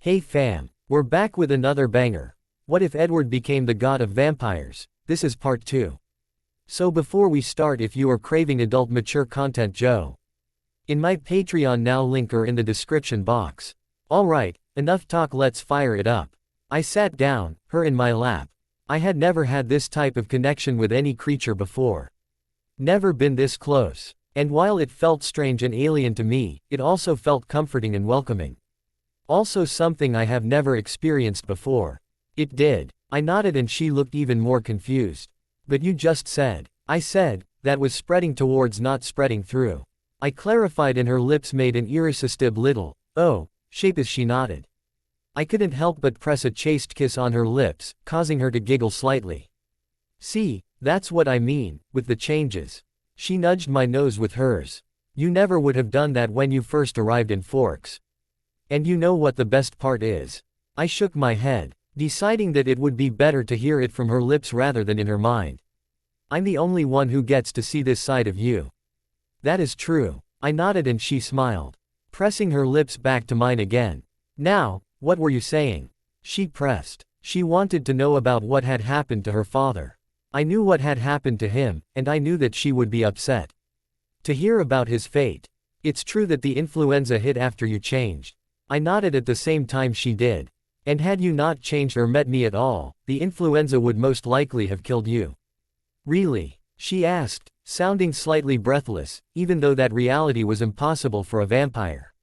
Hey fam, we're back with another banger. What if Edward became the god of vampires? This is part 2. So before we start, if you are craving adult mature content, in my Patreon now, link are in the description box. Alright, enough talk, let's fire it up. I sat down, her in my lap. I had never had this type of connection with any creature before. Never been this close. And while it felt strange and alien to me, it also felt comforting and welcoming. Also something I have never experienced before. It did. I nodded and she looked even more confused. But you just said. I said, that was spreading towards, not spreading through. I clarified and her lips made an irresistible little, oh, shape as she nodded. I couldn't help but press a chaste kiss on her lips, causing her to giggle slightly. See, that's what I mean, with the changes. She nudged my nose with hers. You never would have done that when you first arrived in Forks. And you know what the best part is? I shook my head, deciding that it would be better to hear it from her lips rather than in her mind. I'm the only one who gets to see this side of you. That is true. I nodded and she smiled, pressing her lips back to mine again. Now, what were you saying? She pressed. She wanted to know about what had happened to her father. I knew what had happened to him, and I knew that she would be upset to hear about his fate. It's true that the influenza hit after you changed. I nodded at the same time she did. And had you not changed or met me at all, the influenza would most likely have killed you. Really? She asked, sounding slightly breathless, even though that reality was impossible for a vampire.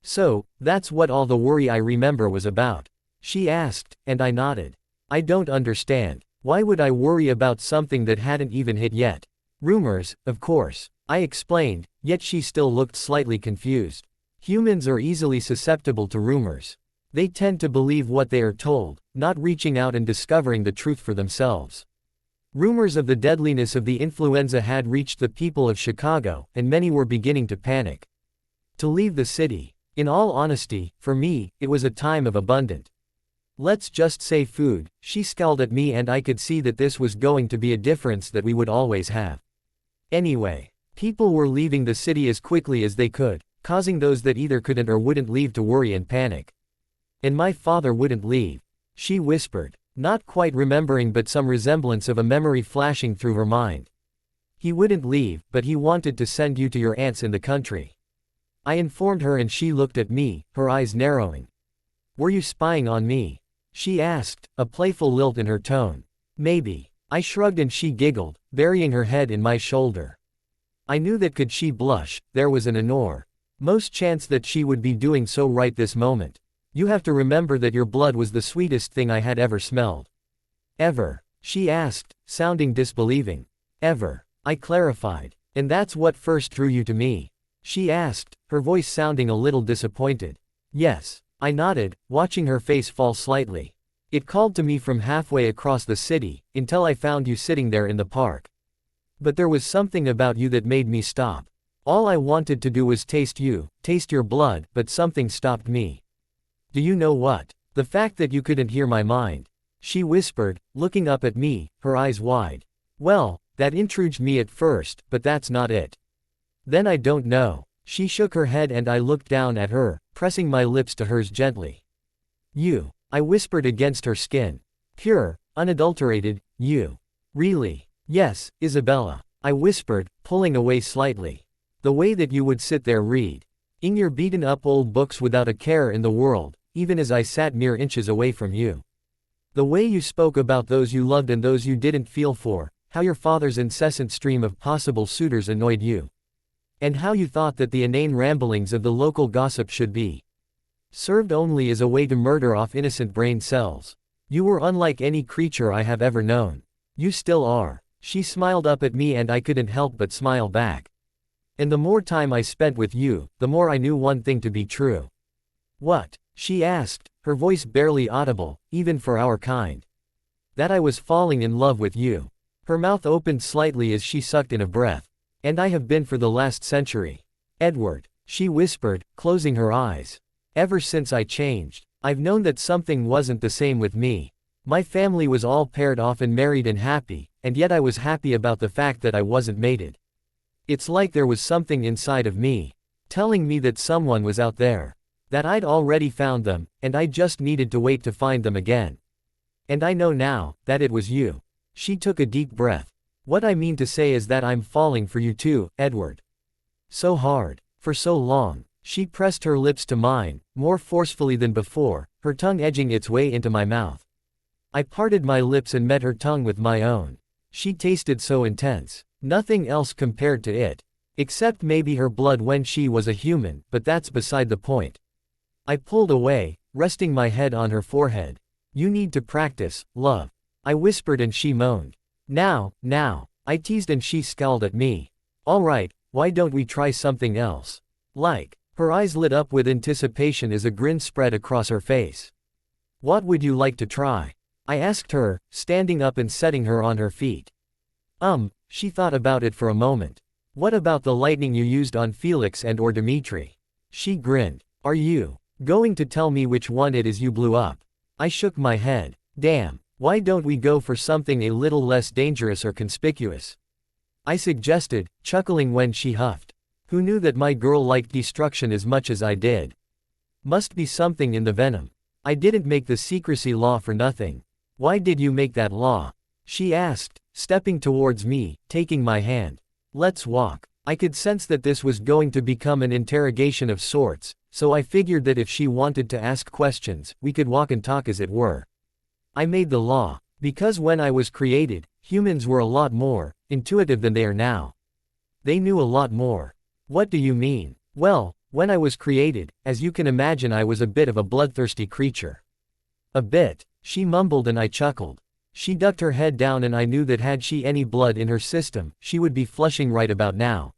So, that's what all the worry I remember was about? She asked, and I nodded. I don't understand. Why would I worry about something that hadn't even hit yet? Rumors, of course. I explained, yet she still looked slightly confused. Humans are easily susceptible to rumors. They tend to believe what they are told, not reaching out and discovering the truth for themselves. Rumors of the deadliness of the influenza had reached the people of Chicago, and many were beginning to panic to leave the city. In all honesty, for me, it was a time of abundant, let's just say, food. She scowled at me and I could see that this was going to be a difference that we would always have. Anyway, people were leaving the city as quickly as they could, causing those that either couldn't or wouldn't leave to worry and panic. And my father wouldn't leave. She whispered, not quite remembering but some resemblance of a memory flashing through her mind. He wouldn't leave, but he wanted to send you to your aunts in the country. I informed her and she looked at me, her eyes narrowing. Were you spying on me? She asked, a playful lilt in her tone. Maybe. I shrugged and she giggled, burying her head in my shoulder. I knew that could she blush, there was an enormous chance that she would be doing so right this moment. You have to remember that your blood was the sweetest thing I had ever smelled. Ever? She asked, sounding disbelieving. Ever? I clarified. And that's what first drew you to me? She asked, her voice sounding a little disappointed. Yes. I nodded, watching her face fall slightly. It called to me from halfway across the city, until I found you sitting there in the park. But there was something about you that made me stop. All I wanted to do was taste you, taste your blood, but something stopped me. Do you know what? The fact that you couldn't hear my mind. She whispered, looking up at me, her eyes wide. Well, that intrigued me at first, but that's not it. Then I don't know. She shook her head and I looked down at her, pressing my lips to hers gently. You. I whispered against her skin. Pure, unadulterated, you. Really? Yes, Isabella. I whispered, pulling away slightly. The way that you would sit there reading your beaten up old books without a care in the world, even as I sat mere inches away from you. The way you spoke about those you loved and those you didn't feel for, how your father's incessant stream of possible suitors annoyed you. And how you thought that the inane ramblings of the local gossip should be served only as a way to murder off innocent brain cells. You were unlike any creature I have ever known. You still are. She smiled up at me and I couldn't help but smile back. And the more time I spent with you, the more I knew one thing to be true. What? She asked, her voice barely audible, even for our kind. That I was falling in love with you. Her mouth opened slightly as she sucked in a breath. And I have been for the last century. Edward, she whispered, closing her eyes. Ever since I changed, I've known that something wasn't the same with me. My family was all paired off and married and happy, and yet I was happy about the fact that I wasn't mated. It's like there was something inside of me telling me that someone was out there. That I'd already found them, and I just needed to wait to find them again. And I know now, that it was you. She took a deep breath. What I mean to say is that I'm falling for you too, Edward. So hard. For so long. She pressed her lips to mine, more forcefully than before, her tongue edging its way into my mouth. I parted my lips and met her tongue with my own. She tasted so intense. Nothing else compared to it. Except maybe her blood when she was a human, but that's beside the point. I pulled away, resting my head on her forehead. You need to practice, love. I whispered and she moaned. Now. I teased and she scowled at me. All right, why don't we try something else? Like. Her eyes lit up with anticipation as a grin spread across her face. What would you like to try? I asked her, standing up and setting her on her feet. She thought about it for a moment. What about the lightning you used on Felix and or Dimitri? She grinned. Are you going to tell me which one it is you blew up? I shook my head. Damn, why don't we go for something a little less dangerous or conspicuous? I suggested, chuckling when she huffed. Who knew that my girl liked destruction as much as I did? Must be something in the venom. I didn't make the secrecy law for nothing. Why did you make that law? She asked, stepping towards me, taking my hand. Let's walk. I could sense that this was going to become an interrogation of sorts, so I figured that if she wanted to ask questions, we could walk and talk as it were. I made the law, because when I was created, humans were a lot more intuitive than they are now. They knew a lot more. What do you mean? Well, when I was created, as you can imagine, I was a bit of a bloodthirsty creature. A bit, she mumbled and I chuckled. She ducked her head down and I knew that had she any blood in her system, she would be flushing right about now.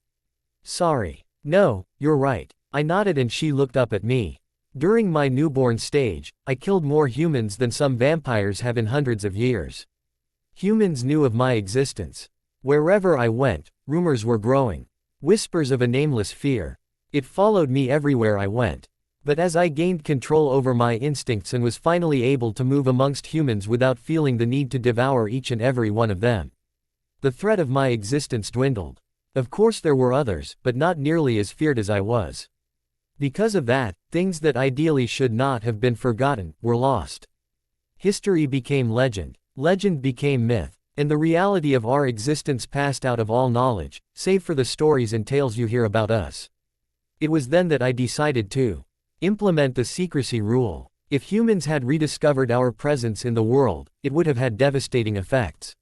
Sorry. No, you're right. I nodded and she looked up at me. During my newborn stage, I killed more humans than some vampires have in hundreds of years. Humans knew of my existence. Wherever I went, rumors were growing. Whispers of a nameless fear. It followed me everywhere I went. But as I gained control over my instincts and was finally able to move amongst humans without feeling the need to devour each and every one of them, the threat of my existence dwindled. Of course there were others, but not nearly as feared as I was. Because of that, things that ideally should not have been forgotten, were lost. History became legend. Legend became myth. And the reality of our existence passed out of all knowledge, save for the stories and tales you hear about us. It was then that I decided to implement the secrecy rule. If humans had rediscovered our presence in the world, it would have had devastating effects.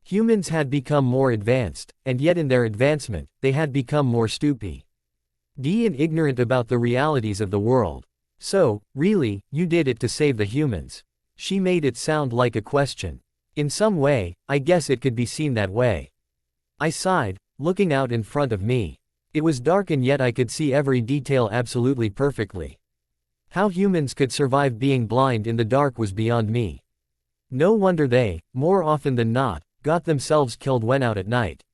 Humans had become more advanced, and yet in their advancement, they had become more stupid and ignorant about the realities of the world. So, really, you did it to save the humans. She made it sound like a question. In some way, I guess it could be seen that way. I sighed, looking out in front of me. It was dark and yet I could see every detail absolutely perfectly. How humans could survive being blind in the dark was beyond me. No wonder they, more often than not, got themselves killed when out at night.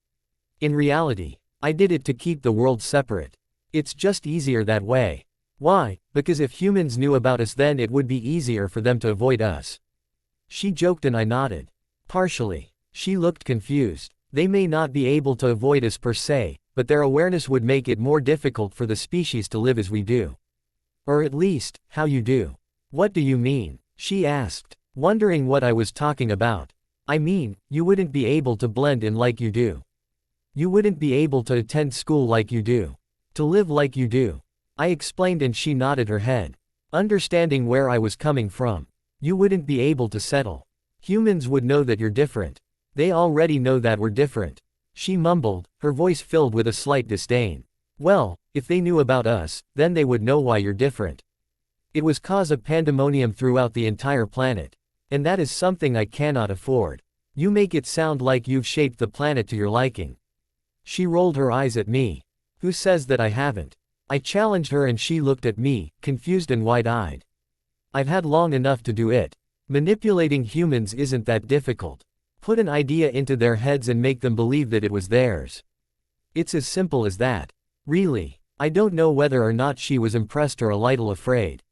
In reality, I did it to keep the world separate. It's just easier that way. Why? Because if humans knew about us, then it would be easier for them to avoid us. She joked and I nodded. Partially. She looked confused. They may not be able to avoid us per se, but their awareness would make it more difficult for the species to live as we do. Or at least, how you do. What do you mean? She asked, wondering what I was talking about. I mean, you wouldn't be able to blend in like you do. You wouldn't be able to attend school like you do. To live like you do. I explained and she nodded her head, understanding where I was coming from. You wouldn't be able to settle. Humans would know that you're different. They already know that we're different. She mumbled, her voice filled with a slight disdain. Well, if they knew about us, then they would know why you're different. It would cause a pandemonium throughout the entire planet. And that is something I cannot afford. You make it sound like you've shaped the planet to your liking. She rolled her eyes at me. Who says that I haven't? I challenged her and she looked at me, confused and wide-eyed. I've had long enough to do it. Manipulating humans isn't that difficult. Put an idea into their heads and make them believe that it was theirs. It's as simple as that. Really, I don't know whether or not she was impressed or a little afraid.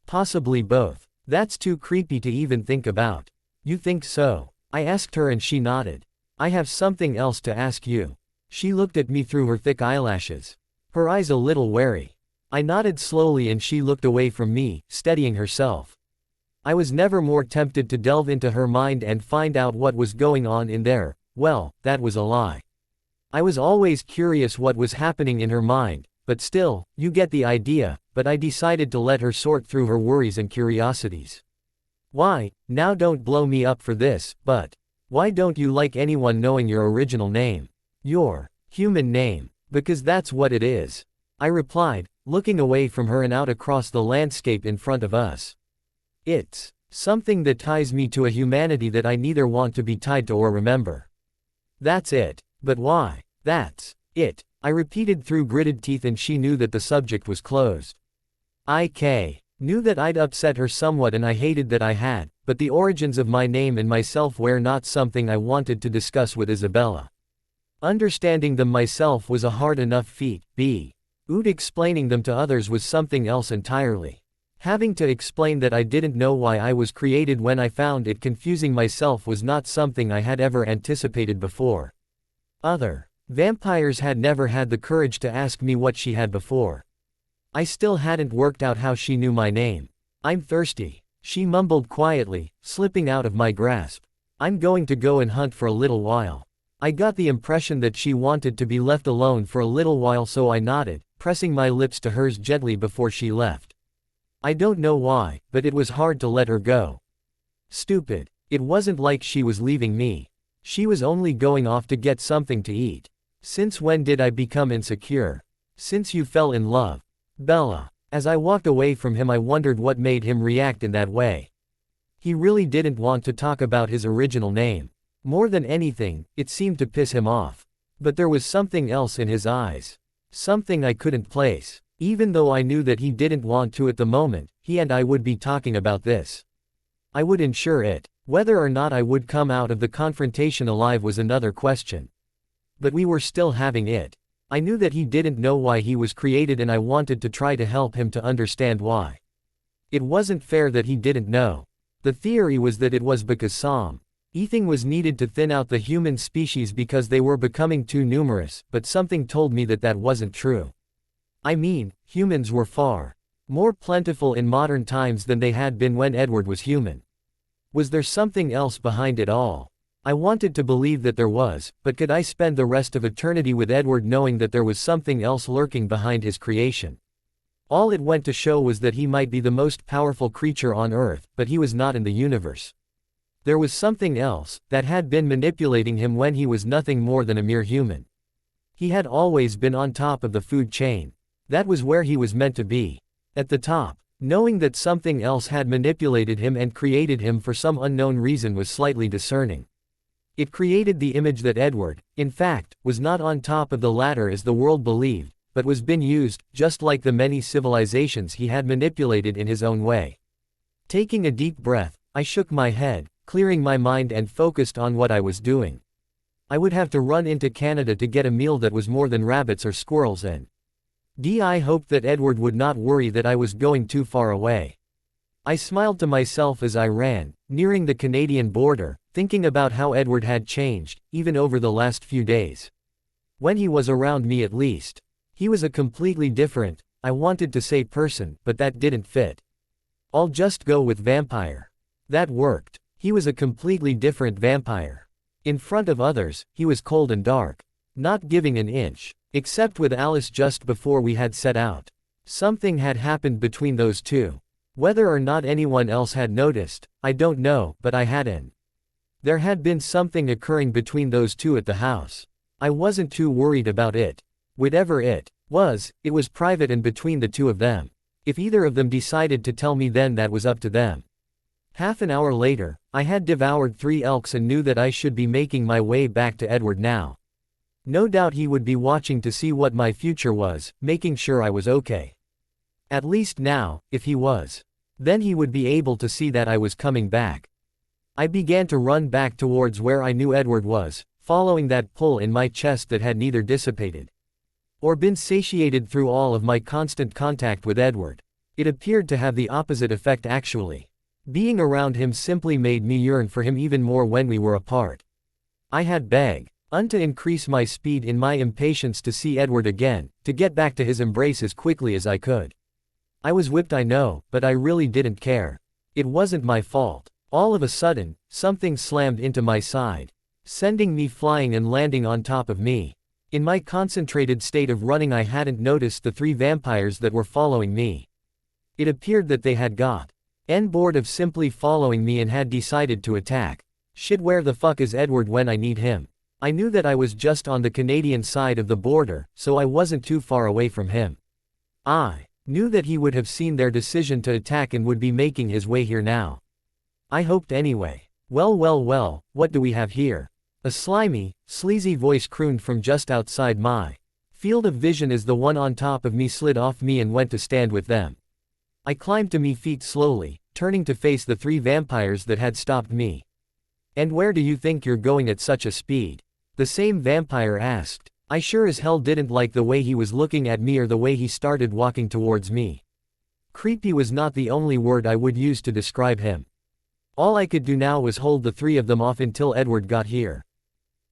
Possibly both. That's too creepy to even think about. You think so? I asked her and she nodded. I have something else to ask you. She looked at me through her thick eyelashes. Her eyes a little wary. I nodded slowly and she looked away from me, steadying herself. I was never more tempted to delve into her mind and find out what was going on in there. Well, that was a lie. I was always curious what was happening in her mind, but still, you get the idea, but I decided to let her sort through her worries and curiosities. Why, now don't blow me up for this, but why don't you like anyone knowing your original name? Your human name. Because that's what it is. I replied, looking away from her and out across the landscape in front of us. It's something that ties me to a humanity that I neither want to be tied to or remember. That's it. But why? That's it. I repeated through gritted teeth and she knew that the subject was closed. I knew that I'd upset her somewhat and I hated that I had, but the origins of my name and myself were not something I wanted to discuss with Isabella. Understanding them myself was a hard enough feat, explaining them to others was something else entirely. Having to explain that I didn't know why I was created when I found it confusing myself was not something I had ever anticipated before. Other vampires had never had the courage to ask me what she had before. I still hadn't worked out how she knew my name. I'm thirsty, she mumbled quietly, slipping out of my grasp. I'm going to go and hunt for a little while. I got the impression that she wanted to be left alone for a little while, so I nodded, pressing my lips to hers gently before she left. I don't know why, but it was hard to let her go. Stupid. It wasn't like she was leaving me. She was only going off to get something to eat. Since when did I become insecure? Since you fell in love. Bella. As I walked away from him, I wondered what made him react in that way. He really didn't want to talk about his original name. More than anything, it seemed to piss him off. But there was something else in his eyes. Something I couldn't place. Even though I knew that he didn't want to at the moment, he and I would be talking about this. I would ensure it. Whether or not I would come out of the confrontation alive was another question. But we were still having it. I knew that he didn't know why he was created and I wanted to try to help him to understand why. It wasn't fair that he didn't know. The theory was that it was because something was needed to thin out the human species because they were becoming too numerous, but something told me that that wasn't true. I mean, humans were far more plentiful in modern times than they had been when Edward was human. Was there something else behind it all? I wanted to believe that there was, but could I spend the rest of eternity with Edward knowing that there was something else lurking behind his creation? All it went to show was that he might be the most powerful creature on Earth, but he was not in the universe. There was something else that had been manipulating him when he was nothing more than a mere human. He had always been on top of the food chain. That was where he was meant to be. At the top. Knowing that something else had manipulated him and created him for some unknown reason was slightly discerning. It created the image that Edward, in fact, was not on top of the ladder as the world believed, but was being used, just like the many civilizations he had manipulated in his own way. Taking a deep breath, I shook my head, clearing my mind and focused on what I was doing. I would have to run into Canada to get a meal that was more than rabbits or squirrels in. I hoped that Edward would not worry that I was going too far away. I smiled to myself as I ran, nearing the Canadian border, thinking about how Edward had changed, even over the last few days. When he was around me at least. He was a completely different, I wanted to say person, but that didn't fit. I'll just go with vampire. That worked. He was a completely different vampire. In front of others, he was cold and dark. Not giving an inch. Except with Alice just before we had set out. Something had happened between those two. Whether or not anyone else had noticed, I don't know, but I hadn't. There had been something occurring between those two at the house. I wasn't too worried about it. Whatever it was private and between the two of them. If either of them decided to tell me, then that was up to them. Half an hour later, I had devoured 3 elks and knew that I should be making my way back to Edward now. No doubt he would be watching to see what my future was, making sure I was okay. At least now, if he was. Then he would be able to see that I was coming back. I began to run back towards where I knew Edward was, following that pull in my chest that had neither dissipated or been satiated through all of my constant contact with Edward. It appeared to have the opposite effect actually. Being around him simply made me yearn for him even more when we were apart. I had begged To increase my speed in my impatience to see Edward again, to get back to his embrace as quickly as I could. I was whipped, I know, but I really didn't care. It wasn't my fault. All of a sudden, something slammed into my side, sending me flying and landing on top of me. In my concentrated state of running, I hadn't noticed the 3 vampires that were following me. It appeared that they had got bored of simply following me and had decided to attack. Shit, where the fuck is Edward when I need him? I knew that I was just on the Canadian side of the border, so I wasn't too far away from him. I knew that he would have seen their decision to attack and would be making his way here now. I hoped anyway. Well, what do we have here? A slimy, sleazy voice crooned from just outside my field of vision as the one on top of me slid off me and went to stand with them. I climbed to me feet slowly, turning to face the 3 vampires that had stopped me. And where do you think you're going at such a speed? The same vampire asked. I sure as hell didn't like the way he was looking at me or the way he started walking towards me. Creepy was not the only word I would use to describe him. All I could do now was hold the 3 of them off until Edward got here.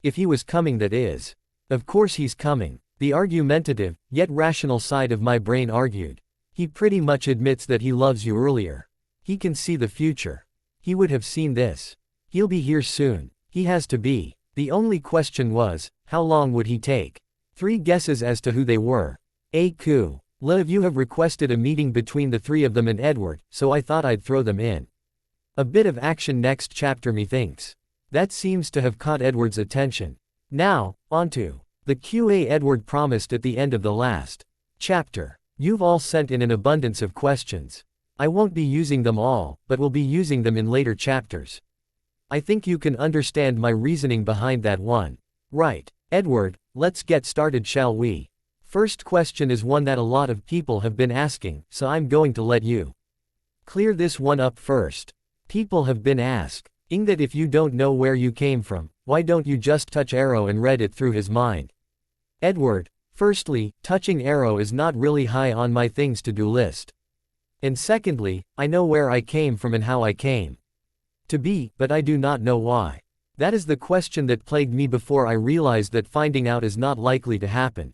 If he was coming, that is. Of course he's coming. The argumentative, yet rational side of my brain argued. He pretty much admits that he loves you earlier. He can see the future. He would have seen this. He'll be here soon. He has to be. The only question was, how long would he take? 3 guesses as to who they were. Liv, you have requested a meeting between the 3 of them and Edward, so I thought I'd throw them in. A bit of action next chapter, methinks. That seems to have caught Edward's attention. Now, onto the QA Edward promised at the end of the last chapter. You've all sent in an abundance of questions. I won't be using them all, but will be using them in later chapters. I think you can understand my reasoning behind that one. Right, Edward, let's get started, shall we? First question is one that a lot of people have been asking, so I'm going to let you clear this one up first. People have been asking that if you don't know where you came from, why don't you just touch Arrow and read it through his mind? Edward, firstly, touching Arrow is not really high on my things to do list. And secondly, I know where I came from and how I came to be, but I do not know why. That is the question that plagued me before I realized that finding out is not likely to happen.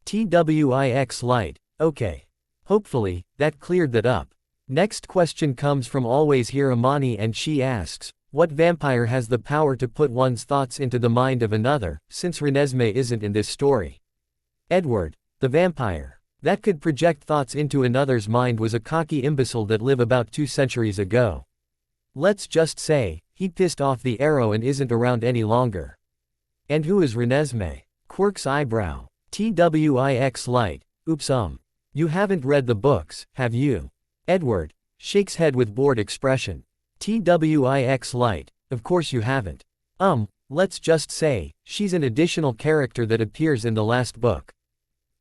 TWIX light. Okay. Hopefully, that cleared that up. Next question comes from Always Here Amani, and she asks, what vampire has the power to put one's thoughts into the mind of another, since Renesmee isn't in this story? Edward, the vampire that could project thoughts into another's mind was a cocky imbecile that lived about 2 centuries ago. Let's just say, he pissed off the Arrow and isn't around any longer. And who is Renesmee? Quirks eyebrow. TWIX light. Oops, you haven't read the books, have you? Edward shakes head with bored expression. TWIX light. Of course you haven't. Let's just say, she's an additional character that appears in the last book.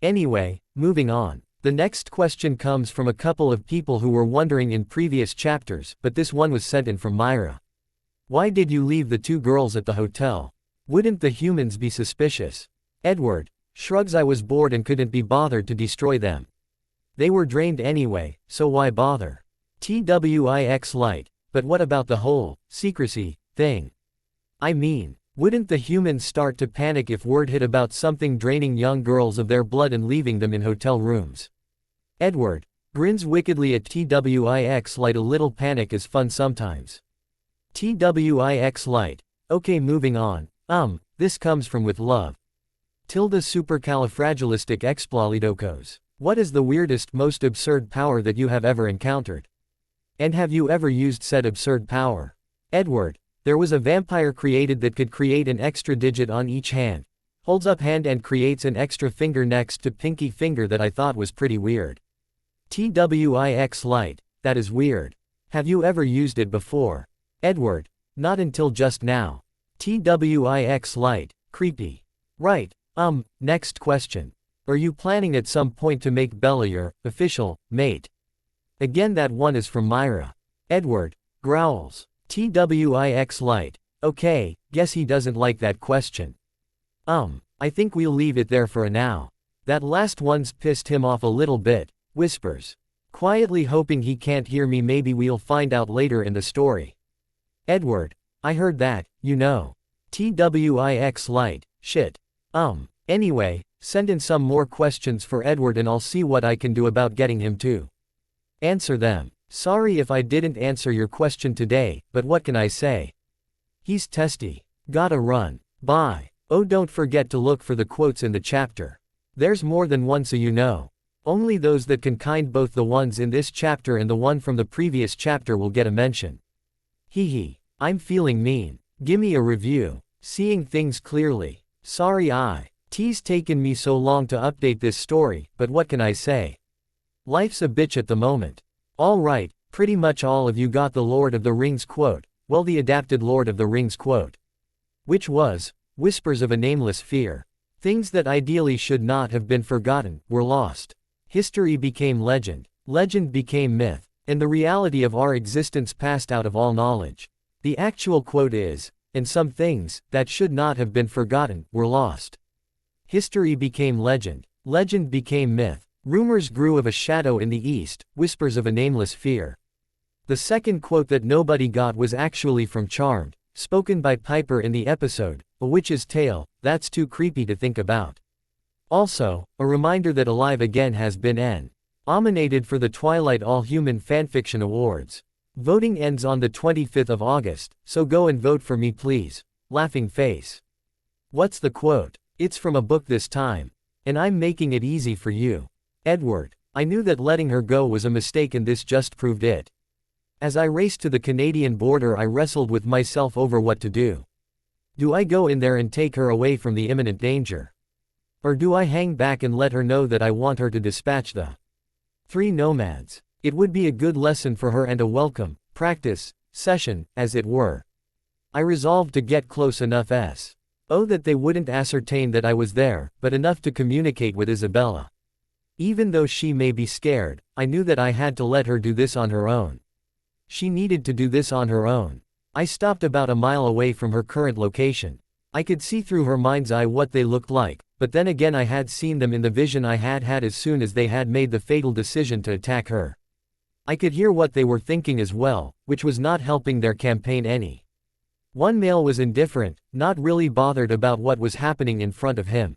Anyway, moving on. The next question comes from a couple of people who were wondering in previous chapters, but this one was sent in from Myra. Why did you leave the 2 girls at the hotel? Wouldn't the humans be suspicious? Edward shrugs. I was bored and couldn't be bothered to destroy them. They were drained anyway, so why bother? TWIX light. But what about the whole secrecy thing? I mean, wouldn't the humans start to panic if word hit about something draining young girls of their blood and leaving them in hotel rooms? Edward grins wickedly at TWIX light. A little panic is fun sometimes. TWIX light. Okay, moving on. This comes from With Love. Supercalifragilisticexpialidocious. What is the weirdest, most absurd power that you have ever encountered? And have you ever used said absurd power? Edward, there was a vampire created that could create an extra digit on each hand. Holds up hand and creates an extra finger next to pinky finger that I thought was pretty weird. TWIX light. That is weird. Have you ever used it before? Edward, not until just now. TWIX light. Creepy. Right. Next question. Are you planning at some point to make Bella your official mate? Again, that one is from Myra. Edward growls. TWIX light. Okay, guess he doesn't like that question. I think we'll leave it there for now. That last one's pissed him off a little bit. Whispers. Quietly hoping he can't hear me. Maybe we'll find out later in the story. Edward, I heard that, you know. TWIX light. Shit. Anyway, send in some more questions for Edward and I'll see what I can do about getting him to answer them. Sorry if I didn't answer your question today, but what can I say? He's testy. Gotta run. Bye. Oh, don't forget to look for the quotes in the chapter. There's more than one, so you know. Only those that can kind, both the ones in this chapter and the one from the previous chapter, will get a mention. Hee. I'm feeling mean. Gimme a review. Seeing things clearly. Sorry T's taken me so long to update this story, but what can I say? Life's a bitch at the moment. Alright, pretty much all of you got the Lord of the Rings quote, well, the adapted Lord of the Rings quote. Which was, "Whispers of a nameless fear. Things that ideally should not have been forgotten, were lost. History became legend, legend became myth, and the reality of our existence passed out of all knowledge." The actual quote is, "And some things, that should not have been forgotten, were lost. History became legend, legend became myth. Rumors grew of a shadow in the east, whispers of a nameless fear." The second quote that nobody got was actually from Charmed, spoken by Piper in the episode, "A Witch's Tale, That's Too Creepy to Think About." Also, a reminder that Alive Again has been nominated for the Twilight All-Human Fanfiction Awards. Voting ends on the 25th of August, so go and vote for me please. Laughing face. What's the quote? It's from a book this time. And I'm making it easy for you. Edward. I knew that letting her go was a mistake and this just proved it. As I raced to the Canadian border, I wrestled with myself over what to do. Do I go in there and take her away from the imminent danger? Or do I hang back and let her know that I want her to dispatch the 3 nomads? It would be a good lesson for her and a welcome practice session, as it were. I resolved to get close enough that they wouldn't ascertain that I was there, but enough to communicate with Isabella. Even though she may be scared, I knew that I had to let her do this on her own. She needed to do this on her own. I stopped about a mile away from her current location. I could see through her mind's eye what they looked like, but then again I had seen them in the vision I had had as soon as they had made the fatal decision to attack her. I could hear what they were thinking as well, which was not helping their campaign any. One male was indifferent, not really bothered about what was happening in front of him.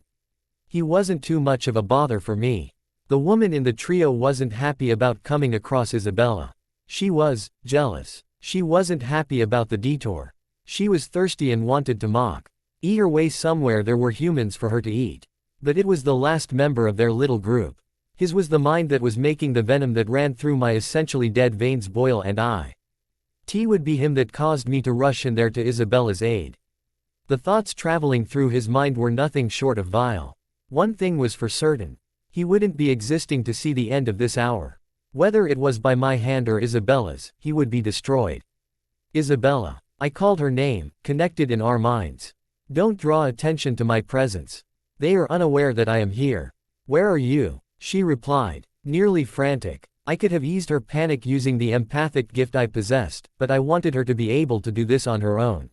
He wasn't too much of a bother for me. The woman in the trio wasn't happy about coming across Isabella. She was jealous. She wasn't happy about the detour. She was thirsty and wanted to eat her way somewhere there were humans for her to eat. But it was the last member of their little group. His was the mind that was making the venom that ran through my essentially dead veins boil, and T would be him that caused me to rush in there to Isabella's aid. The thoughts traveling through his mind were nothing short of vile. One thing was for certain. He wouldn't be existing to see the end of this hour. Whether it was by my hand or Isabella's, he would be destroyed. Isabella. I called her name, connected in our minds. Don't draw attention to my presence. They are unaware that I am here. Where are you? She replied, nearly frantic. I could have eased her panic using the empathic gift I possessed, but I wanted her to be able to do this on her own.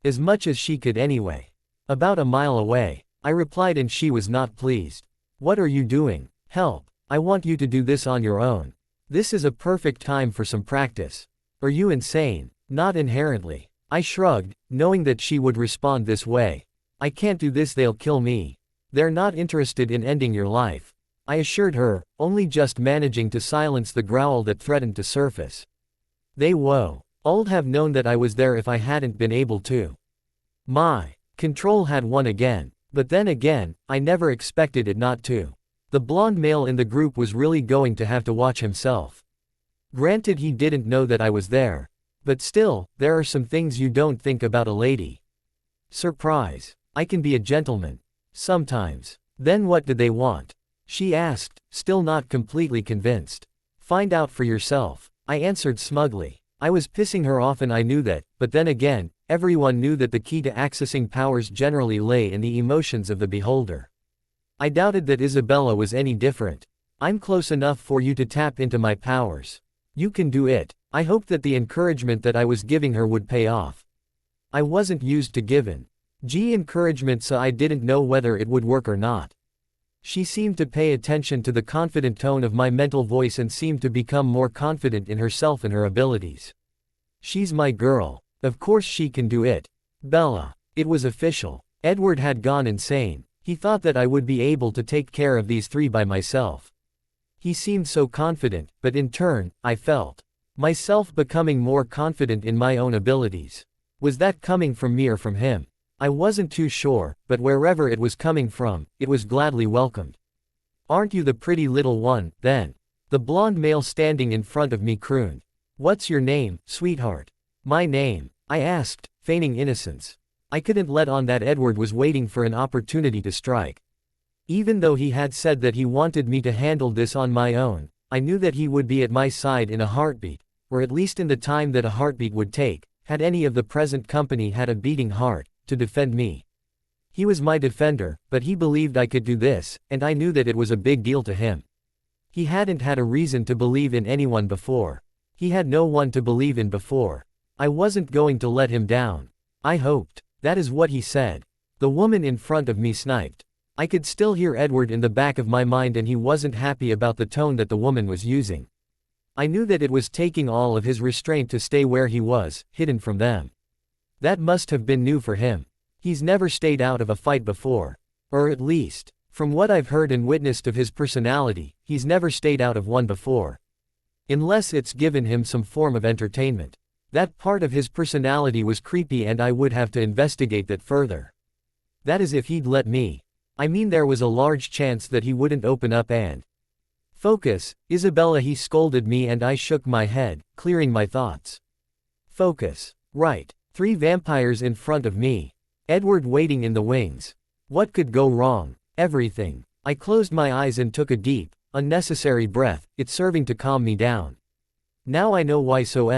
As much as she could anyway. About a mile away. I replied, and she was not pleased. What are you doing? Help. I want you to do this on your own. This is a perfect time for some practice. Are you insane? Not inherently. I shrugged, knowing that she would respond this way. I can't do this, they'll kill me. They're not interested in ending your life. I assured her, only just managing to silence the growl that threatened to surface. They would have known that I was there if I hadn't been able to. My control had won again. But then again, I never expected it not to. The blonde male in the group was really going to have to watch himself. Granted, he didn't know that I was there. But still, there are some things you don't think about a lady. Surprise. I can be a gentleman. Sometimes. Then what did they want? She asked, still not completely convinced. Find out for yourself. I answered smugly. I was pissing her off and I knew that, but then again, everyone knew that the key to accessing powers generally lay in the emotions of the beholder. I doubted that Isabella was any different. I'm close enough for you to tap into my powers. You can do it. I hoped that the encouragement that I was giving her would pay off. I wasn't used to giving encouragement, so I didn't know whether it would work or not. She seemed to pay attention to the confident tone of my mental voice and seemed to become more confident in herself and her abilities. She's my girl. Of course she can do it. Bella. It was official. Edward had gone insane. He thought that I would be able to take care of these three by myself. He seemed so confident, but in turn, I felt myself becoming more confident in my own abilities. Was that coming from me or from him? I wasn't too sure, but wherever it was coming from, it was gladly welcomed. "Aren't you the pretty little one, then?" The blonde male standing in front of me crooned. "What's your name, sweetheart?" "My name," I asked, feigning innocence. I couldn't let on that Edward was waiting for an opportunity to strike. Even though he had said that he wanted me to handle this on my own, I knew that he would be at my side in a heartbeat, or at least in the time that a heartbeat would take, had any of the present company had a beating heart, to defend me. He was my defender, but he believed I could do this, and I knew that it was a big deal to him. He hadn't had a reason to believe in anyone before. He had no one to believe in before. I wasn't going to let him down. I hoped. That is what he said. The woman in front of me sniped. I could still hear Edward in the back of my mind, and he wasn't happy about the tone that the woman was using. I knew that it was taking all of his restraint to stay where he was, hidden from them. That must have been new for him. He's never stayed out of a fight before. Or at least, from what I've heard and witnessed of his personality, he's never stayed out of one before. Unless it's given him some form of entertainment. That part of his personality was creepy, and I would have to investigate that further. That is, if he'd let me. I mean, there was a large chance that he wouldn't open up and focus. "Isabella," he scolded me, and I shook my head, clearing my thoughts. Focus. Right. 3 vampires in front of me. Edward waiting in the wings. What could go wrong? Everything. I closed my eyes and took a deep, unnecessary breath, it serving to calm me down. Now I know why so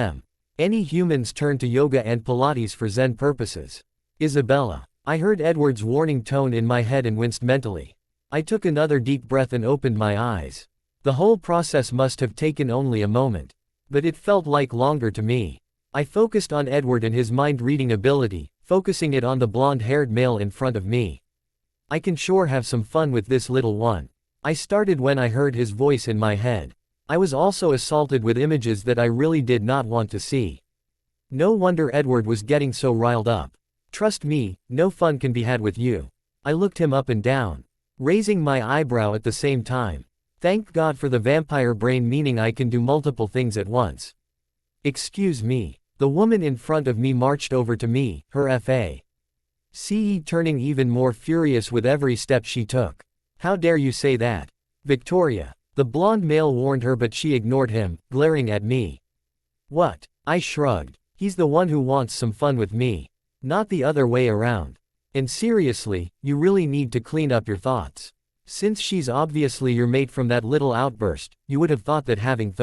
many humans turn to yoga and Pilates for Zen purposes. Isabella. I heard Edward's warning tone in my head and winced mentally. I took another deep breath and opened my eyes. The whole process must have taken only a moment. But it felt like longer to me. I focused on Edward and his mind-reading ability, focusing it on the blonde-haired male in front of me. I can sure have some fun with this little one. I started when I heard his voice in my head. I was also assaulted with images that I really did not want to see. No wonder Edward was getting so riled up. Trust me, no fun can be had with you. I looked him up and down, raising my eyebrow at the same time. Thank God for the vampire brain, meaning I can do multiple things at once. Excuse me. The woman in front of me marched over to me, her face turning even more furious with every step she took. "How dare you say that? Victoria." The blonde male warned her, but she ignored him, glaring at me. "What?" I shrugged. "He's the one who wants some fun with me. Not the other way around. And seriously, you really need to clean up your thoughts. Since she's obviously your mate from that little outburst, you would have thought that having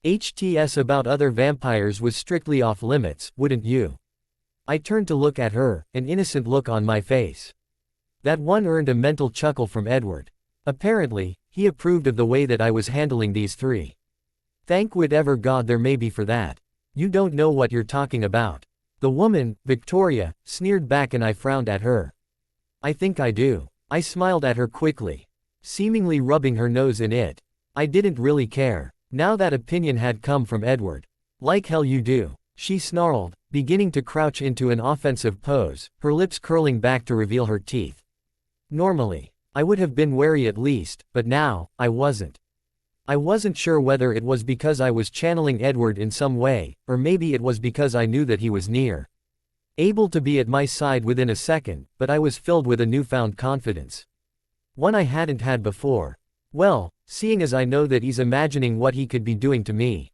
HTS about other vampires was strictly off limits, wouldn't you?" I turned to look at her, an innocent look on my face. That one earned a mental chuckle from Edward. Apparently, he approved of the way that I was handling these 3. Thank whatever God there may be for that. "You don't know what you're talking about." The woman, Victoria, sneered back, and I frowned at her. "I think I do." I smiled at her quickly, seemingly rubbing her nose in it. I didn't really care. Now that opinion had come from Edward. "Like hell you do," she snarled, beginning to crouch into an offensive pose, her lips curling back to reveal her teeth. Normally, I would have been wary at least, but now, I wasn't. I wasn't sure whether it was because I was channeling Edward in some way, or maybe it was because I knew that he was near, able to be at my side within a second, but I was filled with a newfound confidence. One I hadn't had before. Well, seeing as I know that he's imagining what he could be doing to me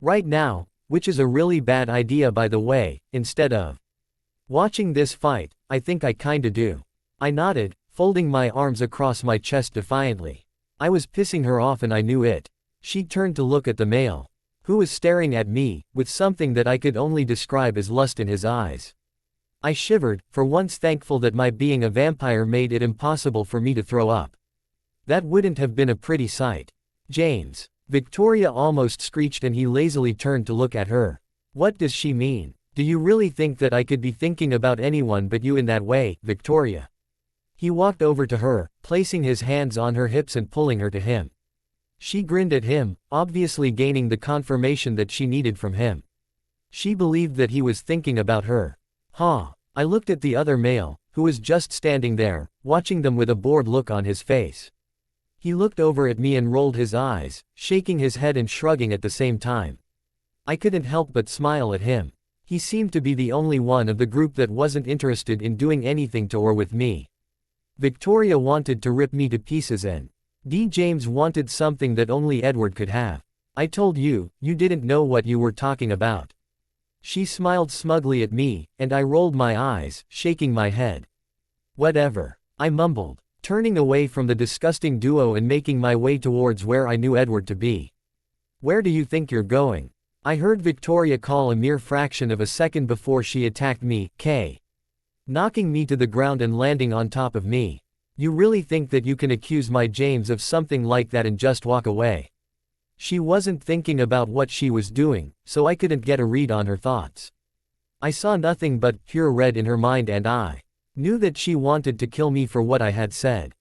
right now, which is a really bad idea by the way, instead of watching this fight, I think I kinda do. I nodded, folding my arms across my chest defiantly. I was pissing her off, and I knew it. She turned to look at the male, who was staring at me, with something that I could only describe as lust in his eyes. I shivered, for once thankful that my being a vampire made it impossible for me to throw up. That wouldn't have been a pretty sight. "James," Victoria almost screeched, and he lazily turned to look at her. "What does she mean? Do you really think that I could be thinking about anyone but you in that way, Victoria?" He walked over to her, placing his hands on her hips and pulling her to him. She grinned at him, obviously gaining the confirmation that she needed from him. She believed that he was thinking about her. I looked at the other male, who was just standing there, watching them with a bored look on his face. He looked over at me and rolled his eyes, shaking his head and shrugging at the same time. I couldn't help but smile at him. He seemed to be the only one of the group that wasn't interested in doing anything to or with me. Victoria wanted to rip me to pieces and James wanted something that only Edward could have. I told you, you didn't know what you were talking about. She smiled smugly at me, and I rolled my eyes, shaking my head. Whatever, I mumbled, turning away from the disgusting duo and making my way towards where I knew Edward to be. Where do you think you're going? I heard Victoria call a mere fraction of a second before she attacked me, knocking me to the ground and landing on top of me. You really think that you can accuse my James of something like that and just walk away? She wasn't thinking about what she was doing, so I couldn't get a read on her thoughts. I saw nothing but pure red in her mind and I knew that she wanted to kill me for what I had said.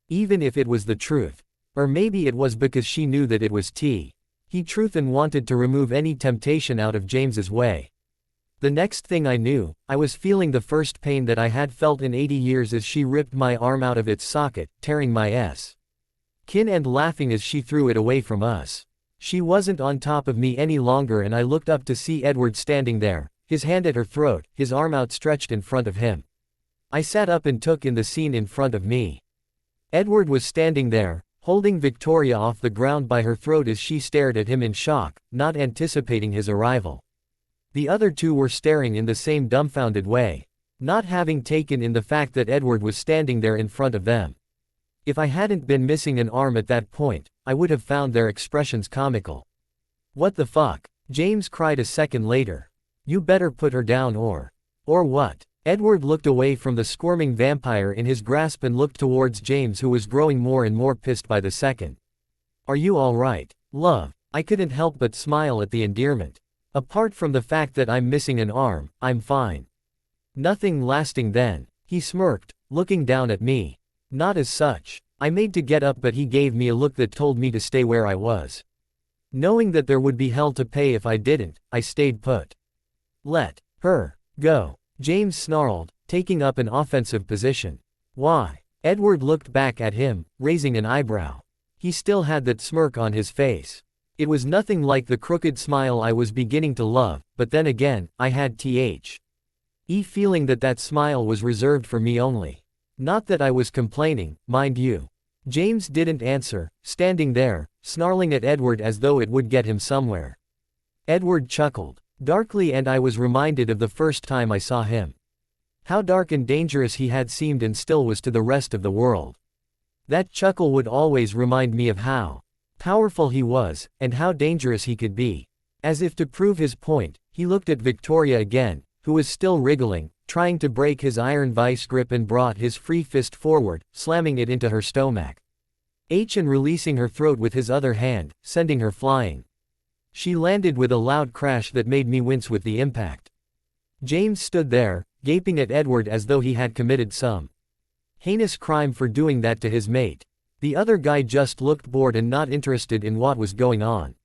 Even if it was the truth. Or maybe it was because she knew that it was truth and wanted to remove any temptation out of James's way. The next thing I knew, I was feeling the first pain that I had felt in 80 years as she ripped my arm out of its socket, tearing my skin and laughing as she threw it away from us. She wasn't on top of me any longer and I looked up to see Edward standing there, his hand at her throat, his arm outstretched in front of him. I sat up and took in the scene in front of me. Edward was standing there, holding Victoria off the ground by her throat as she stared at him in shock, not anticipating his arrival. The other two were staring in the same dumbfounded way, not having taken in the fact that Edward was standing there in front of them. If I hadn't been missing an arm at that point, I would have found their expressions comical. What the fuck? James cried a second later. You better put her down or what? Edward looked away from the squirming vampire in his grasp and looked towards James, who was growing more and more pissed by the second. Are you all right, love? I couldn't help but smile at the endearment. Apart from the fact that I'm missing an arm, I'm fine. Nothing lasting then. He smirked, looking down at me. Not as such. I made to get up but he gave me a look that told me to stay where I was. Knowing that there would be hell to pay if I didn't, I stayed put. Let her go, James snarled, taking up an offensive position. Why? Edward looked back at him, raising an eyebrow. He still had that smirk on his face. It was nothing like the crooked smile I was beginning to love, but then again, I had feeling that that smile was reserved for me only. Not that I was complaining, mind you. James didn't answer, standing there, snarling at Edward as though it would get him somewhere. Edward chuckled darkly and I was reminded of the first time I saw him. How dark and dangerous he had seemed and still was to the rest of the world. That chuckle would always remind me of how powerful he was, and how dangerous he could be. As if to prove his point, he looked at Victoria again, who was still wriggling, trying to break his iron vice grip, and brought his free fist forward, slamming it into her stomach. And releasing her throat with his other hand, sending her flying. She landed with a loud crash that made me wince with the impact. James stood there, gaping at Edward as though he had committed some heinous crime for doing that to his mate. The other guy just looked bored and not interested in what was going on.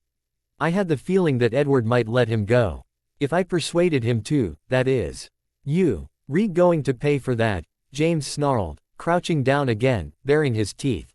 I had the feeling that Edward might let him go. If I persuaded him to, that is. You're going to pay for that, James snarled, crouching down again, baring his teeth.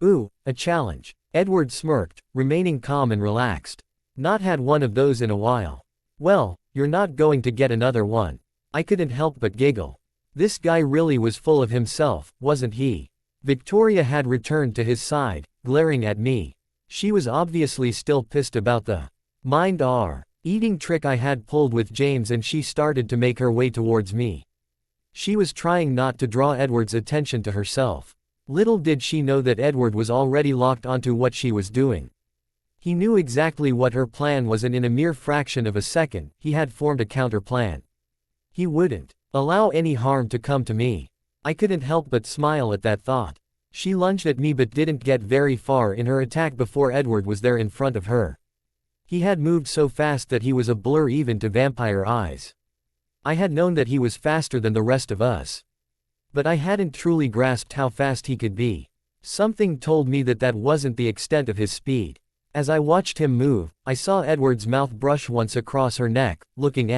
Ooh, a challenge. Edward smirked, remaining calm and relaxed. Not had one of those in a while. Well, you're not going to get another one. I couldn't help but giggle. This guy really was full of himself, wasn't he? Victoria had returned to his side, glaring at me. She was obviously still pissed about the mind-eating trick I had pulled with James, and she started to make her way towards me. She was trying not to draw Edward's attention to herself. Little did she know that Edward was already locked onto what she was doing. He knew exactly what her plan was, and in a mere fraction of a second, he had formed a counter-plan. He wouldn't allow any harm to come to me. I couldn't help but smile at that thought. She lunged at me but didn't get very far in her attack before Edward was there in front of her. He had moved so fast that he was a blur even to vampire eyes. I had known that he was faster than the rest of us. But I hadn't truly grasped how fast he could be. Something told me that that wasn't the extent of his speed. As I watched him move, I saw Edward's mouth brush once across her neck, looking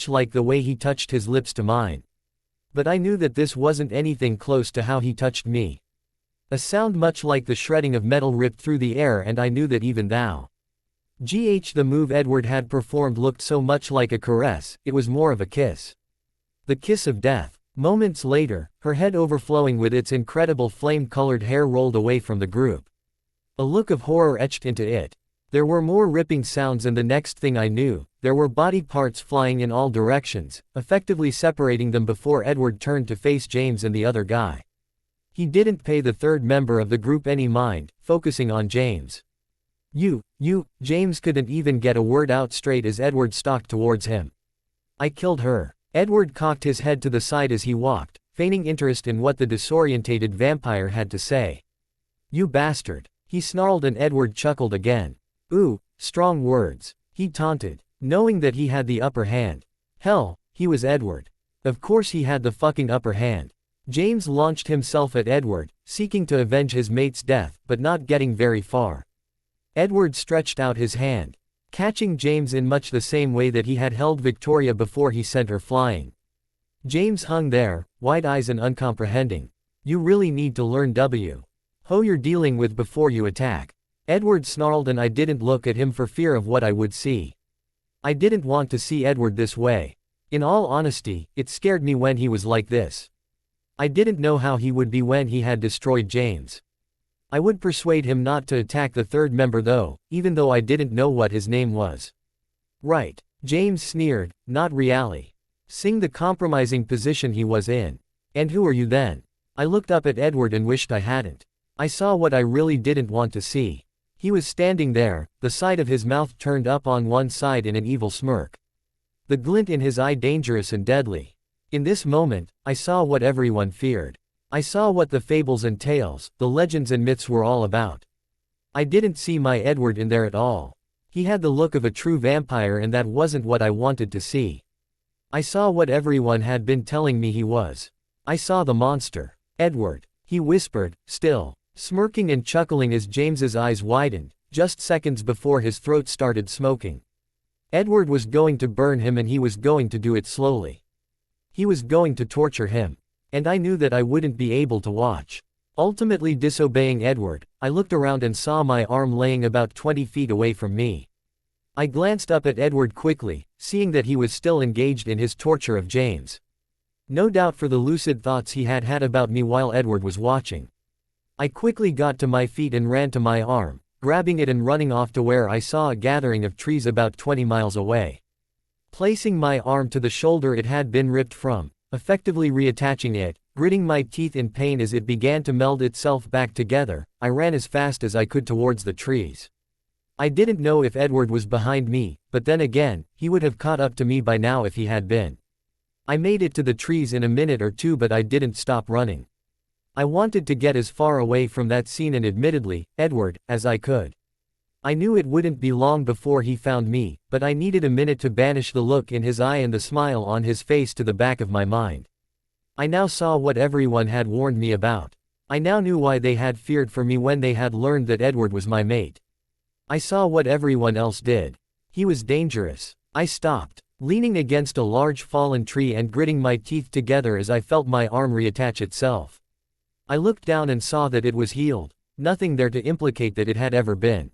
like the way he touched his lips to mine. But I knew that this wasn't anything close to how he touched me. A sound much like the shredding of metal ripped through the air, and I knew that even the move Edward had performed looked so much like a caress, it was more of a kiss. The kiss of death. Moments later, her head overflowing with its incredible flame-colored hair rolled away from the group. A look of horror etched into it. There were more ripping sounds, and the next thing I knew, there were body parts flying in all directions, effectively separating them before Edward turned to face James and the other guy. He didn't pay the third member of the group any mind, focusing on James. James couldn't even get a word out straight as Edward stalked towards him. I killed her. Edward cocked his head to the side as he walked, feigning interest in what the disorientated vampire had to say. You bastard. He snarled, and Edward chuckled again. Ooh, strong words. He taunted, knowing that he had the upper hand. Hell, he was Edward. Of course he had the fucking upper hand. James launched himself at Edward, seeking to avenge his mate's death, but not getting very far. Edward stretched out his hand, catching James in much the same way that he had held Victoria before he sent her flying. James hung there, wide eyes and uncomprehending. You really need to learn who you're dealing with before you attack. Edward snarled, and I didn't look at him for fear of what I would see. I didn't want to see Edward this way. In all honesty, it scared me when he was like this. I didn't know how he would be when he had destroyed James. I would persuade him not to attack the third member though, even though I didn't know what his name was. Right. James sneered, not really. Seeing the compromising position he was in. And who are you then? I looked up at Edward and wished I hadn't. I saw what I really didn't want to see. He was standing there, the side of his mouth turned up on one side in an evil smirk. The glint in his eye dangerous and deadly. In this moment, I saw what everyone feared. I saw what the fables and tales, the legends and myths were all about. I didn't see my Edward in there at all. He had the look of a true vampire, and that wasn't what I wanted to see. I saw what everyone had been telling me he was. I saw the monster. Edward. He whispered, still smirking and chuckling as James's eyes widened, just seconds before his throat started smoking. Edward was going to burn him, and he was going to do it slowly. He was going to torture him. And I knew that I wouldn't be able to watch. Ultimately disobeying Edward, I looked around and saw my arm laying about 20 feet away from me. I glanced up at Edward quickly, seeing that he was still engaged in his torture of James. No doubt for the lucid thoughts he had had about me while Edward was watching. I quickly got to my feet and ran to my arm, grabbing it and running off to where I saw a gathering of trees about 20 miles away. Placing my arm to the shoulder it had been ripped from, effectively reattaching it, gritting my teeth in pain as it began to meld itself back together, I ran as fast as I could towards the trees. I didn't know if Edward was behind me, but then again, he would have caught up to me by now if he had been. I made it to the trees in a minute or two, but I didn't stop running. I wanted to get as far away from that scene and admittedly, Edward, as I could. I knew it wouldn't be long before he found me, but I needed a minute to banish the look in his eye and the smile on his face to the back of my mind. I now saw what everyone had warned me about. I now knew why they had feared for me when they had learned that Edward was my mate. I saw what everyone else did. He was dangerous. I stopped, leaning against a large fallen tree and gritting my teeth together as I felt my arm reattach itself. I looked down and saw that it was healed, nothing there to implicate that it had ever been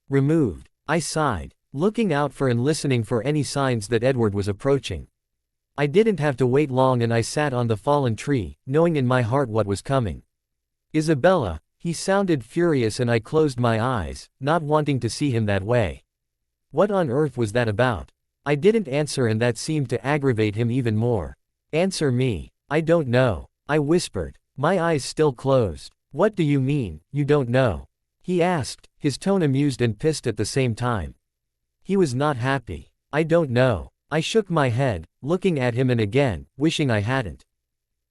removed. I sighed, looking out for and listening for any signs that Edward was approaching. I didn't have to wait long and I sat on the fallen tree, knowing in my heart what was coming. Isabella, he sounded furious and I closed my eyes, not wanting to see him that way. What on earth was that about? I didn't answer and that seemed to aggravate him even more. Answer me. I don't know. I whispered, my eyes still closed. What do you mean, you don't know? He asked, his tone amused and pissed at the same time. He was not happy. I don't know. I shook my head, looking at him and again, wishing I hadn't.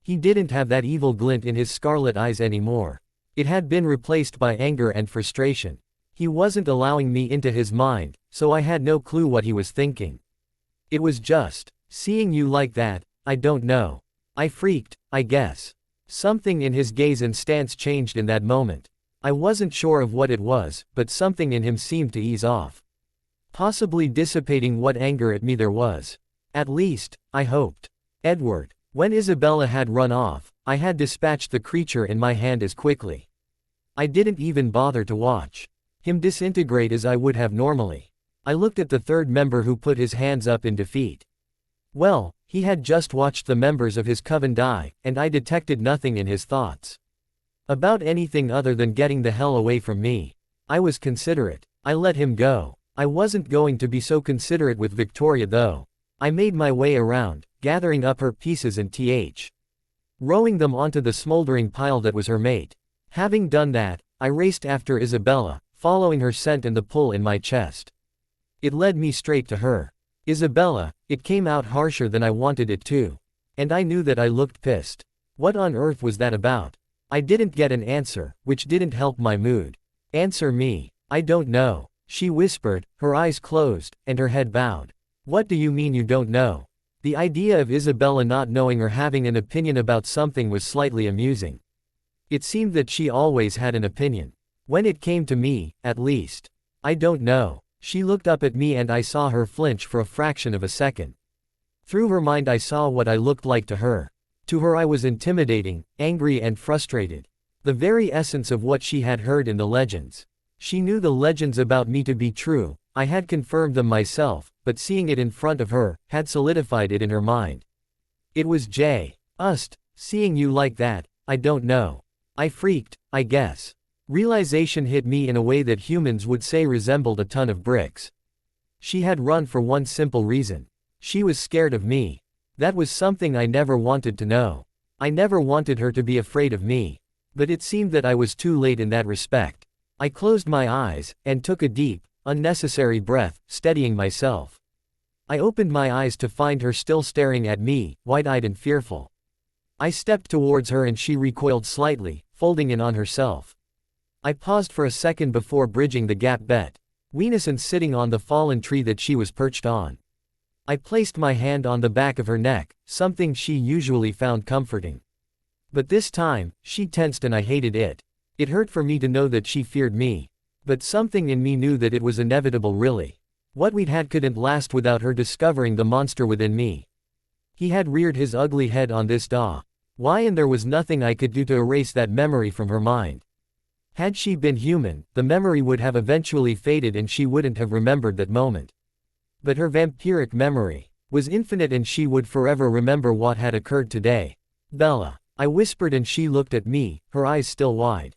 He didn't have that evil glint in his scarlet eyes anymore. It had been replaced by anger and frustration. He wasn't allowing me into his mind, so I had no clue what he was thinking. It was just, seeing you like that, I don't know. I freaked, I guess. Something in his gaze and stance changed in that moment. I wasn't sure of what it was, but something in him seemed to ease off. Possibly dissipating what anger at me there was. At least, I hoped. Edward. When Isabella had run off, I had dispatched the creature in my hand as quickly. I didn't even bother to watch him disintegrate as I would have normally. I looked at the third member who put his hands up in defeat. Well, he had just watched the members of his coven die, and I detected nothing in his thoughts about anything other than getting the hell away from me. I was considerate. I let him go. I wasn't going to be so considerate with Victoria though. I made my way around, gathering up her pieces and rowing them onto the smoldering pile that was her mate. Having done that, I raced after Isabella, following her scent and the pull in my chest. It led me straight to her. Isabella, it came out harsher than I wanted it to. And I knew that I looked pissed. What on earth was that about? I didn't get an answer, which didn't help my mood. Answer me. I don't know, she whispered, her eyes closed, and her head bowed. What do you mean you don't know? The idea of Isabella not knowing or having an opinion about something was slightly amusing. It seemed that she always had an opinion. When it came to me, at least. I don't know. She looked up at me and I saw her flinch for a fraction of a second. Through her mind I saw what I looked like to her. To her I was intimidating, angry and frustrated. The very essence of what she had heard in the legends. She knew the legends about me to be true, I had confirmed them myself, but seeing it in front of her, had solidified it in her mind. It was just seeing you like that, I don't know. I freaked, I guess. Realization hit me in a way that humans would say resembled a ton of bricks. She had run for one simple reason. She was scared of me. That was something I never wanted to know. I never wanted her to be afraid of me. But it seemed that I was too late in that respect. I closed my eyes, and took a deep, unnecessary breath, steadying myself. I opened my eyes to find her still staring at me, wide-eyed and fearful. I stepped towards her and she recoiled slightly, folding in on herself. I paused for a second before bridging the gap between us and sitting on the fallen tree that she was perched on. I placed my hand on the back of her neck, something she usually found comforting. But this time, she tensed and I hated it. It hurt for me to know that she feared me. But something in me knew that it was inevitable really. What we'd had couldn't last without her discovering the monster within me. He had reared his ugly head on this why, and there was nothing I could do to erase that memory from her mind. Had she been human, the memory would have eventually faded and she wouldn't have remembered that moment. But her vampiric memory was infinite and she would forever remember what had occurred today. Bella, I whispered and she looked at me, her eyes still wide.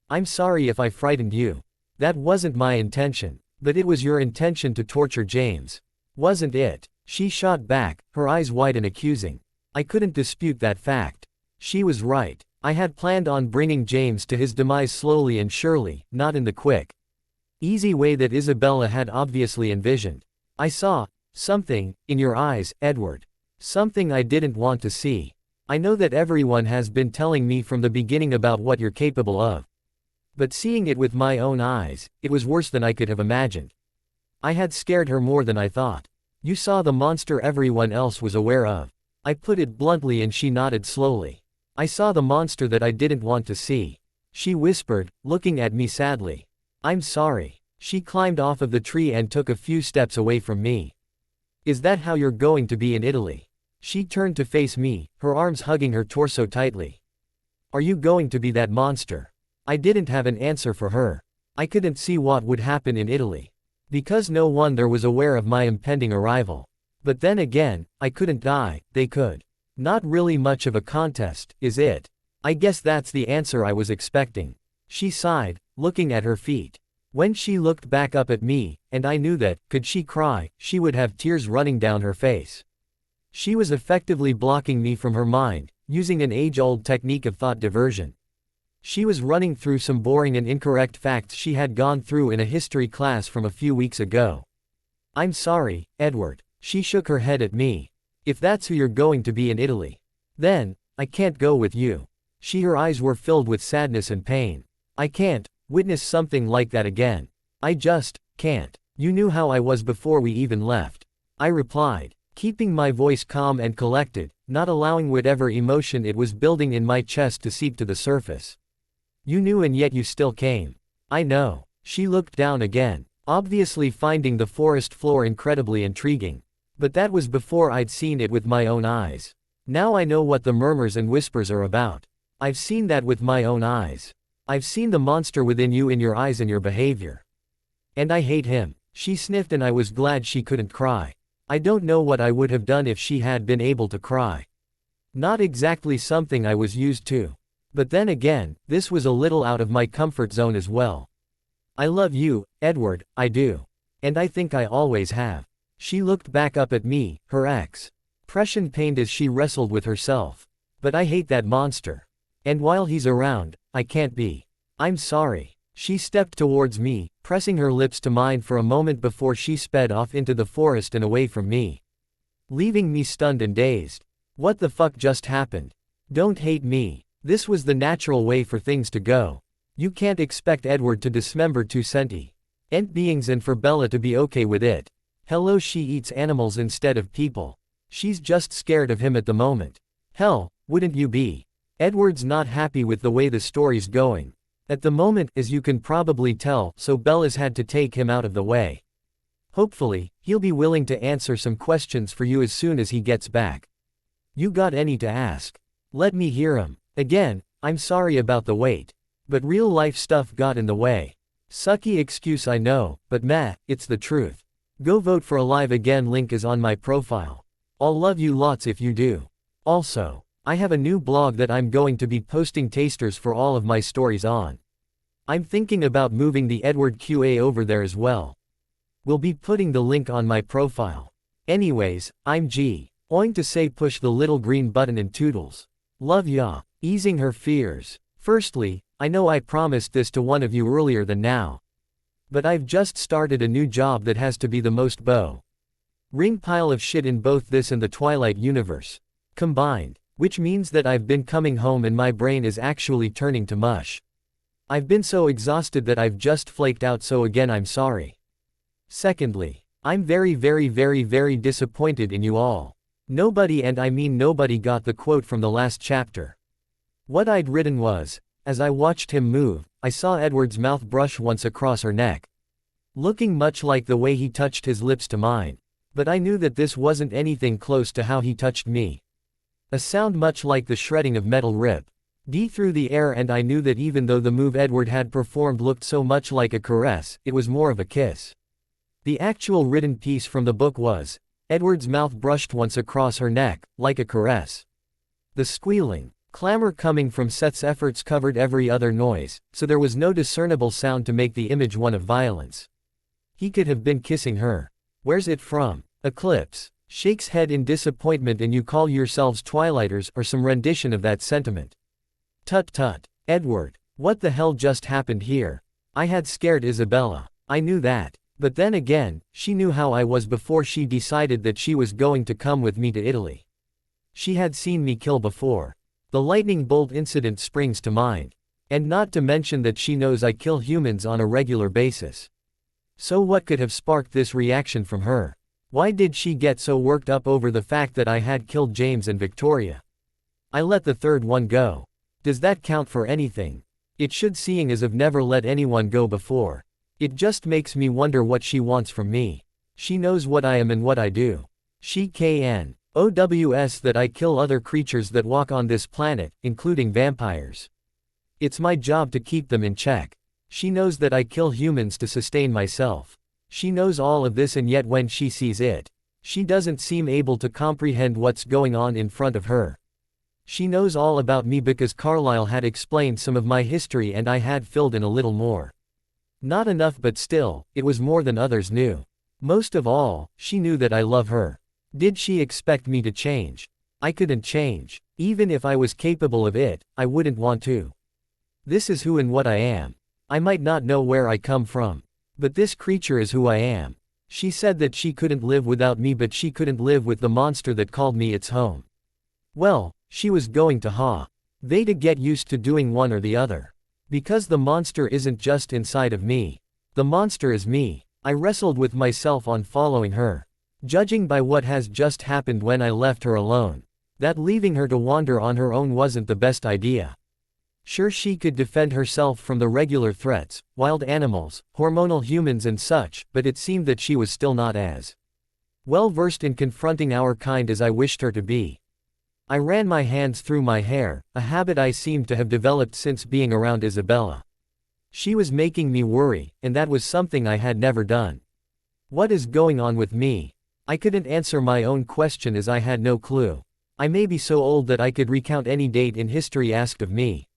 I'm sorry if I frightened you. That wasn't my intention. But it was your intention to torture James. Wasn't it? She shot back, her eyes wide and accusing. I couldn't dispute that fact. She was right. I had planned on bringing James to his demise slowly and surely, not in the quick, easy way that Isabella had obviously envisioned. I saw something in your eyes, Edward. Something I didn't want to see. I know that everyone has been telling me from the beginning about what you're capable of. But seeing it with my own eyes, it was worse than I could have imagined. I had scared her more than I thought. You saw the monster everyone else was aware of. I put it bluntly and she nodded slowly. I saw the monster that I didn't want to see. She whispered, looking at me sadly. I'm sorry. She climbed off of the tree and took a few steps away from me. Is that how you're going to be in Italy? She turned to face me, her arms hugging her torso tightly. Are you going to be that monster? I didn't have an answer for her. I couldn't see what would happen in Italy. Because no one there was aware of my impending arrival. But then again, I couldn't die, they could. Not really much of a contest, is it? I guess that's the answer I was expecting. She sighed, looking at her feet. When she looked back up at me, and I knew that, could she cry, she would have tears running down her face. She was effectively blocking me from her mind, using an age-old technique of thought diversion. She was running through some boring and incorrect facts she had gone through in a history class from a few weeks ago. I'm sorry, Edward. She shook her head at me. If that's who you're going to be in Italy, then, I can't go with you. Her eyes were filled with sadness and pain. I can't witness something like that again. I just can't. You knew how I was before we even left. I replied, keeping my voice calm and collected, not allowing whatever emotion it was building in my chest to seep to the surface. You knew and yet you still came. I know. She looked down again, obviously finding the forest floor incredibly intriguing. But that was before I'd seen it with my own eyes. Now I know what the murmurs and whispers are about. I've seen that with my own eyes. I've seen the monster within you in your eyes and your behavior. And I hate him. She sniffed and I was glad she couldn't cry. I don't know what I would have done if she had been able to cry. Not exactly something I was used to. But then again, this was a little out of my comfort zone as well. I love you, Edward, I do. And I think I always have. She looked back up at me, her expression pained as she wrestled with herself. But I hate that monster. And while he's around, I can't be. I'm sorry. She stepped towards me, pressing her lips to mine for a moment before she sped off into the forest and away from me, leaving me stunned and dazed. What the fuck just happened? Don't hate me. This was the natural way for things to go. You can't expect Edward to dismember two sentient beings and for Bella to be okay with it. Hello, she eats animals instead of people. She's just scared of him at the moment. Hell, wouldn't you be? Edward's not happy with the way the story's going at the moment, as you can probably tell, so Bella's had to take him out of the way. Hopefully, he'll be willing to answer some questions for you as soon as he gets back. You got any to ask? Let me hear 'em. Again, I'm sorry about the wait. But real life stuff got in the way. Sucky excuse, I know, but meh, it's the truth. Go vote for Alive Again, link is on my profile. I'll love you lots if you do. Also, I have a new blog that I'm going to be posting tasters for all of my stories on. I'm thinking about moving the Edward QA over there as well. We'll be putting the link on my profile. Anyways, I'm going to say push the little green button and toodles. Love ya. Easing her fears. Firstly, I know I promised this to one of you earlier than now. But I've just started a new job that has to be the most ring pile of shit in both this and the Twilight universe combined. Which means that I've been coming home and my brain is actually turning to mush. I've been so exhausted that I've just flaked out, so again I'm sorry. Secondly, I'm very disappointed in you all. Nobody, and I mean nobody, got the quote from the last chapter. What I'd written was, as I watched him move, I saw Edward's mouth brush once across her neck, looking much like the way he touched his lips to mine. But I knew that this wasn't anything close to how he touched me. A sound much like the shredding of metal rip through the air, and I knew that even though the move Edward had performed looked so much like a caress, it was more of a kiss. The actual written piece from the book was, Edward's mouth brushed once across her neck, like a caress. The squealing clamor coming from Seth's efforts covered every other noise, so there was no discernible sound to make the image one of violence. He could have been kissing her. Where's it from? Eclipse shakes head in disappointment. And you call yourselves Twilighters, or some rendition of that sentiment. Tut tut. Edward. What the hell just happened here? I had scared Isabella. I knew that. But then again, she knew how I was before she decided that she was going to come with me to Italy. She had seen me kill before. The lightning bolt incident springs to mind. And not to mention that she knows I kill humans on a regular basis. So what could have sparked this reaction from her? Why did she get so worked up over the fact that I had killed James and Victoria? I let the third one go. Does that count for anything? It should, seeing as I've never let anyone go before. It just makes me wonder what she wants from me. She knows what I am and what I do. She knows that I kill other creatures that walk on this planet, including vampires. It's my job to keep them in check. She knows that I kill humans to sustain myself. She knows all of this, and yet when she sees it, she doesn't seem able to comprehend what's going on in front of her. She knows all about me because Carlyle had explained some of my history and I had filled in a little more. Not enough, but still, it was more than others knew. Most of all, she knew that I love her. Did she expect me to change? I couldn't change. Even if I was capable of it, I wouldn't want to. This is who and what I am. I might not know where I come from. But this creature is who I am. She said that she couldn't live without me, but she couldn't live with the monster that called me its home. Well, she was going to they to get used to doing one or the other. Because the monster isn't just inside of me. The monster is me. I wrestled with myself on following her. Judging by what has just happened when I left her alone, that leaving her to wander on her own wasn't the best idea. Sure, she could defend herself from the regular threats, wild animals, hormonal humans and such, but it seemed that she was still not as well versed in confronting our kind as I wished her to be. I ran my hands through my hair, a habit I seemed to have developed since being around Isabella. She was making me worry, and that was something I had never done. What is going on with me? I couldn't answer my own question as I had no clue. I may be so old that I could recount any date in history asked of me.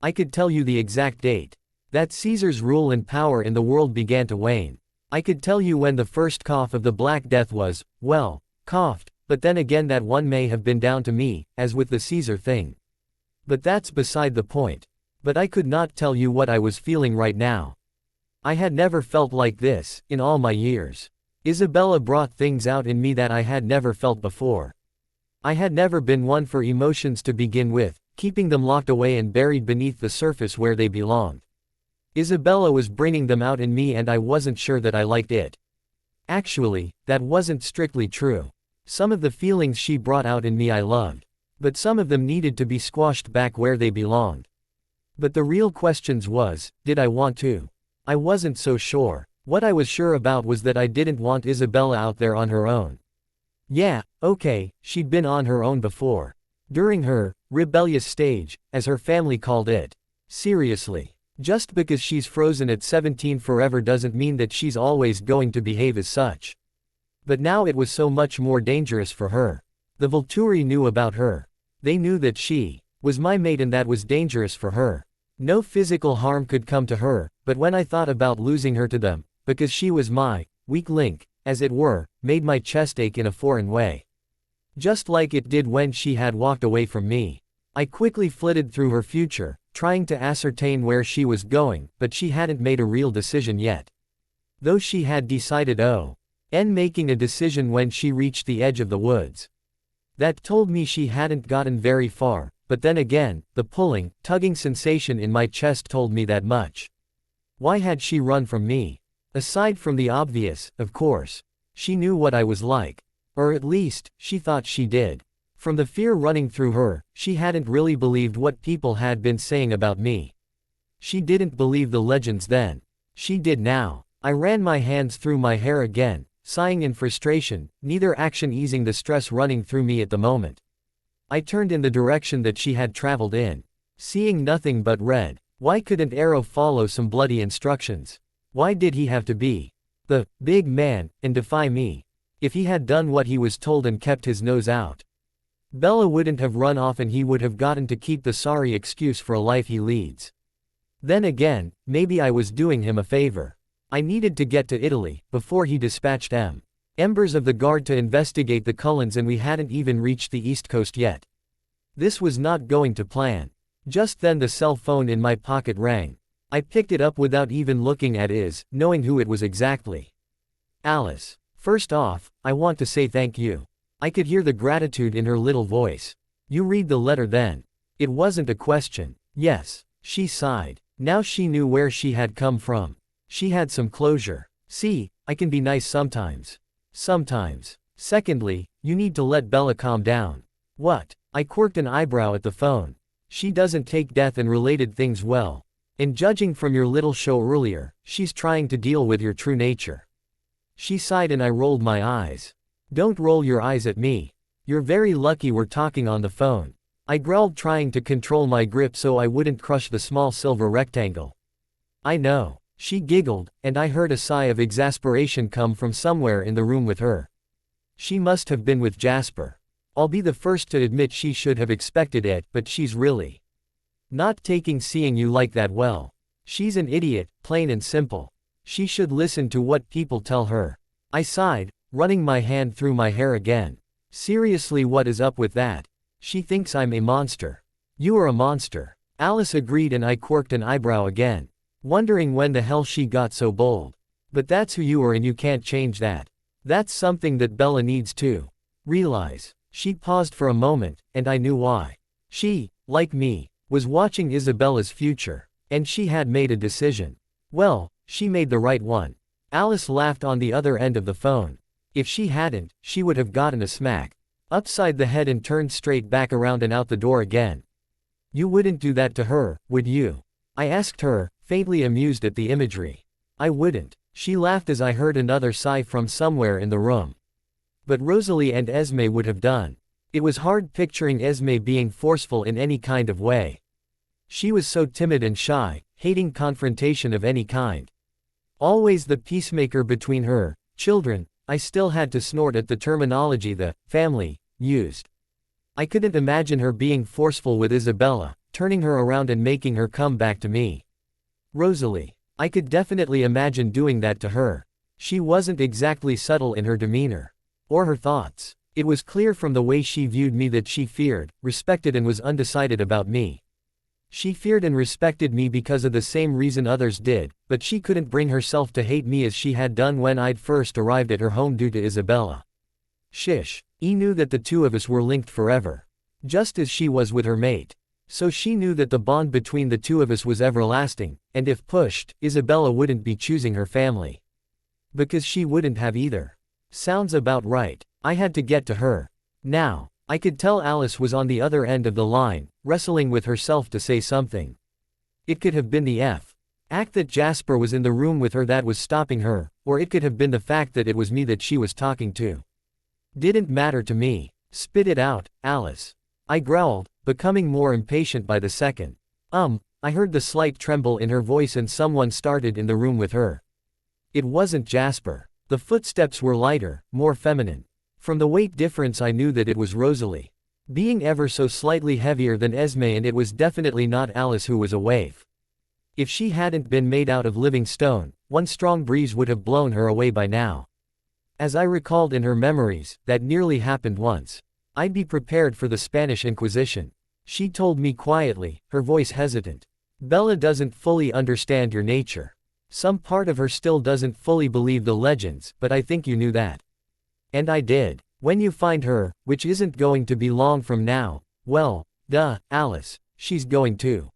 I could tell you the exact date that Caesar's rule and power in the world began to wane. I could tell you when the first cough of the Black Death was, well, coughed, but then again that one may have been down to me, as with the Caesar thing. But that's beside the point. But I could not tell you what I was feeling right now. I had never felt like this, in all my years. Isabella brought things out in me that I had never felt before. I had never been one for emotions to begin with, keeping them locked away and buried beneath the surface where they belonged. Isabella was bringing them out in me and I wasn't sure that I liked it. Actually, that wasn't strictly true. Some of the feelings she brought out in me I loved. But some of them needed to be squashed back where they belonged. But the real questions was, did I want to? I wasn't so sure. What I was sure about was that I didn't want Isabella out there on her own. Yeah, okay, she'd been on her own before. During her rebellious stage, as her family called it. Seriously. Just because she's frozen at 17 forever doesn't mean that she's always going to behave as such. But now it was so much more dangerous for her. The Volturi knew about her. They knew that she was my mate and that was dangerous for her. No physical harm could come to her, but when I thought about losing her to them, because she was my weak link, as it were, made my chest ache in a foreign way. Just like it did when she had walked away from me. I quickly flitted through her future, trying to ascertain where she was going, but she hadn't made a real decision yet. Though she had decided making a decision when she reached the edge of the woods. That told me she hadn't gotten very far, but then again, the pulling, tugging sensation in my chest told me that much. Why had she run from me? Aside from the obvious, of course. She knew what I was like. Or at least, she thought she did. From the fear running through her, she hadn't really believed what people had been saying about me. She didn't believe the legends then. She did now. I ran my hands through my hair again, sighing in frustration, neither action easing the stress running through me at the moment. I turned in the direction that she had traveled in. Seeing nothing but red. Why couldn't Arrow follow some bloody instructions? Why did he have to be the big man and defy me? If he had done what he was told and kept his nose out, Bella wouldn't have run off and he would have gotten to keep the sorry excuse for a life he leads. Then again, maybe I was doing him a favor. I needed to get to Italy, before he dispatched members of the guard to investigate the Cullens and we hadn't even reached the East Coast yet. This was not going to plan. Just then the cell phone in my pocket rang. I picked it up without even looking at it, knowing who it was exactly. Alice. First off, I want to say thank you. I could hear the gratitude in her little voice. You read the letter then. It wasn't a question. Yes. She sighed. Now she knew where she had come from. She had some closure. See, I can be nice sometimes. Sometimes. Secondly, you need to let Bella calm down. What? I quirked an eyebrow at the phone. She doesn't take death and related things well. And judging from your little show earlier, she's trying to deal with your true nature. She sighed and I rolled my eyes. Don't roll your eyes at me. You're very lucky we're talking on the phone. I growled, trying to control my grip so I wouldn't crush the small silver rectangle. I know. She giggled, and I heard a sigh of exasperation come from somewhere in the room with her. She must have been with Jasper. I'll be the first to admit she should have expected it, but she's really not taking seeing you like that well. She's an idiot, plain and simple. She should listen to what people tell her. I sighed, running my hand through my hair again. Seriously, what is up with that? She thinks I'm a monster. You are a monster. Alice agreed and I quirked an eyebrow again, wondering when the hell she got so bold. But that's who you are and you can't change that. That's something that Bella needs to realize. She paused for a moment, and I knew why. She, like me, was watching Isabella's future, and she had made a decision. Well, she made the right one. Alice laughed on the other end of the phone. If she hadn't, she would have gotten a smack upside the head and turned straight back around and out the door again. You wouldn't do that to her, would you? I asked her, faintly amused at the imagery. I wouldn't. She laughed as I heard another sigh from somewhere in the room. But Rosalie and Esme would have done. It was hard picturing Esme being forceful in any kind of way. She was so timid and shy, hating confrontation of any kind. Always the peacemaker between her children. I still had to snort at the terminology the family used. I couldn't imagine her being forceful with Isabella, turning her around and making her come back to me. Rosalie. I could definitely imagine doing that to her. She wasn't exactly subtle in her demeanor. Or her thoughts. It was clear from the way she viewed me that she feared, respected and was undecided about me. She feared and respected me because of the same reason others did, but she couldn't bring herself to hate me as she had done when I'd first arrived at her home due to Isabella. Shish. He knew that the two of us were linked forever. Just as she was with her mate. So she knew that the bond between the two of us was everlasting, and if pushed, Isabella wouldn't be choosing her family. Because she wouldn't have either. Sounds about right. I had to get to her. Now. I could tell Alice was on the other end of the line, wrestling with herself to say something. It could have been the fact that Jasper was in the room with her that was stopping her, or it could have been the fact that it was me that she was talking to. Didn't matter to me. Spit it out, Alice. I growled, becoming more impatient by the second. I heard the slight tremble in her voice and someone started in the room with her. It wasn't Jasper. The footsteps were lighter, more feminine. From the weight difference I knew that it was Rosalie. Being ever so slightly heavier than Esme, and it was definitely not Alice who was a waif. If she hadn't been made out of living stone, one strong breeze would have blown her away by now. As I recalled in her memories, that nearly happened once. I'd be prepared for the Spanish Inquisition. She told me quietly, her voice hesitant. Bella doesn't fully understand your nature. Some part of her still doesn't fully believe the legends, but I think you knew that. And I did. When you find her, which isn't going to be long from now, well, duh, Alice, she's going to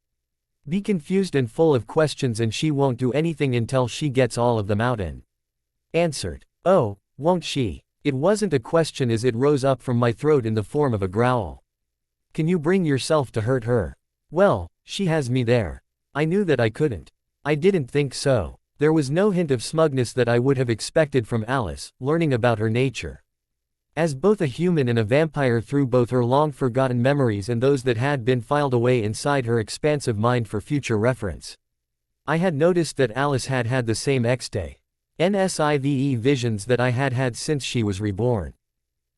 be confused and full of questions, and she won't do anything until she gets all of them out and answered. Oh, won't she? It wasn't a question as it rose up from my throat in the form of a growl. Can you bring yourself to hurt her? Well, she has me there. I knew that I couldn't. I didn't think so. There was no hint of smugness that I would have expected from Alice, learning about her nature. As both a human and a vampire, through both her long-forgotten memories and those that had been filed away inside her expansive mind for future reference. I had noticed that Alice had had the same NSIVE visions that I had had since she was reborn.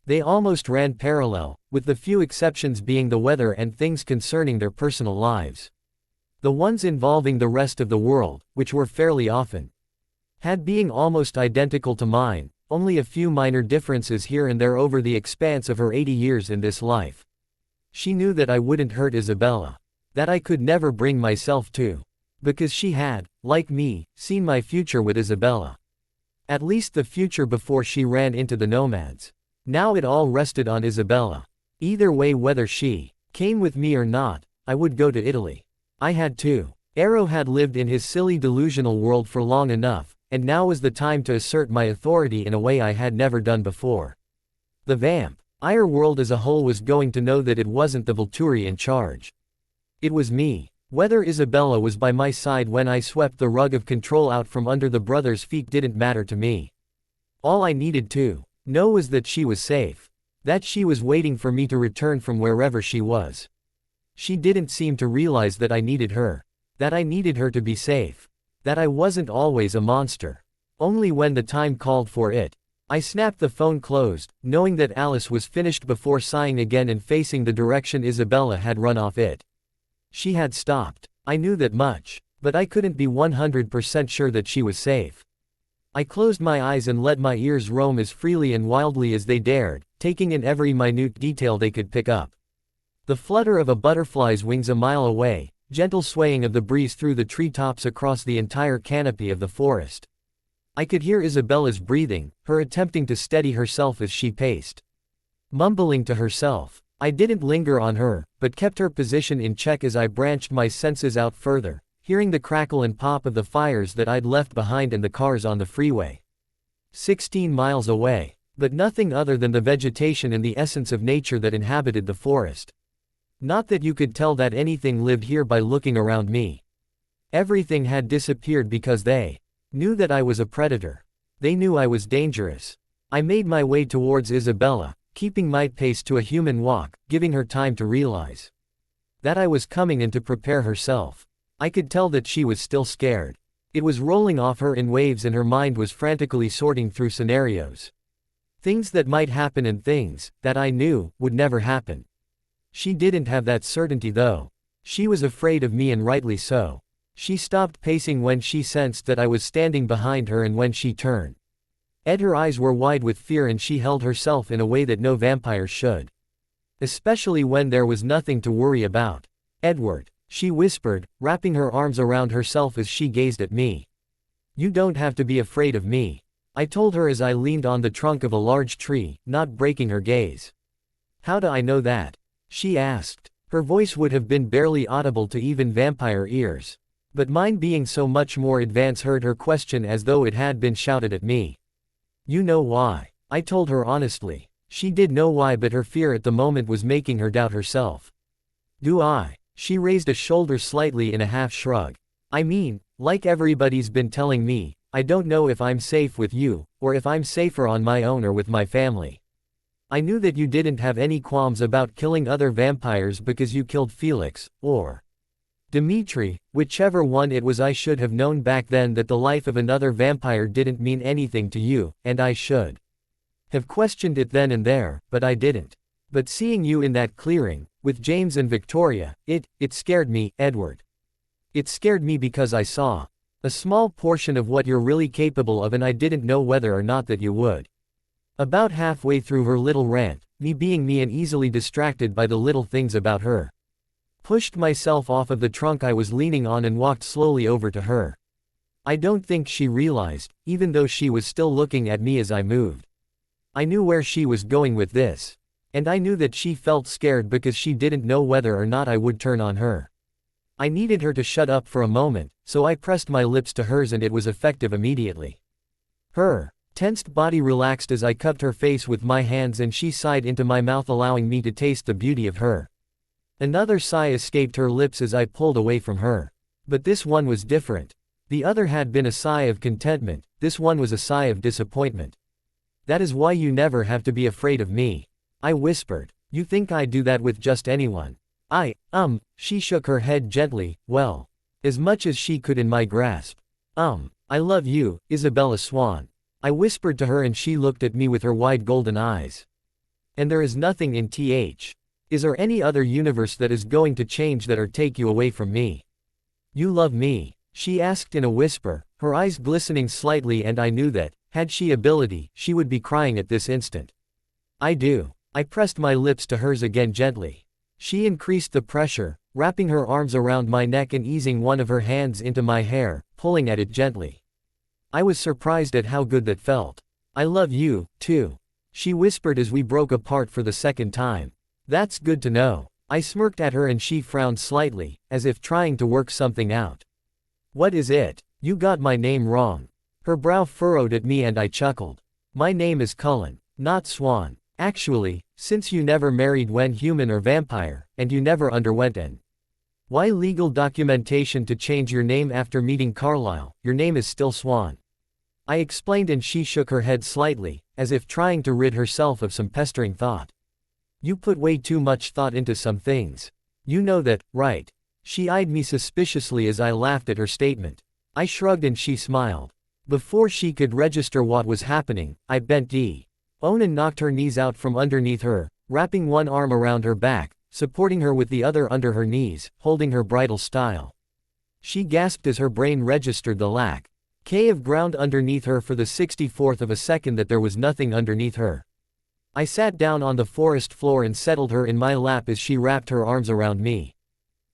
They almost ran parallel, with the few exceptions being the weather and things concerning their personal lives. The ones involving the rest of the world, which were fairly often, had being almost identical to mine, only a few minor differences here and there over the expanse of her 80 years in this life. She knew that I wouldn't hurt Isabella. That I could never bring myself to. Because she had, like me, seen my future with Isabella. At least the future before she ran into the nomads. Now it all rested on Isabella. Either way, whether she came with me or not, I would go to Italy. I had to. Arrow had lived in his silly delusional world for long enough, and now was the time to assert my authority in a way I had never done before. The vampire world as a whole was going to know that it wasn't the Volturi in charge. It was me. Whether Isabella was by my side when I swept the rug of control out from under the brothers' feet didn't matter to me. All I needed to know was that she was safe. That she was waiting for me to return from wherever she was. She didn't seem to realize that I needed her. That I needed her to be safe. That I wasn't always a monster. Only when the time called for it. I snapped the phone closed, knowing that Alice was finished before sighing again and facing the direction Isabella had run off it. She had stopped. I knew that much. But I couldn't be 100% sure that she was safe. I closed my eyes and let my ears roam as freely and wildly as they dared, taking in every minute detail they could pick up. The flutter of a butterfly's wings a mile away, gentle swaying of the breeze through the treetops across the entire canopy of the forest. I could hear Isabella's breathing, her attempting to steady herself as she paced. Mumbling to herself. I didn't linger on her, but kept her position in check as I branched my senses out further, hearing the crackle and pop of the fires that I'd left behind and the cars on the freeway. 16 miles away. But nothing other than the vegetation and the essence of nature that inhabited the forest. Not that you could tell that anything lived here by looking around me. Everything had disappeared because they knew that I was a predator. They knew I was dangerous. I made my way towards Isabella, keeping my pace to a human walk, giving her time to realize that I was coming and to prepare herself. I could tell that she was still scared. It was rolling off her in waves and her mind was frantically sorting through scenarios. Things that might happen and things that I knew would never happen. She didn't have that certainty though. She was afraid of me and rightly so. She stopped pacing when she sensed that I was standing behind her and when she turned. Her eyes were wide with fear and she held herself in a way that no vampire should. Especially when there was nothing to worry about. Edward, she whispered, wrapping her arms around herself as she gazed at me. You don't have to be afraid of me, I told her as I leaned on the trunk of a large tree, not breaking her gaze. How do I know that? She asked. Her voice would have been barely audible to even vampire ears. But mine being so much more advanced heard her question as though it had been shouted at me. You know why, I told her honestly. She did know why but her fear at the moment was making her doubt herself. Do I? She raised a shoulder slightly in a half shrug. I mean, like everybody's been telling me, I don't know if I'm safe with you, or if I'm safer on my own or with my family. I knew that you didn't have any qualms about killing other vampires because you killed Felix, or Dimitri, whichever one it was. I should have known back then that the life of another vampire didn't mean anything to you, and I should have questioned it then and there, but I didn't. But seeing you in that clearing, with James and Victoria, it scared me, Edward. It scared me because I saw a small portion of what you're really capable of and I didn't know whether or not that you would. About halfway through her little rant, me being me and easily distracted by the little things about her, pushed myself off of the trunk I was leaning on and walked slowly over to her. I don't think she realized, even though she was still looking at me as I moved. I knew where she was going with this. And I knew that she felt scared because she didn't know whether or not I would turn on her. I needed her to shut up for a moment, so I pressed my lips to hers and it was effective immediately. Her tensed body relaxed as I cupped her face with my hands and she sighed into my mouth, allowing me to taste the beauty of her. Another sigh escaped her lips as I pulled away from her. But this one was different. The other had been a sigh of contentment, this one was a sigh of disappointment. That is why you never have to be afraid of me, I whispered. You think I'd do that with just anyone? She shook her head gently, well, as much as she could in my grasp. I love you, Isabella Swan, I whispered to her and she looked at me with her wide golden eyes. And there is nothing in Is there any other universe that is going to change that or take you away from me? You love me? She asked in a whisper, her eyes glistening slightly, and I knew that, had she ability, she would be crying at this instant. I do. I pressed my lips to hers again gently. She increased the pressure, wrapping her arms around my neck and easing one of her hands into my hair, pulling at it gently. I was surprised at how good that felt. I love you, too, she whispered as we broke apart for the second time. That's good to know. I smirked at her and she frowned slightly, as if trying to work something out. What is it? You got my name wrong. Her brow furrowed at me and I chuckled. My name is Cullen, not Swan. Actually, since you never married when human or vampire, and you never underwent an why legal documentation to change your name after meeting Carlyle, your name is still Swan. I explained and she shook her head slightly, as if trying to rid herself of some pestering thought. You put way too much thought into some things. You know that, right? She eyed me suspiciously as I laughed at her statement. I shrugged and she smiled. Before she could register what was happening, I bent down and knocked her knees out from underneath her, wrapping one arm around her back, supporting her with the other under her knees, holding her bridal style. She gasped as her brain registered the lack of ground underneath her for the 64th of a second that there was nothing underneath her. I sat down on the forest floor and settled her in my lap as she wrapped her arms around me.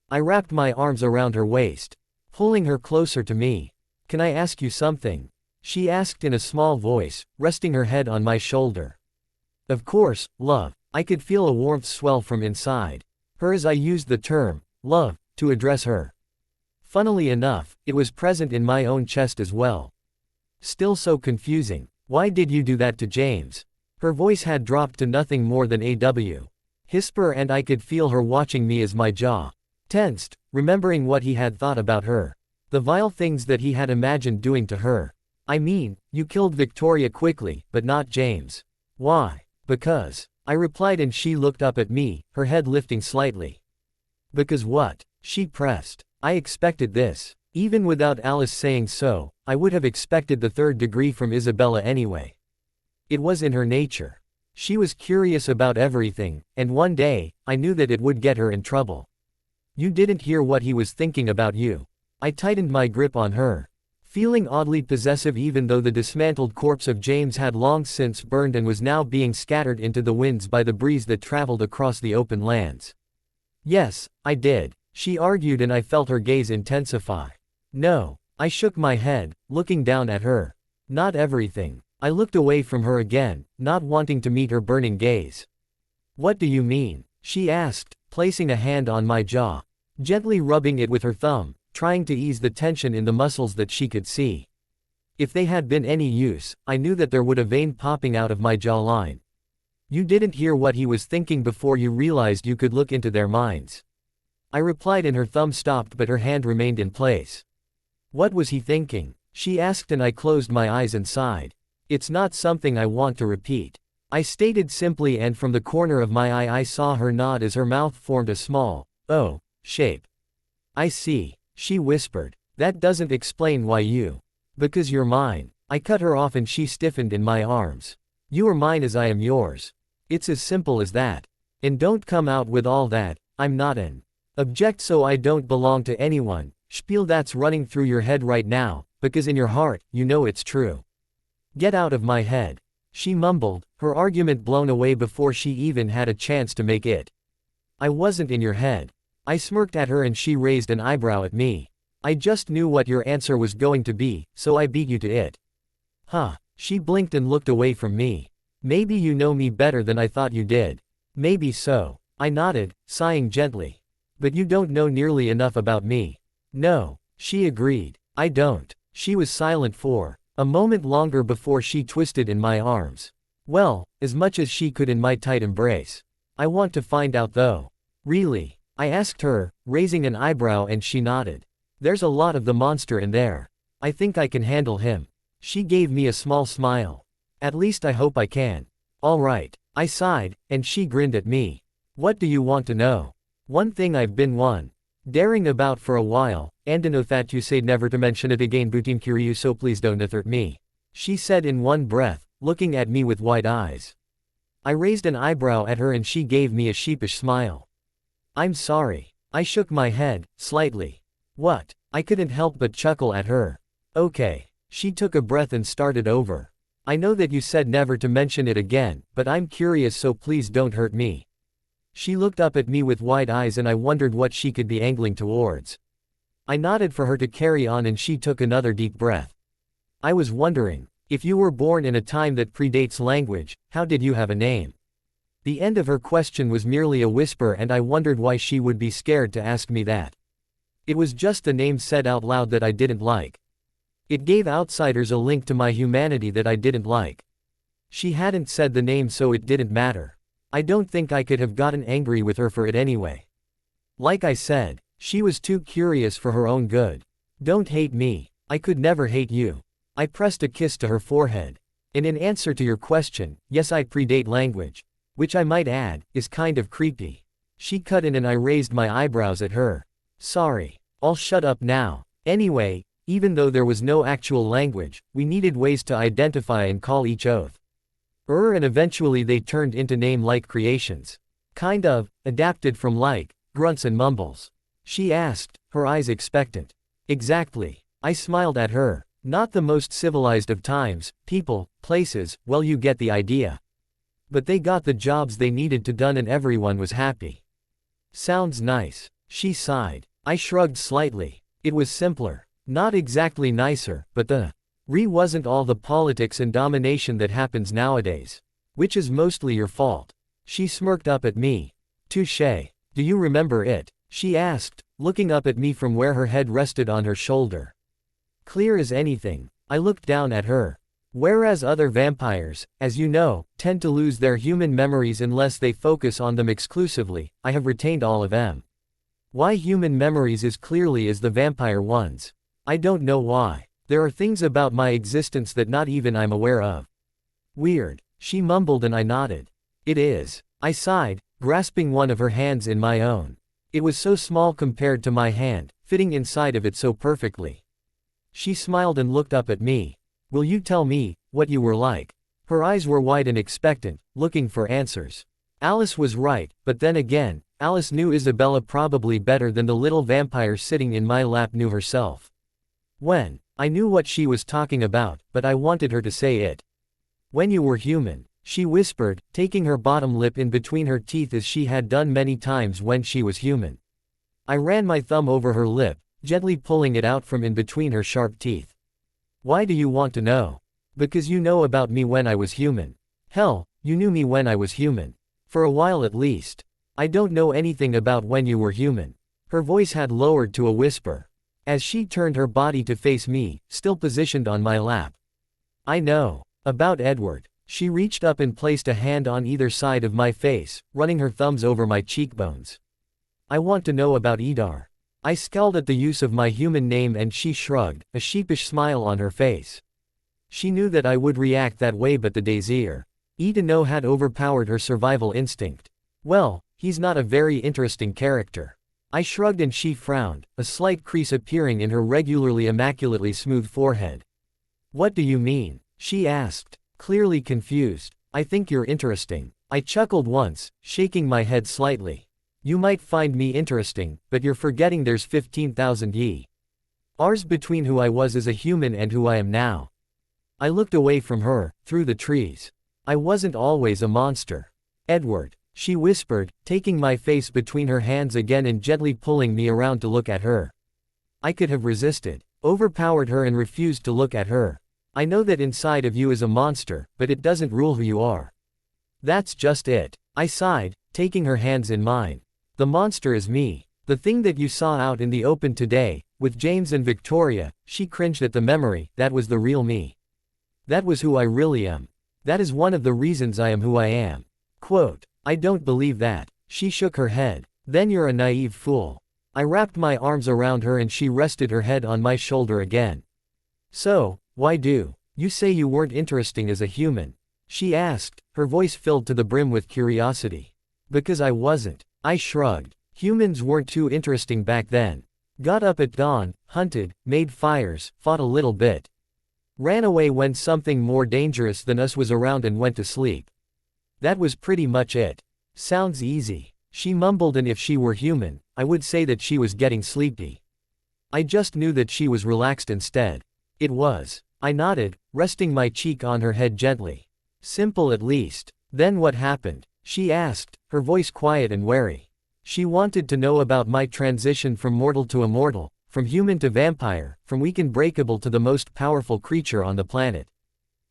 I wrapped my arms around her waist, pulling her closer to me. Can I ask you something? She asked in a small voice, resting her head on my shoulder. Of course, love. I could feel a warmth swell from inside her as I used the term, love, to address her. Funnily enough, it was present in my own chest as well. Still so confusing. Why did you do that to James? Her voice had dropped to nothing more than a whisper and I could feel her watching me as my jaw tensed, remembering what he had thought about her. The vile things that he had imagined doing to her. I mean, you killed Victoria quickly, but not James. Why? Because I replied and she looked up at me, her head lifting slightly. Because what? She pressed. I expected this. Even without Alice saying so, I would have expected the third degree from Isabella anyway. It was in her nature. She was curious about everything, and one day, I knew that it would get her in trouble. You didn't hear what he was thinking about you. I tightened my grip on her. Feeling oddly possessive even though the dismantled corpse of James had long since burned and was now being scattered into the winds by the breeze that traveled across the open lands. Yes, I did, she argued, and I felt her gaze intensify. No. I shook my head, looking down at her. Not everything. I looked away from her again, not wanting to meet her burning gaze. What do you mean? She asked, placing a hand on my jaw, gently rubbing it with her thumb, trying to ease the tension in the muscles that she could see. If they had been any use, I knew that there would a vein popping out of my jawline. You didn't hear what he was thinking before you realized you could look into their minds. I replied, and her thumb stopped but her hand remained in place. What was he thinking? She asked, and I closed my eyes and sighed. It's not something I want to repeat. I stated simply, and from the corner of my eye I saw her nod as her mouth formed a small, "oh" shape. I see, she whispered. That doesn't explain why you. Because you're mine. I cut her off and she stiffened in my arms. You are mine as I am yours. It's as simple as that. And don't come out with all that, I'm not an object, so I don't belong to anyone, spiel that's running through your head right now, because in your heart, you know it's true. Get out of my head. She mumbled, her argument blown away before she even had a chance to make it. I wasn't in your head. I smirked at her and she raised an eyebrow at me. I just knew what your answer was going to be, so I beat you to it. Huh. She blinked and looked away from me. Maybe you know me better than I thought you did. Maybe so. I nodded, sighing gently. But you don't know nearly enough about me. No. She agreed. I don't. She was silent for a moment longer before she twisted in my arms. Well, as much as she could in my tight embrace. I want to find out though. Really? I asked her, raising an eyebrow, and she nodded. There's a lot of the monster in there. I think I can handle him. She gave me a small smile. At least I hope I can. All right. I sighed, and she grinned at me. What do you want to know? One thing I've been daring about for a while, and I know that you said never to mention it again, but I'm curious, so please don't hurt me. She said in one breath, looking at me with wide eyes. I raised an eyebrow at her and she gave me a sheepish smile. I'm sorry. I shook my head, slightly. What? I couldn't help but chuckle at her. Okay. She took a breath and started over. I know that you said never to mention it again, but I'm curious, so please don't hurt me. She looked up at me with wide eyes and I wondered what she could be angling towards. I nodded for her to carry on and she took another deep breath. I was wondering, if you were born in a time that predates language, how did you have a name? The end of her question was merely a whisper and I wondered why she would be scared to ask me that. It was just the name said out loud that I didn't like. It gave outsiders a link to my humanity that I didn't like. She hadn't said the name, so it didn't matter. I don't think I could have gotten angry with her for it anyway. Like I said, she was too curious for her own good. Don't hate me. I could never hate you. I pressed a kiss to her forehead. And in answer to your question, yes, I predate language. Which I might add, is kind of creepy. She cut in and I raised my eyebrows at her. Sorry. I'll shut up now. Anyway, even though there was no actual language, we needed ways to identify and call each oath. And eventually they turned into name-like creations. Kind of, adapted from like, grunts and mumbles. She asked, her eyes expectant. Exactly. I smiled at her. Not the most civilized of times, people, places, well, you get the idea. But they got the jobs they needed to done and everyone was happy. Sounds nice. She sighed. I shrugged slightly. It was simpler. Not exactly nicer, but the wasn't all the politics and domination that happens nowadays. Which is mostly your fault. She smirked up at me. Touché. Do you remember it? She asked, looking up at me from where her head rested on her shoulder. Clear as anything. I looked down at her. Whereas other vampires, as you know, tend to lose their human memories unless they focus on them exclusively, I have retained all of them. Why human memories as clearly as the vampire ones? I don't know why. There are things about my existence that not even I'm aware of. Weird. She mumbled and I nodded. It is. I sighed, grasping one of her hands in my own. It was so small compared to my hand, fitting inside of it so perfectly. She smiled and looked up at me. Will you tell me what you were like? Her eyes were wide and expectant, looking for answers. Alice was right, but then again, Alice knew Isabella probably better than the little vampire sitting in my lap knew herself. I knew what she was talking about, but I wanted her to say it. When you were human, she whispered, taking her bottom lip in between her teeth as she had done many times when she was human. I ran my thumb over her lip, gently pulling it out from in between her sharp teeth. Why do you want to know? Because you know about me when I was human. Hell, you knew me when I was human. For a while at least. I don't know anything about when you were human. Her voice had lowered to a whisper. As she turned her body to face me, still positioned on my lap. I know. About Edward. She reached up and placed a hand on either side of my face, running her thumbs over my cheekbones. I want to know about Idar. I scowled at the use of my human name and she shrugged, a sheepish smile on her face. She knew that I would react that way, but the Daisir. Idar had overpowered her survival instinct. Well, he's not a very interesting character. I shrugged and she frowned, a slight crease appearing in her regularly immaculately smooth forehead. What do you mean? She asked, clearly confused. I think you're interesting. I chuckled once, shaking my head slightly. You might find me interesting, but you're forgetting there's 15,000 years between who I was as a human and who I am now. I looked away from her, through the trees. I wasn't always a monster. Edward, she whispered, taking my face between her hands again and gently pulling me around to look at her. I could have resisted, overpowered her and refused to look at her. I know that inside of you is a monster, but it doesn't rule who you are. That's just it. I sighed, taking her hands in mine. The monster is me. The thing that you saw out in the open today, with James and Victoria. She cringed at the memory. That was the real me. That was who I really am. That is one of the reasons I am who I am. Quote, I don't believe that. She shook her head. Then you're a naive fool. I wrapped my arms around her and she rested her head on my shoulder again. So, why do you say you weren't interesting as a human? She asked, her voice filled to the brim with curiosity. Because I wasn't. I shrugged. Humans weren't too interesting back then. Got up at dawn, hunted, made fires, fought a little bit. Ran away when something more dangerous than us was around and went to sleep. That was pretty much it. Sounds easy. She mumbled, and if she were human, I would say that she was getting sleepy. I just knew that she was relaxed instead. It was. I nodded, resting my cheek on her head gently. Simple at least. Then what happened? She asked, her voice quiet and wary. She wanted to know about my transition from mortal to immortal, from human to vampire, from weak and breakable to the most powerful creature on the planet.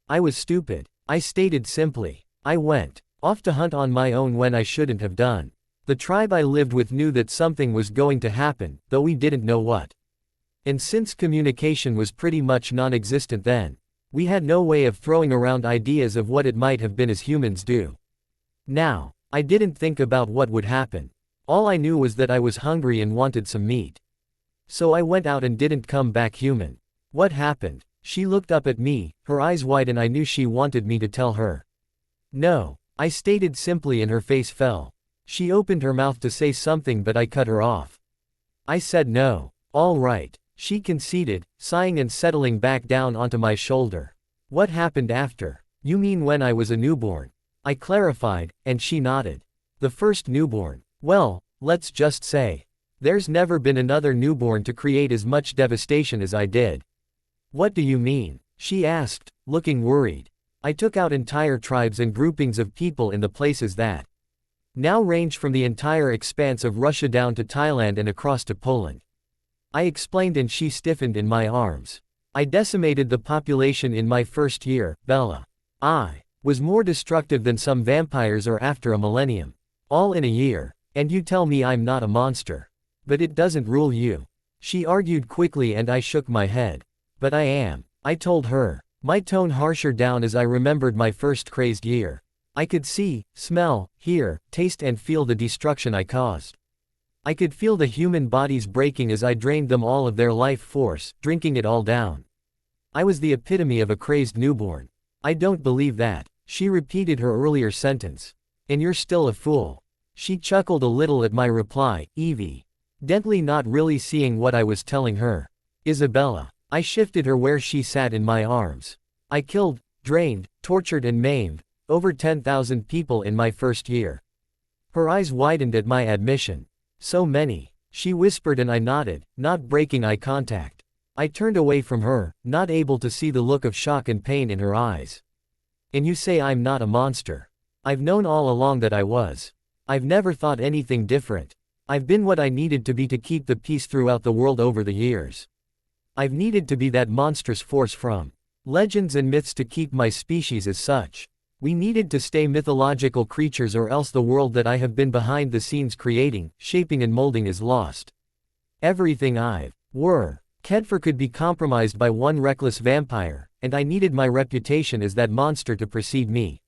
I was stupid. I stated simply. I went off to hunt on my own when I shouldn't have done. The tribe I lived with knew that something was going to happen, though we didn't know what. And since communication was pretty much non-existent then, we had no way of throwing around ideas of what it might have been as humans do. Now, I didn't think about what would happen. All I knew was that I was hungry and wanted some meat. So I went out and didn't come back human. What happened? She looked up at me, her eyes wide, and I knew she wanted me to tell her. No, I stated simply, and her face fell. She opened her mouth to say something, but I cut her off. I said no. All right, she conceded, sighing and settling back down onto my shoulder. What happened after? You mean when I was a newborn? I clarified, and she nodded. The first newborn. Well, let's just say. There's never been another newborn to create as much devastation as I did. What do you mean? She asked, looking worried. I took out entire tribes and groupings of people in the places that now range from the entire expanse of Russia down to Thailand and across to Poland. I explained, and she stiffened in my arms. I decimated the population in my first year, Bella. I was more destructive than some vampires are after a millennium. All in a year. And you tell me I'm not a monster. But it doesn't rule you. She argued quickly, and I shook my head. But I am. I told her, my tone harsher down as I remembered my first crazed year. I could see, smell, hear, taste and feel the destruction I caused. I could feel the human bodies breaking as I drained them all of their life force, drinking it all down. I was the epitome of a crazed newborn. I don't believe that. She repeated her earlier sentence. And you're still a fool. She chuckled a little at my reply, evidently not really seeing what I was telling her. Isabella. I shifted her where she sat in my arms. I killed, drained, tortured and maimed over 10,000 people in my first year. Her eyes widened at my admission. So many. She whispered and I nodded, not breaking eye contact. I turned away from her, not able to see the look of shock and pain in her eyes. And you say I'm not a monster. I've known all along that I was. I've never thought anything different. I've been what I needed to be to keep the peace throughout the world over the years. I've needed to be that monstrous force from legends and myths to keep my species as such. We needed to stay mythological creatures or else the world that I have been behind the scenes creating, shaping and molding is lost. Everything I've were cared for could be compromised by one reckless vampire, and I needed my reputation as that monster to precede me.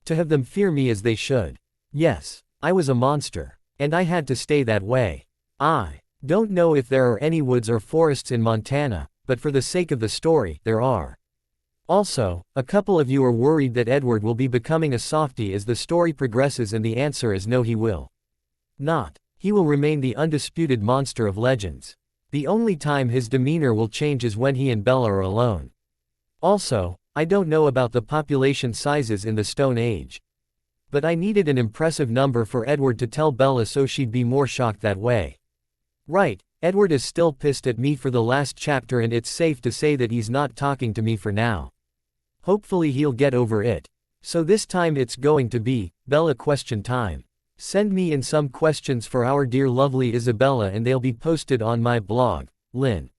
To have them fear me as they should. Yes, I was a monster. And I had to stay that way. I don't know if there are any woods or forests in Montana, but for the sake of the story, there are. Also, a couple of you are worried that Edward will be becoming a softie as the story progresses, and the answer is no, he will not. He will remain the undisputed monster of legends. The only time his demeanor will change is when he and Bella are alone. Also, I don't know about the population sizes in the Stone Age. But I needed an impressive number for Edward to tell Bella, so she'd be more shocked that way. Right, Edward is still pissed at me for the last chapter, and it's safe to say that he's not talking to me for now. Hopefully he'll get over it. So this time it's going to be Bella question time. Send me in some questions for our dear lovely Isabella and they'll be posted on my blog, Lynn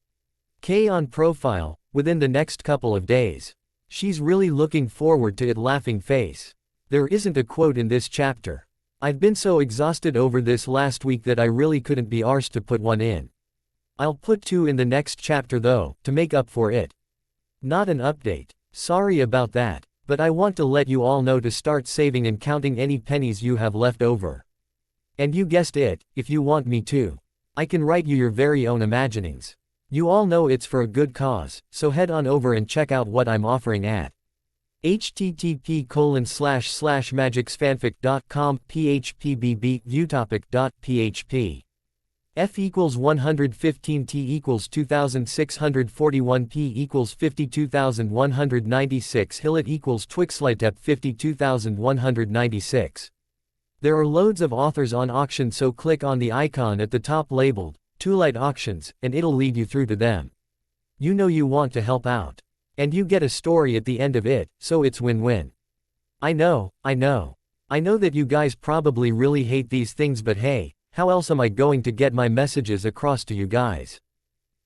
K on profile, within the next couple of days. She's really looking forward to it, laughing face. There isn't a quote in this chapter. I've been so exhausted over this last week that I really couldn't be arsed to put one in. I'll put 2 in the next chapter though, to make up for it. Not an update. Sorry about that, but I want to let you all know to start saving and counting any pennies you have left over. And you guessed it, if you want me to, I can write you your very own imaginings. You all know it's for a good cause, so head on over and check out what I'm offering at http://magicsfanfic.com phpbb viewtopic.php F equals 115 T equals 2641 P equals 52196 Hillet equals Twixlightep 52196. There are loads of authors on auction, so click on the icon at the top labeled Twilight Auctions, and it'll lead you through to them. You know you want to help out. And you get a story at the end of it, so it's win-win. I know that you guys probably really hate these things, but hey, how else am I going to get my messages across to you guys?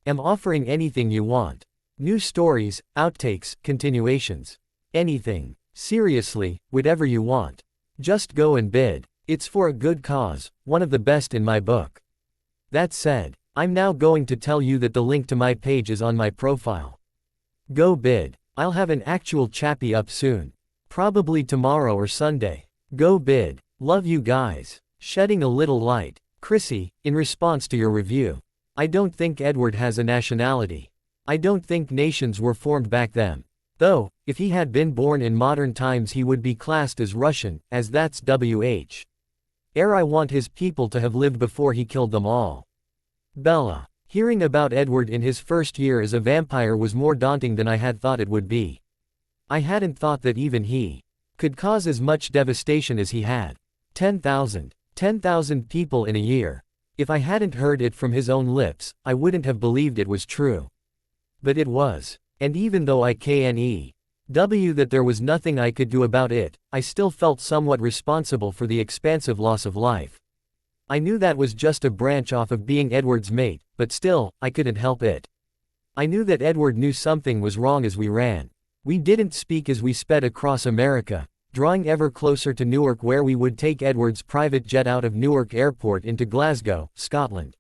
Am offering anything you want. New stories, outtakes, continuations. Anything. Seriously, whatever you want. Just go and bid. It's for a good cause, one of the best in my book. That said, I'm now going to tell you that the link to my page is on my profile. Go bid. I'll have an actual chappie up soon. Probably tomorrow or Sunday. Go bid. Love you guys. Shedding a little light. Chrissy, in response to your review. I don't think Edward has a nationality. I don't think nations were formed back then. Though, if he had been born in modern times he would be classed as Russian, as that's WH. I want his people to have lived before he killed them all. Bella. Hearing about Edward in his first year as a vampire was more daunting than I had thought it would be. I hadn't thought that even he could cause as much devastation as he had. 10,000 people in a year. If I hadn't heard it from his own lips, I wouldn't have believed it was true. But it was. And even though I knew that there was nothing I could do about it, I still felt somewhat responsible for the expansive loss of life. I knew that was just a branch off of being Edward's mate, but still, I couldn't help it. I knew that Edward knew something was wrong as we ran. We didn't speak as we sped across America, drawing ever closer to Newark, where we would take Edward's private jet out of Newark Airport into Glasgow, Scotland.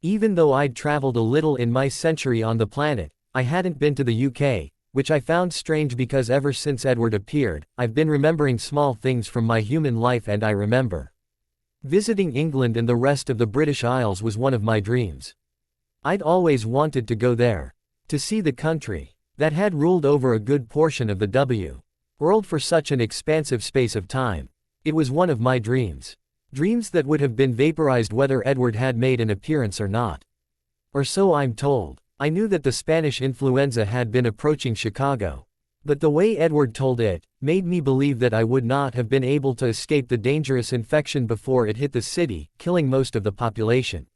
Even though I'd traveled a little in my century on the planet, I hadn't been to the UK, which I found strange because ever since Edward appeared, I've been remembering small things from my human life, and I remember visiting England and the rest of the British Isles was one of my dreams. I'd always wanted to go there, to see the country that had ruled over a good portion of the world for such an expansive space of time. It was one of my dreams. Dreams that would have been vaporized whether Edward had made an appearance or not. Or so I'm told. I knew that the Spanish influenza had been approaching Chicago. But the way Edward told it, made me believe that I would not have been able to escape the dangerous infection before it hit the city, killing most of the population.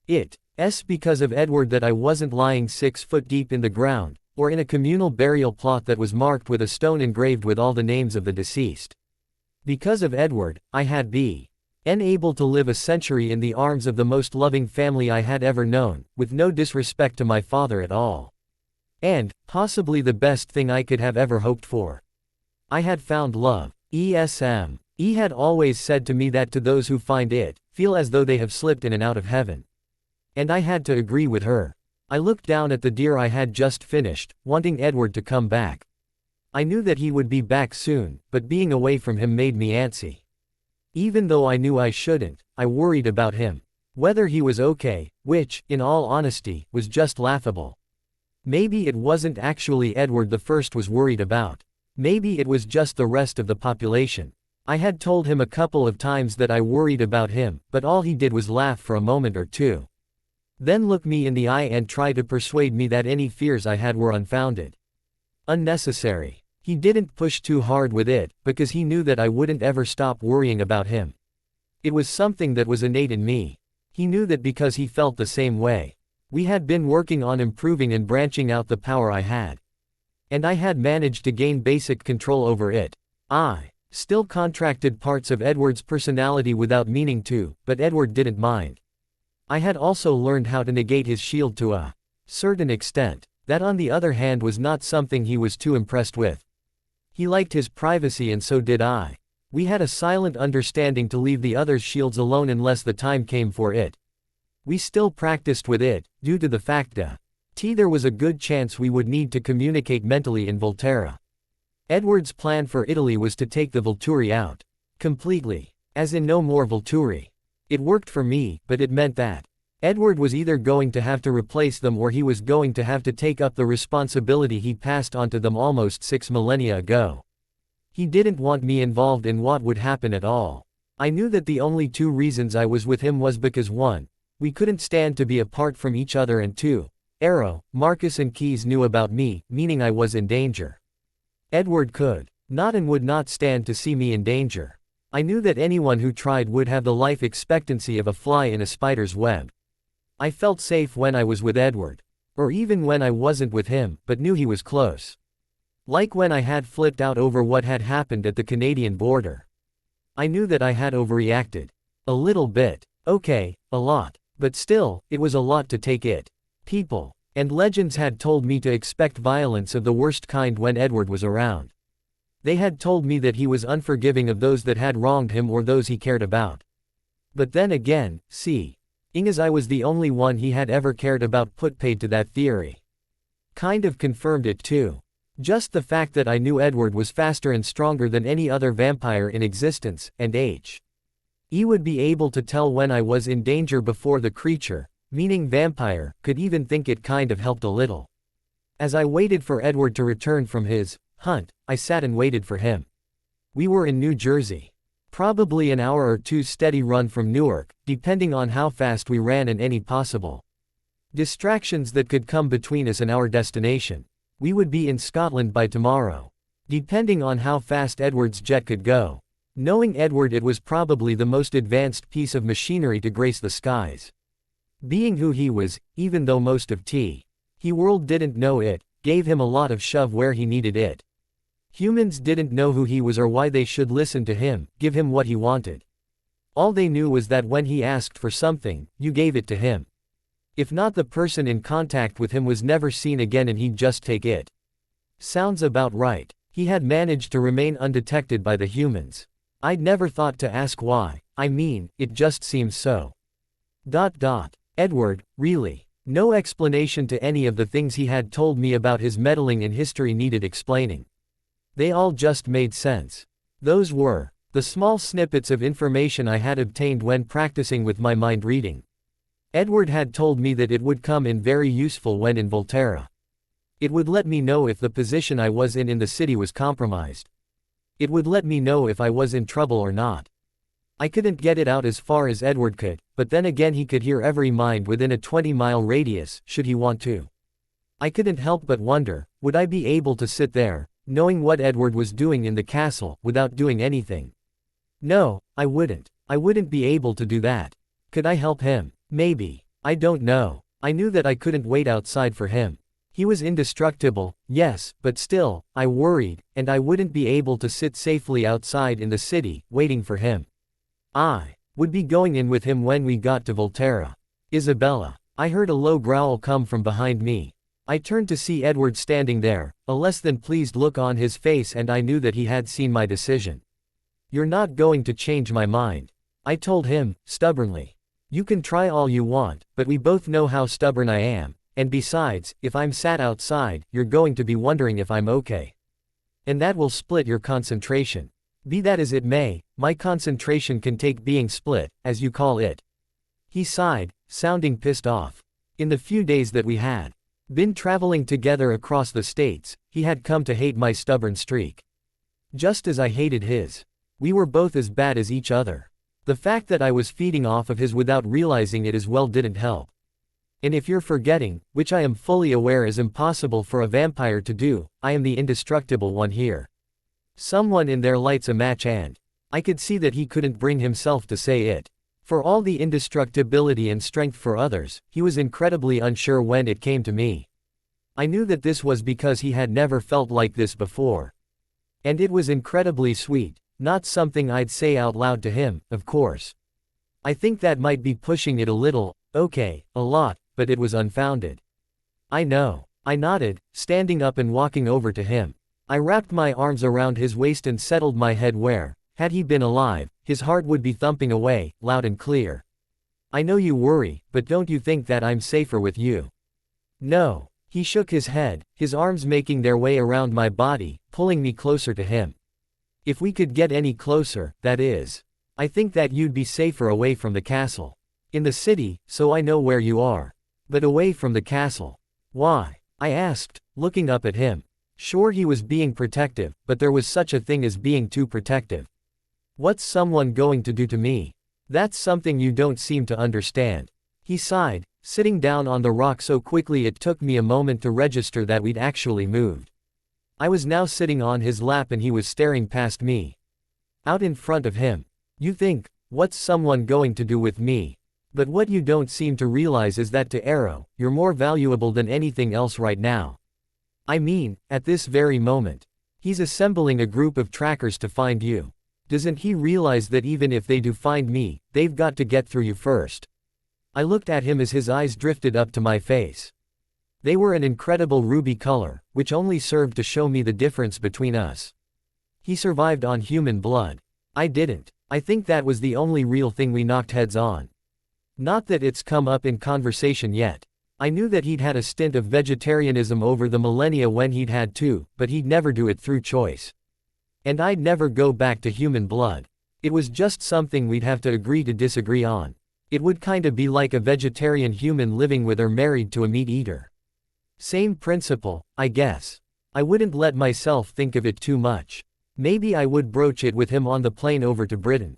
It's because of Edward that I wasn't lying 6 foot deep in the ground, or in a communal burial plot that was marked with a stone engraved with all the names of the deceased. Because of Edward, I had been able to live a century in the arms of the most loving family I had ever known, with no disrespect to my father at all. And, possibly the best thing I could have ever hoped for. I had found love. ESM. E had always said to me that to those who find it, feel as though they have slipped in and out of heaven. And I had to agree with her. I looked down at the deer I had just finished, wanting Edward to come back. I knew that he would be back soon, but being away from him made me antsy. Even though I knew I shouldn't, I worried about him. Whether he was okay, which, in all honesty, was just laughable. Maybe it wasn't actually Edward the first was worried about. Maybe it was just the rest of the population. I had told him a couple of times that I worried about him, but all he did was laugh for a moment or two. Then look me in the eye and try to persuade me that any fears I had were unfounded. Unnecessary. He didn't push too hard with it, because he knew that I wouldn't ever stop worrying about him. It was something that was innate in me. He knew that because he felt the same way. We had been working on improving and branching out the power I had. And I had managed to gain basic control over it. I still contracted parts of Edward's personality without meaning to, but Edward didn't mind. I had also learned how to negate his shield to a certain extent. That on the other hand was not something he was too impressed with. He liked his privacy and so did I. We had a silent understanding to leave the other's shields alone unless the time came for it. We still practiced with it, due to the fact that there was a good chance we would need to communicate mentally in Volterra. Edward's plan for Italy was to take the Volturi out. Completely. As in no more Volturi. It worked for me, but it meant that Edward was either going to have to replace them or he was going to have to take up the responsibility he passed on to them almost 6 millennia ago. He didn't want me involved in what would happen at all. I knew that the only 2 reasons I was with him was because 1, we couldn't stand to be apart from each other, and 2, Marcus and Keyes knew about me, meaning I was in danger. Edward could not and would not stand to see me in danger. I knew that anyone who tried would have the life expectancy of a fly in a spider's web. I felt safe when I was with Edward. Or even when I wasn't with him, but knew he was close. Like when I had flipped out over what had happened at the Canadian border. I knew that I had overreacted. A little bit. Okay, a lot. But still, it was a lot to take it. People and legends had told me to expect violence of the worst kind when Edward was around. They had told me that he was unforgiving of those that had wronged him or those he cared about. But then again, seeing as I was the only one he had ever cared about put paid to that theory. Kind of confirmed it too. Just the fact that I knew Edward was faster and stronger than any other vampire in existence, and he would be able to tell when I was in danger before the creature, meaning vampire, could even think it kind of helped a little. As I waited for Edward to return from his hunt, I sat and waited for him. We were in New Jersey. Probably an hour or 2 steady run from Newark, depending on how fast we ran and any possible distractions that could come between us and our destination. We would be in Scotland by tomorrow. Depending on how fast Edward's jet could go. Knowing Edward, it was probably the most advanced piece of machinery to grace the skies. Being who he was, even though most of the world didn't know it, gave him a lot of shove where he needed it. Humans didn't know who he was or why they should listen to him, give him what he wanted. All they knew was that when he asked for something, you gave it to him. If not, the person in contact with him was never seen again and he'd just take it. Sounds about right. He had managed to remain undetected by the humans. I'd never thought to ask why. I mean, it just seems so. Edward, really. No explanation to any of the things he had told me about his meddling in history needed explaining. They all just made sense. Those were the small snippets of information I had obtained when practicing with my mind reading. Edward had told me that it would come in very useful when in Volterra. It would let me know if the position I was in the city was compromised. It would let me know if I was in trouble or not. I couldn't get it out as far as Edward could, but then again he could hear every mind within a 20-mile radius, should he want to. I couldn't help but wonder, would I be able to sit there, knowing what Edward was doing in the castle, without doing anything? No, I wouldn't. I wouldn't be able to do that. Could I help him? Maybe. I don't know. I knew that I couldn't wait outside for him. He was indestructible, yes, but still, I worried, and I wouldn't be able to sit safely outside in the city, waiting for him. I would be going in with him when we got to Volterra. Isabella. I heard a low growl come from behind me. I turned to see Edward standing there, a less than pleased look on his face, and I knew that he had seen my decision. You're not going to change my mind, I told him, stubbornly. You can try all you want, but we both know how stubborn I am, and besides, if I'm sat outside, you're going to be wondering if I'm okay. And that will split your concentration. Be that as it may, my concentration can take being split, as you call it. He sighed, sounding pissed off. In the few days that we had been traveling together across the states, he had come to hate my stubborn streak. Just as I hated his. We were both as bad as each other. The fact that I was feeding off of his without realizing it as well didn't help. And if you're forgetting, which I am fully aware is impossible for a vampire to do, I am the indestructible one here. Someone in there lights a match and I could see that he couldn't bring himself to say it. For all the indestructibility and strength for others, he was incredibly unsure when it came to me. I knew that this was because he had never felt like this before. And it was incredibly sweet, not something I'd say out loud to him, of course. I think that might be pushing it a little, okay, a lot, but it was unfounded. I know. I nodded, standing up and walking over to him. I wrapped my arms around his waist and settled my head where, had he been alive, his heart would be thumping away, loud and clear. I know you worry, but don't you think that I'm safer with you? No. He shook his head, his arms making their way around my body, pulling me closer to him. If we could get any closer, that is. I think that you'd be safer away from the castle. In the city, so I know where you are. But away from the castle. Why? I asked, looking up at him. Sure, he was being protective, but there was such a thing as being too protective. What's someone going to do to me? That's something you don't seem to understand. He sighed, sitting down on the rock so quickly it took me a moment to register that we'd actually moved. I was now sitting on his lap and he was staring past me. Out in front of him. You think, what's someone going to do with me? But what you don't seem to realize is that to Arrow, you're more valuable than anything else right now. I mean, at this very moment. He's assembling a group of trackers to find you. Doesn't he realize that even if they do find me, they've got to get through you first? I looked at him as his eyes drifted up to my face. They were an incredible ruby color, which only served to show me the difference between us. He survived on human blood. I didn't. I think that was the only real thing we knocked heads on. Not that it's come up in conversation yet. I knew that he'd had a stint of vegetarianism over the millennia when he'd had to, but he'd never do it through choice. And I'd never go back to human blood. It was just something we'd have to agree to disagree on. It would kinda be like a vegetarian human living with or married to a meat eater. Same principle, I guess. I wouldn't let myself think of it too much. Maybe I would broach it with him on the plane over to Britain.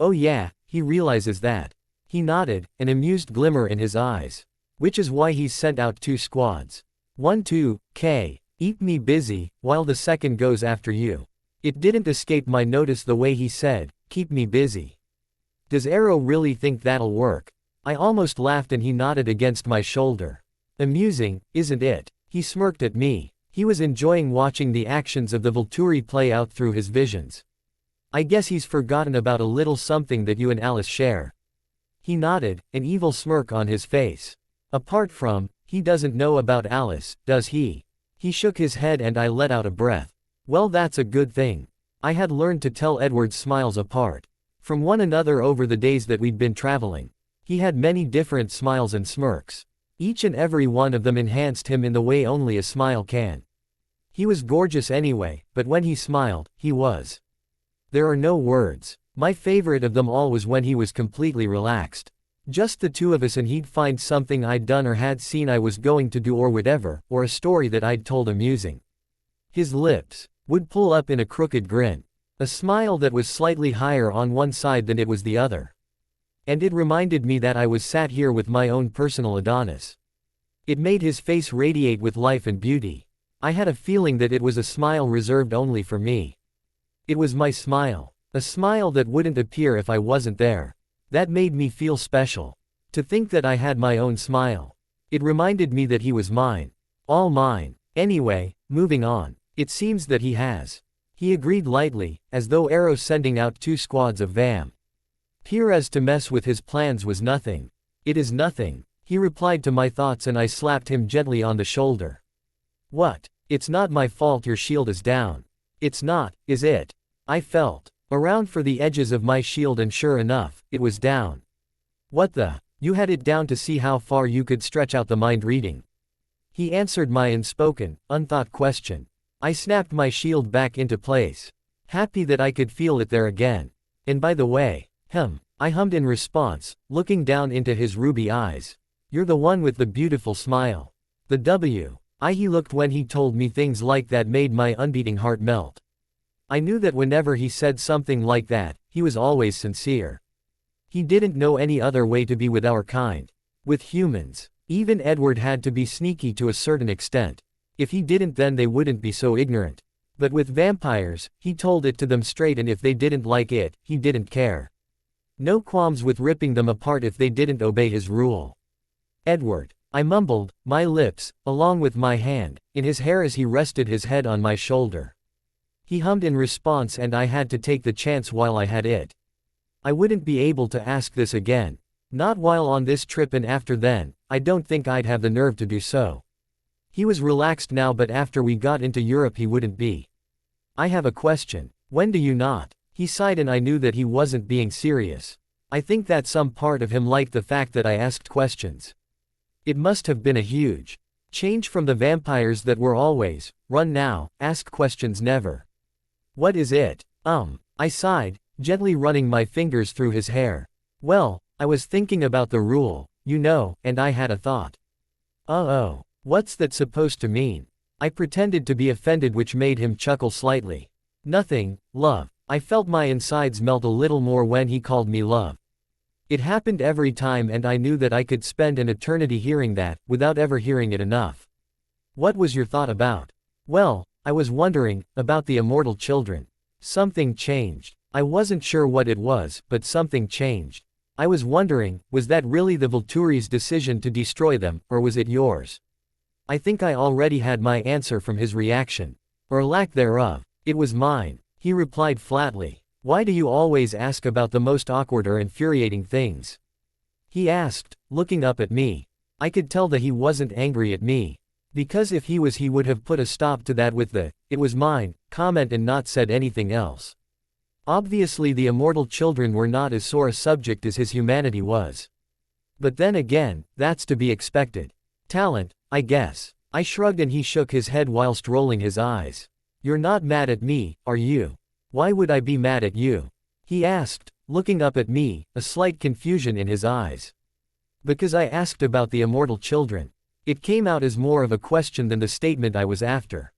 Oh yeah, he realizes that. He nodded, an amused glimmer in his eyes. Which is why he's sent out 2 squads. 1 to, K. Eat me busy, while the second goes after you. It didn't escape my notice the way he said, keep me busy. Does Arrow really think that'll work? I almost laughed and he nodded against my shoulder. Amusing, isn't it? He smirked at me. He was enjoying watching the actions of the Volturi play out through his visions. I guess he's forgotten about a little something that you and Alice share. He nodded, an evil smirk on his face. Apart from, he doesn't know about Alice, does he? He shook his head and I let out a breath. Well, that's a good thing. I had learned to tell Edward's smiles apart from one another over the days that we'd been traveling. He had many different smiles and smirks. Each and every one of them enhanced him in the way only a smile can. He was gorgeous anyway, but when he smiled, he was. There are no words. My favorite of them all was when he was completely relaxed. Just the two of us and he'd find something I'd done or had seen I was going to do or whatever, or a story that I'd told amusing. His lips. would pull up in a crooked grin. A smile that was slightly higher on one side than it was the other. And it reminded me that I was sat here with my own personal Adonis. It made his face radiate with life and beauty. I had a feeling that it was a smile reserved only for me. It was my smile. A smile that wouldn't appear if I wasn't there. That made me feel special. To think that I had my own smile. It reminded me that he was mine. All mine. Anyway, moving on. It seems that he has. He agreed lightly, as though Arrow sending out 2 squads of vampires to mess with his plans was nothing. It is nothing, he replied to my thoughts, and I slapped him gently on the shoulder. What? It's not my fault your shield is down. It's not, is it? I felt around for the edges of my shield and sure enough, it was down. What the? You had it down to see how far you could stretch out the mind reading. He answered my unspoken, unthought question. I snapped my shield back into place. Happy that I could feel it there again. And by the way, I hummed in response, looking down into his ruby eyes. You're the one with the beautiful smile. The he looked when he told me things like that made my unbeating heart melt. I knew that whenever he said something like that, he was always sincere. He didn't know any other way to be with our kind. With humans. Even Edward had to be sneaky to a certain extent. If he didn't, then they wouldn't be so ignorant. But with vampires, he told it to them straight, and if they didn't like it, he didn't care. No qualms with ripping them apart if they didn't obey his rule. Edward, I mumbled, my lips, along with my hand, in his hair as he rested his head on my shoulder. He hummed in response, and I had to take the chance while I had it. I wouldn't be able to ask this again. Not while on this trip, and after then, I don't think I'd have the nerve to do so. He was relaxed now, but after we got into Europe he wouldn't be. I have a question. When do you not? He sighed, and I knew that he wasn't being serious. I think that some part of him liked the fact that I asked questions. It must have been a huge change from the vampires that were always, run now, ask questions never. What is it? I sighed, gently running my fingers through his hair. Well, I was thinking about the rule, you know, and I had a thought. Oh, what's that supposed to mean? I pretended to be offended, which made him chuckle slightly. Nothing, love. I felt my insides melt a little more when he called me love. It happened every time, and I knew that I could spend an eternity hearing that, without ever hearing it enough. What was your thought about? Well, I was wondering, about the immortal children. Something changed. I wasn't sure what it was, but something changed. I was wondering, was that really the Volturi's decision to destroy them, or was it yours? I think I already had my answer from his reaction. Or lack thereof. It was mine. He replied flatly. Why do you always ask about the most awkward or infuriating things? He asked, looking up at me. I could tell that he wasn't angry at me. Because if he was, he would have put a stop to that with the, it was mine, comment and not said anything else. Obviously the immortal children were not as sore a subject as his humanity was. But then again, that's to be expected. Talent, I guess. I shrugged, and he shook his head whilst rolling his eyes. You're not mad at me, are you? Why would I be mad at you? He asked, looking up at me, a slight confusion in his eyes. Because I asked about the immortal children. It came out as more of a question than the statement I was after.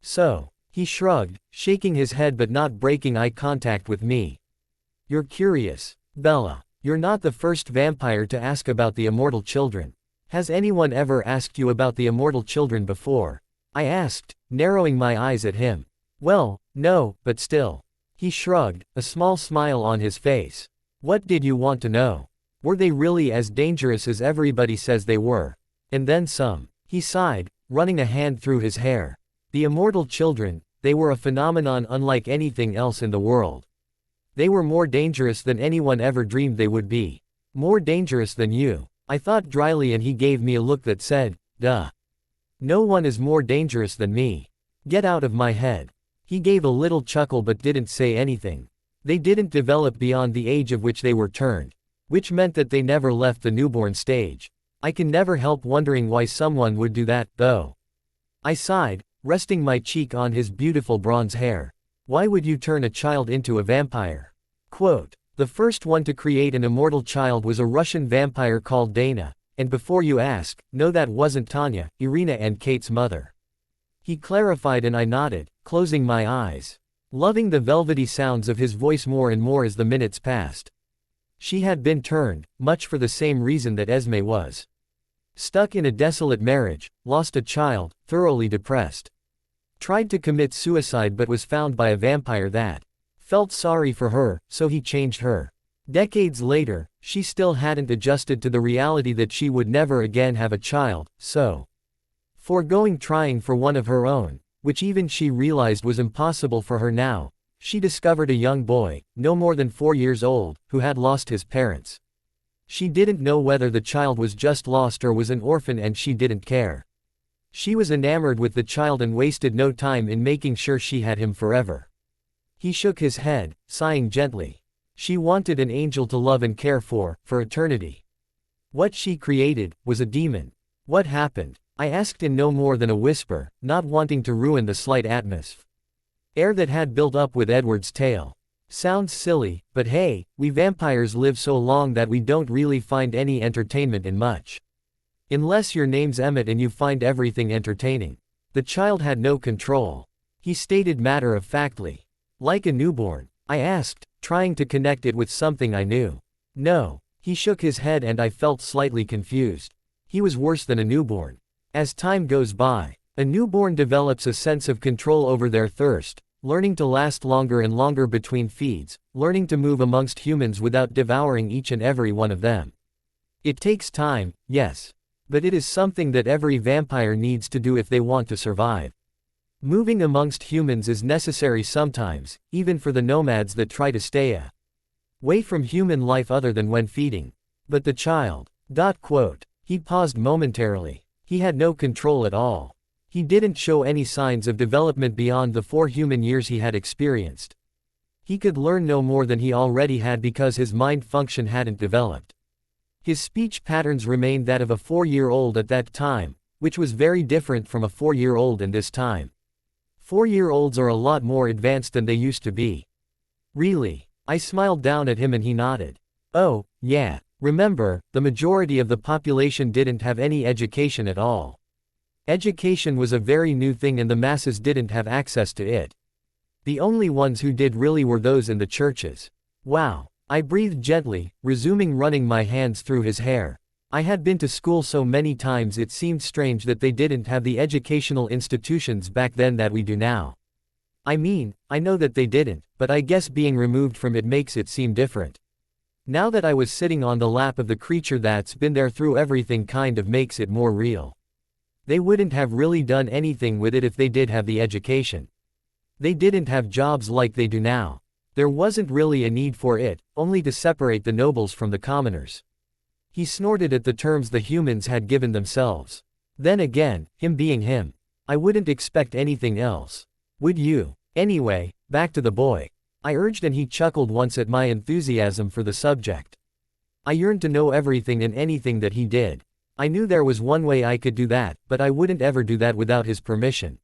So, he shrugged, shaking his head but not breaking eye contact with me. You're curious, Bella. You're not the first vampire to ask about the immortal children. Has anyone ever asked you about the immortal children before? I asked, narrowing my eyes at him. Well, no, but still. He shrugged, a small smile on his face. What did you want to know? Were they really as dangerous as everybody says they were? And then some. He sighed, running a hand through his hair. The immortal children, they were a phenomenon unlike anything else in the world. They were more dangerous than anyone ever dreamed they would be. More dangerous than you. I thought dryly, and he gave me a look that said, duh. No one is more dangerous than me. Get out of my head. He gave a little chuckle but didn't say anything. They didn't develop beyond the age of which they were turned. Which meant that they never left the newborn stage. I can never help wondering why someone would do that, though. I sighed, resting my cheek on his beautiful bronze hair. Why would you turn a child into a vampire? Quote, the first one to create an immortal child was a Russian vampire called Dana, and before you ask, no, that wasn't Tanya, Irina and Kate's mother. He clarified and I nodded, closing my eyes, loving the velvety sounds of his voice more and more as the minutes passed. She had been turned, much for the same reason that Esme was. Stuck in a desolate marriage, lost a child, thoroughly depressed. Tried to commit suicide but was found by a vampire that felt sorry for her, so he changed her. Decades later, she still hadn't adjusted to the reality that she would never again have a child, so foregoing trying for one of her own, which even she realized was impossible for her now, she discovered a young boy, no more than 4 years old, who had lost his parents. She didn't know whether the child was just lost or was an orphan, and she didn't care. She was enamored with the child and wasted no time in making sure she had him forever. He shook his head, sighing gently. She wanted an angel to love and care for eternity. What she created was a demon. What happened? I asked in no more than a whisper, not wanting to ruin the slight atmosphere that had built up with Edward's tale. Sounds silly, but hey, we vampires live so long that we don't really find any entertainment in much. Unless your name's Emmett and you find everything entertaining. The child had no control. He stated matter-of-factly. Like a newborn? I asked, trying to connect it with something I knew. No. He shook his head and I felt slightly confused. He was worse than a newborn. As time goes by, a newborn develops a sense of control over their thirst, learning to last longer and longer between feeds, learning to move amongst humans without devouring each and every one of them. It takes time, yes. But it is something that every vampire needs to do if they want to survive. Moving amongst humans is necessary sometimes, even for the nomads that try to stay away from human life other than when feeding. But the child. He paused momentarily. He had no control at all. He didn't show any signs of development beyond the 4 human years he had experienced. He could learn no more than he already had because his mind function hadn't developed. His speech patterns remained that of a 4-year-old at that time, which was very different from a 4-year-old in this time. 4-year-olds are a lot more advanced than they used to be. Really? I smiled down at him and he nodded. Oh, yeah. Remember, the majority of the population didn't have any education at all. Education was a very new thing and the masses didn't have access to it. The only ones who did really were those in the churches. Wow. I breathed gently, resuming running my hands through his hair. I had been to school so many times it seemed strange that they didn't have the educational institutions back then that we do now. I mean, I know that they didn't, but I guess being removed from it makes it seem different. Now that I was sitting on the lap of the creature that's been there through everything kind of makes it more real. They wouldn't have really done anything with it if they did have the education. They didn't have jobs like they do now. There wasn't really a need for it, only to separate the nobles from the commoners. He snorted at the terms the humans had given themselves. Then again, him being him. I wouldn't expect anything else. Would you? Anyway, back to the boy. I urged and he chuckled once at my enthusiasm for the subject. I yearned to know everything and anything that he did. I knew there was one way I could do that, but I wouldn't ever do that without his permission.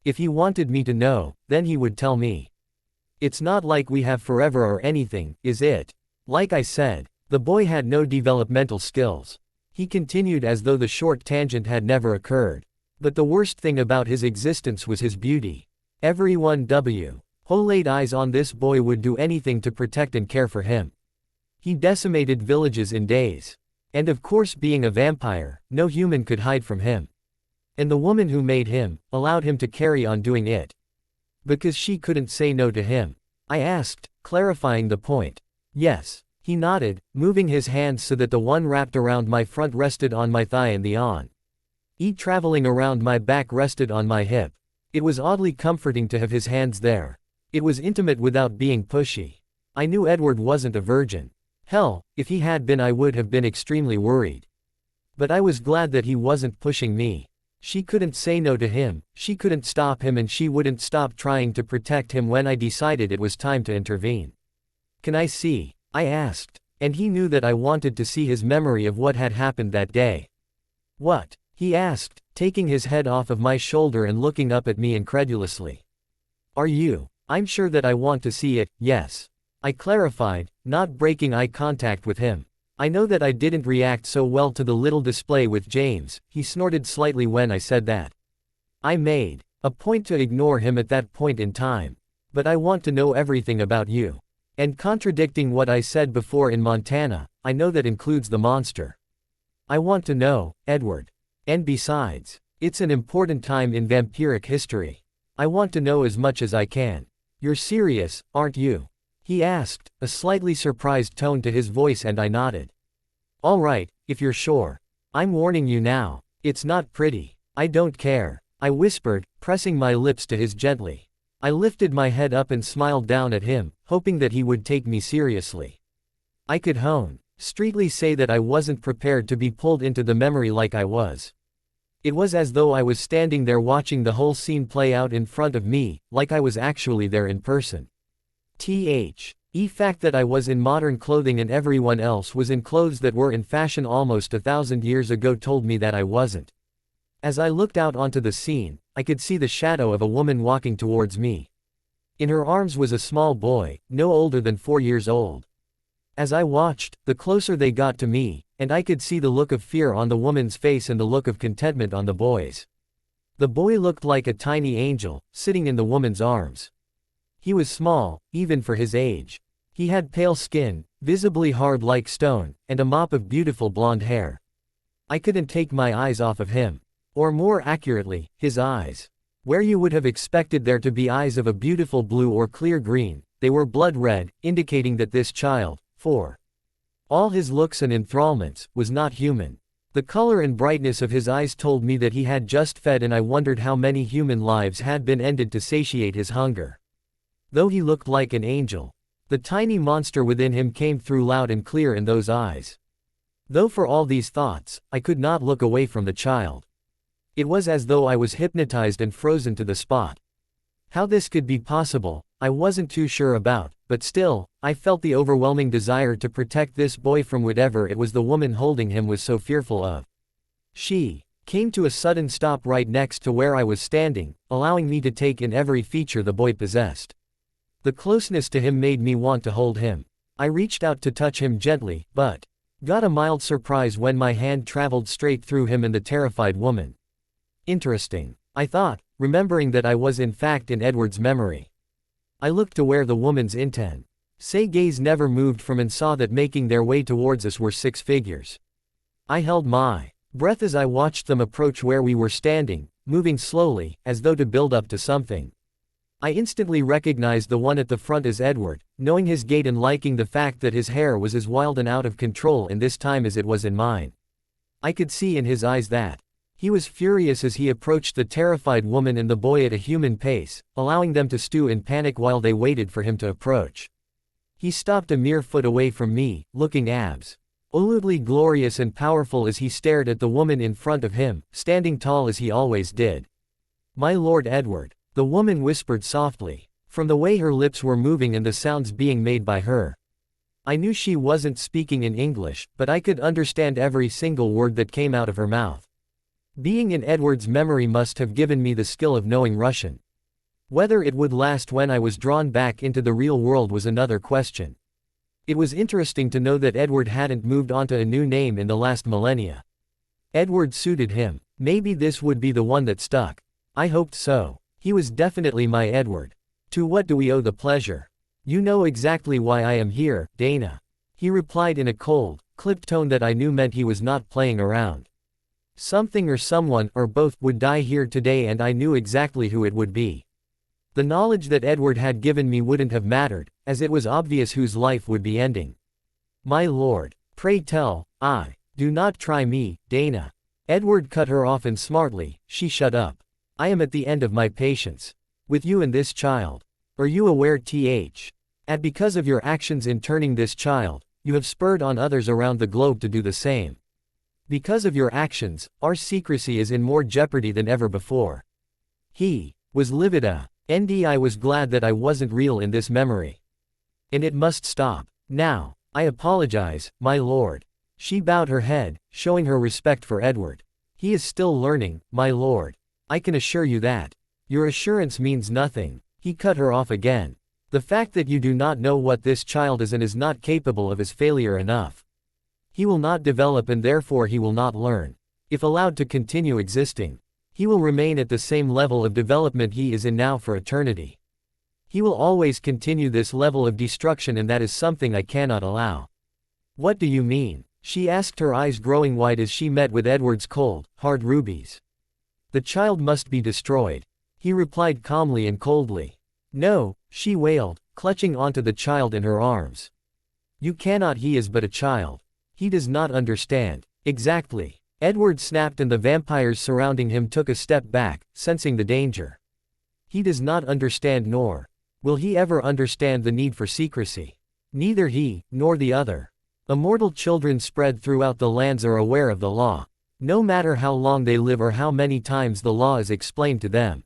If he wanted me to know, then he would tell me. It's not like we have forever or anything, is it? Like I said, the boy had no developmental skills. He continued as though the short tangent had never occurred. But the worst thing about his existence was his beauty. Everyone who laid eyes on this boy would do anything to protect and care for him. He decimated villages in days. And of course, being a vampire, no human could hide from him. And the woman who made him, allowed him to carry on doing it. Because she couldn't say no to him. I asked, clarifying the point. Yes. He nodded, moving his hands so that the one wrapped around my front rested on my thigh and the on. Traveling around my back rested on my hip. It was oddly comforting to have his hands there. It was intimate without being pushy. I knew Edward wasn't a virgin. Hell, if he had been I would have been extremely worried. But I was glad that he wasn't pushing me. She couldn't say no to him, she couldn't stop him, and she wouldn't stop trying to protect him when I decided it was time to intervene. Can I see? I asked. And he knew that I wanted to see his memory of what had happened that day. What? He asked, taking his head off of my shoulder and looking up at me incredulously. Are you? I'm sure that I want to see it, yes. I clarified, not breaking eye contact with him. I know that I didn't react so well to the little display with James. He snorted slightly when I said that. I made A point to ignore him at that point in time. But I want to know everything about you. And contradicting what I said before in Montana, I know that includes the monster. I want to know, Edward. And besides, it's an important time in vampiric history. I want to know as much as I can. You're serious, aren't you? He asked, a slightly surprised tone to his voice, and I nodded. All right, if you're sure. I'm warning you now. It's not pretty. I don't care, I whispered, pressing my lips to his gently. I lifted my head up and smiled down at him, hoping that he would take me seriously. I could streetly say that I wasn't prepared to be pulled into the memory like I was. It was as though I was standing there watching the whole scene play out in front of me, like I was actually there in person. The fact that I was in modern clothing and everyone else was in clothes that were in fashion almost 1,000 years ago told me that I wasn't. As I looked out onto the scene, I could see the shadow of a woman walking towards me. In her arms was a small boy, no older than 4 years old. As I watched, the closer they got to me, and I could see the look of fear on the woman's face and the look of contentment on the boy's. The boy looked like a tiny angel, sitting in the woman's arms. He was small, even for his age. He had pale skin, visibly hard like stone, and a mop of beautiful blonde hair. I couldn't take my eyes off of him. Or more accurately, his eyes. Where you would have expected there to be eyes of a beautiful blue or clear green, they were blood red, indicating that this child, for all his looks and enthrallments, was not human. The color and brightness of his eyes told me that he had just fed, and I wondered how many human lives had been ended to satiate his hunger. Though he looked like an angel, the tiny monster within him came through loud and clear in those eyes. Though for all these thoughts, I could not look away from the child. It was as though I was hypnotized and frozen to the spot. How this could be possible, I wasn't too sure about, but still, I felt the overwhelming desire to protect this boy from whatever it was the woman holding him was so fearful of. She came to a sudden stop right next to where I was standing, allowing me to take in every feature the boy possessed. The closeness to him made me want to hold him. I reached out to touch him gently, but got a mild surprise when my hand traveled straight through him and the terrified woman. Interesting, I thought, remembering that I was in fact in Edward's memory. I looked to where the woman's intent gaze never moved from and saw that making their way towards us were 6 figures. I held my breath as I watched them approach where we were standing, moving slowly, as though to build up to something. I instantly recognized the one at the front as Edward, knowing his gait and liking the fact that his hair was as wild and out of control in this time as it was in mine. I could see in his eyes that he was furious as he approached the terrified woman and the boy at a human pace, allowing them to stew in panic while they waited for him to approach. He stopped a mere foot away from me, looking absolutely glorious and powerful as he stared at the woman in front of him, standing tall as he always did. "My Lord Edward," the woman whispered softly, from the way her lips were moving and the sounds being made by her. I knew she wasn't speaking in English, but I could understand every single word that came out of her mouth. Being in Edward's memory must have given me the skill of knowing Russian. Whether it would last when I was drawn back into the real world was another question. It was interesting to know that Edward hadn't moved on to a new name in the last millennia. Edward suited him. Maybe this would be the one that stuck. I hoped so. He was definitely my Edward. To what do we owe the pleasure? You know exactly why I am here, Dana. He replied in a cold, clipped tone that I knew meant he was not playing around. Something or someone, or both, would die here today, and I knew exactly who it would be. The knowledge that Edward had given me wouldn't have mattered, as it was obvious whose life would be ending. My lord, pray tell, do not try me, Dana. Edward cut her off and smartly, she shut up. I am at the end of my patience. With you and this child. Are you aware that because of your actions in turning this child, you have spurred on others around the globe to do the same? Because of your actions, our secrecy is in more jeopardy than ever before. He was livid. I was glad that I wasn't real in this memory. And it must stop. Now. I apologize, my lord. She bowed her head, showing her respect for Edward. He is still learning, my lord. I can assure you that. Your assurance means nothing. He cut her off again. The fact that you do not know what this child is and is not capable of is failure enough. He will not develop and therefore he will not learn. If allowed to continue existing. He will remain at the same level of development he is in now for eternity. He will always continue this level of destruction, and that is something I cannot allow. What do you mean? She asked, her eyes growing wide as she met with Edward's cold, hard rubies. The child must be destroyed. He replied calmly and coldly. No, she wailed, clutching onto the child in her arms. You cannot, he is but a child. He does not understand. Exactly. Edward snapped, and the vampires surrounding him took a step back, sensing the danger. He does not understand, nor will he ever understand the need for secrecy. Neither he, nor the other. Immortal children spread throughout the lands are aware of the law. No matter how long they live or how many times the law is explained to them.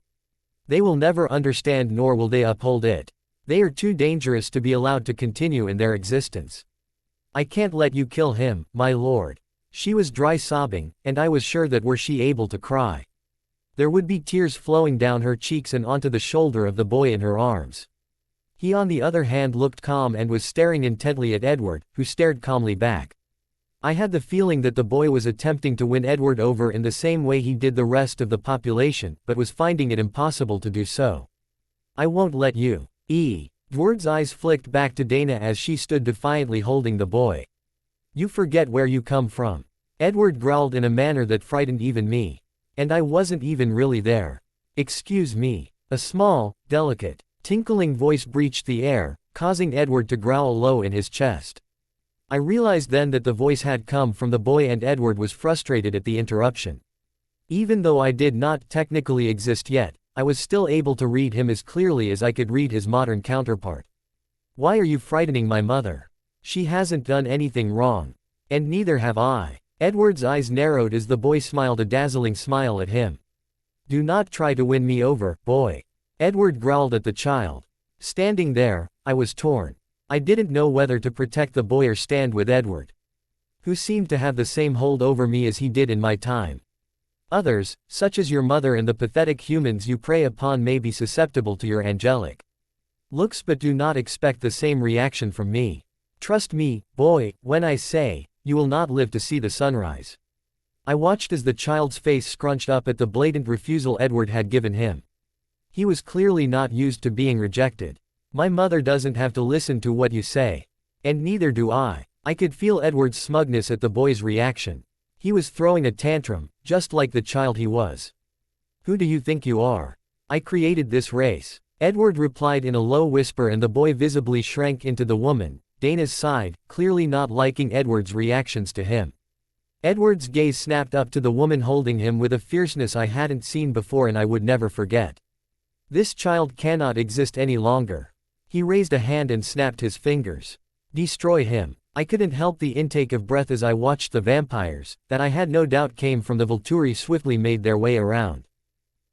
They will never understand, nor will they uphold it. They are too dangerous to be allowed to continue in their existence. I can't let you kill him, my lord. She was dry sobbing, and I was sure that were she able to cry, there would be tears flowing down her cheeks and onto the shoulder of the boy in her arms. He on the other hand looked calm and was staring intently at Edward, who stared calmly back. I had the feeling that the boy was attempting to win Edward over in the same way he did the rest of the population, but was finding it impossible to do so. I won't let you. Edward's eyes flicked back to Dana as she stood defiantly holding the boy. You forget where you come from. Edward growled in a manner that frightened even me. And I wasn't even really there. Excuse me. A small, delicate, tinkling voice breached the air, causing Edward to growl low in his chest. I realized then that the voice had come from the boy, and Edward was frustrated at the interruption. Even though I did not technically exist yet, I was still able to read him as clearly as I could read his modern counterpart. Why are you frightening my mother? She hasn't done anything wrong. And neither have I. Edward's eyes narrowed as the boy smiled a dazzling smile at him. Do not try to win me over, boy. Edward growled at the child. Standing there, I was torn. I didn't know whether to protect the boy or stand with Edward, who seemed to have the same hold over me as he did in my time. Others, such as your mother and the pathetic humans you prey upon, may be susceptible to your angelic looks, but do not expect the same reaction from me. Trust me, boy, when I say, you will not live to see the sunrise. I watched as the child's face scrunched up at the blatant refusal Edward had given him. He was clearly not used to being rejected. My mother doesn't have to listen to what you say. And neither do I. I could feel Edward's smugness at the boy's reaction. He was throwing a tantrum, just like the child he was. Who do you think you are? I created this race. Edward replied in a low whisper, and the boy visibly shrank into the woman, Dana's side, clearly not liking Edward's reactions to him. Edward's gaze snapped up to the woman holding him with a fierceness I hadn't seen before and I would never forget. This child cannot exist any longer. He raised a hand and snapped his fingers. Destroy him. I couldn't help the intake of breath as I watched the vampires, that I had no doubt came from the Volturi, swiftly made their way around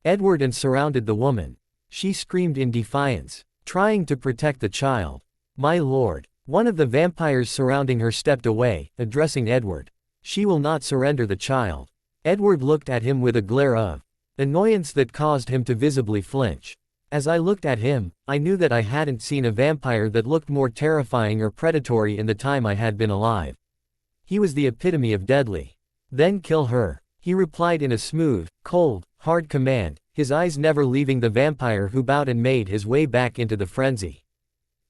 Edward and surrounded the woman. She screamed in defiance, trying to protect the child. My lord. One of the vampires surrounding her stepped away, addressing Edward. She will not surrender the child. Edward looked at him with a glare of annoyance that caused him to visibly flinch. As I looked at him, I knew that I hadn't seen a vampire that looked more terrifying or predatory in the time I had been alive. He was the epitome of deadly. Then kill her, he replied in a smooth, cold, hard command, his eyes never leaving the vampire, who bowed and made his way back into the frenzy.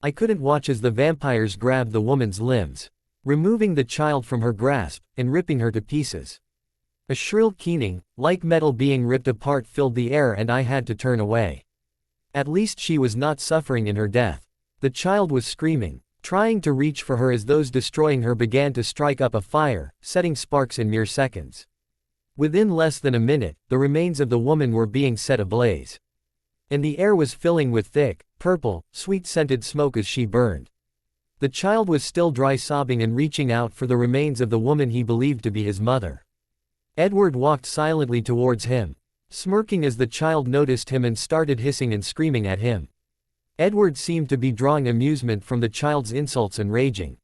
I couldn't watch as the vampires grabbed the woman's limbs, removing the child from her grasp, and ripping her to pieces. A shrill keening, like metal being ripped apart, filled the air, and I had to turn away. At least she was not suffering in her death. The child was screaming, trying to reach for her as those destroying her began to strike up a fire, setting sparks in mere seconds. Within less than a minute, the remains of the woman were being set ablaze. And the air was filling with thick, purple, sweet-scented smoke as she burned. The child was still dry sobbing and reaching out for the remains of the woman he believed to be his mother. Edward walked silently towards him, smirking as the child noticed him and started hissing and screaming at him. Edward seemed to be drawing amusement from the child's insults and raging.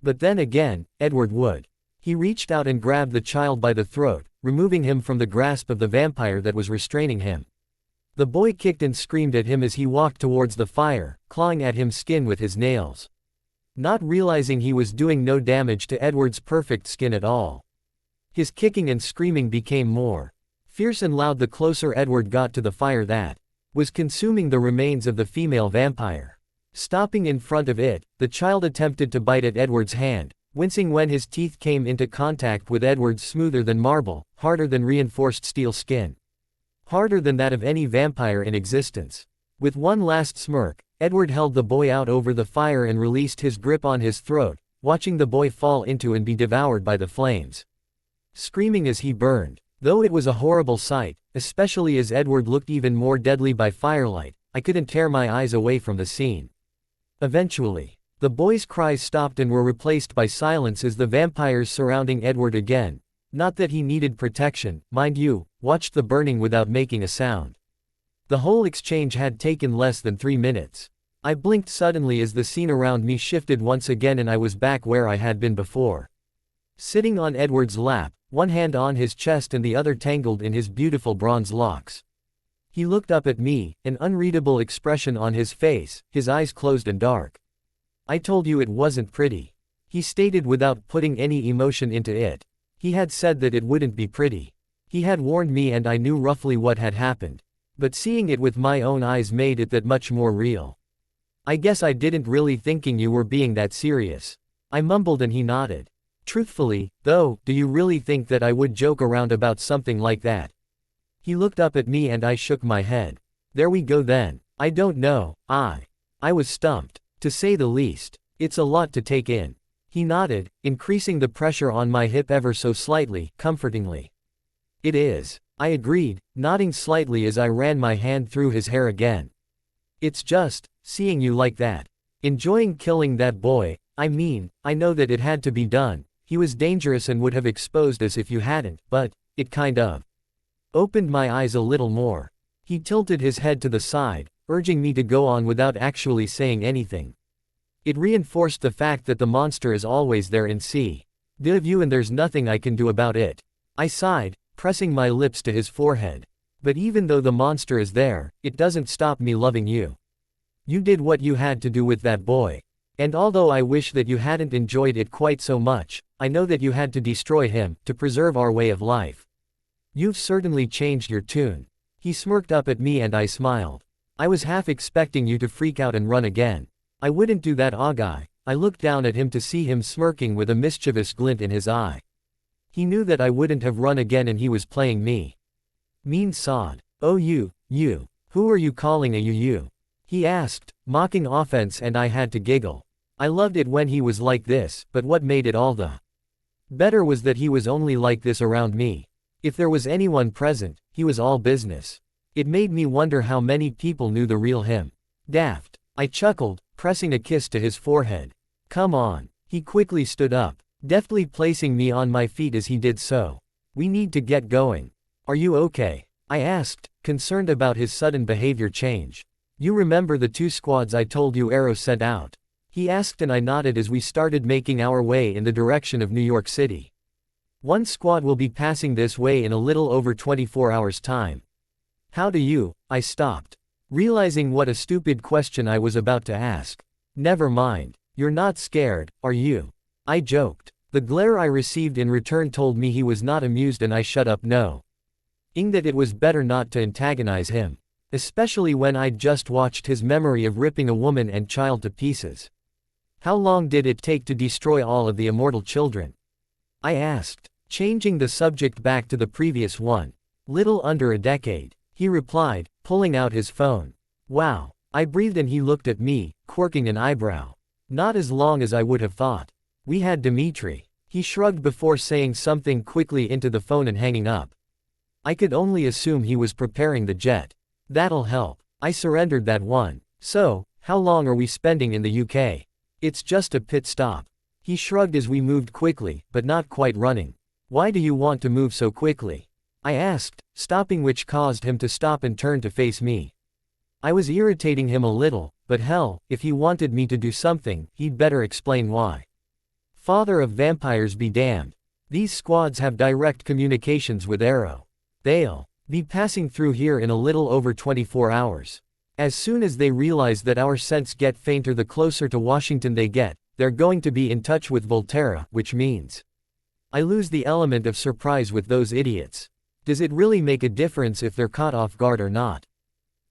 But then again, Edward would. He reached out and grabbed the child by the throat, removing him from the grasp of the vampire that was restraining him. The boy kicked and screamed at him as he walked towards the fire, clawing at his skin with his nails. Not realizing he was doing no damage to Edward's perfect skin at all. His kicking and screaming became more fierce and loud the closer Edward got to the fire that was consuming the remains of the female vampire. Stopping in front of it, the child attempted to bite at Edward's hand, wincing when his teeth came into contact with Edward's smoother than marble, harder than reinforced steel skin. Harder than that of any vampire in existence. With one last smirk, Edward held the boy out over the fire and released his grip on his throat, watching the boy fall into and be devoured by the flames. Screaming as he burned. Though it was a horrible sight, especially as Edward looked even more deadly by firelight, I couldn't tear my eyes away from the scene. Eventually, the boy's cries stopped and were replaced by silence as the vampires surrounding Edward again, not that he needed protection, mind you, watched the burning without making a sound. The whole exchange had taken less than 3 minutes. I blinked suddenly as the scene around me shifted once again and I was back where I had been before. Sitting on Edward's lap, one hand on his chest and the other tangled in his beautiful bronze locks. He looked up at me, an unreadable expression on his face, his eyes closed and dark. "I told you it wasn't pretty," he stated without putting any emotion into it. He had said that it wouldn't be pretty. He had warned me and I knew roughly what had happened. But seeing it with my own eyes made it that much more real. "I guess I didn't really thinking you were being that serious," I mumbled and he nodded. "Truthfully, though, do you really think that I would joke around about something like that?" He looked up at me and I shook my head. "There we go then. I don't know, I was stumped, to say the least. It's a lot to take in." He nodded, increasing the pressure on my hip ever so slightly, comfortingly. "It is," I agreed, nodding slightly as I ran my hand through his hair again. "It's just, seeing you like that. Enjoying killing that boy, I mean, I know that it had to be done. He was dangerous and would have exposed us if you hadn't, but it kind of opened my eyes a little more." He tilted his head to the side, urging me to go on without actually saying anything. "It reinforced the fact that the monster is always there in C. Div you and there's nothing I can do about it." I sighed, pressing my lips to his forehead. "But even though the monster is there, it doesn't stop me loving you. You did what you had to do with that boy. And although I wish that you hadn't enjoyed it quite so much, I know that you had to destroy him, to preserve our way of life. You've certainly changed your tune." He smirked up at me and I smiled. "I was half expecting you to freak out and run again." "I wouldn't do that, Guy." I looked down at him to see him smirking with a mischievous glint in his eye. He knew that I wouldn't have run again and he was playing me. "Mean sod. Oh you. Who are you calling a you?" he asked, mocking offense and I had to giggle. I loved it when he was like this, but what made it all the better was that he was only like this around me. If there was anyone present, he was all business. It made me wonder how many people knew the real him. "Daft," I chuckled, pressing a kiss to his forehead. "Come on." He quickly stood up, deftly placing me on my feet as he did so. "We need to get going." "Are you okay?" I asked, concerned about his sudden behavior change. "You remember the 2 squads I told you Arrow sent out?" he asked and I nodded as we started making our way in the direction of New York City. "One squad will be passing this way in a little over 24 hours' time." "How do you?" I stopped, realizing what a stupid question I was about to ask. "Never mind. You're not scared, are you?" I joked. The glare I received in return told me he was not amused and I shut up knowing that it was better not to antagonize him. Especially when I'd just watched his memory of ripping a woman and child to pieces. "How long did it take to destroy all of the immortal children?" I asked, changing the subject back to the previous one. "Little under a decade," he replied, pulling out his phone. "Wow." I breathed and he looked at me, quirking an eyebrow. "Not as long as I would have thought. We had Dimitri." He shrugged before saying something quickly into the phone and hanging up. I could only assume he was preparing the jet. "That'll help." I surrendered that one. "So, how long are we spending in the UK?" "It's just a pit stop." He shrugged as we moved quickly, but not quite running. "Why do you want to move so quickly?" I asked, stopping, which caused him to stop and turn to face me. I was irritating him a little, but hell, if he wanted me to do something, he'd better explain why. Father of vampires be damned. These squads have direct communications with Arrow. They'll be passing through here in a little over 24 hours. As soon as they realize that our scents get fainter the closer to Washington they get, they're going to be in touch with Volterra, which means I lose the element of surprise with those idiots. Does it really make a difference if they're caught off guard or not?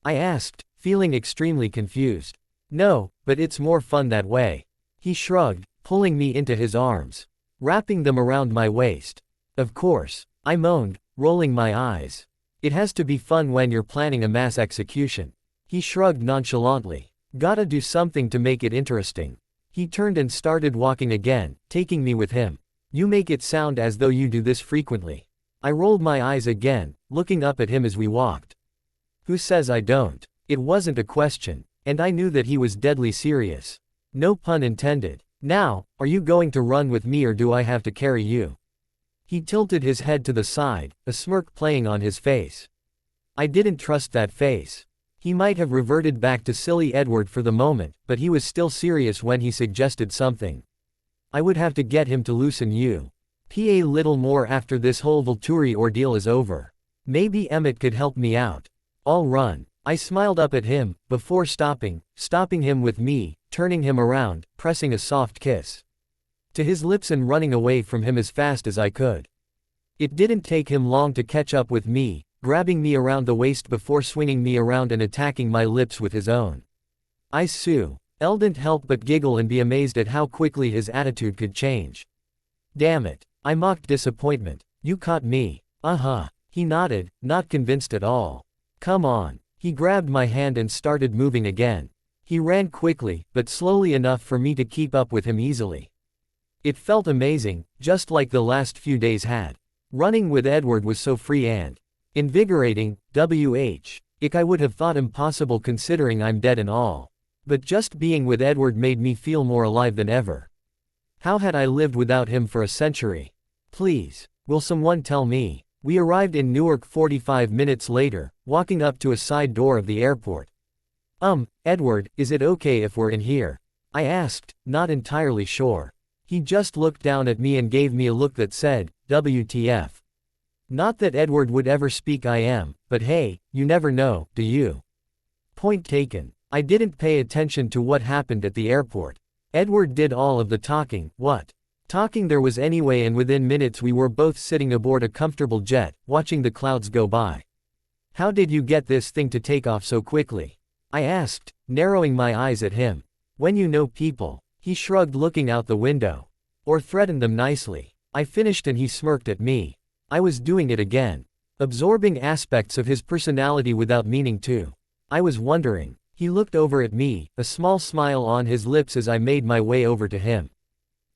I asked, feeling extremely confused. No, but it's more fun that way. He shrugged, pulling me into his arms, wrapping them around my waist. Of course, I moaned, rolling my eyes. It has to be fun when you're planning a mass execution. He shrugged nonchalantly. Gotta do something to make it interesting. He turned and started walking again, taking me with him. You make it sound as though you do this frequently. I rolled my eyes again, looking up at him as we walked. Who says I don't? It wasn't a question, and I knew that he was deadly serious. No pun intended. Now, are you going to run with me or do I have to carry you? He tilted his head to the side, a smirk playing on his face. I didn't trust that face. He might have reverted back to silly Edward for the moment, but he was still serious when he suggested something. I would have to get him to loosen you. A little more after this whole Volturi ordeal is over. Maybe Emmett could help me out. I'll run. I smiled up at him, before stopping him with me, turning him around, pressing a soft kiss to his lips and running away from him as fast as I could. It didn't take him long to catch up with me, grabbing me around the waist before swinging me around and attacking my lips with his own. I couldn't help but giggle and be amazed at how quickly his attitude could change. Damn it. I mocked disappointment. You caught me. Uh-huh. He nodded, not convinced at all. Come on. He grabbed my hand and started moving again. He ran quickly, but slowly enough for me to keep up with him easily. It felt amazing, just like the last few days had. Running with Edward was so free and invigorating. I would have thought impossible considering I'm dead and all. But just being with Edward made me feel more alive than ever. How had I lived without him for a century? Please, will someone tell me? We arrived in Newark 45 minutes later, walking up to a side door of the airport. Edward, is it okay if we're in here? I asked, not entirely sure. He just looked down at me and gave me a look that said, WTF. Not that Edward would ever speak I am, but hey, you never know, do you? Point taken. I didn't pay attention to what happened at the airport. Edward did all of the talking. What talking there was anyway, and within minutes we were both sitting aboard a comfortable jet, watching the clouds go by. How did you get this thing to take off so quickly? I asked, narrowing my eyes at him. When you know people. He shrugged, looking out the window. Or threatened them nicely. I finished and he smirked at me. I was doing it again. Absorbing aspects of his personality without meaning to. I was wondering. He looked over at me, a small smile on his lips as I made my way over to him.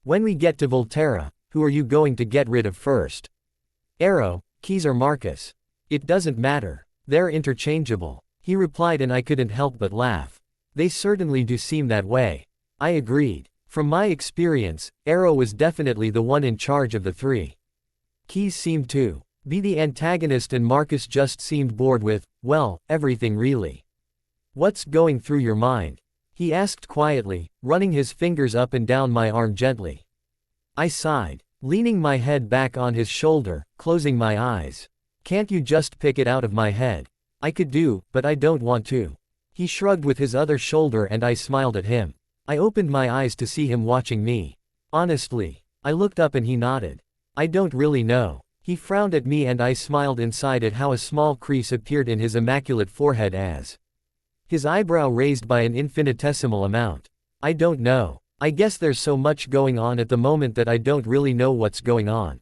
When we get to Volterra, who are you going to get rid of first? Arrow, Keys or Marcus? It doesn't matter. They're interchangeable. He replied, and I couldn't help but laugh. They certainly do seem that way. I agreed. From my experience, Arrow was definitely the one in charge of the three. Keys seemed to be the antagonist and Marcus just seemed bored with, well, everything really. What's going through your mind? He asked quietly, running his fingers up and down my arm gently. I sighed, leaning my head back on his shoulder, closing my eyes. Can't you just pick it out of my head? I could do, but I don't want to. He shrugged with his other shoulder and I smiled at him. I opened my eyes to see him watching me. Honestly. I looked up and he nodded. I don't really know. He frowned at me and I smiled inside at how a small crease appeared in his immaculate forehead as his eyebrow raised by an infinitesimal amount. I don't know. I guess there's so much going on at the moment that I don't really know what's going on.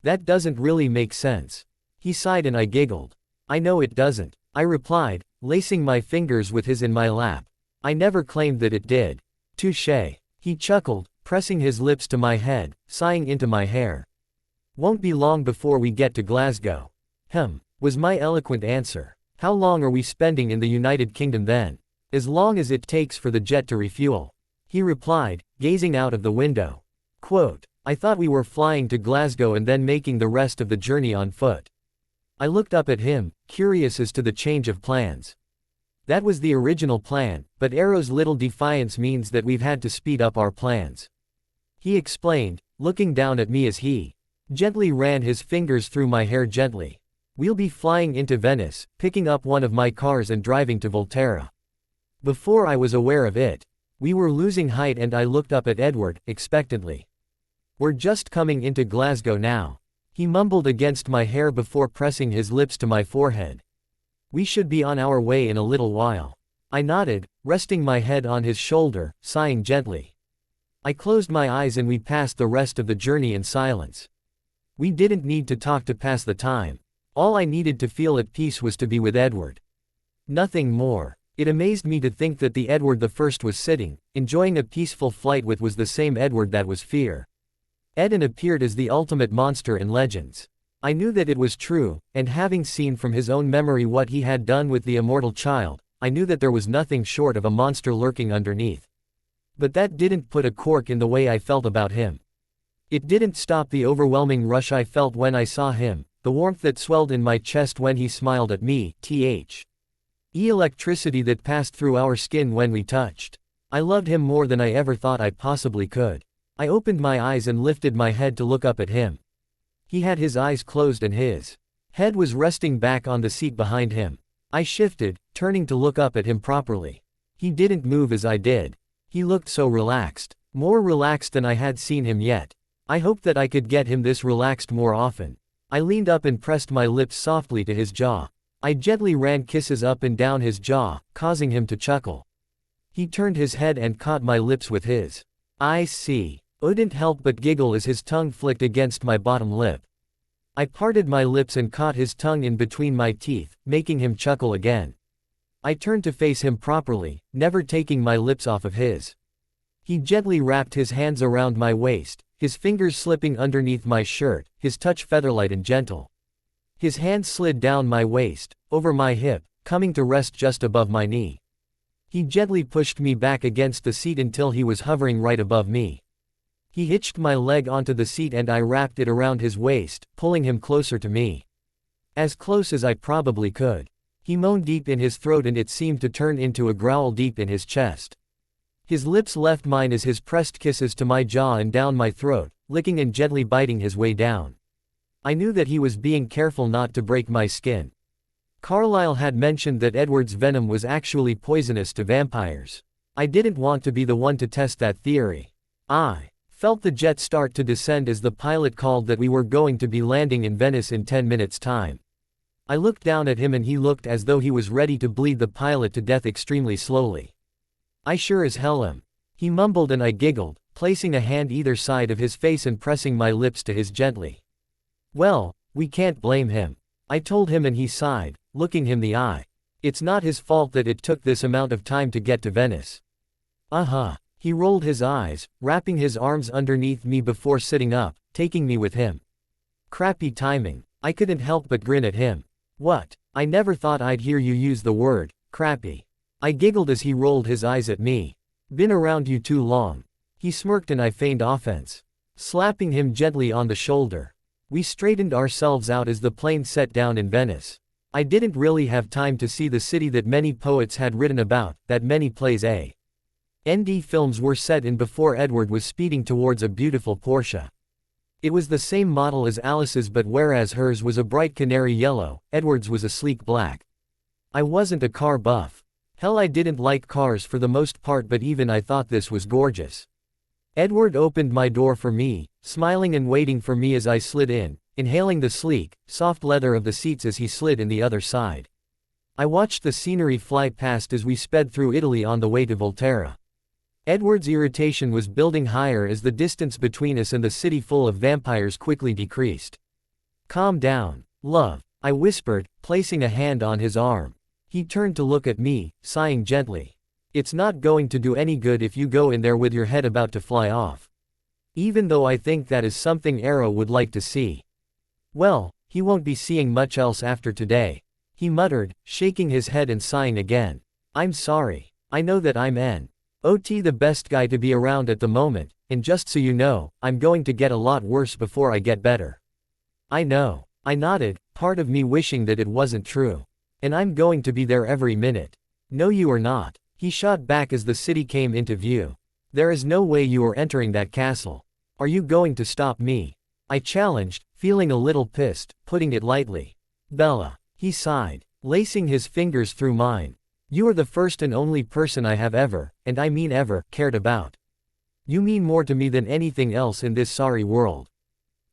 That doesn't really make sense. He sighed and I giggled. I know it doesn't, I replied, lacing my fingers with his in my lap. I never claimed that it did. Touché. He chuckled, pressing his lips to my head, sighing into my hair. Won't be long before we get to Glasgow. Was my eloquent answer. How long are we spending in the United Kingdom then? As long as it takes for the jet to refuel. He replied, gazing out of the window. Quote, I thought we were flying to Glasgow and then making the rest of the journey on foot. I looked up at him, curious as to the change of plans. That was the original plan, but Arrow's little defiance means that we've had to speed up our plans. He explained, looking down at me as he gently ran his fingers through my hair gently. We'll be flying into Venice, picking up one of my cars and driving to Volterra. Before I was aware of it, we were losing height and I looked up at Edward, expectantly. We're just coming into Glasgow now. He mumbled against my hair before pressing his lips to my forehead. We should be on our way in a little while. I nodded, resting my head on his shoulder, sighing gently. I closed my eyes and we passed the rest of the journey in silence. We didn't need to talk to pass the time. All I needed to feel at peace was to be with Edward. Nothing more. It amazed me to think that the Edward the First was sitting, enjoying a peaceful flight with was the same Edward that was fear. Eden appeared as the ultimate monster in legends. I knew that it was true, and having seen from his own memory what he had done with the immortal child, I knew that there was nothing short of a monster lurking underneath. But that didn't put a cork in the way I felt about him. It didn't stop the overwhelming rush I felt when I saw him, the warmth that swelled in my chest when he smiled at me, electricity that passed through our skin when we touched. I loved him more than I ever thought I possibly could. I opened my eyes and lifted my head to look up at him. He had his eyes closed and his head was resting back on the seat behind him. I shifted, turning to look up at him properly. He didn't move as I did. He looked so relaxed, more relaxed than I had seen him yet. I hoped that I could get him this relaxed more often. I leaned up and pressed my lips softly to his jaw. I gently ran kisses up and down his jaw, causing him to chuckle. He turned his head and caught my lips with his. I couldn't help but giggle as his tongue flicked against my bottom lip. I parted my lips and caught his tongue in between my teeth, making him chuckle again. I turned to face him properly, never taking my lips off of his. He gently wrapped his hands around my waist, his fingers slipping underneath my shirt, his touch featherlight and gentle. His hand slid down my waist, over my hip, coming to rest just above my knee. He gently pushed me back against the seat until he was hovering right above me. He hitched my leg onto the seat and I wrapped it around his waist, pulling him closer to me. As close as I probably could. He moaned deep in his throat and it seemed to turn into a growl deep in his chest. His lips left mine as his pressed kisses to my jaw and down my throat, licking and gently biting his way down. I knew that he was being careful not to break my skin. Carlyle had mentioned that Edward's venom was actually poisonous to vampires. I didn't want to be the one to test that theory. I felt the jet start to descend as the pilot called that we were going to be landing in Venice in 10 minutes' time. I looked down at him and he looked as though he was ready to bleed the pilot to death extremely slowly. I sure as hell am. He mumbled and I giggled, placing a hand either side of his face and pressing my lips to his gently. Well, we can't blame him. I told him and he sighed, looking him the eye. It's not his fault that it took this amount of time to get to Venice. He rolled his eyes, wrapping his arms underneath me before sitting up, taking me with him. Crappy timing. I couldn't help but grin at him. What? I never thought I'd hear you use the word, crappy. I giggled as he rolled his eyes at me. Been around you too long. He smirked and I feigned offense. Slapping him gently on the shoulder. We straightened ourselves out as the plane set down in Venice. I didn't really have time to see the city that many poets had written about, that many plays and films were set in before Edward was speeding towards a beautiful Porsche. It was the same model as Alice's, but whereas hers was a bright canary yellow, Edward's was a sleek black. I wasn't a car buff. Hell, I didn't like cars for the most part, but even I thought this was gorgeous. Edward opened my door for me, smiling and waiting for me as I slid in, inhaling the sleek, soft leather of the seats as he slid in the other side. I watched the scenery fly past as we sped through Italy on the way to Volterra. Edward's irritation was building higher as the distance between us and the city full of vampires quickly decreased. Calm down, love, I whispered, placing a hand on his arm. He turned to look at me, sighing gently. It's not going to do any good if you go in there with your head about to fly off. Even though I think that is something Arrow would like to see. Well, he won't be seeing much else after today. He muttered, shaking his head and sighing again. I'm sorry. I know that I'm the best guy to be around at the moment, and just so you know, I'm going to get a lot worse before I get better. I know. I nodded, part of me wishing that it wasn't true. And I'm going to be there every minute. No, you are not. He shot back as the city came into view. There is no way you are entering that castle. Are you going to stop me? I challenged, feeling a little pissed, putting it lightly. Bella. He sighed, lacing his fingers through mine. You are the first and only person I have ever, and I mean ever, cared about. You mean more to me than anything else in this sorry world.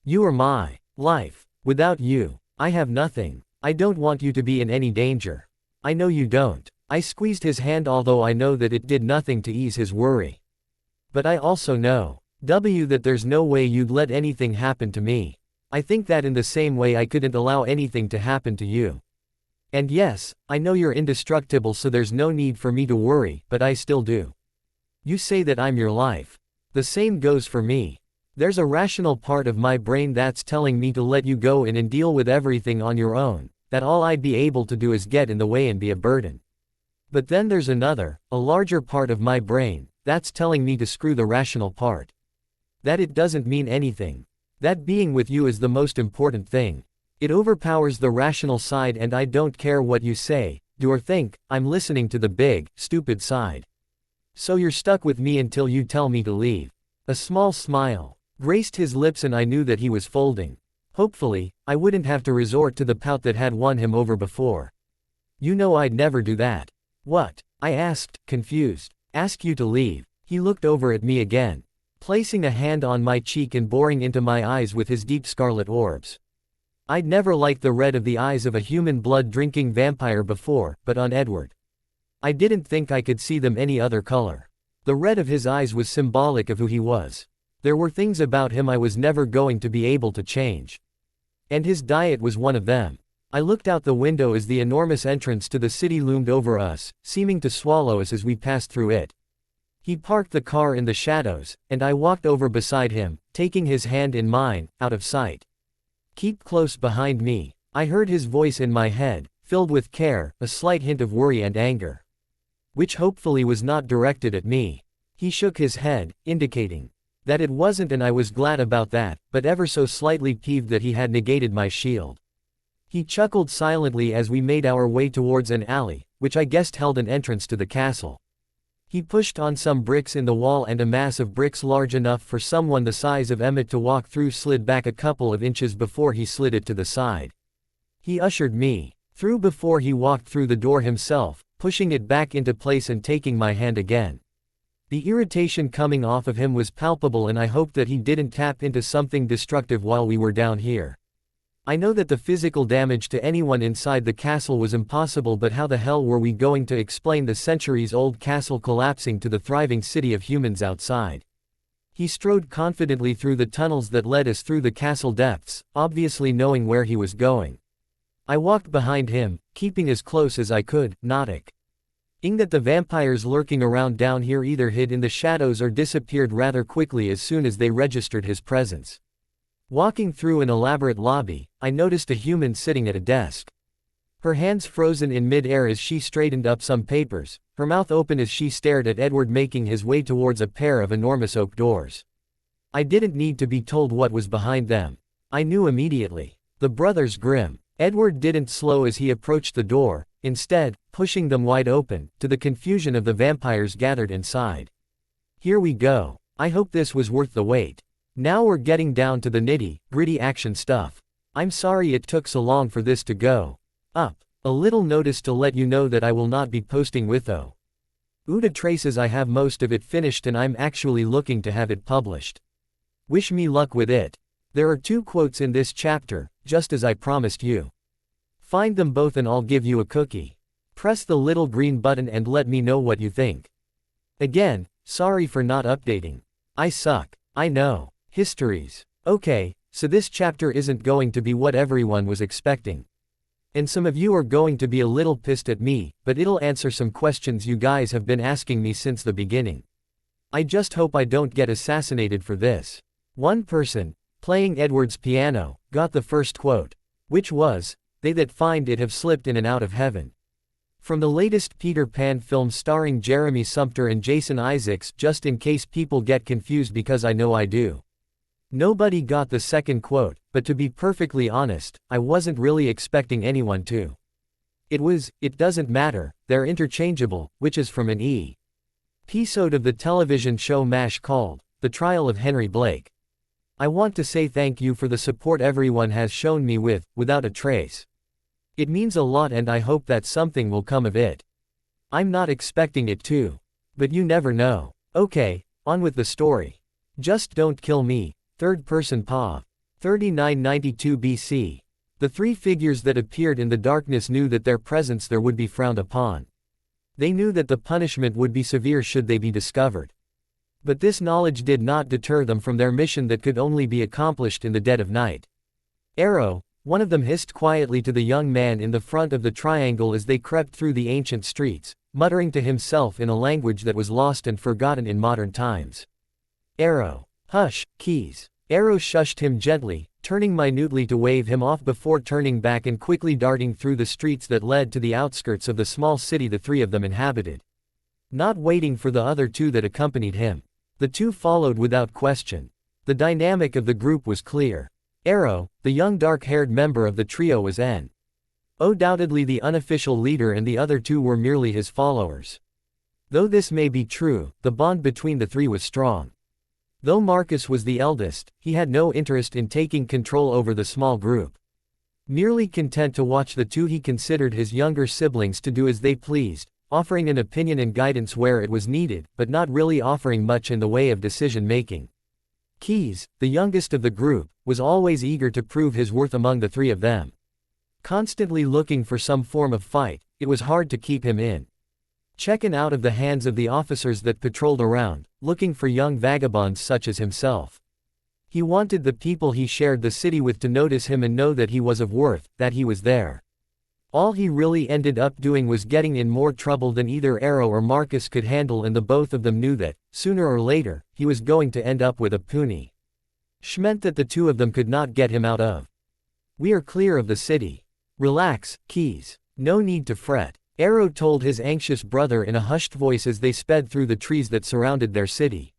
You are my Life. Without you, I have nothing. I don't want you to be in any danger. I know you don't. I squeezed his hand although I know that it did nothing to ease his worry. But I also know, that there's no way you'd let anything happen to me. I think that in the same way I couldn't allow anything to happen to you. And yes, I know you're indestructible so there's no need for me to worry, but I still do. You say that I'm your life. The same goes for me. There's a rational part of my brain that's telling me to let you go in and deal with everything on your own, that all I'd be able to do is get in the way and be a burden. But then there's another, a larger part of my brain, that's telling me to screw the rational part. That it doesn't mean anything. That being with you is the most important thing. It overpowers the rational side and I don't care what you say, do or think, I'm listening to the big, stupid side. So you're stuck with me until you tell me to leave. A small smile graced his lips and I knew that he was folding. Hopefully, I wouldn't have to resort to the pout that had won him over before. You know I'd never do that. What? I asked, confused. Ask you to leave. He looked over at me again, placing a hand on my cheek and boring into my eyes with his deep scarlet orbs. I'd never liked the red of the eyes of a human blood-drinking vampire before, but on Edward, I didn't think I could see them any other color. The red of his eyes was symbolic of who he was. There were things about him I was never going to be able to change. And his diet was one of them. I looked out the window as the enormous entrance to the city loomed over us, seeming to swallow us as we passed through it. He parked the car in the shadows, and I walked over beside him, taking his hand in mine, out of sight. Keep close behind me. I heard his voice in my head, filled with care, a slight hint of worry and anger, which hopefully was not directed at me. He shook his head, indicating that it wasn't, and I was glad about that, but ever so slightly peeved that he had negated my shield. He chuckled silently as we made our way towards an alley, which I guessed held an entrance to the castle. He pushed on some bricks in the wall and a mass of bricks large enough for someone the size of Emmett to walk through slid back a couple of inches before he slid it to the side. He ushered me through before he walked through the door himself, pushing it back into place and taking my hand again. The irritation coming off of him was palpable and I hoped that he didn't tap into something destructive while we were down here. I know that the physical damage to anyone inside the castle was impossible, but how the hell were we going to explain the centuries-old castle collapsing to the thriving city of humans outside? He strode confidently through the tunnels that led us through the castle depths, obviously knowing where he was going. I walked behind him, keeping as close as I could, nodding that the vampires lurking around down here either hid in the shadows or disappeared rather quickly as soon as they registered his presence. Walking through an elaborate lobby, I noticed a human sitting at a desk. Her hands frozen in mid-air as she straightened up some papers, her mouth open as she stared at Edward making his way towards a pair of enormous oak doors. I didn't need to be told what was behind them. I knew immediately. The brothers Grimm. Edward didn't slow as he approached the door, instead, pushing them wide open, to the confusion of the vampires gathered inside. Here we go. I hope this was worth the wait. Now we're getting down to the nitty-gritty action stuff. I'm sorry it took so long for this to go up. A little notice to let you know that I will not be posting with Uda Traces. I have most of it finished and I'm actually looking to have it published. Wish me luck with it. There are 2 quotes in this chapter, just as I promised you. Find them both and I'll give you a cookie. Press the little green button and let me know what you think. Again, sorry for not updating. I suck. I know. Histories. Okay, so this chapter isn't going to be what everyone was expecting. And some of you are going to be a little pissed at me, but it'll answer some questions you guys have been asking me since the beginning. I just hope I don't get assassinated for this. One person, playing Edward's piano, got the first quote, which was, "They that find it have slipped in and out of heaven." From the latest Peter Pan film starring Jeremy Sumpter and Jason Isaacs, just in case people get confused because I know I do. Nobody got the second quote, but to be perfectly honest, I wasn't really expecting anyone to. It doesn't matter, they're interchangeable, which is from an episode of the television show MASH called, The Trial of Henry Blake. I want to say thank you for the support everyone has shown me Without a Trace. It means a lot and I hope that something will come of it. I'm not expecting it to. But you never know. Okay, on with the story. Just don't kill me. Third person paw. 3992 BC. The three figures that appeared in the darkness knew that their presence there would be frowned upon. They knew that the punishment would be severe should they be discovered. But this knowledge did not deter them from their mission that could only be accomplished in the dead of night. Arrow, one of them hissed quietly to the young man in the front of the triangle as they crept through the ancient streets, muttering to himself in a language that was lost and forgotten in modern times. Arrow. Hush, Keys. Arrow shushed him gently, turning minutely to wave him off before turning back and quickly darting through the streets that led to the outskirts of the small city the three of them inhabited. Not waiting for the other two that accompanied him. The two followed without question. The dynamic of the group was clear. Arrow, the young dark-haired member of the trio, was undoubtedly the unofficial leader and the other two were merely his followers. Though this may be true, the bond between the three was strong. Though Marcus was the eldest, he had no interest in taking control over the small group. Merely content to watch the two he considered his younger siblings to do as they pleased, offering an opinion and guidance where it was needed, but not really offering much in the way of decision-making. Keys, the youngest of the group, was always eager to prove his worth among the three of them. Constantly looking for some form of fight, it was hard to keep him in check and out of the hands of the officers that patrolled around, looking for young vagabonds such as himself. He wanted the people he shared the city with to notice him and know that he was of worth, that he was there. All he really ended up doing was getting in more trouble than either Arrow or Marcus could handle, and the both of them knew that, sooner or later, he was going to end up with a punishment that the two of them could not get him out of. We are clear of the city. Relax, Keys. No need to fret. Arrow told his anxious brother in a hushed voice as they sped through the trees that surrounded their city.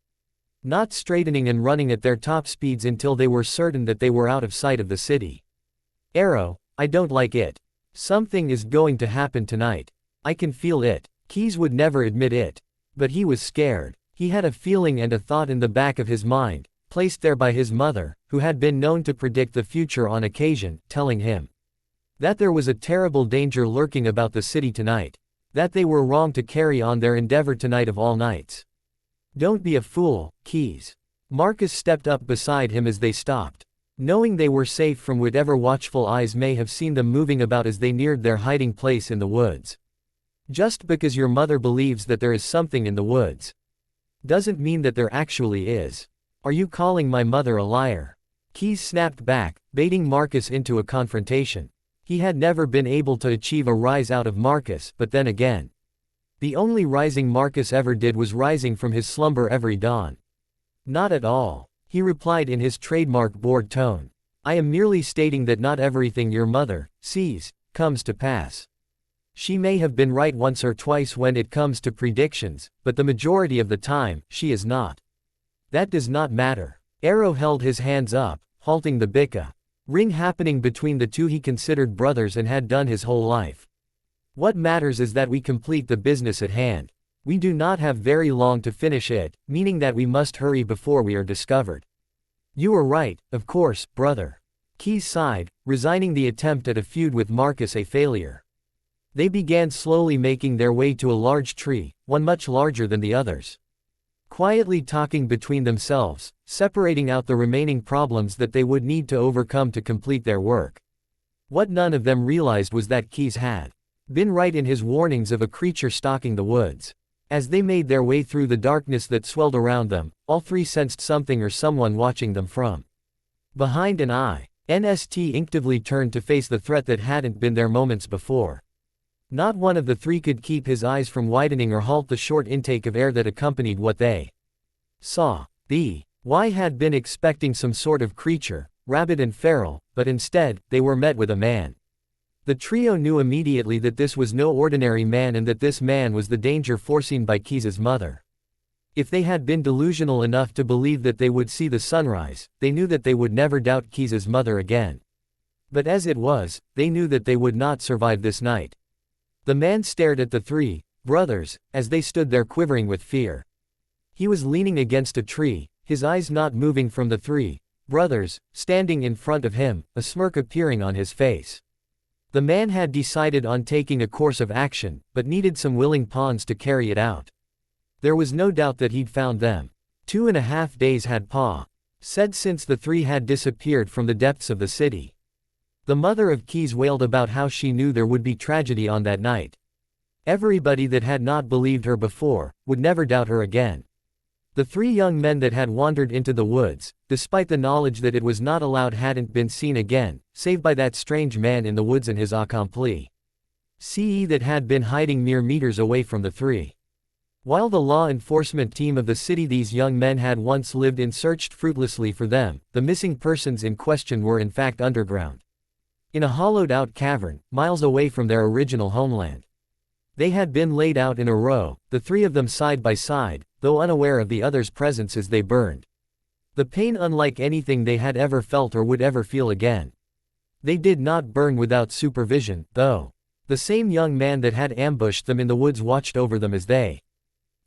Not straightening and running at their top speeds until they were certain that they were out of sight of the city. Arrow, I don't like it. Something is going to happen tonight. I can feel it. Keys would never admit it. But he was scared. He had a feeling and a thought in the back of his mind, placed there by his mother, who had been known to predict the future on occasion, telling him that there was a terrible danger lurking about the city tonight. That they were wrong to carry on their endeavor tonight of all nights. Don't be a fool, Keys. Marcus stepped up beside him as they stopped. Knowing they were safe from whatever watchful eyes may have seen them moving about as they neared their hiding place in the woods. Just because your mother believes that there is something in the woods doesn't mean that there actually is. Are you calling my mother a liar? Keys snapped back, baiting Marcus into a confrontation. He had never been able to achieve a rise out of Marcus, but then again, the only rising Marcus ever did was rising from his slumber every dawn. Not at all, he replied in his trademark bored tone. I am merely stating that not everything your mother sees comes to pass. She may have been right once or twice when it comes to predictions, but the majority of the time, she is not. That does not matter. Arrow held his hands up, halting the bickering happening between the two he considered brothers and had done his whole life. What matters is that we complete the business at hand. We do not have very long to finish it, meaning that we must hurry before we are discovered. You are right, of course, brother. Keys sighed, resigning the attempt at a feud with Marcus a failure. They began slowly making their way to a large tree, one much larger than the others. Quietly talking between themselves, separating out the remaining problems that they would need to overcome to complete their work. What none of them realized was that Keys had been right in his warnings of a creature stalking the woods. As they made their way through the darkness that swelled around them, all three sensed something or someone watching them from behind an eye. NST instinctively turned to face the threat that hadn't been there moments before. Not one of the three could keep his eyes from widening or halt the short intake of air that accompanied what they saw. The Y had been expecting some sort of creature, rabid and feral, but instead, they were met with a man. The trio knew immediately that this was no ordinary man and that this man was the danger foreseen by Keys's mother. If they had been delusional enough to believe that they would see the sunrise, they knew that they would never doubt Keys's mother again. But as it was, they knew that they would not survive this night. The man stared at the three brothers as they stood there quivering with fear. He was leaning against a tree, his eyes not moving from the three brothers standing in front of him, a smirk appearing on his face. The man had decided on taking a course of action, but needed some willing pawns to carry it out. There was no doubt that he'd found them. 2.5 days had said since the three had disappeared from the depths of the city. The mother of Keys wailed about how she knew there would be tragedy on that night. Everybody that had not believed her before, would never doubt her again. The three young men that had wandered into the woods, despite the knowledge that it was not allowed, hadn't been seen again, save by that strange man in the woods and his accompli. CE that had been hiding mere meters away from the three. While the law enforcement team of the city these young men had once lived in searched fruitlessly for them, the missing persons in question were in fact underground. In a hollowed-out cavern, miles away from their original homeland. They had been laid out in a row, the three of them side by side, though unaware of the other's presence as they burned. The pain unlike anything they had ever felt or would ever feel again. They did not burn without supervision, though. The same young man that had ambushed them in the woods watched over them as they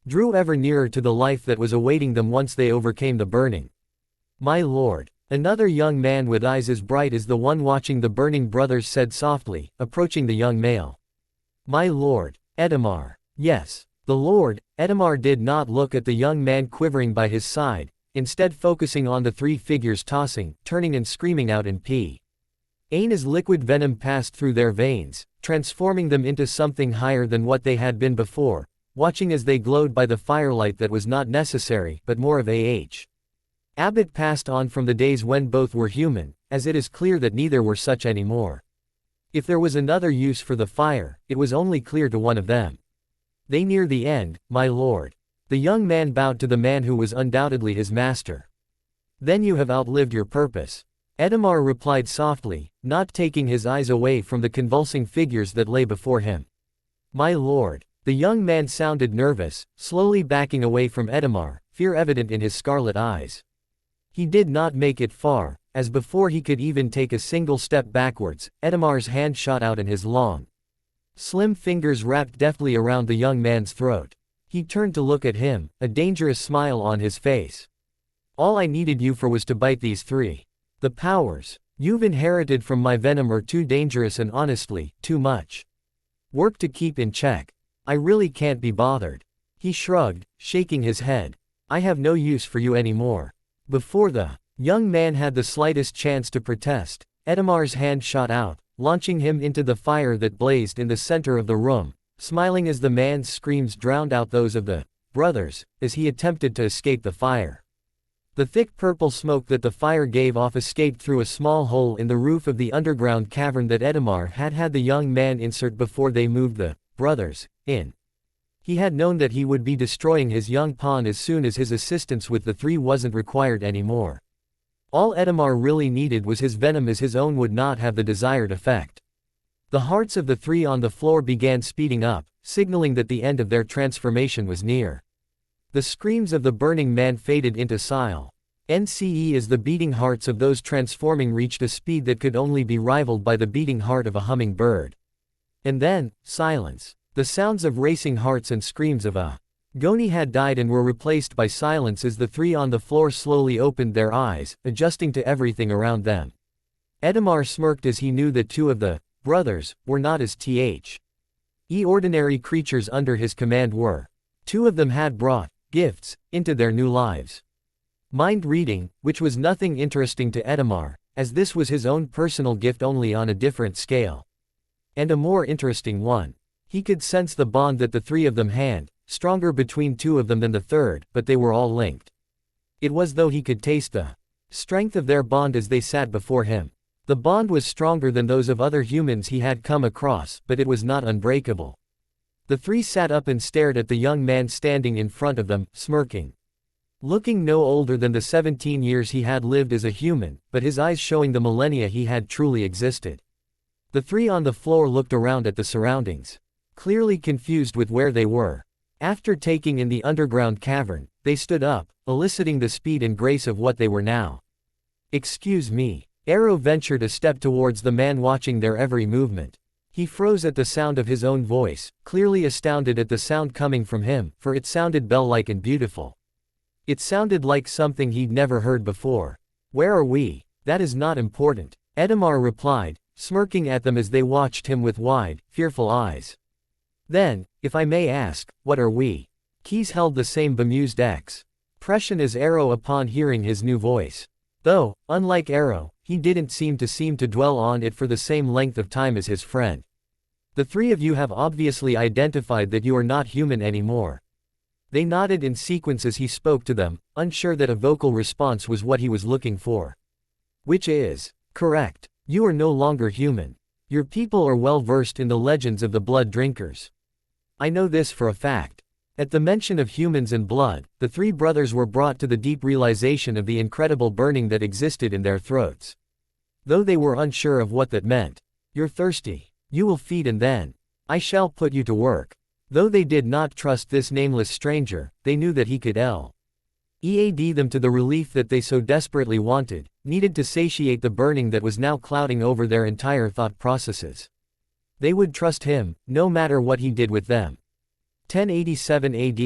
drew ever nearer to the life that was awaiting them once they overcame the burning. "My lord," another young man with eyes as bright as the one watching the burning brothers said softly, approaching the young male. "My lord, Edamar." Yes, the lord. Edamar did not look at the young man quivering by his side, instead focusing on the three figures tossing, turning and screaming out in pain as liquid venom passed through their veins, transforming them into something higher than what they had been before, watching as they glowed by the firelight that was not necessary, but more of Abbott passed on from the days when both were human, as it is clear that neither were such anymore. If there was another use for the fire, it was only clear to one of them. "They near the end, my lord." The young man bowed to the man who was undoubtedly his master. "Then you have outlived your purpose," Edamar replied softly, not taking his eyes away from the convulsing figures that lay before him. "My lord." The young man sounded nervous, slowly backing away from Edamar, fear evident in his scarlet eyes. He did not make it far, as before he could even take a single step backwards, Edamar's hand shot out and his long, slim fingers wrapped deftly around the young man's throat. He turned to look at him, a dangerous smile on his face. "All I needed you for was to bite these three. The powers you've inherited from my venom are too dangerous and honestly, too much work to keep in check. I really can't be bothered." He shrugged, shaking his head. "I have no use for you anymore." Before the young man had the slightest chance to protest, Edamar's hand shot out, launching him into the fire that blazed in the center of the room, smiling as the man's screams drowned out those of the brothers, as he attempted to escape the fire. The thick purple smoke that the fire gave off escaped through a small hole in the roof of the underground cavern that Edamar had had the young man insert before they moved the brothers in. He had known that he would be destroying his young pawn as soon as his assistance with the three wasn't required anymore. All Edamar really needed was his venom, as his own would not have the desired effect. The hearts of the three on the floor began speeding up, signaling that the end of their transformation was near. The screams of the burning man faded into silence as the beating hearts of those transforming reached a speed that could only be rivaled by the beating heart of a humming bird. And then, silence. The sounds of racing hearts and screams of agony had died and were replaced by silence as the three on the floor slowly opened their eyes, adjusting to everything around them. Edamar smirked as he knew that two of the brothers were not as ordinary creatures under his command were. Two of them had brought gifts into their new lives. Mind reading, which was nothing interesting to Edamar, as this was his own personal gift only on a different scale. And a more interesting one. He could sense the bond that the three of them had, stronger between two of them than the third, but they were all linked. It was though he could taste the strength of their bond as they sat before him. The bond was stronger than those of other humans he had come across, but it was not unbreakable. The three sat up and stared at the young man standing in front of them, smirking. Looking no older than the 17 years he had lived as a human, but his eyes showing the millennia he had truly existed. The three on the floor looked around at the surroundings, clearly confused with where they were. After taking in the underground cavern, they stood up, eliciting the speed and grace of what they were now. "Excuse me." Arrow ventured a step towards the man watching their every movement. He froze at the sound of his own voice, clearly astounded at the sound coming from him, for it sounded bell-like and beautiful. It sounded like something he'd never heard before. "Where are we?" "That is not important," Edamar replied, smirking at them as they watched him with wide, fearful eyes. "Then, if I may ask, what are we?" Keys held the same bemused Pression as Arrow upon hearing his new voice. Though, unlike Arrow, he didn't seem to dwell on it for the same length of time as his friend. The three of you have obviously identified that you are not human anymore. They nodded in sequence as he spoke to them, unsure that a vocal response was what he was looking for. Which is correct. You are no longer human. Your people are well versed in the legends of the blood drinkers. I know this for a fact. At the mention of humans and blood, the three brothers were brought to the deep realization of the incredible burning that existed in their throats. Though they were unsure of what that meant. You're thirsty. You will feed and then I shall put you to work. Though they did not trust this nameless stranger, they knew that he could lead them to the relief that they so desperately wanted, needed to satiate the burning that was now clouding over their entire thought processes. They would trust him, no matter what he did with them. 1087 AD.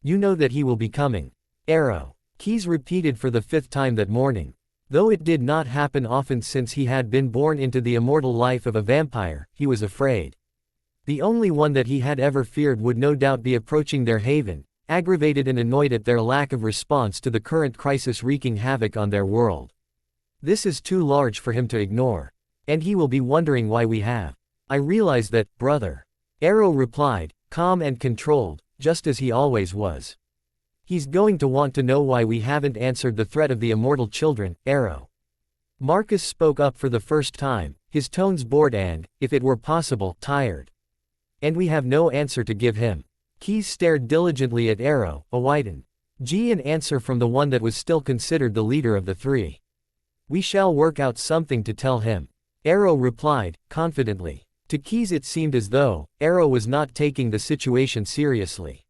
You know that he will be coming. Arrow. Keyes repeated for the 5th time that morning. Though it did not happen often since he had been born into the immortal life of a vampire, he was afraid. The only one that he had ever feared would no doubt be approaching their haven, aggravated and annoyed at their lack of response to the current crisis wreaking havoc on their world. This is too large for him to ignore. And he will be wondering why we have. I realize that, brother. Arrow replied, calm and controlled, just as he always was. He's going to want to know why we haven't answered the threat of the immortal children, Arrow. Marcus spoke up for the first time, his tones bored and, if it were possible, tired. And we have no answer to give him. Keyes stared diligently at Arrow, awaiting an answer from the one that was still considered the leader of the three. We shall work out something to tell him. Arrow replied, confidently. To Keyes it seemed as though Arrow was not taking the situation seriously.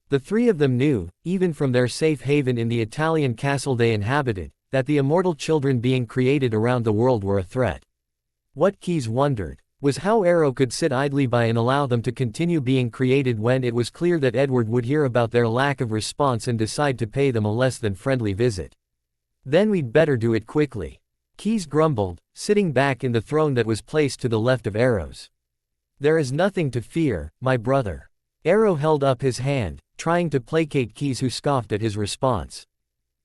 The three of them knew, even from their safe haven in the Italian castle they inhabited, that the immortal children being created around the world were a threat. What Keyes wondered was how Arrow could sit idly by and allow them to continue being created when it was clear that Edward would hear about their lack of response and decide to pay them a less than friendly visit. Then we'd better do it quickly. Keyes grumbled, sitting back in the throne that was placed to the left of Arrow's. There is nothing to fear, my brother. Arrow held up his hand, trying to placate Keyes, who scoffed at his response.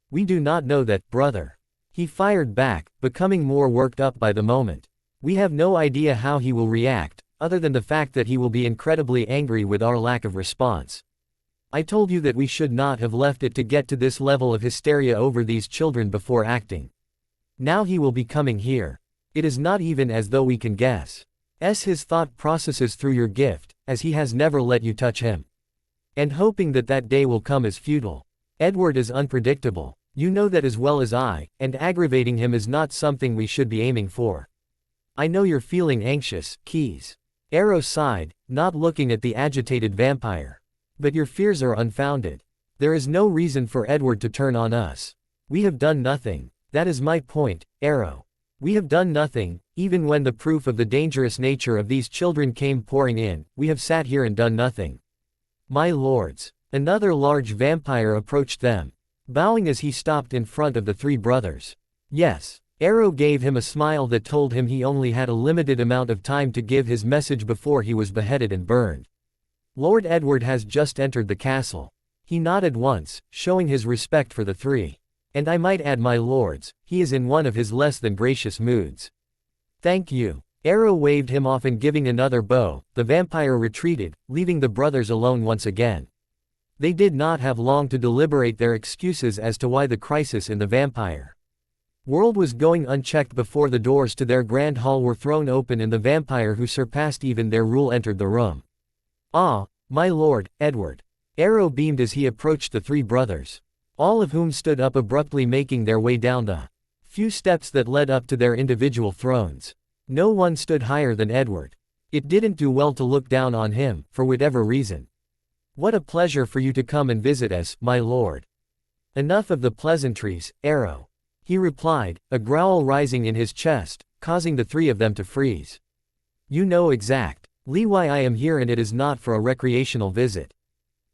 We do not know that, brother. He fired back, becoming more worked up by the moment. We have no idea how he will react, other than the fact that he will be incredibly angry with our lack of response. I told you that we should not have left it to get to this level of hysteria over these children before acting. Now he will be coming here. It is not even as though we can guess. His thought processes through your gift, as he has never let you touch him. And hoping that that day will come is futile. Edward is unpredictable. You know that as well as I, and aggravating him is not something we should be aiming for. I know you're feeling anxious, Keyes. Arrow sighed, not looking at the agitated vampire. But your fears are unfounded. There is no reason for Edward to turn on us. We have done nothing. That is my point, Arrow. We have done nothing, even when the proof of the dangerous nature of these children came pouring in, we have sat here and done nothing. My lords. Another large vampire approached them, bowing as he stopped in front of the three brothers. Yes. Arrow gave him a smile that told him he only had a limited amount of time to give his message before he was beheaded and burned. Lord Edward has just entered the castle. He nodded once, showing his respect for the three. And I might add, my lords, he is in one of his less than gracious moods. Thank you. Arrow waved him off, and giving another bow, the vampire retreated, leaving the brothers alone once again. They did not have long to deliberate their excuses as to why the crisis in the vampire world was going unchecked before the doors to their grand hall were thrown open and the vampire who surpassed even their rule entered the room. Ah, my lord, Edward. Arrow beamed as he approached the three brothers, all of whom stood up abruptly, making their way down the few steps that led up to their individual thrones. No one stood higher than Edward. It didn't do well to look down on him, for whatever reason. What a pleasure for you to come and visit us, my lord. Enough of the pleasantries, Arrow. He replied, a growl rising in his chest, causing the three of them to freeze. You know exactly why I am here, and it is not for a recreational visit.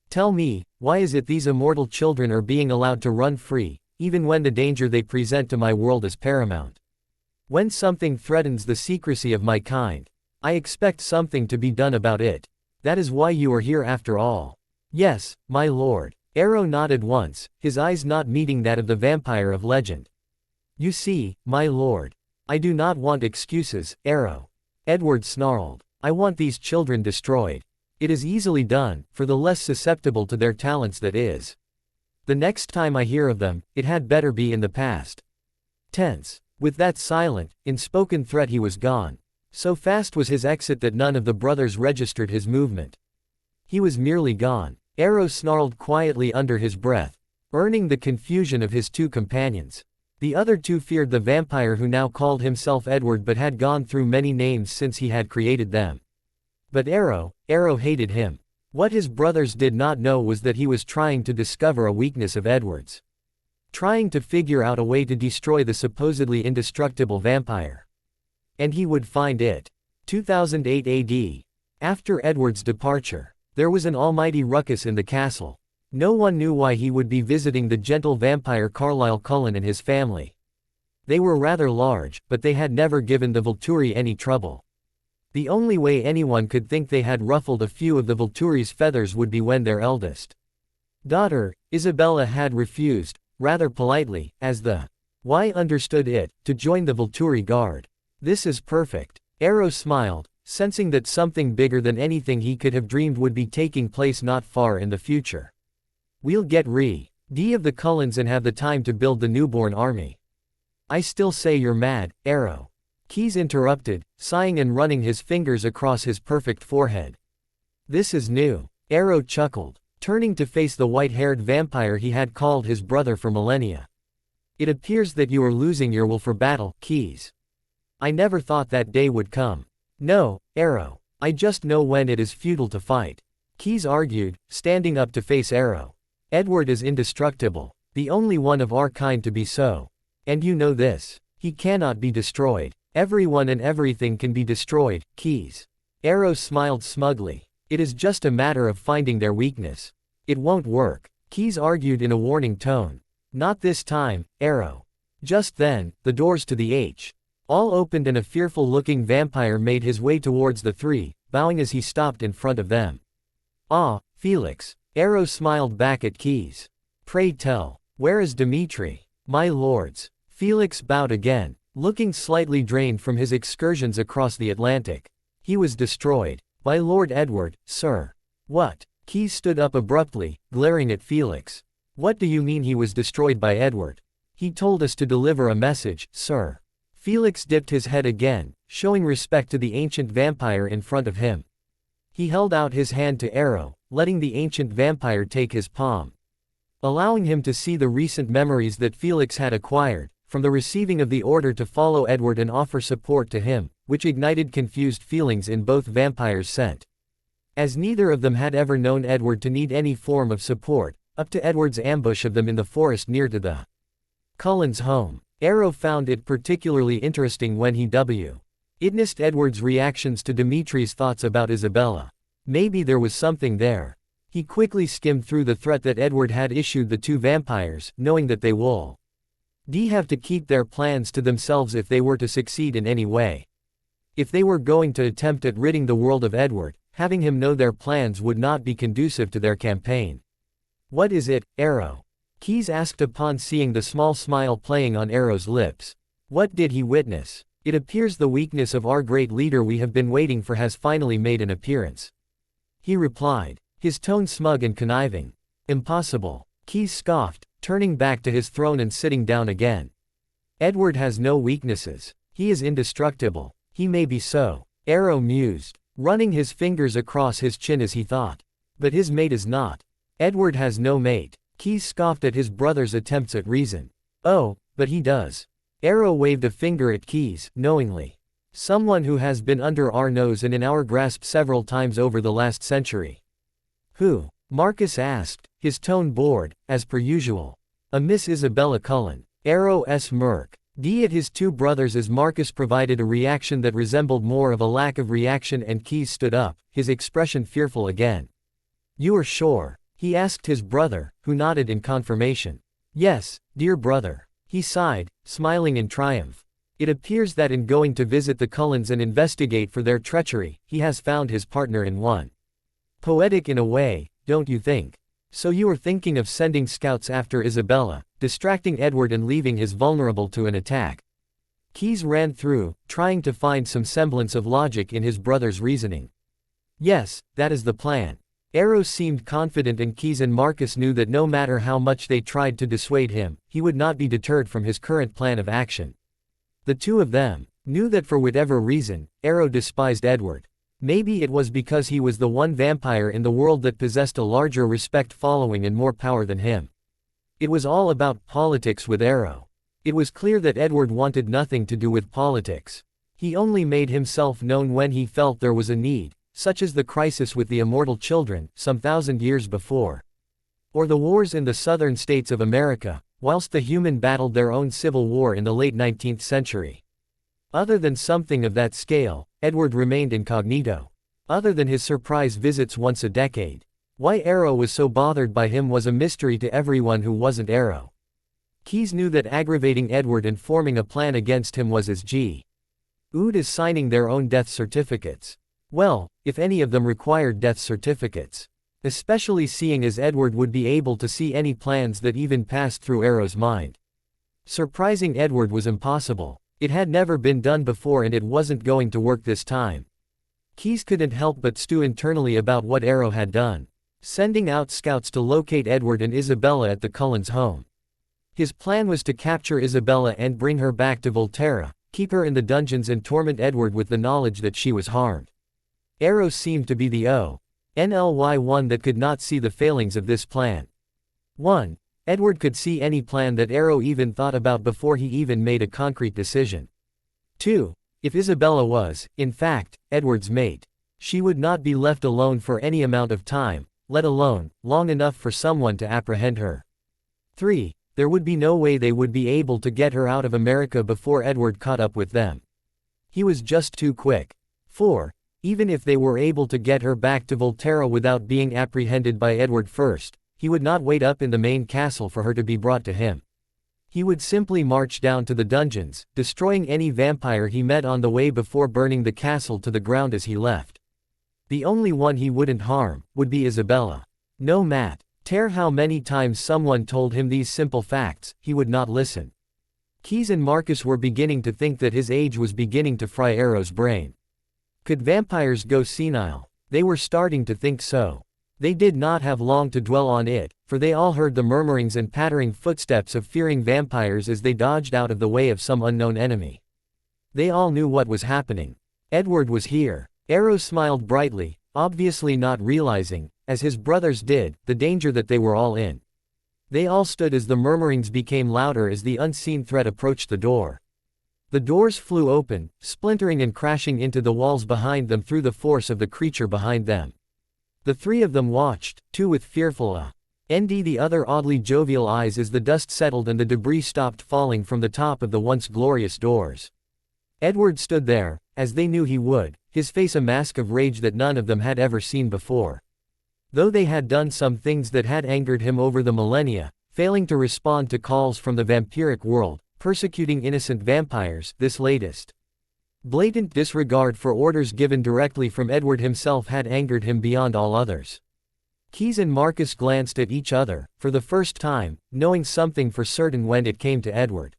Tell me, why is it these immortal children are being allowed to run free, even when the danger they present to my world is paramount? When something threatens the secrecy of my kind, I expect something to be done about it. That is why you are here after all. Yes, my lord. Arrow nodded once, his eyes not meeting that of the vampire of legend. You see, my lord. I do not want excuses, Arrow. Edward snarled. I want these children destroyed. It is easily done, for the less susceptible to their talents that is. The next time I hear of them, it had better be in the past. Tense. With that silent, inspoken threat he was gone. So fast was his exit that none of the brothers registered his movement. He was merely gone. Arrow snarled quietly under his breath, earning the confusion of his two companions. The other two feared the vampire who now called himself Edward but had gone through many names since he had created them. But Arrow hated him. What his brothers did not know was that he was trying to discover a weakness of Edward's. Trying to figure out a way to destroy the supposedly indestructible vampire. And he would find it. 2008 AD. After Edward's departure, there was an almighty ruckus in the castle. No one knew why he would be visiting the gentle vampire Carlisle Cullen and his family. They were rather large, but they had never given the Volturi any trouble. The only way anyone could think they had ruffled a few of the Volturi's feathers would be when their eldest daughter, Isabella, had refused, rather politely, as the Y understood it, to join the Volturi Guard. This is perfect. Arrow smiled, sensing that something bigger than anything he could have dreamed would be taking place not far in the future. We'll get rid of the Cullens and have the time to build the newborn army. I still say you're mad, Arrow. Keyes interrupted, sighing and running his fingers across his perfect forehead. This is new. Arrow chuckled, turning to face the white-haired vampire he had called his brother for millennia. It appears that you are losing your will for battle, Keyes. I never thought that day would come. No, Arrow. I just know when it is futile to fight. Keyes argued, standing up to face Arrow. Edward is indestructible, the only one of our kind to be so. And you know this. He cannot be destroyed. Everyone and everything can be destroyed, Keyes. Arrow smiled smugly. It is just a matter of finding their weakness. It won't work, Keyes argued in a warning tone. Not this time, Arrow. Just then, the doors to the all opened and a fearful-looking vampire made his way towards the three, bowing as he stopped in front of them. Ah, Felix. Arrow smiled back at Keyes. Pray tell, where is Dmitri? My lords. Felix bowed again, looking slightly drained from his excursions across the Atlantic. He was destroyed. By Lord Edward, sir. What? Keyes stood up abruptly, glaring at Felix. What do you mean he was destroyed by Edward? He told us to deliver a message, sir. Felix dipped his head again, showing respect to the ancient vampire in front of him. He held out his hand to Arrow, letting the ancient vampire take his palm. Allowing him to see the recent memories that Felix had acquired, from the receiving of the order to follow Edward and offer support to him, which ignited confused feelings in both vampires sent. As neither of them had ever known Edward to need any form of support, up to Edward's ambush of them in the forest near to the Cullen's home. Arrow found it particularly interesting when he witnessed Edward's reactions to Dimitri's thoughts about Isabella. Maybe there was something there. He quickly skimmed through the threat that Edward had issued the two vampires, knowing that they would have to keep their plans to themselves if they were to succeed in any way. If they were going to attempt at ridding the world of Edward, having him know their plans would not be conducive to their campaign. What is it, Arrow? Keyes asked upon seeing the small smile playing on Arrow's lips. What did he witness? It appears the weakness of our great leader we have been waiting for has finally made an appearance. He replied, his tone smug and conniving. Impossible. Keyes scoffed, turning back to his throne and sitting down again. Edward has no weaknesses. He is indestructible. He may be so. Arrow mused, running his fingers across his chin as he thought. But his mate is not. Edward has no mate. Keyes scoffed at his brother's attempts at reason. Oh, but he does. Arrow waved a finger at Keyes, knowingly. Someone who has been under our nose and in our grasp several times over the last century. Who? Marcus asked, his tone bored, as per usual. A Miss Isabella Cullen. Arrow smirked at his two brothers as Marcus provided a reaction that resembled more of a lack of reaction, and Keyes stood up, his expression fearful again. You are sure? He asked his brother, who nodded in confirmation. Yes, dear brother. He sighed, smiling in triumph. It appears that in going to visit the Cullens and investigate for their treachery, he has found his partner in one. Poetic in a way, don't you think? So you were thinking of sending scouts after Isabella, distracting Edward and leaving his vulnerable to an attack. Keyes ran through, trying to find some semblance of logic in his brother's reasoning. Yes, that is the plan. Arrow seemed confident and Keyes and Marcus knew that no matter how much they tried to dissuade him, he would not be deterred from his current plan of action. The two of them knew that for whatever reason, Arrow despised Edward. Maybe it was because he was the one vampire in the world that possessed a larger respect following and more power than him. It was all about politics with Arrow. It was clear that Edward wanted nothing to do with politics. He only made himself known when he felt there was a need, such as the crisis with the immortal children, some 1,000 years before. Or the wars in the southern states of America, whilst the human battled their own civil war in the late 19th century. Other than something of that scale, Edward remained incognito. Other than his surprise visits once a decade. Why Arrow was so bothered by him was a mystery to everyone who wasn't Arrow. Keyes knew that aggravating Edward and forming a plan against him was as good as signing their own death certificates. Well, if any of them required death certificates. Especially seeing as Edward would be able to see any plans that even passed through Arrow's mind. Surprising Edward was impossible. It had never been done before and it wasn't going to work this time. Keyes couldn't help but stew internally about what Arrow had done. Sending out scouts to locate Edward and Isabella at the Cullens' home. His plan was to capture Isabella and bring her back to Volterra, keep her in the dungeons and torment Edward with the knowledge that she was harmed. Arrow seemed to be the only one that could not see the failings of this plan. 1. Edward could see any plan that Arrow even thought about before he even made a concrete decision. 2. If Isabella was, in fact, Edward's mate, she would not be left alone for any amount of time, let alone long enough for someone to apprehend her. 3. There would be no way they would be able to get her out of America before Edward caught up with them. He was just too quick. 4. Even if they were able to get her back to Volterra without being apprehended by Edward first, he would not wait up in the main castle for her to be brought to him. He would simply march down to the dungeons, destroying any vampire he met on the way before burning the castle to the ground as he left. The only one he wouldn't harm would be Isabella. No matter how many times someone told him these simple facts, he would not listen. Keyes and Marcus were beginning to think that his age was beginning to fry Arrow's brain. Could vampires go senile? They were starting to think so. They did not have long to dwell on it, for they all heard the murmurings and pattering footsteps of fearing vampires as they dodged out of the way of some unknown enemy. They all knew what was happening. Edward was here. Arrow smiled brightly, obviously not realizing, as his brothers did, the danger that they were all in. They all stood as the murmurings became louder as the unseen threat approached the door. The doors flew open, splintering and crashing into the walls behind them through the force of the creature behind them. The three of them watched, two with fearful the other oddly jovial eyes as the dust settled and the debris stopped falling from the top of the once glorious doors. Edward stood there, as they knew he would, his face a mask of rage that none of them had ever seen before. Though they had done some things that had angered him over the millennia, failing to respond to calls from the vampiric world, persecuting innocent vampires, this latest blatant disregard for orders given directly from Edward himself had angered him beyond all others. Keyes and Marcus glanced at each other, for the first time, knowing something for certain when it came to Edward.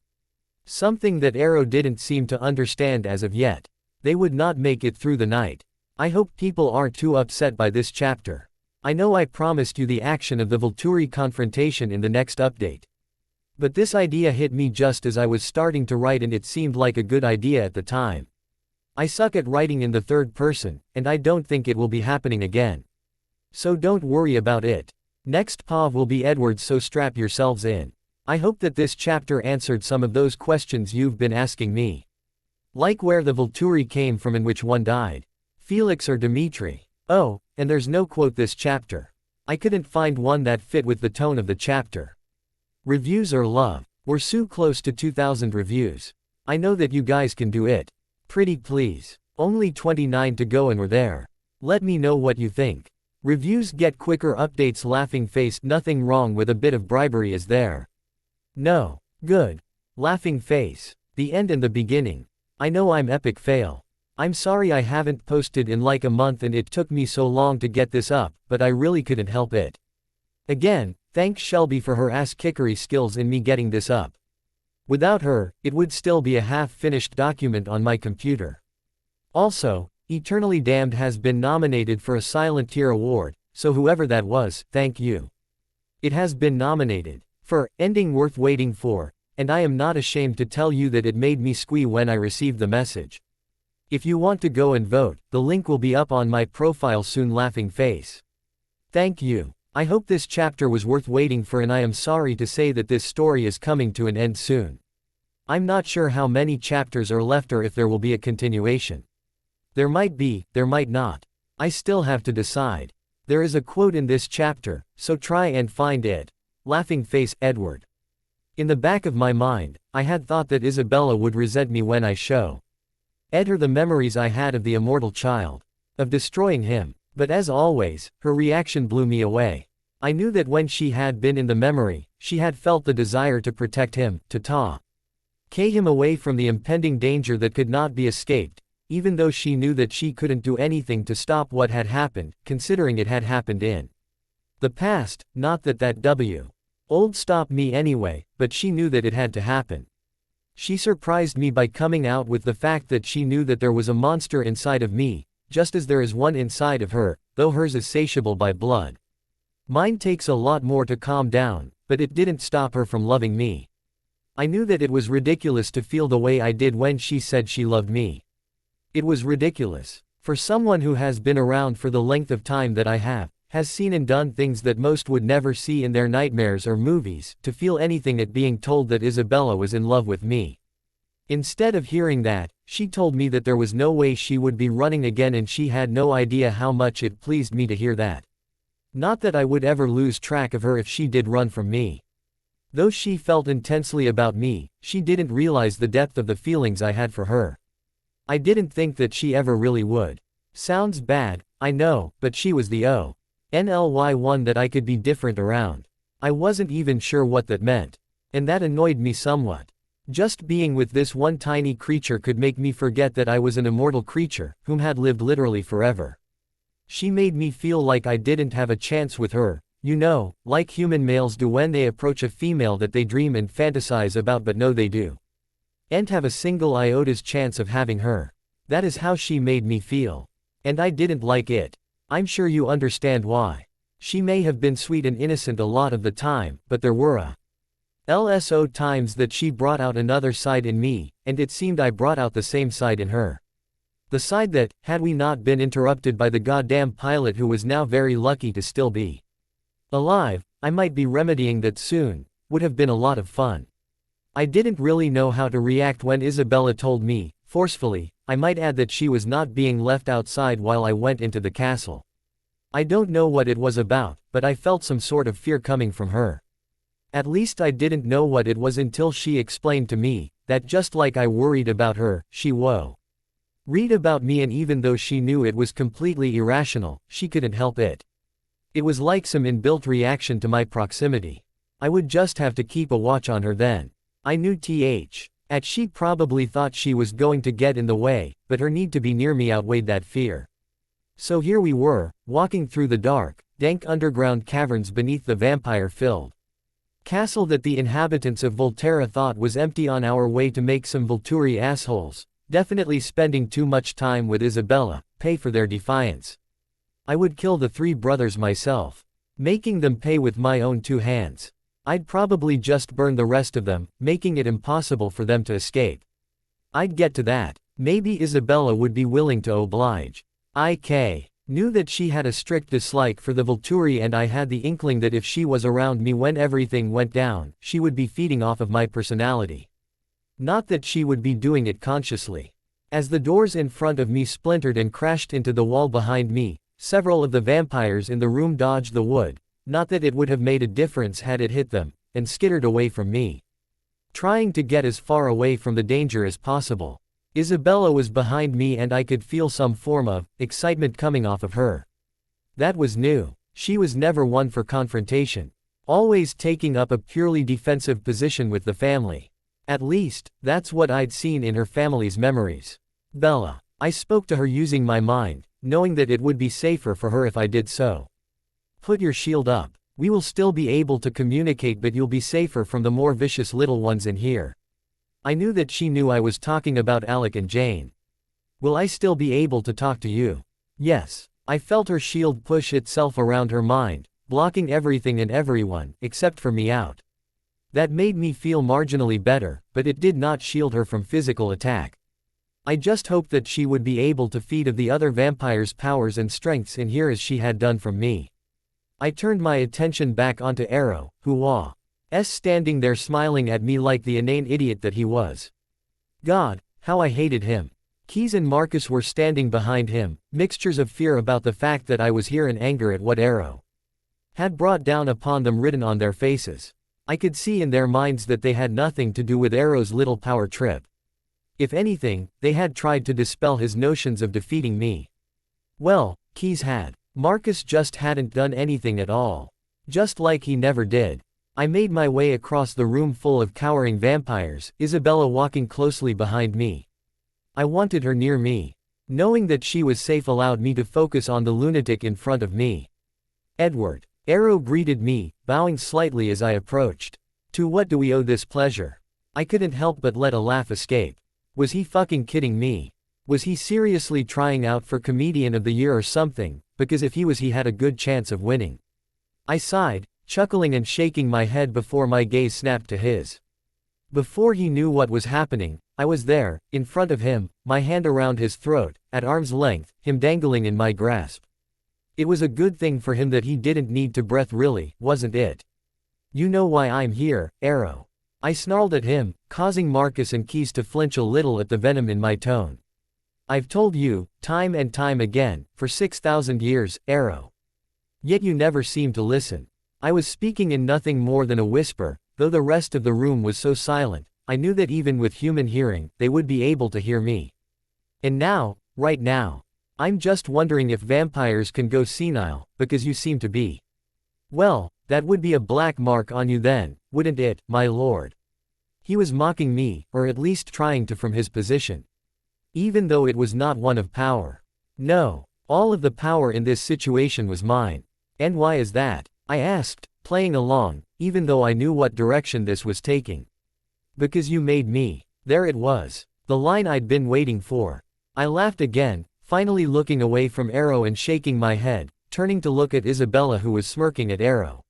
Something that Arrow didn't seem to understand as of yet. They would not make it through the night. I hope people aren't too upset by this chapter. I know I promised you the action of the Volturi confrontation in the next update. But this idea hit me just as I was starting to write and it seemed like a good idea at the time. I suck at writing in the third person, and I don't think it will be happening again. So don't worry about it. Next POV will be Edward, so strap yourselves in. I hope that this chapter answered some of those questions you've been asking me. Like where the Volturi came from and which one died. Felix or Dimitri. Oh, and there's no quote this chapter. I couldn't find one that fit with the tone of the chapter. Reviews or love. We're so close to 2,000 reviews. I know that you guys can do it. Pretty please. Only 29 to go and we're there. Let me know what you think. Reviews get quicker updates. Laughing face. Nothing wrong with a bit of bribery, is there? No. Good. Laughing face. The end and the beginning. I know I'm epic fail. I'm sorry I haven't posted in like a month and it took me so long to get this up, but I really couldn't help it. Again, thanks Shelby for her ass-kickery skills in me getting this up. Without her, it would still be a half-finished document on my computer. Also, Eternally Damned has been nominated for a Silent Tier award, so whoever that was, thank you. It has been nominated for Ending Worth Waiting For, and I am not ashamed to tell you that it made me squee when I received the message. If you want to go and vote, the link will be up on my profile soon. Laughing face. Thank you. I hope this chapter was worth waiting for, and I am sorry to say that this story is coming to an end soon. I'm not sure how many chapters are left or if there will be a continuation. There might be, there might not. I still have to decide. There is a quote in this chapter, so try and find it. Laughing face, Edward. In the back of my mind, I had thought that Isabella would resent me when I show Ed her the memories I had of the immortal child, of destroying him, but as always, her reaction blew me away. I knew that when she had been in the memory, she had felt the desire to protect him, to take him away from the impending danger that could not be escaped, even though she knew that she couldn't do anything to stop what had happened, considering it had happened in the past. Not that that old stopped me anyway, but she knew that it had to happen. She surprised me by coming out with the fact that she knew that there was a monster inside of me, just as there is one inside of her, though hers is satiable by blood. Mine takes a lot more to calm down, but it didn't stop her from loving me. I knew that it was ridiculous to feel the way I did when she said she loved me. It was ridiculous. For someone who has been around for the length of time that I have, has seen and done things that most would never see in their nightmares or movies, to feel anything at being told that Isabella was in love with me. Instead of hearing that, she told me that there was no way she would be running again, and she had no idea how much it pleased me to hear that. Not that I would ever lose track of her if she did run from me. Though she felt intensely about me, she didn't realize the depth of the feelings I had for her. I didn't think that she ever really would. Sounds bad, I know, but she was the only one that I could be different around. I wasn't even sure what that meant. And that annoyed me somewhat. Just being with this one tiny creature could make me forget that I was an immortal creature, whom had lived literally forever. She made me feel like I didn't have a chance with her, you know, like human males do when they approach a female that they dream and fantasize about but know they do and have a single iota's chance of having her. That is how she made me feel. And I didn't like it. I'm sure you understand why. She may have been sweet and innocent a lot of the time, but there were LSO times that she brought out another side in me, and it seemed I brought out the same side in her. The side that, had we not been interrupted by the goddamn pilot who was now very lucky to still be alive, I might be remedying that soon, would have been a lot of fun. I didn't really know how to react when Isabella told me, forcefully, I might add, that she was not being left outside while I went into the castle. I don't know what it was about, but I felt some sort of fear coming from her. At least I didn't know what it was until she explained to me, that just like I worried about her, she worried about me, and even though she knew it was completely irrational, she couldn't help it. It was like some inbuilt reaction to my proximity. I would just have to keep a watch on her then. I knew she probably thought she was going to get in the way, but her need to be near me outweighed that fear. So here we were, walking through the dark, dank underground caverns beneath the vampire-filled castle that the inhabitants of Volterra thought was empty, on our way to make some Volturi assholes, definitely spending too much time with Isabella, pay for their defiance. I would kill the three brothers myself, making them pay with my own two hands. I'd probably just burn the rest of them, making it impossible for them to escape. I'd get to that. Maybe Isabella would be willing to oblige. I knew that she had a strict dislike for the Volturi, and I had the inkling that if she was around me when everything went down, she would be feeding off of my personality. Not that she would be doing it consciously. As the doors in front of me splintered and crashed into the wall behind me, several of the vampires in the room dodged the wood. Not that it would have made a difference had it hit them, and skittered away from me, trying to get as far away from the danger as possible. Isabella was behind me, and I could feel some form of excitement coming off of her. That was new. She was never one for confrontation, always taking up a purely defensive position with the family. At least, that's what I'd seen in her family's memories. Bella. I spoke to her using my mind, knowing that it would be safer for her if I did so. Put your shield up. We will still be able to communicate, but you'll be safer from the more vicious little ones in here. I knew that she knew I was talking about Alec and Jane. Will I still be able to talk to you? Yes. I felt her shield push itself around her mind, blocking everything and everyone, except for me out. That made me feel marginally better, but it did not shield her from physical attack. I just hoped that she would be able to feed of the other vampires' powers and strengths in here as she had done from me. I turned my attention back onto Arrow, who was standing there smiling at me like the inane idiot that he was. God, how I hated him. Keys and Marcus were standing behind him, mixtures of fear about the fact that I was here and anger at what Arrow had brought down upon them written on their faces. I could see in their minds that they had nothing to do with Arrow's little power trip. If anything, they had tried to dispel his notions of defeating me. Well, Keys had. Marcus just hadn't done anything at all. Just like he never did. I made my way across the room full of cowering vampires, Isabella walking closely behind me. I wanted her near me. Knowing that she was safe allowed me to focus on the lunatic in front of me. Edward. Arrow greeted me, bowing slightly as I approached. To what do we owe this pleasure? I couldn't help but let a laugh escape. Was he fucking kidding me? Was he seriously trying out for Comedian of the Year or something? Because if he was, he had a good chance of winning. I sighed, chuckling and shaking my head before my gaze snapped to his. Before he knew what was happening, I was there, in front of him, my hand around his throat, at arm's length, him dangling in my grasp. It was a good thing for him that he didn't need to breath, really, wasn't it? You know why I'm here, Arrow. I snarled at him, causing Marcus and Keys to flinch a little at the venom in my tone. I've told you, time and time again, for 6,000 years, Arrow. Yet you never seem to listen. I was speaking in nothing more than a whisper, though the rest of the room was so silent, I knew that even with human hearing, they would be able to hear me. And now, right now, I'm just wondering if vampires can go senile, because you seem to be. Well, that would be a black mark on you then, wouldn't it, my lord? He was mocking me, or at least trying to from his position. Even though it was not one of power. No, all of the power in this situation was mine. And why is that? I asked, playing along, even though I knew what direction this was taking. Because you made me. There it was. The line I'd been waiting for. I laughed again, finally looking away from Arrow and shaking my head, turning to look at Isabella, who was smirking at Arrow.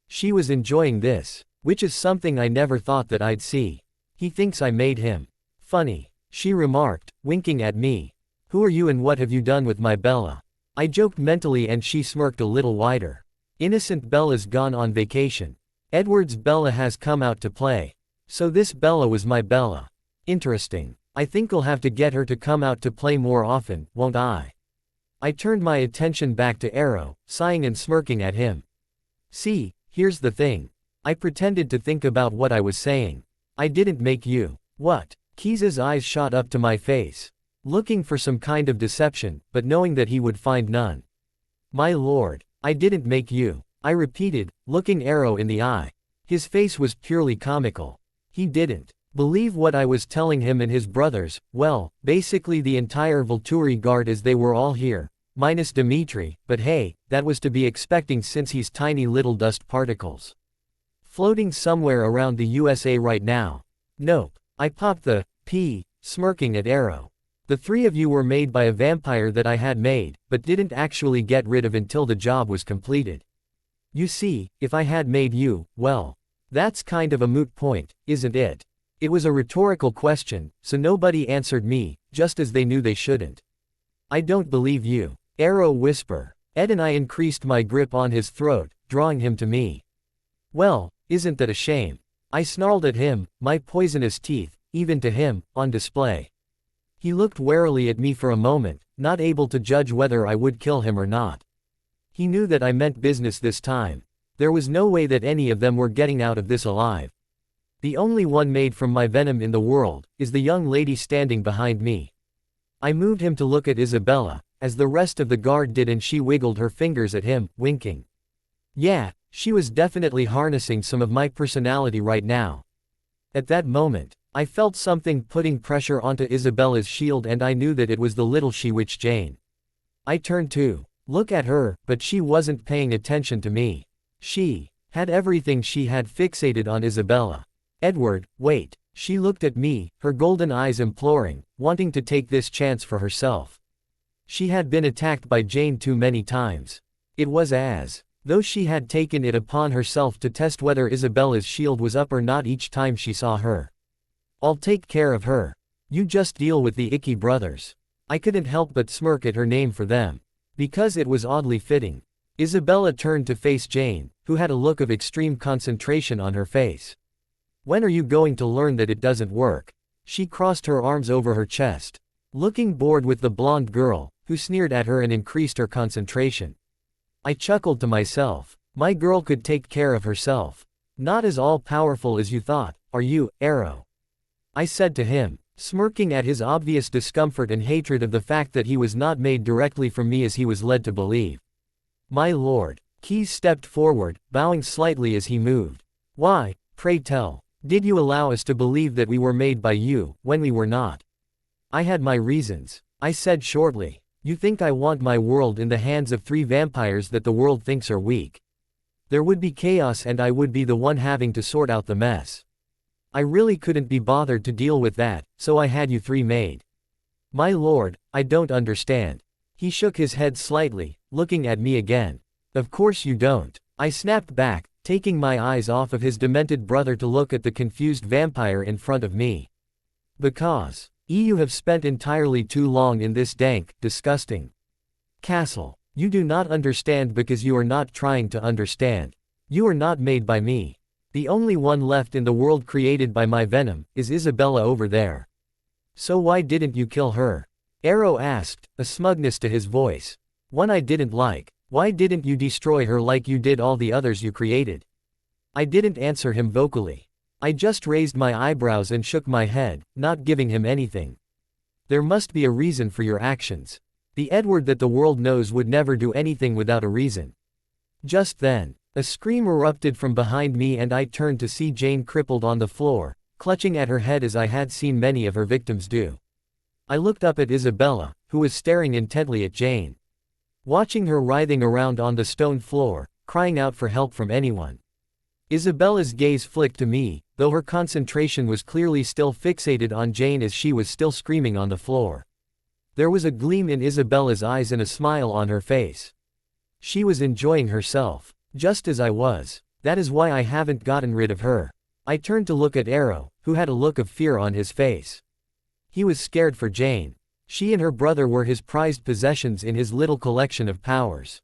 She was enjoying this, which is something I never thought that I'd see. He thinks I made him. Funny, she remarked, winking at me. Who are you and what have you done with my Bella? I joked mentally and she smirked a little wider. Innocent Bella's gone on vacation. Edward's Bella has come out to play. So this Bella was my Bella. Interesting. I think I'll have to get her to come out to play more often, won't I? I turned my attention back to Arrow, sighing and smirking at him. See, here's the thing. I pretended to think about what I was saying. I didn't make you. What? Keys's eyes shot up to my face. Looking for some kind of deception, but knowing that he would find none. My lord, I didn't make you. I repeated, looking Arrow in the eye. His face was purely comical. He didn't believe what I was telling him and his brothers, well, basically the entire Volturi guard, as they were all here, minus Dimitri, but hey, that was to be expecting since he's tiny little dust particles. Floating somewhere around the USA right now. Nope. I popped the P, smirking at Arrow. The three of you were made by a vampire that I had made, but didn't actually get rid of until the job was completed. You see, if I had made you, well, that's kind of a moot point, isn't it? It was a rhetorical question, so nobody answered me, just as they knew they shouldn't. I don't believe you. Arrow whisper. Ed and I increased my grip on his throat, drawing him to me. Well, isn't that a shame? I snarled at him, my poisonous teeth, even to him, on display. He looked warily at me for a moment, not able to judge whether I would kill him or not. He knew that I meant business this time. There was no way that any of them were getting out of this alive. The only one made from my venom in the world, is the young lady standing behind me. I moved him to look at Isabella, as the rest of the guard did, and she wiggled her fingers at him, winking. Yeah, she was definitely harnessing some of my personality right now. At that moment, I felt something putting pressure onto Isabella's shield, and I knew that it was the little she-witch Jane. I turned to look at her, but she wasn't paying attention to me. She had everything. She had fixated on Isabella. Edward, wait. She looked at me, her golden eyes imploring, wanting to take this chance for herself. She had been attacked by Jane too many times. It was as though she had taken it upon herself to test whether Isabella's shield was up or not each time she saw her. I'll take care of her. You just deal with the Icky brothers. I couldn't help but smirk at her name for them. Because it was oddly fitting. Isabella turned to face Jane, who had a look of extreme concentration on her face. When are you going to learn that it doesn't work? She crossed her arms over her chest, looking bored with the blonde girl, who sneered at her and increased her concentration. I chuckled to myself. My girl could take care of herself. Not as all-powerful as you thought, are you, Arrow? I said to him, smirking at his obvious discomfort and hatred of the fact that he was not made directly from me as he was led to believe. My lord. Keyes stepped forward, bowing slightly as he moved. Why, pray tell, did you allow us to believe that we were made by you, when we were not? I had my reasons, I said shortly. You think I want my world in the hands of 3 vampires that the world thinks are weak. There would be chaos and I would be the one having to sort out the mess. I really couldn't be bothered to deal with that, so I had you 3 made. My lord, I don't understand. He shook his head slightly, looking at me again. Of course you don't. I snapped back, taking my eyes off of his demented brother to look at the confused vampire in front of me. Because you have spent entirely too long in this dank, disgusting castle. You do not understand because you are not trying to understand. You are not made by me. The only one left in the world created by my venom is Isabella over there. So why didn't you kill her? Arrow asked, a smugness to his voice. One I didn't like. Why didn't you destroy her like you did all the others you created? I didn't answer him vocally. I just raised my eyebrows and shook my head, not giving him anything. There must be a reason for your actions. The Edward that the world knows would never do anything without a reason. Just then, a scream erupted from behind me and I turned to see Jane crippled on the floor, clutching at her head as I had seen many of her victims do. I looked up at Isabella, who was staring intently at Jane. Watching her writhing around on the stone floor, crying out for help from anyone. Isabella's gaze flicked to me, though her concentration was clearly still fixated on Jane as she was still screaming on the floor. There was a gleam in Isabella's eyes and a smile on her face. She was enjoying herself, just as I was. That is why I haven't gotten rid of her. I turned to look at Arrow, who had a look of fear on his face. He was scared for Jane. She and her brother were his prized possessions in his little collection of powers.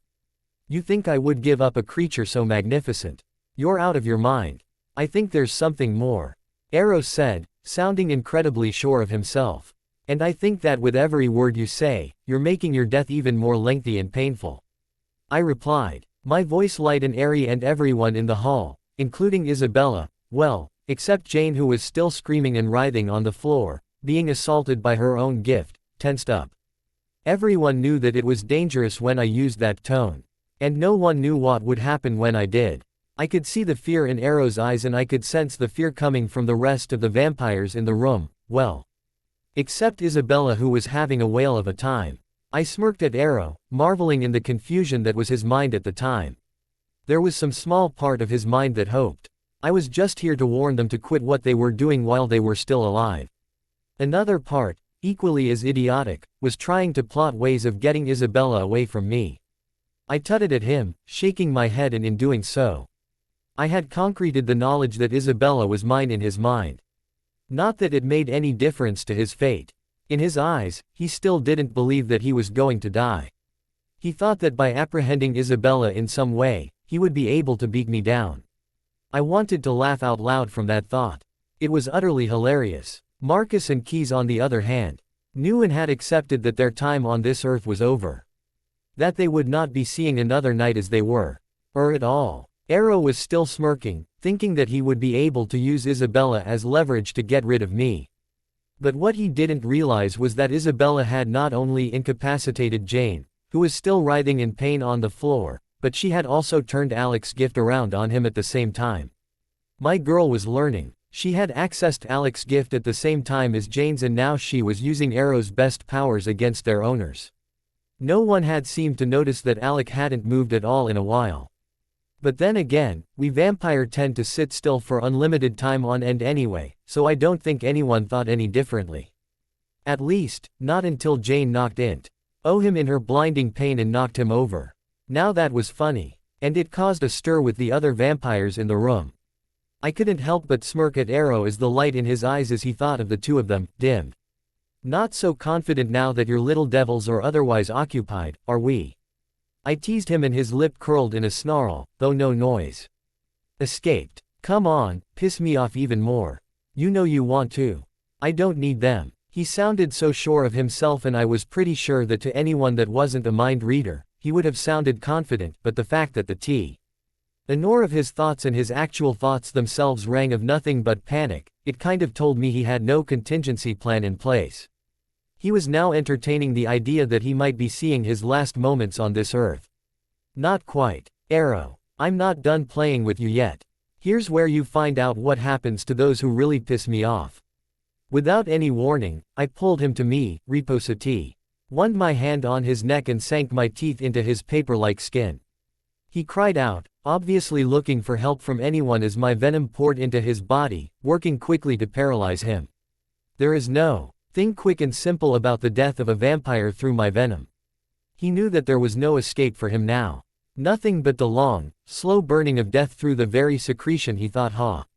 You think I would give up a creature so magnificent? You're out of your mind. I think there's something more. Arrow said, sounding incredibly sure of himself. And I think that with every word you say, you're making your death even more lengthy and painful. I replied, my voice light and airy, and everyone in the hall, including Isabella, well, except Jane who was still screaming and writhing on the floor, being assaulted by her own gift, tensed up. Everyone knew that it was dangerous when I used that tone. And no one knew what would happen when I did. I could see the fear in Arrow's eyes and I could sense the fear coming from the rest of the vampires in the room, well. Except Isabella, who was having a whale of a time. I smirked at Arrow, marveling in the confusion that was his mind at the time. There was some small part of his mind that hoped. I was just here to warn them to quit what they were doing while they were still alive. Another part, equally as idiotic, was trying to plot ways of getting Isabella away from me. I tutted at him, shaking my head, and in doing so, I had concreted the knowledge that Isabella was mine in his mind. Not that it made any difference to his fate. In his eyes, he still didn't believe that he was going to die. He thought that by apprehending Isabella in some way, he would be able to beat me down. I wanted to laugh out loud from that thought. It was utterly hilarious. Marcus and Keyes, on the other hand, knew and had accepted that their time on this earth was over. That they would not be seeing another night as they were. Or at all. Arrow was still smirking, thinking that he would be able to use Isabella as leverage to get rid of me. But what he didn't realize was that Isabella had not only incapacitated Jane, who was still writhing in pain on the floor, but she had also turned Alec's gift around on him at the same time. My girl was learning. She had accessed Alec's gift at the same time as Jane's, and now she was using Arrow's best powers against their owners. No one had seemed to notice that Alec hadn't moved at all in a while. But then again, we vampire tend to sit still for unlimited time on end anyway, so I don't think anyone thought any differently. At least, not until Jane knocked him in her blinding pain and knocked him over. Now that was funny. And it caused a stir with the other vampires in the room. I couldn't help but smirk at Arrow as the light in his eyes as he thought of the two of them, dimmed. Not so confident now that your little devils are otherwise occupied, are we? I teased him and his lip curled in a snarl, though no noise escaped. Come on, piss me off even more. You know you want to. I don't need them. He sounded so sure of himself, and I was pretty sure that to anyone that wasn't a mind reader, he would have sounded confident, but the fact that the tenor of his thoughts and his actual thoughts themselves rang of nothing but panic, it kind of told me he had no contingency plan in place. He was now entertaining the idea that he might be seeing his last moments on this earth. Not quite. Arrow, I'm not done playing with you yet. Here's where you find out what happens to those who really piss me off. Without any warning, I pulled him to me, riposati. Wound my hand on his neck and sank my teeth into his paper-like skin. He cried out, obviously looking for help from anyone as my venom poured into his body, working quickly to paralyze him. There is no thing quick and simple about the death of a vampire through my venom. He knew that there was no escape for him now. Nothing but the long, slow burning of death through the very secretion he thought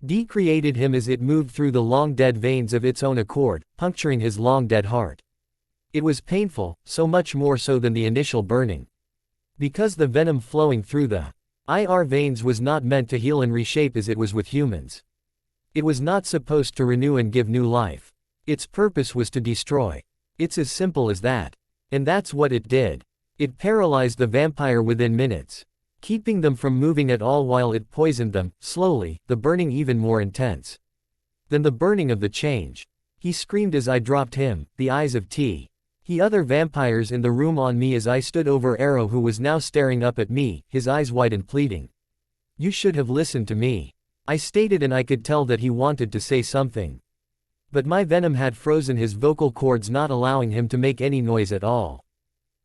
decreated him as it moved through the long dead veins of its own accord, puncturing his long dead heart. It was painful, so much more so than the initial burning. Because the venom flowing through the IR veins was not meant to heal and reshape as it was with humans. It was not supposed to renew and give new life. Its purpose was to destroy. It's as simple as that. And that's what it did. It paralyzed the vampire within minutes, keeping them from moving at all while it poisoned them, slowly, the burning even more intense than the burning of the change. He screamed as I dropped him, the eyes of other vampires in the room on me as I stood over Arrow, who was now staring up at me, his eyes wide and pleading. You should have listened to me, I stated, and I could tell that he wanted to say something. But my venom had frozen his vocal cords, not allowing him to make any noise at all.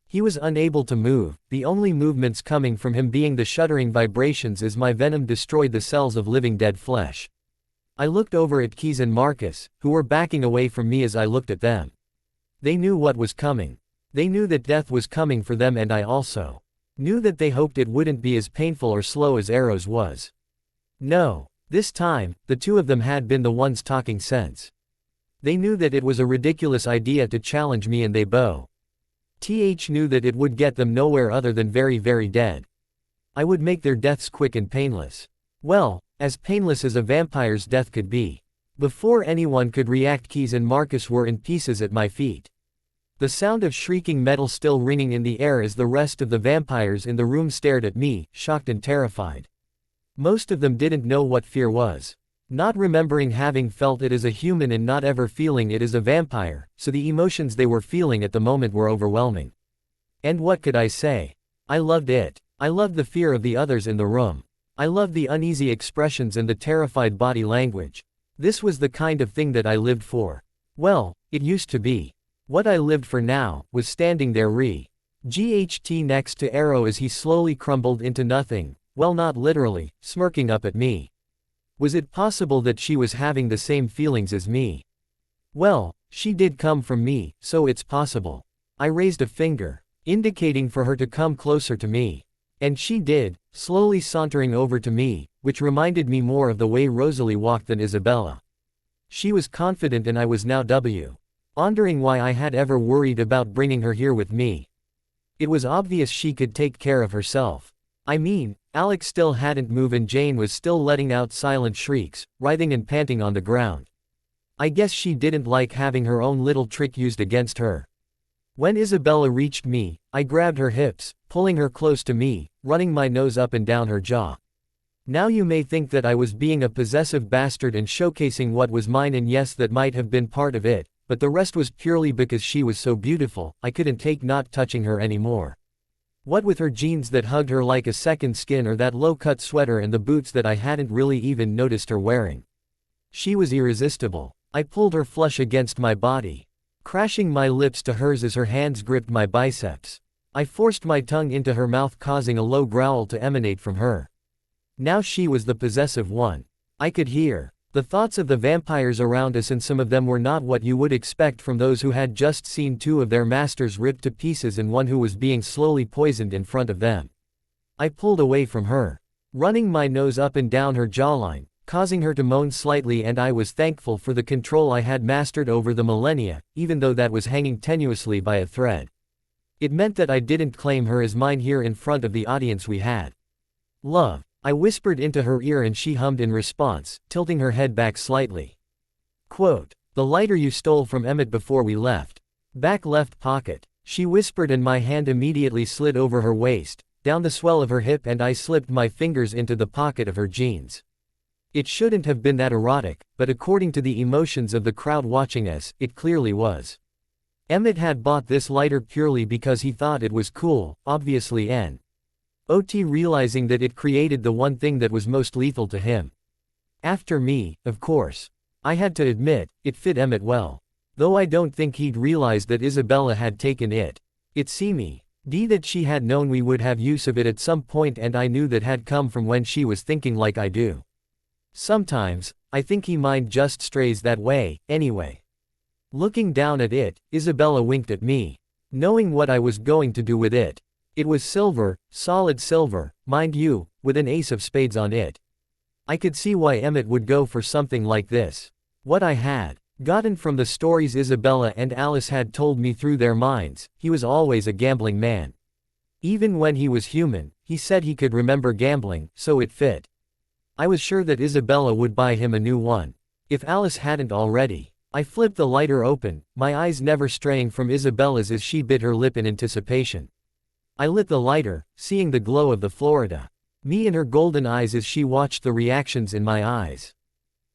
He was unable to move, the only movements coming from him being the shuddering vibrations as my venom destroyed the cells of living dead flesh. I looked over at Keys and Marcus, who were backing away from me as I looked at them. They knew what was coming. They knew that death was coming for them, and I also knew that they hoped it wouldn't be as painful or slow as Arrow's was. No, this time, the two of them had been the ones talking sense. They knew that it was a ridiculous idea to challenge me, and they knew that it would get them nowhere other than very, very dead. I would make their deaths quick and painless. Well, as painless as a vampire's death could be. Before anyone could react, Keys and Marcus were in pieces at my feet. The sound of shrieking metal still ringing in the air as the rest of the vampires in the room stared at me, shocked and terrified. Most of them didn't know what fear was. Not remembering having felt it as a human and not ever feeling it as a vampire, so the emotions they were feeling at the moment were overwhelming. And what could I say? I loved it. I loved the fear of the others in the room. I loved the uneasy expressions and the terrified body language. This was the kind of thing that I lived for. Well, it used to be. What I lived for now was standing there GHT next to Arrow as he slowly crumbled into nothing, well, not literally, smirking up at me. Was it possible that she was having the same feelings as me? Well, she did come from me, so it's possible. I raised a finger, indicating for her to come closer to me. And she did, slowly sauntering over to me, which reminded me more of the way Rosalie walked than Isabella. She was confident, and I was now wondering why I had ever worried about bringing her here with me. It was obvious she could take care of herself. I mean, Alex still hadn't moved and Jane was still letting out silent shrieks, writhing and panting on the ground. I guess she didn't like having her own little trick used against her. When Isabella reached me, I grabbed her hips, pulling her close to me, running my nose up and down her jaw. Now you may think that I was being a possessive bastard and showcasing what was mine, and yes, that might have been part of it, but the rest was purely because she was so beautiful, I couldn't take not touching her anymore. What with her jeans that hugged her like a second skin, or that low-cut sweater and the boots that I hadn't really even noticed her wearing. She was irresistible. I pulled her flush against my body, crashing my lips to hers as her hands gripped my biceps. I forced my tongue into her mouth, causing a low growl to emanate from her. Now she was the possessive one. I could hear the thoughts of the vampires around us, and some of them were not what you would expect from those who had just seen two of their masters ripped to pieces and one who was being slowly poisoned in front of them. I pulled away from her, running my nose up and down her jawline, causing her to moan slightly, and I was thankful for the control I had mastered over the millennia, even though that was hanging tenuously by a thread. It meant that I didn't claim her as mine here in front of the audience we had. "Love," I whispered into her ear, and she hummed in response, tilting her head back slightly. Quote, "The lighter you stole from Emmett before we left. Back left pocket," she whispered, and my hand immediately slid over her waist, down the swell of her hip, and I slipped my fingers into the pocket of her jeans. It shouldn't have been that erotic, but according to the emotions of the crowd watching us, it clearly was. Emmett had bought this lighter purely because he thought it was cool, obviously not realizing that it created the one thing that was most lethal to him. After me, of course. I had to admit, it fit Emmett well. Though I don't think he'd realized that Isabella had taken it. It seemed that she had known we would have use of it at some point, and I knew that had come from when she was thinking like I do. Sometimes, I think he mind just strays that way, anyway. Looking down at it, Isabella winked at me, knowing what I was going to do with it. It was silver, solid silver, mind you, with an ace of spades on it. I could see why Emmett would go for something like this. What I had gotten from the stories Isabella and Alice had told me through their minds, he was always a gambling man. Even when he was human, he said he could remember gambling, so it fit. I was sure that Isabella would buy him a new one, if Alice hadn't already. I flipped the lighter open, my eyes never straying from Isabella's as she bit her lip in anticipation. I lit the lighter, seeing the glow of the Florida. Me in her golden eyes as she watched the reactions in my eyes.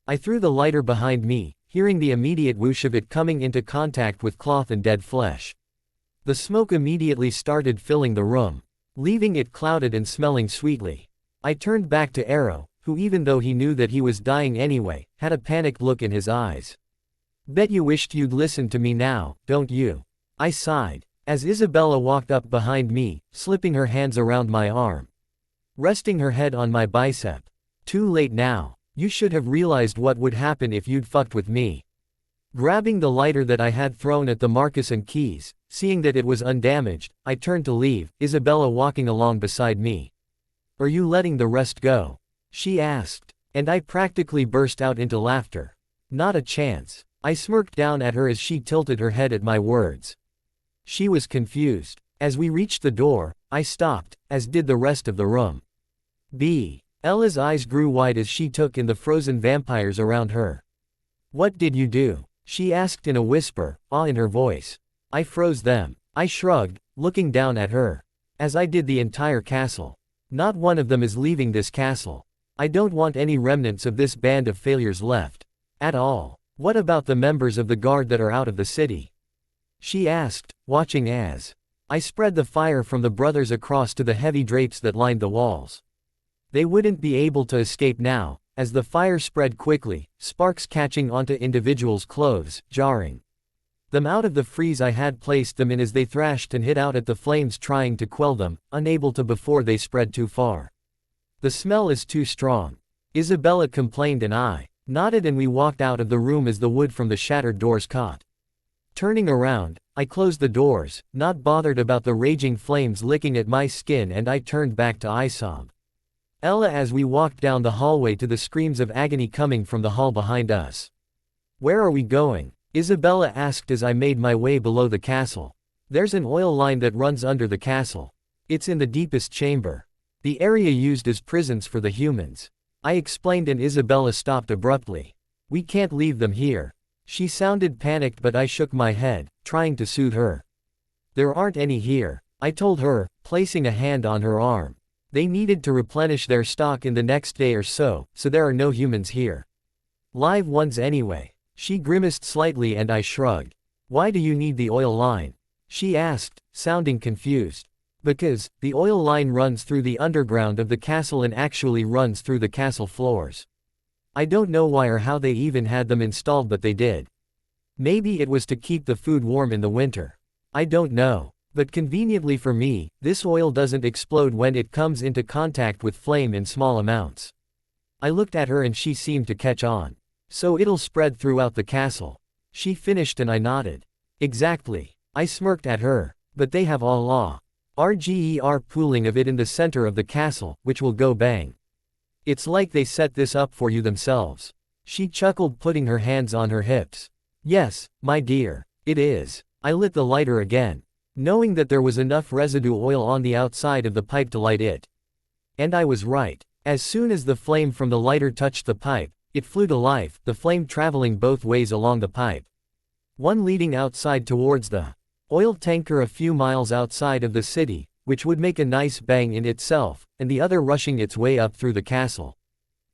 I threw the lighter behind me, hearing the immediate whoosh of it coming into contact with cloth and dead flesh. The smoke immediately started filling the room, leaving it clouded and smelling sweetly. I turned back to Arrow, who, even though he knew that he was dying anyway, had a panicked look in his eyes. "Bet you wished you'd listened to me now, don't you?" I sighed, as Isabella walked up behind me, slipping her hands around my arm, resting her head on my bicep. "Too late now. You should have realized what would happen if you'd fucked with me." Grabbing the lighter that I had thrown at the Marcus and keys, seeing that it was undamaged, I turned to leave, Isabella walking along beside me. "Are you letting the rest go?" she asked, and I practically burst out into laughter. "Not a chance." I smirked down at her as she tilted her head at my words. She was confused. As we reached the door, I stopped, as did the rest of the room. Ella's eyes grew wide as she took in the frozen vampires around her. "What did you do?" she asked in a whisper, awe in her voice. "I froze them." I shrugged, looking down at her. "As I did the entire castle. Not one of them is leaving this castle. I don't want any remnants of this band of failures left. At all. What about the members of the guard that are out of the city?" she asked, watching as I spread the fire from the brothers across to the heavy drapes that lined the walls. They wouldn't be able to escape now, as the fire spread quickly, sparks catching onto individuals' clothes, jarring them out of the freeze I had placed them in as they thrashed and hit out at the flames, trying to quell them, unable to before they spread too far. "The smell is too strong," Isabella complained, and I nodded, and we walked out of the room as the wood from the shattered doors caught. Turning around, I closed the doors, not bothered about the raging flames licking at my skin, and I turned back to Isob. Ella as we walked down the hallway to the screams of agony coming from the hall behind us. "Where are we going?" Isabella asked as I made my way below the castle. "There's an oil line that runs under the castle. It's in the deepest chamber. The area used as prisons for the humans," I explained, and Isabella stopped abruptly. "We can't leave them here." She sounded panicked, but I shook my head, trying to soothe her. "There aren't any here," I told her, placing a hand on her arm. "They needed to replenish their stock in the next day or so there are no humans here. Live ones anyway." She grimaced slightly and I shrugged. "Why do you need the oil line?" she asked, sounding confused. "Because, the oil line runs through the underground of the castle and actually runs through the castle floors. I don't know why or how they even had them installed, but they did. Maybe it was to keep the food warm in the winter. I don't know. But conveniently for me, this oil doesn't explode when it comes into contact with flame in small amounts. I looked at her and she seemed to catch on. So it'll spread throughout the castle. She finished and I nodded. Exactly. I smirked at her. But they have all law. RGER pooling of it in the center of the castle, which will go bang. It's like they set this up for you themselves. She chuckled, putting her hands on her hips. Yes, my dear. It is. I lit the lighter again, knowing that there was enough residue oil on the outside of the pipe to light it. And I was right. As soon as the flame from the lighter touched the pipe, it flew to life, the flame traveling both ways along the pipe. One leading outside towards the oil tanker a few miles outside of the city, which would make a nice bang in itself, and the other rushing its way up through the castle.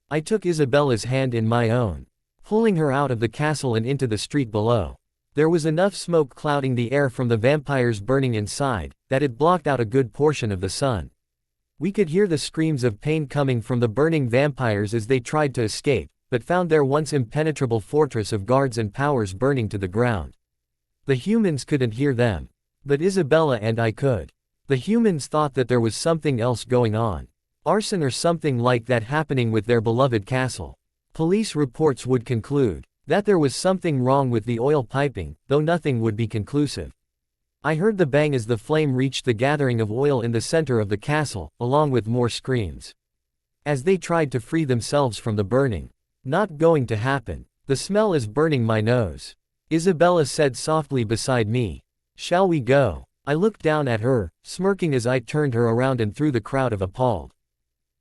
I took Isabella's hand in my own, pulling her out of the castle and into the street below. There was enough smoke clouding the air from the vampires burning inside, that it blocked out a good portion of the sun. We could hear the screams of pain coming from the burning vampires as they tried to escape, but found their once impenetrable fortress of guards and powers burning to the ground. The humans couldn't hear them. But Isabella and I could. The humans thought that there was something else going on. Arson or something like that happening with their beloved castle. Police reports would conclude that there was something wrong with the oil piping, though nothing would be conclusive. I heard the bang as the flame reached the gathering of oil in the center of the castle, along with more screams. As they tried to free themselves from the burning. Not going to happen. The smell is burning my nose. Isabella said softly beside me. Shall we go? I looked down at her, smirking as I turned her around and through the crowd of appalled,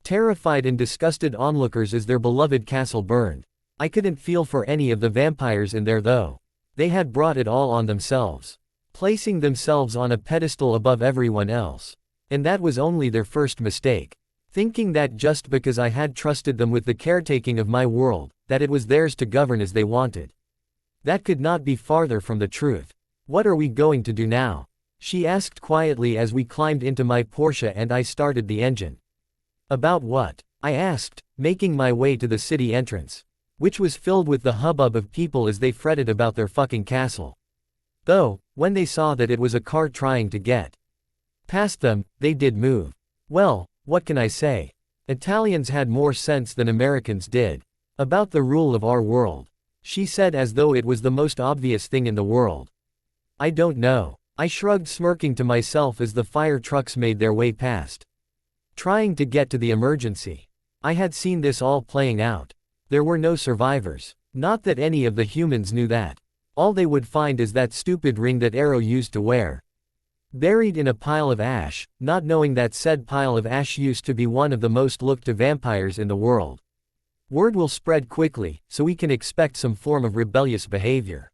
terrified and disgusted onlookers as their beloved castle burned. I couldn't feel for any of the vampires in there though. They had brought it all on themselves, placing themselves on a pedestal above everyone else. And that was only their first mistake. Thinking that just because I had trusted them with the caretaking of my world, that it was theirs to govern as they wanted. That could not be farther from the truth. What are we going to do now? She asked quietly as we climbed into my Porsche and I started the engine. About what? I asked, making my way to the city entrance, which was filled with the hubbub of people as they fretted about their fucking castle. Though, when they saw that it was a car trying to get past them, they did move. Well, what can I say? Italians had more sense than Americans did. About the rule of our world. She said as though it was the most obvious thing in the world. I don't know. I shrugged, smirking to myself as the fire trucks made their way past, trying to get to the emergency. I had seen this all playing out. There were no survivors. Not that any of the humans knew that. All they would find is that stupid ring that Arrow used to wear, buried in a pile of ash, not knowing that said pile of ash used to be one of the most looked to vampires in the world. Word will spread quickly, so we can expect some form of rebellious behavior.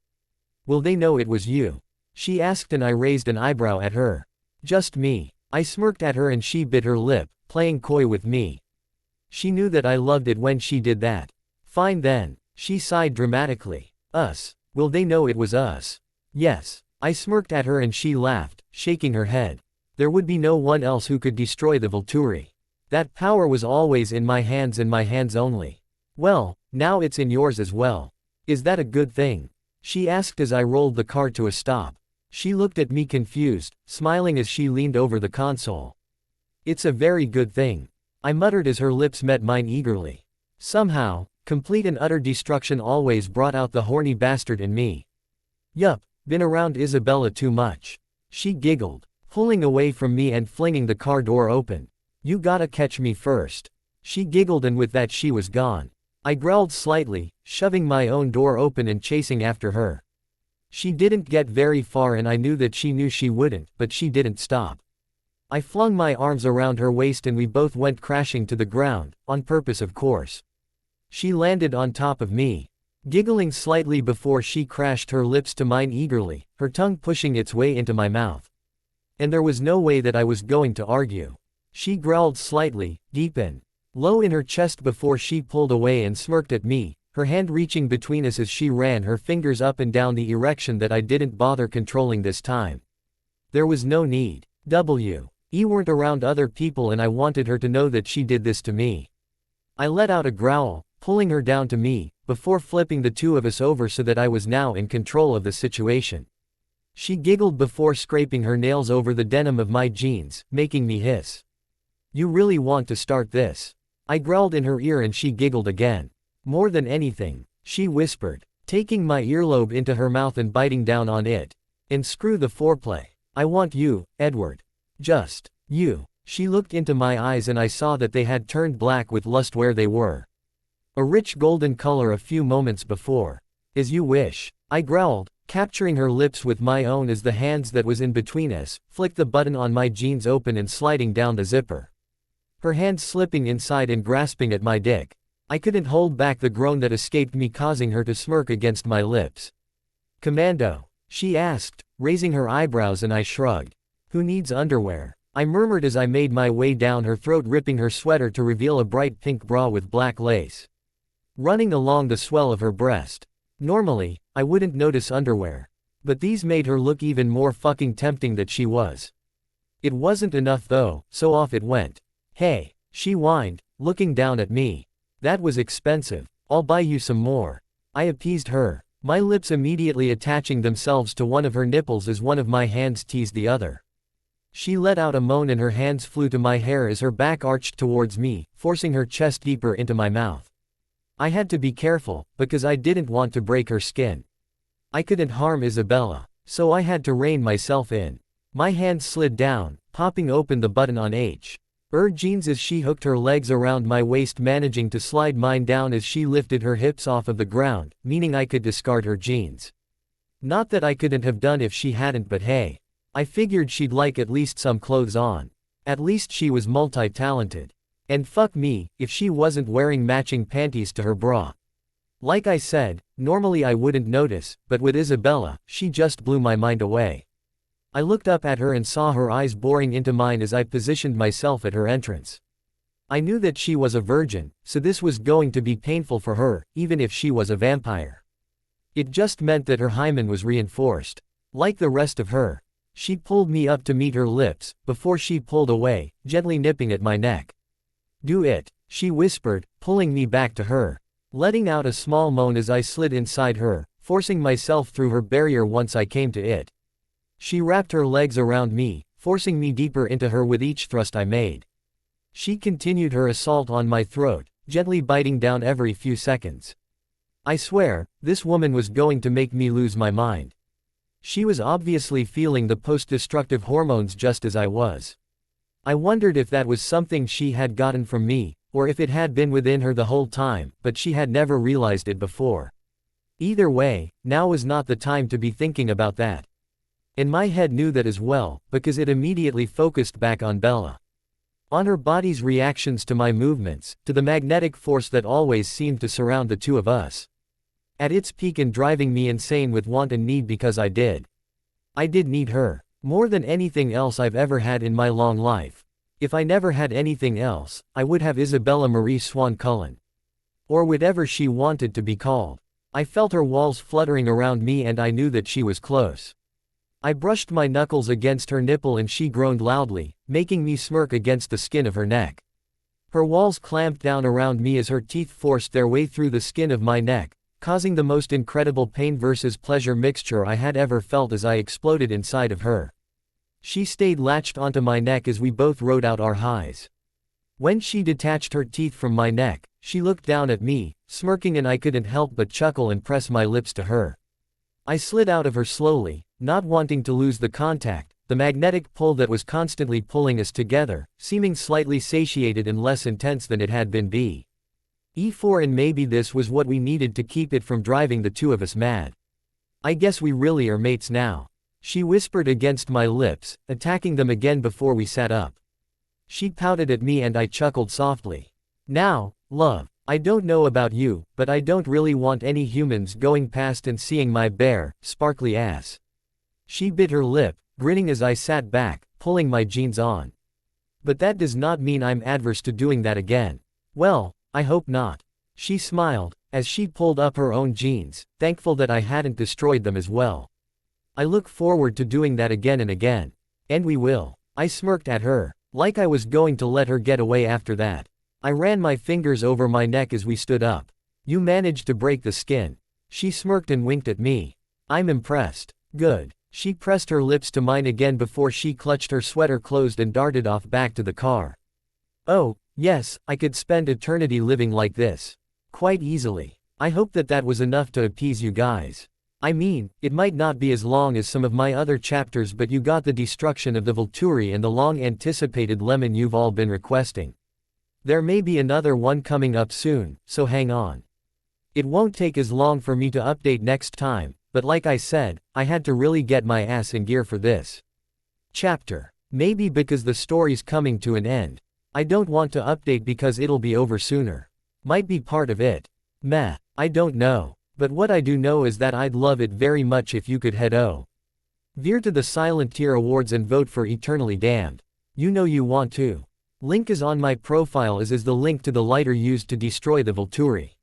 Will they know it was you? She asked and I raised an eyebrow at her. Just me. I smirked at her and she bit her lip, playing coy with me. She knew that I loved it when she did that. Fine then. She sighed dramatically. Us. Will they know it was us? Yes. I smirked at her and she laughed, shaking her head. There would be no one else who could destroy the Volturi. That power was always in my hands and my hands only. Well, now it's in yours as well. Is that a good thing? She asked as I rolled the car to a stop. She looked at me confused, smiling as she leaned over the console. It's a very good thing. I muttered as her lips met mine eagerly. Somehow, complete and utter destruction always brought out the horny bastard in me. Yup, been around Isabella too much. She giggled, pulling away from me and flinging the car door open. You gotta catch me first. She giggled and with that she was gone. I growled slightly, shoving my own door open and chasing after her. She didn't get very far and I knew that she knew she wouldn't, but she didn't stop. I flung my arms around her waist and we both went crashing to the ground, on purpose of course. She landed on top of me, giggling slightly before she crashed her lips to mine eagerly, her tongue pushing its way into my mouth. And there was no way that I was going to argue. She growled slightly, deep in, low in her chest before she pulled away and smirked at me, her hand reaching between us as she ran her fingers up and down the erection that I didn't bother controlling this time. There was no need. We weren't around other people and I wanted her to know that she did this to me. I let out a growl, pulling her down to me, before flipping the two of us over so that I was now in control of the situation. She giggled before scraping her nails over the denim of my jeans, making me hiss. You really want to start this? I growled in her ear and she giggled again. More than anything, she whispered, taking my earlobe into her mouth and biting down on it. And screw the foreplay. I want you, Edward. Just you. She looked into my eyes and I saw that they had turned black with lust where they were a rich golden color a few moments before. As you wish. I growled, capturing her lips with my own as the hands that was in between us flicked the button on my jeans open and sliding down the zipper. Her hands slipping inside and grasping at my dick. I couldn't hold back the groan that escaped me, causing her to smirk against my lips. Commando? She asked, raising her eyebrows, and I shrugged. Who needs underwear? I murmured as I made my way down her throat, ripping her sweater to reveal a bright pink bra with black lace running along the swell of her breast. Normally, I wouldn't notice underwear. But these made her look even more fucking tempting that she was. It wasn't enough though, so off it went. Hey, she whined, looking down at me. That was expensive. I'll buy you some more. I appeased her, my lips immediately attaching themselves to one of her nipples as one of my hands teased the other. She let out a moan and her hands flew to my hair as her back arched towards me, forcing her chest deeper into my mouth. I had to be careful, because I didn't want to break her skin. I couldn't harm Isabella, so I had to rein myself in. My hand slid down, popping open the button on her jeans as she hooked her legs around my waist, managing to slide mine down as she lifted her hips off of the ground, meaning I could discard her jeans. Not that I couldn't have done if she hadn't, but hey. I figured she'd like at least some clothes on. At least she was multi-talented. And fuck me, if she wasn't wearing matching panties to her bra. Like I said, normally I wouldn't notice, but with Isabella, she just blew my mind away. I looked up at her and saw her eyes boring into mine as I positioned myself at her entrance. I knew that she was a virgin, so this was going to be painful for her, even if she was a vampire. It just meant that her hymen was reinforced. Like the rest of her. She pulled me up to meet her lips, before she pulled away, gently nipping at my neck. Do it, she whispered, pulling me back to her. Letting out a small moan as I slid inside her, forcing myself through her barrier once I came to it. She wrapped her legs around me, forcing me deeper into her with each thrust I made. She continued her assault on my throat, gently biting down every few seconds. I swear, this woman was going to make me lose my mind. She was obviously feeling the post-destructive hormones just as I was. I wondered if that was something she had gotten from me, or if it had been within her the whole time, but she had never realized it before. Either way, now was not the time to be thinking about that. And my head knew that as well, because it immediately focused back on Bella. On her body's reactions to my movements, to the magnetic force that always seemed to surround the two of us. At its peak and driving me insane with want and need, because I did. I did need her. More than anything else I've ever had in my long life. If I never had anything else, I would have Isabella Marie Swan Cullen. Or whatever she wanted to be called. I felt her walls fluttering around me and I knew that she was close. I brushed my knuckles against her nipple and she groaned loudly, making me smirk against the skin of her neck. Her walls clamped down around me as her teeth forced their way through the skin of my neck, causing the most incredible pain versus pleasure mixture I had ever felt as I exploded inside of her. She stayed latched onto my neck as we both rode out our highs. When she detached her teeth from my neck, she looked down at me, smirking, and I couldn't help but chuckle and press my lips to her. I slid out of her slowly, not wanting to lose the contact, the magnetic pull that was constantly pulling us together, seeming slightly satiated and less intense than it had been before, and maybe this was what we needed to keep it from driving the two of us mad. I guess we really are mates now. She whispered against my lips, attacking them again before we sat up. She pouted at me and I chuckled softly. Now, love, I don't know about you, but I don't really want any humans going past and seeing my bare, sparkly ass. She bit her lip, grinning as I sat back, pulling my jeans on. But that does not mean I'm adverse to doing that again. Well, I hope not. She smiled, as she pulled up her own jeans, thankful that I hadn't destroyed them as well. I look forward to doing that again and again. And we will. I smirked at her, like I was going to let her get away after that. I ran my fingers over my neck as we stood up. You managed to break the skin. She smirked and winked at me. I'm impressed. Good. She pressed her lips to mine again before she clutched her sweater closed and darted off back to the car. Oh, yes, I could spend eternity living like this. Quite easily. I hope that that was enough to appease you guys. I mean, it might not be as long as some of my other chapters, but you got the destruction of the Volturi and the long-anticipated lemon you've all been requesting. There may be another one coming up soon, so hang on. It won't take as long for me to update next time, but like I said, I had to really get my ass in gear for this chapter. Maybe because the story's coming to an end. I don't want to update because it'll be over sooner. Might be part of it. Meh, I don't know. But what I do know is that I'd love it very much if you could head over to the Silent Tier Awards and vote for Eternally Damned. You know you want to. Link is on my profile, as is the link to the lighter used to destroy the Volturi.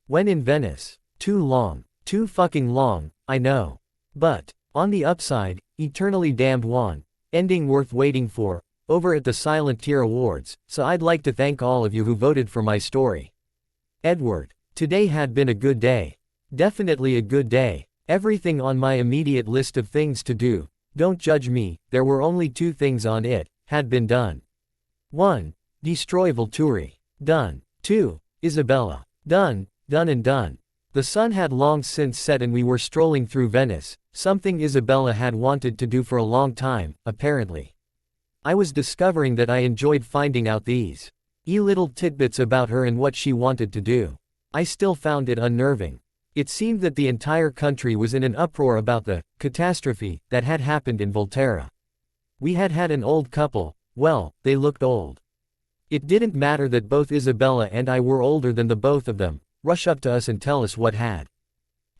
When in Venice. Too long. Too fucking long, I know. But, on the upside, Eternally Damned won. Ending worth waiting for, over at the Silent Tier Awards, so I'd like to thank all of you who voted for my story. Edward. Today had been a good day. Definitely a good day. Everything on my immediate list of things to do, don't judge me, there were only 2 things on it, had been done. 1. Destroy Volturi. Done. 2. Isabella. Done, done and done. The sun had long since set and we were strolling through Venice, something Isabella had wanted to do for a long time, apparently. I was discovering that I enjoyed finding out these little tidbits about her and what she wanted to do. I still found it unnerving. It seemed that the entire country was in an uproar about the catastrophe that had happened in Volterra. We had had an old couple, well, they looked old. It didn't matter that both Isabella and I were older than the both of them, rush up to us and tell us what had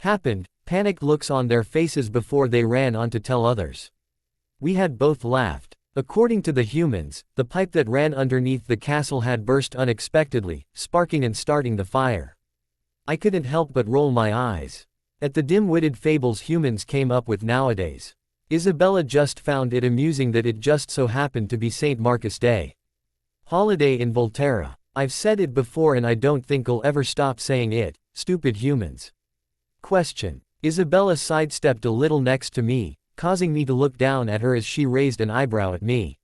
happened, panicked looks on their faces before they ran on to tell others. We had both laughed. According to the humans, the pipe that ran underneath the castle had burst unexpectedly, sparking and starting the fire. I couldn't help but roll my eyes at the dim-witted fables humans came up with nowadays. Isabella just found it amusing that it just so happened to be St. Marcus Day. Holiday in Volterra. I've said it before and I don't think I'll ever stop saying it, stupid humans. Question. Isabella sidestepped a little next to me, causing me to look down at her as she raised an eyebrow at me.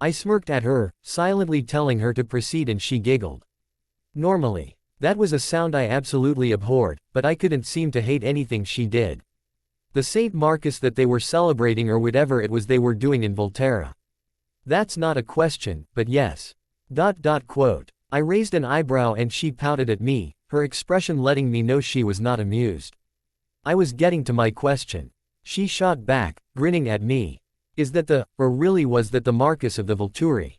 I smirked at her, silently telling her to proceed, and she giggled. Normally, that was a sound I absolutely abhorred, but I couldn't seem to hate anything she did. The St. Marcus that they were celebrating or whatever it was they were doing in Volterra. That's not a question, but yes. Quote. I raised an eyebrow and she pouted at me, her expression letting me know she was not amused. I was getting to my question. She shot back, grinning at me. Is that or really was that the Marcus of the Volturi?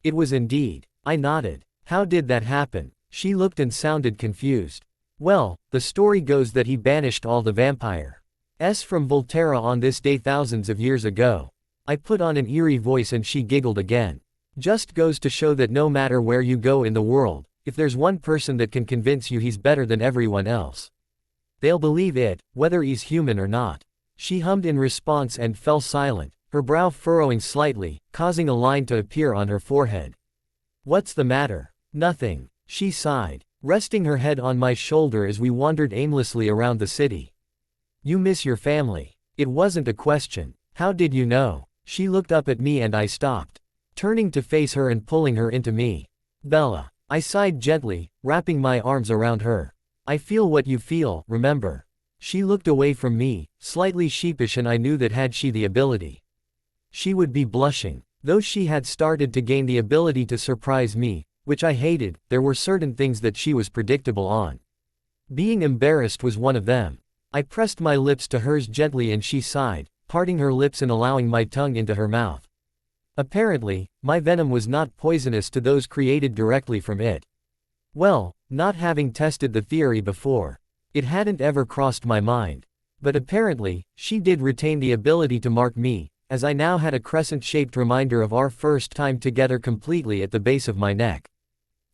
It was indeed. I nodded. How did that happen? She looked and sounded confused. Well, the story goes that he banished all the vampires from Volterra on this day thousands of years ago. I put on an eerie voice and she giggled again. Just goes to show that no matter where you go in the world, if there's one person that can convince you he's better than everyone else, they'll believe it, whether he's human or not. She hummed in response and fell silent, her brow furrowing slightly, causing a line to appear on her forehead. What's the matter? Nothing. She sighed, resting her head on my shoulder as we wandered aimlessly around the city. You miss your family. It wasn't a question. How did you know? She looked up at me and I stopped, turning to face her and pulling her into me. Bella. I sighed gently, wrapping my arms around her. I feel what you feel, remember? She looked away from me, slightly sheepish, and I knew that had she the ability, she would be blushing. Though she had started to gain the ability to surprise me, which I hated, there were certain things that she was predictable on. Being embarrassed was one of them. I pressed my lips to hers gently and she sighed, parting her lips and allowing my tongue into her mouth. Apparently, my venom was not poisonous to those created directly from it. Well, not having tested the theory before, it hadn't ever crossed my mind. But apparently, she did retain the ability to mark me, as I now had a crescent-shaped reminder of our first time together completely at the base of my neck.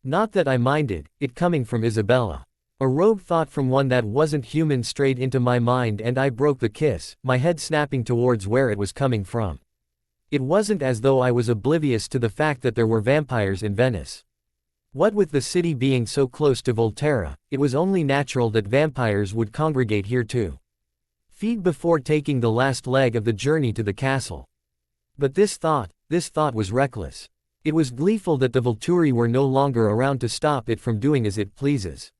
Not that I minded, it coming from Isabella. A rogue thought from one that wasn't human strayed into my mind and I broke the kiss, my head snapping towards where it was coming from. It wasn't as though I was oblivious to the fact that there were vampires in Venice. What with the city being so close to Volterra, it was only natural that vampires would congregate here too. Feed before taking the last leg of the journey to the castle. But this thought was reckless. It was gleeful that the Volturi were no longer around to stop it from doing as it pleases.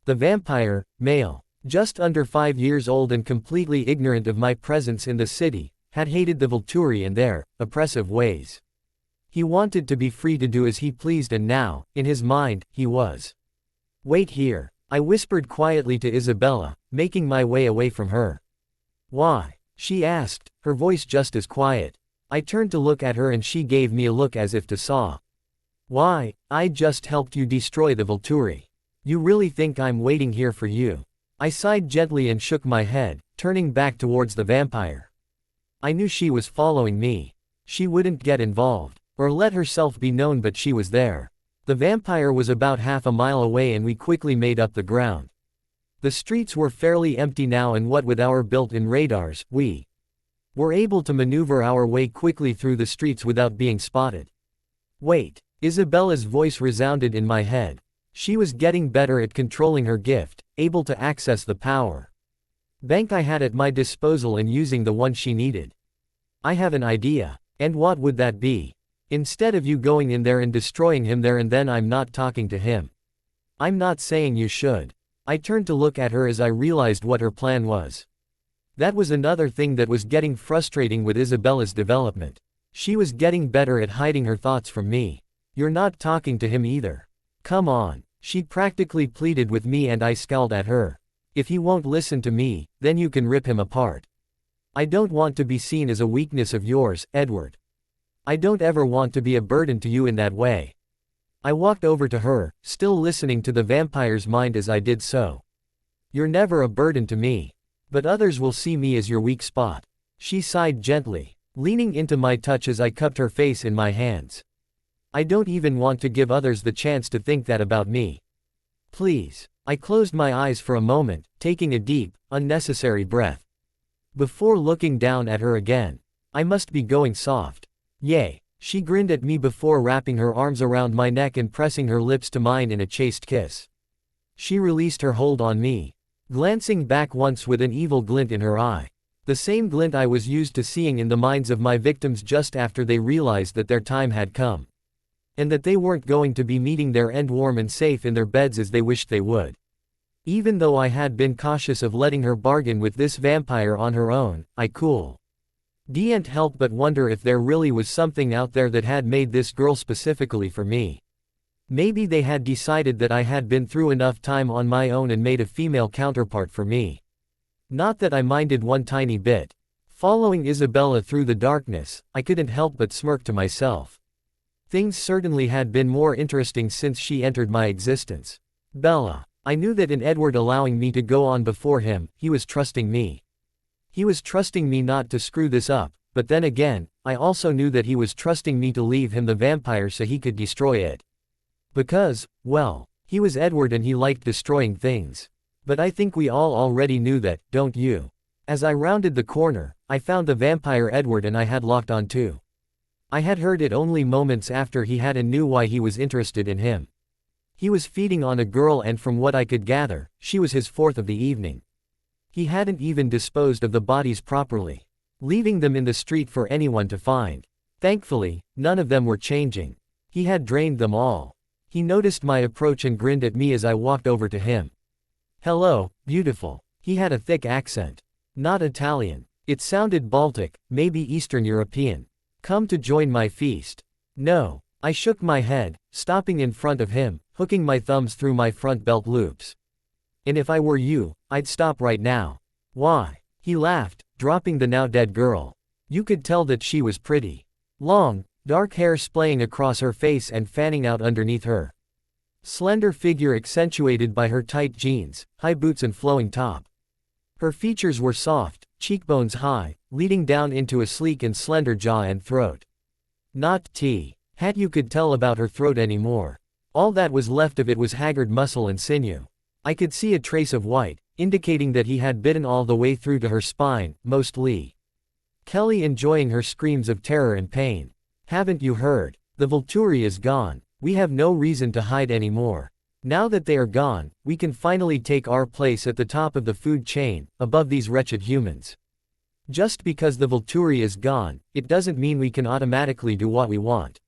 The vampire, male, just under 5 years old and completely ignorant of my presence in the city, had hated the Volturi and their oppressive ways. He wanted to be free to do as he pleased, and now, in his mind, he was. "Wait here," I whispered quietly to Isabella, making my way away from her. "Why?" she asked, her voice just as quiet. I turned to look at her and she gave me a look as if to saw. "Why, I just helped you destroy the Volturi. You really think I'm waiting here for you?" I sighed gently and shook my head, turning back towards the vampire. I knew she was following me. She wouldn't get involved, or let herself be known, but she was there. The vampire was about half a mile away and we quickly made up the ground. The streets were fairly empty now, and what with our built-in radars, we were able to maneuver our way quickly through the streets without being spotted. "Wait," Isabella's voice resounded in my head. She was getting better at controlling her gift, able to access the power bank I had at my disposal and using the one she needed. "I have an idea." "And what would that be?" "Instead of you going in there and destroying him there and then, I'm not talking to him." "I'm not saying you should." I turned to look at her as I realized what her plan was. That was another thing that was getting frustrating with Isabella's development. She was getting better at hiding her thoughts from me. "You're not talking to him either. Come on," she practically pleaded with me, and I scowled at her. "If he won't listen to me, then you can rip him apart. I don't want to be seen as a weakness of yours, Edward. I don't ever want to be a burden to you in that way." I walked over to her, still listening to the vampire's mind as I did so. "You're never a burden to me. But others will see me as your weak spot." She sighed gently, leaning into my touch as I cupped her face in my hands. "I don't even want to give others the chance to think that about me. Please." I closed my eyes for a moment, taking a deep, unnecessary breath. Before looking down at her again. "I must be going soft." "Yay." She grinned at me before wrapping her arms around my neck and pressing her lips to mine in a chaste kiss. She released her hold on me, glancing back once with an evil glint in her eye. The same glint I was used to seeing in the minds of my victims just after they realized that their time had come. And that they weren't going to be meeting their end warm and safe in their beds as they wished they would. Even though I had been cautious of letting her bargain with this vampire on her own, I didn't help but wonder if there really was something out there that had made this girl specifically for me. Maybe they had decided that I had been through enough time on my own and made a female counterpart for me. Not that I minded one tiny bit. Following Isabella through the darkness, I couldn't help but smirk to myself. Things certainly had been more interesting since she entered my existence. Bella. I knew that in Edward allowing me to go on before him, he was trusting me. He was trusting me not to screw this up, but then again, I also knew that he was trusting me to leave him the vampire so he could destroy it. Because, well, he was Edward and he liked destroying things. But I think we all already knew that, don't you? As I rounded the corner, I found the vampire Edward and I had locked on to. I had heard it only moments after he had and knew why he was interested in him. He was feeding on a girl and from what I could gather, she was his fourth of the evening. He hadn't even disposed of the bodies properly, leaving them in the street for anyone to find. Thankfully, none of them were changing. He had drained them all. He noticed my approach and grinned at me as I walked over to him. "Hello, beautiful." He had a thick accent. Not Italian. It sounded Baltic, maybe Eastern European. "Come to join my feast?" "No." I shook my head, stopping in front of him, hooking my thumbs through my front belt loops. "And if I were you, I'd stop right now." "Why?" He laughed, dropping the now dead girl. You could tell that she was pretty. Long, dark hair splaying across her face and fanning out underneath her slender figure accentuated by her tight jeans, high boots and flowing top. Her features were soft, cheekbones high, leading down into a sleek and slender jaw and throat. Not hat you could tell about her throat anymore. All that was left of it was haggard muscle and sinew. I could see a trace of white, indicating that he had bitten all the way through to her spine, mostly. Kelly enjoying her screams of terror and pain. "Haven't you heard? The Volturi is gone. We have no reason to hide anymore." Now that they are gone, we can finally take our place at the top of the food chain, above these wretched humans. Just because the Volturi is gone, it doesn't mean we can automatically do what we want.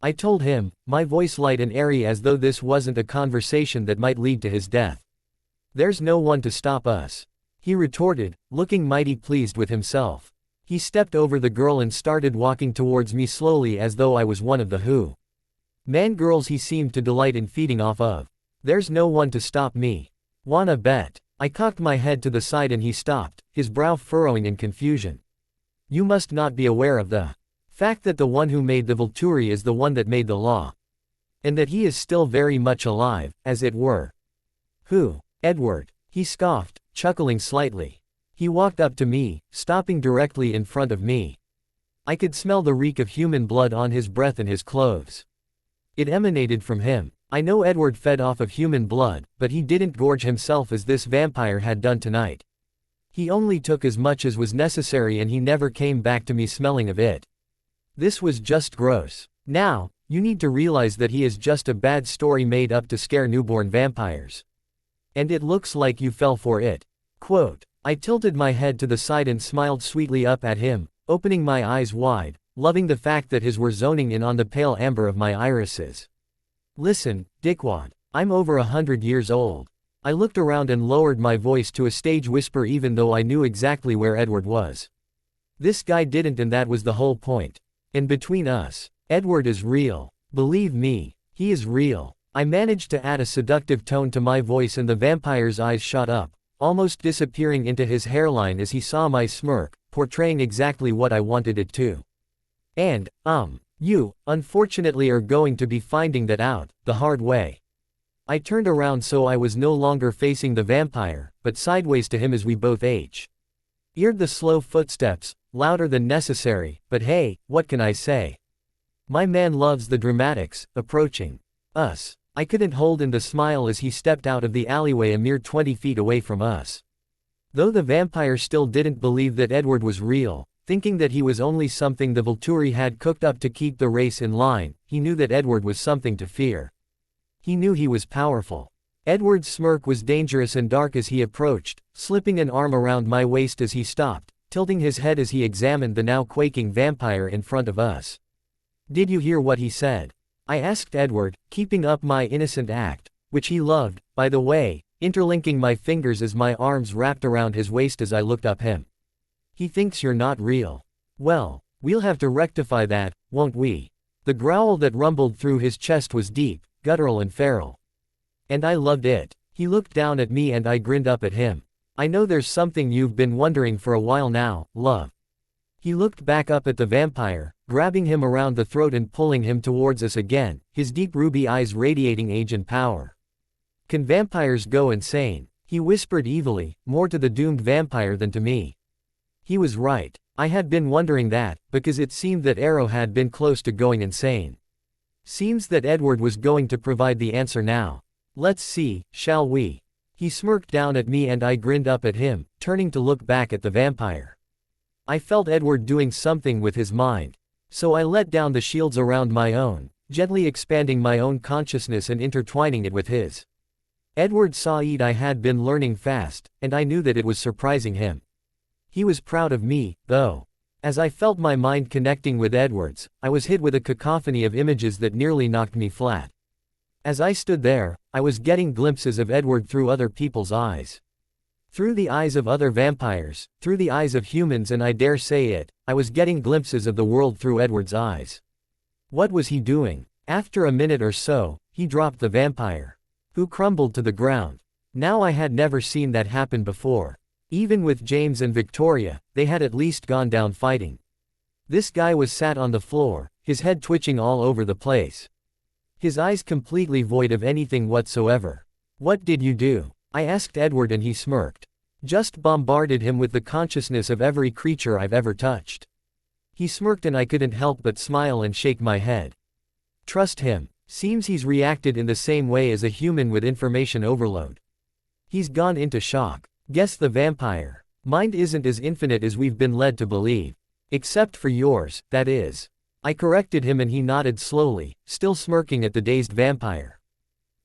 I told him, my voice light and airy as though this wasn't a conversation that might lead to his death. There's no one to stop us. He retorted, looking mighty pleased with himself. He stepped over the girl and started walking towards me slowly as though I was one of the girls he seemed to delight in feeding off of. There's no one to stop me. Wanna bet? I cocked my head to the side and he stopped, his brow furrowing in confusion. You must not be aware of the fact that the one who made the Volturi is the one that made the law. And that he is still very much alive, as it were. Who? Edward. He scoffed, chuckling slightly. He walked up to me, stopping directly in front of me. I could smell the reek of human blood on his breath and his clothes. It emanated from him. I know Edward fed off of human blood, but he didn't gorge himself as this vampire had done tonight. He only took as much as was necessary and he never came back to me smelling of it. This was just gross. Now, you need to realize that he is just a bad story made up to scare newborn vampires. And it looks like you fell for it. Quote. I tilted my head to the side and smiled sweetly up at him, opening my eyes wide, loving the fact that his were zoning in on the pale amber of my irises. Listen, dickwad, I'm over 100 years old. I looked around and lowered my voice to a stage whisper even though I knew exactly where Edward was. This guy didn't, and that was the whole point. And between us, Edward is real. Believe me, he is real. I managed to add a seductive tone to my voice and the vampire's eyes shot up, almost disappearing into his hairline as he saw my smirk, portraying exactly what I wanted it to. And, you, unfortunately are going to be finding that out, the hard way. I turned around so I was no longer facing the vampire, but sideways to him as we both eared the slow footsteps, louder than necessary, but hey, what can I say? My man loves the dramatics, approaching us. I couldn't hold in the smile as he stepped out of the alleyway a mere 20 feet away from us. Though the vampire still didn't believe that Edward was real, thinking that he was only something the Volturi had cooked up to keep the race in line, he knew that Edward was something to fear. He knew he was powerful. Edward's smirk was dangerous and dark as he approached, slipping an arm around my waist as he stopped, tilting his head as he examined the now quaking vampire in front of us. Did you hear what he said? I asked Edward, keeping up my innocent act, which he loved, by the way, interlinking my fingers as my arms wrapped around his waist as I looked up him. He thinks you're not real. Well, we'll have to rectify that, won't we? The growl that rumbled through his chest was deep, guttural and feral. And I loved it. He looked down at me and I grinned up at him. I know there's something you've been wondering for a while now, love. He looked back up at the vampire, grabbing him around the throat and pulling him towards us again, his deep ruby eyes radiating age and power. Can vampires go insane? He whispered evilly, more to the doomed vampire than to me. He was right. I had been wondering that, because it seemed that Arrow had been close to going insane. Seems that Edward was going to provide the answer now. Let's see, shall we? He smirked down at me and I grinned up at him, turning to look back at the vampire. I felt Edward doing something with his mind. So I let down the shields around my own, gently expanding my own consciousness and intertwining it with his. Edward saw it. I had been learning fast, and I knew that it was surprising him. He was proud of me, though. As I felt my mind connecting with Edward's, I was hit with a cacophony of images that nearly knocked me flat. As I stood there, I was getting glimpses of Edward through other people's eyes. Through the eyes of other vampires, through the eyes of humans, and I dare say it, I was getting glimpses of the world through Edward's eyes. What was he doing? After a minute or so, he dropped the vampire, who crumbled to the ground. Now I had never seen that happen before. Even with James and Victoria, they had at least gone down fighting. This guy was sat on the floor, his head twitching all over the place. His eyes completely void of anything whatsoever. What did you do? I asked Edward and he smirked. Just bombarded him with the consciousness of every creature I've ever touched. He smirked and I couldn't help but smile and shake my head. Trust him. Seems he's reacted in the same way as a human with information overload. He's gone into shock. Guess the vampire mind isn't as infinite as we've been led to believe. Except for yours, that is. I corrected him and he nodded slowly, still smirking at the dazed vampire.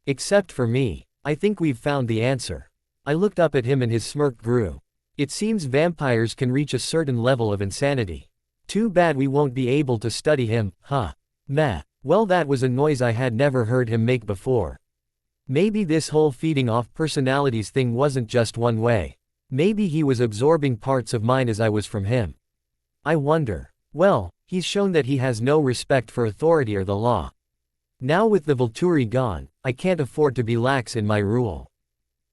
Except for me. I think we've found the answer. I looked up at him and his smirk grew. It seems vampires can reach a certain level of insanity. Too bad we won't be able to study him, huh? Meh. Well, that was a noise I had never heard him make before. Maybe this whole feeding off personalities thing wasn't just one way. Maybe he was absorbing parts of mine as I was from him. I wonder. Well, he's shown that he has no respect for authority or the law. Now with the Volturi gone, I can't afford to be lax in my rule.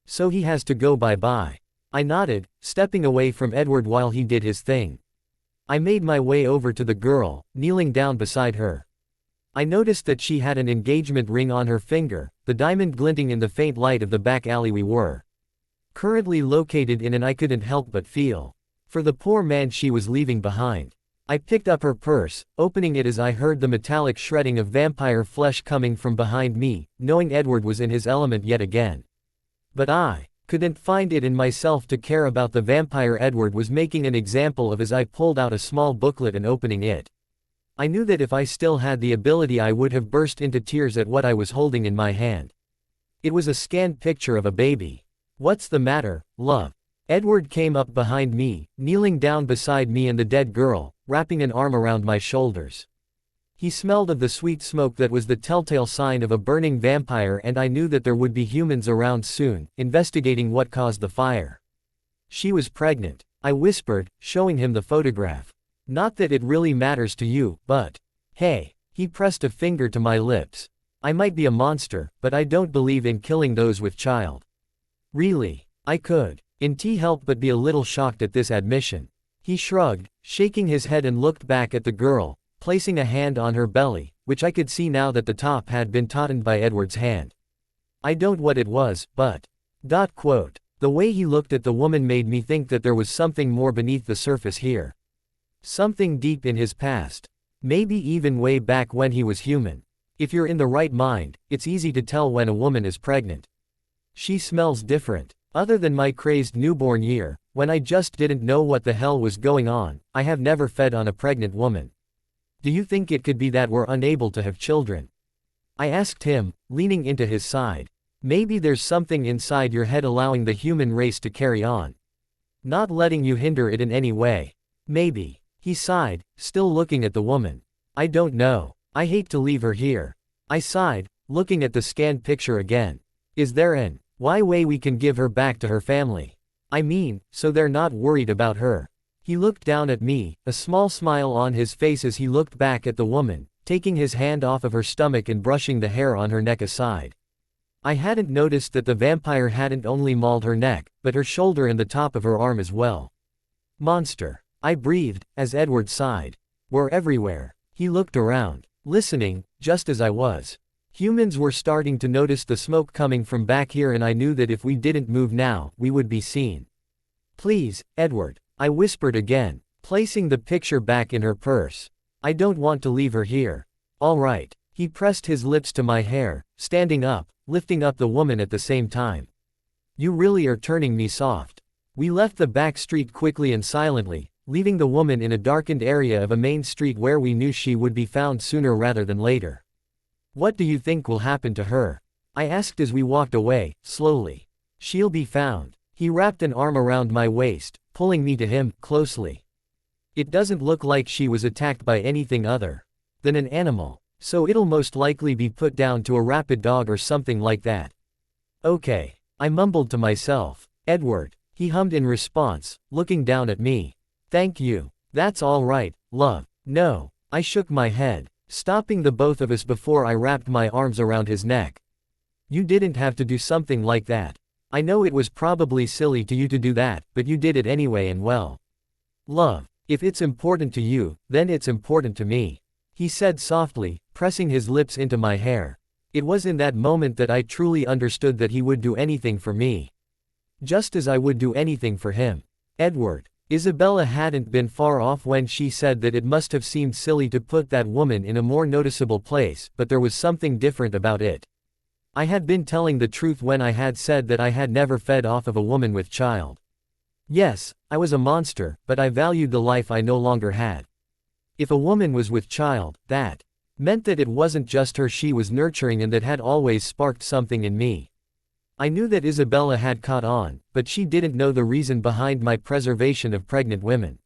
So he has to go bye-bye. I nodded, stepping away from Edward while he did his thing. I made my way over to the girl, kneeling down beside her. I noticed that she had an engagement ring on her finger, the diamond glinting in the faint light of the back alley we were currently located in, and I couldn't help but feel for the poor man she was leaving behind. I picked up her purse, opening it as I heard the metallic shredding of vampire flesh coming from behind me, knowing Edward was in his element yet again. But I couldn't find it in myself to care about the vampire Edward was making an example of as I pulled out a small booklet and opening it. I knew that if I still had the ability I would have burst into tears at what I was holding in my hand. It was a scanned picture of a baby. What's the matter, love? Edward came up behind me, kneeling down beside me and the dead girl, wrapping an arm around my shoulders. He smelled of the sweet smoke that was the telltale sign of a burning vampire, and I knew that there would be humans around soon, investigating what caused the fire. She was pregnant, I whispered, showing him the photograph. Not that it really matters to you, but hey. He pressed a finger to my lips. I might be a monster, but I don't believe in killing those with child. Really? I couldn't help but be a little shocked at this admission. He shrugged, shaking his head, and looked back at the girl, placing a hand on her belly, which I could see now that the top had been tautened by Edward's hand. I don't know what it was, but the way he looked at the woman made me think that there was something more beneath the surface here. Something deep in his past. Maybe even way back when he was human. If you're in the right mind, it's easy to tell when a woman is pregnant. She smells different. Other than my crazed newborn year, when I just didn't know what the hell was going on, I have never fed on a pregnant woman. Do you think it could be that we're unable to have children? I asked him, leaning into his side. Maybe there's something inside your head allowing the human race to carry on. Not letting you hinder it in any way. Maybe. He sighed, still looking at the woman. I don't know. I hate to leave her here. I sighed, looking at the scanned picture again. Is there an way we can give her back to her family? I mean, so they're not worried about her. He looked down at me, a small smile on his face as he looked back at the woman, taking his hand off of her stomach and brushing the hair on her neck aside. I hadn't noticed that the vampire hadn't only mauled her neck, but her shoulder and the top of her arm as well. Monster. I breathed, as Edward sighed. We're everywhere. He looked around, listening, just as I was. Humans were starting to notice the smoke coming from back here, and I knew that if we didn't move now, we would be seen. Please, Edward, I whispered again, placing the picture back in her purse. I don't want to leave her here. All right. He pressed his lips to my hair, standing up, lifting up the woman at the same time. You really are turning me soft. We left the back street quickly and silently, leaving the woman in a darkened area of a main street where we knew she would be found sooner rather than later. What do you think will happen to her? I asked as we walked away, slowly. She'll be found. He wrapped an arm around my waist, pulling me to him, closely. It doesn't look like she was attacked by anything other than an animal, so it'll most likely be put down to a rabid dog or something like that. Okay. I mumbled to myself. Edward. He hummed in response, looking down at me. Thank you. That's all right, love. No. I shook my head, stopping the both of us before I wrapped my arms around his neck. You didn't have to do something like that. I know it was probably silly to you to do that, but you did it anyway, and well. Love, if it's important to you, then it's important to me. He said softly, pressing his lips into my hair. It was in that moment that I truly understood that he would do anything for me. Just as I would do anything for him. Edward. Isabella hadn't been far off when she said that it must have seemed silly to put that woman in a more noticeable place, but there was something different about it. I had been telling the truth when I had said that I had never fed off of a woman with child. Yes, I was a monster, but I valued the life I no longer had. If a woman was with child, that Meant that it wasn't just her she was nurturing and that had always sparked something in me. I knew that Isabella had caught on, but she didn't know the reason behind my preservation of pregnant women.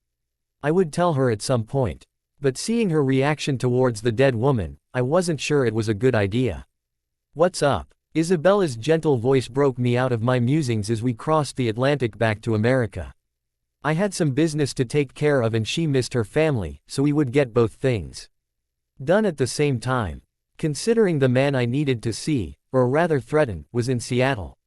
I would tell her at some point. But seeing her reaction towards the dead woman, I wasn't sure it was a good idea. "What's up?" Isabella's gentle voice broke me out of my musings as we crossed the Atlantic back to America. I had some business to take care of and she missed her family, so we would get both things done at the same time. Considering the man I needed to see, or rather threaten, was in Seattle.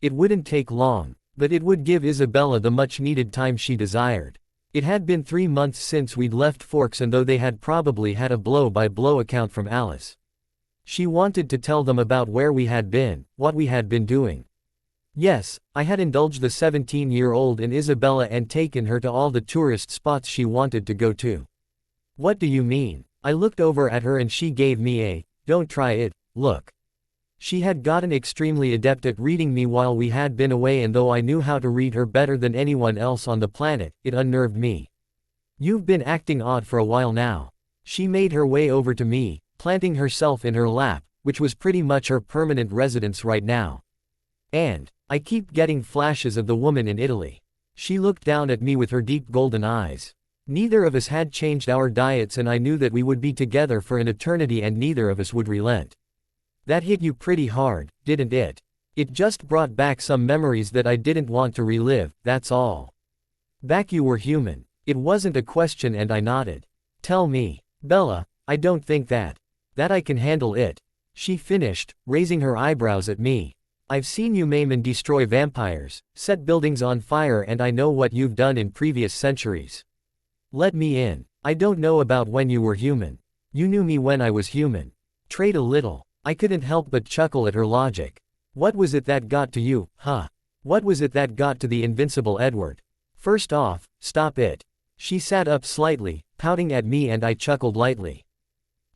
It wouldn't take long, but it would give Isabella the much-needed time she desired. It had been 3 months since we'd left Forks, and though they had probably had a blow-by-blow account from Alice, she wanted to tell them about where we had been, what we had been doing. Yes, I had indulged the 17-year-old in Isabella and taken her to all the tourist spots she wanted to go to. "What do you mean?" I looked over at her and she gave me a, "Don't try it," look. She had gotten extremely adept at reading me while we had been away, and though I knew how to read her better than anyone else on the planet, it unnerved me. "You've been acting odd for a while now." She made her way over to me, planting herself in her lap, which was pretty much her permanent residence right now. "And I keep getting flashes of the woman in Italy." She looked down at me with her deep golden eyes. Neither of us had changed our diets, and I knew that we would be together for an eternity and neither of us would relent. "That hit you pretty hard, didn't it?" "It just brought back some memories that I didn't want to relive, that's all." "Back you were human." It wasn't a question and I nodded. "Tell me." "Bella, I don't think that I can handle it," she finished, raising her eyebrows at me. "I've seen you maim and destroy vampires, set buildings on fire, and I know what you've done in previous centuries. Let me in. I don't know about when you were human. You knew me when I was human." Trade a little. I couldn't help but chuckle at her logic. "What was it that got to you, huh? What was it that got to the invincible Edward? First off, stop it." She sat up slightly, pouting at me, and I chuckled lightly.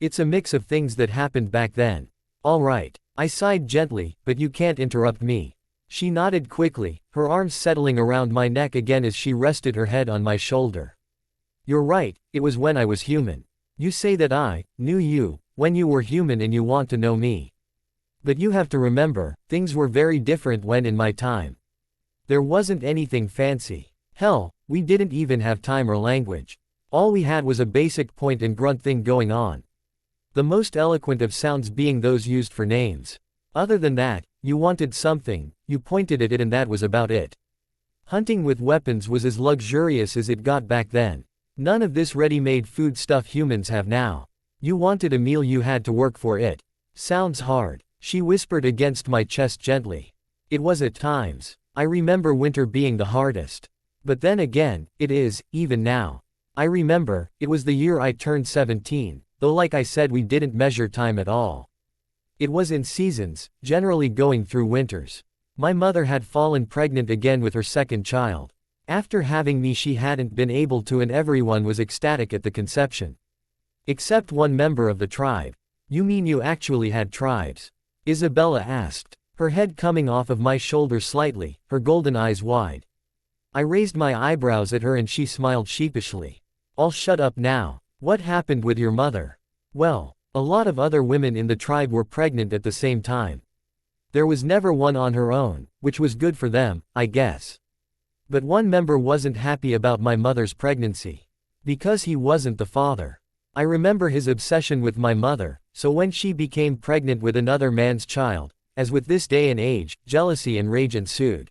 "It's a mix of things that happened back then." "All right." I sighed gently, "but you can't interrupt me." She nodded quickly, her arms settling around my neck again as she rested her head on my shoulder. "You're right, it was when I was human. You say that I knew you when you were human and you want to know me. But you have to remember, things were very different when in my time. There wasn't anything fancy. Hell, we didn't even have time or language. All we had was a basic point and grunt thing going on. The most eloquent of sounds being those used for names. Other than that, you wanted something, you pointed at it, and that was about it. Hunting with weapons was as luxurious as it got back then. None of this ready-made food stuff humans have now. You wanted a meal, you had to work for it. Sounds hard. She whispered against my chest gently. It was at times. I remember winter being the hardest. But then again, it is, even now. I remember, it was the year I turned 17, though like I said we didn't measure time at all. It was in seasons, generally going through winters. My mother had fallen pregnant again with her second child. After having me she hadn't been able to, and everyone was ecstatic at the conception. Except one member of the tribe. You mean you actually had tribes? Isabella asked, her head coming off of my shoulder slightly, her golden eyes wide. I raised my eyebrows at her and she smiled sheepishly. I'll shut up now. What happened with your mother? Well, a lot of other women in the tribe were pregnant at the same time. There was never one on her own, which was good for them, I guess. But one member wasn't happy about my mother's pregnancy. Because he wasn't the father. I remember his obsession with my mother, so when she became pregnant with another man's child, as with this day and age, jealousy and rage ensued.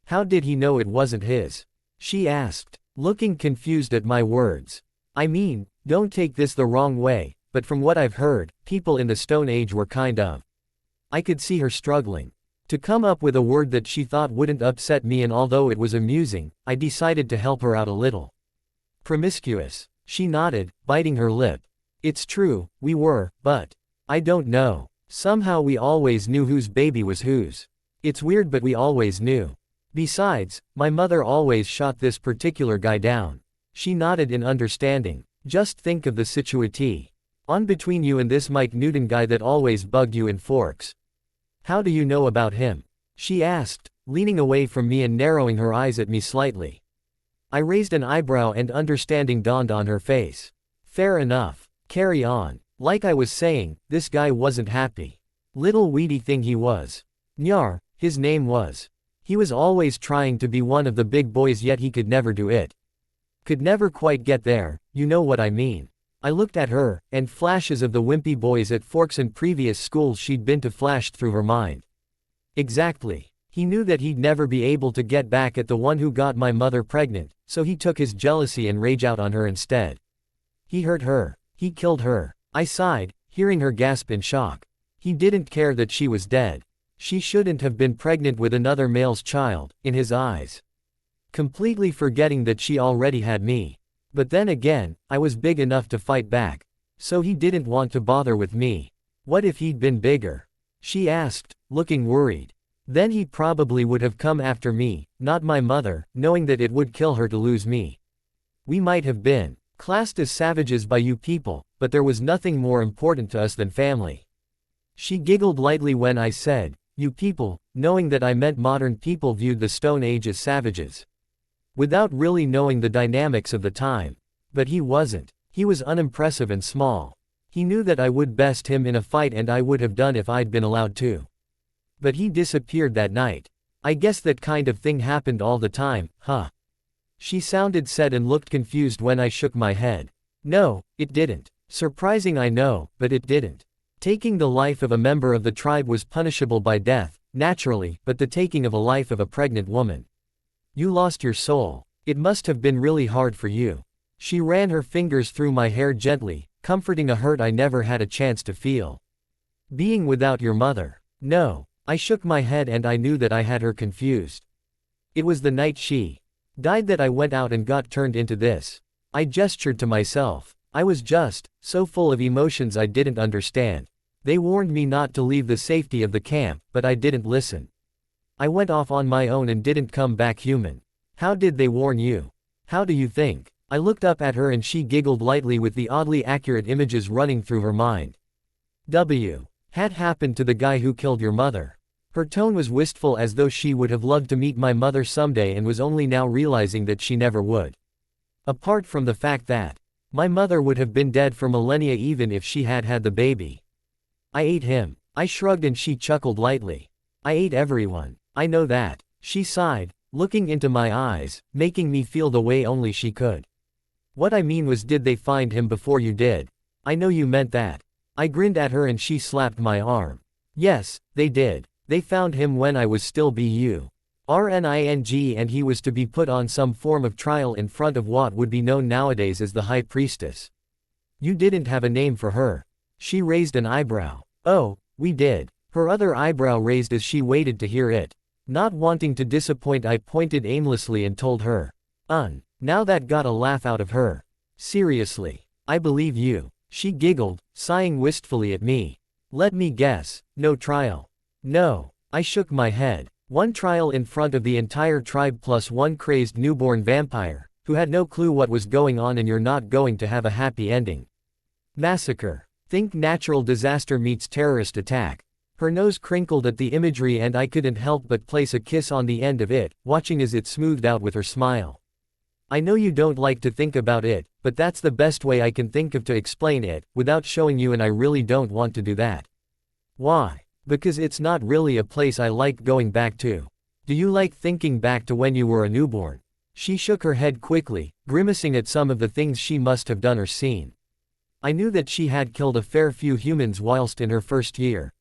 How did he know it wasn't his? She asked, looking confused at my words. I mean, don't take this the wrong way, but from what I've heard, people in the Stone Age were kind of. I could see her struggling to come up with a word that she thought wouldn't upset me, and although it was amusing, I decided to help her out a little. Promiscuous. She nodded, biting her lip. It's true, we were, but I don't know. Somehow we always knew whose baby was whose. It's weird, but we always knew. Besides, my mother always shot this particular guy down. She nodded in understanding. Just think of the situation on between you and this Mike Newton guy that always bugged you in Forks. How do you know about him? She asked, leaning away from me and narrowing her eyes at me slightly. I raised an eyebrow and understanding dawned on her face. Fair enough. Carry on. Like I was saying, this guy wasn't happy. Little weedy thing he was. Nyar, his name was. He was always trying to be one of the big boys, yet he could never do it. Could never quite get there, you know what I mean. I looked at her, and flashes of the wimpy boys at Forks and previous schools she'd been to flashed through her mind. Exactly. He knew that he'd never be able to get back at the one who got my mother pregnant, so he took his jealousy and rage out on her instead. He hurt her. He killed her. I sighed, hearing her gasp in shock. He didn't care that she was dead. She shouldn't have been pregnant with another male's child, in his eyes. Completely forgetting that she already had me. But then again, I was big enough to fight back. So he didn't want to bother with me. What if he'd been bigger? She asked, looking worried. Then he probably would have come after me, not my mother, knowing that it would kill her to lose me. We might have been classed as savages by you people, but there was nothing more important to us than family. She giggled lightly when I said, you people, knowing that I meant modern people viewed the Stone Age as savages. Without really knowing the dynamics of the time. But he wasn't. He was unimpressive and small. He knew that I would best him in a fight, and I would have done if I'd been allowed to. But he disappeared that night. I guess that kind of thing happened all the time, huh? She sounded sad and looked confused when I shook my head. No, it didn't. Surprising, I know, but it didn't. Taking the life of a member of the tribe was punishable by death, naturally, but the taking of a life of a pregnant woman. You lost your soul. It must have been really hard for you. She ran her fingers through my hair gently, comforting a hurt I never had a chance to feel. Being without your mother. No. I shook my head and I knew that I had her confused. It was the night she died that I went out and got turned into this. I gestured to myself. I was just so full of emotions I didn't understand. They warned me not to leave the safety of the camp, but I didn't listen. I went off on my own and didn't come back human. How did they warn you? How do you think? I looked up at her and she giggled lightly with the oddly accurate images running through her mind. Had happened to the guy who killed your mother. Her tone was wistful, as though she would have loved to meet my mother someday and was only now realizing that she never would. Apart from the fact that my mother would have been dead for millennia even if she had had the baby. I ate him. I shrugged and she chuckled lightly. I ate everyone. I know that. She sighed, looking into my eyes, making me feel the way only she could. What I mean was, did they find him before you did? I know you meant that. I grinned at her and she slapped my arm. Yes, they did. They found him when I was still BURNING, and he was to be put on some form of trial in front of what would be known nowadays as the High Priestess. You didn't have a name for her. She raised an eyebrow. Oh, we did. Her other eyebrow raised as she waited to hear it. Not wanting to disappoint, I pointed aimlessly and told her. Now that got a laugh out of her. Seriously. I believe you. She giggled, sighing wistfully at me. Let me guess, no trial. No. I shook my head. One trial in front of the entire tribe plus one crazed newborn vampire, who had no clue what was going on, and you're not going to have a happy ending. Massacre. Think natural disaster meets terrorist attack. Her nose crinkled at the imagery and I couldn't help but place a kiss on the end of it, watching as it smoothed out with her smile. I know you don't like to think about it, but that's the best way I can think of to explain it, without showing you, and I really don't want to do that. Why? Because it's not really a place I like going back to. Do you like thinking back to when you were a newborn? She shook her head quickly, grimacing at some of the things she must have done or seen. I knew that she had killed a fair few humans whilst in her first year.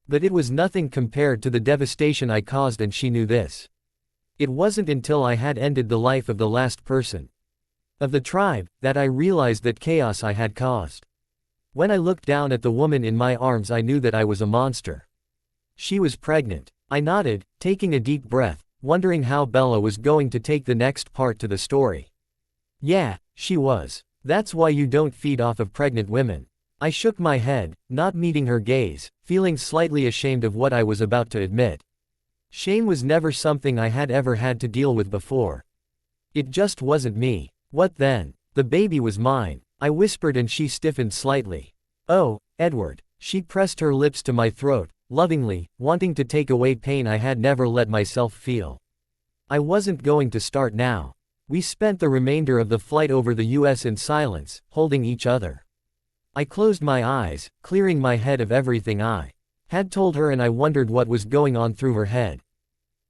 But it was nothing compared to the devastation I caused, and she knew this. It wasn't until I had ended the life of the last person of the tribe that I realized that chaos I had caused. When I looked down at the woman in my arms, I knew that I was a monster. She was pregnant. I nodded, taking a deep breath, wondering how Bella was going to take the next part to the story. Yeah, she was. That's why you don't feed off of pregnant women. I shook my head, not meeting her gaze, feeling slightly ashamed of what I was about to admit. Shame was never something I had ever had to deal with before. It just wasn't me. What then? The baby was mine, I whispered, and she stiffened slightly. Oh, Edward. She pressed her lips to my throat, lovingly, wanting to take away pain I had never let myself feel. I wasn't going to start now. We spent the remainder of the flight over the US in silence, holding each other. I closed my eyes, clearing my head of everything I had told her, and I wondered what was going on through her head.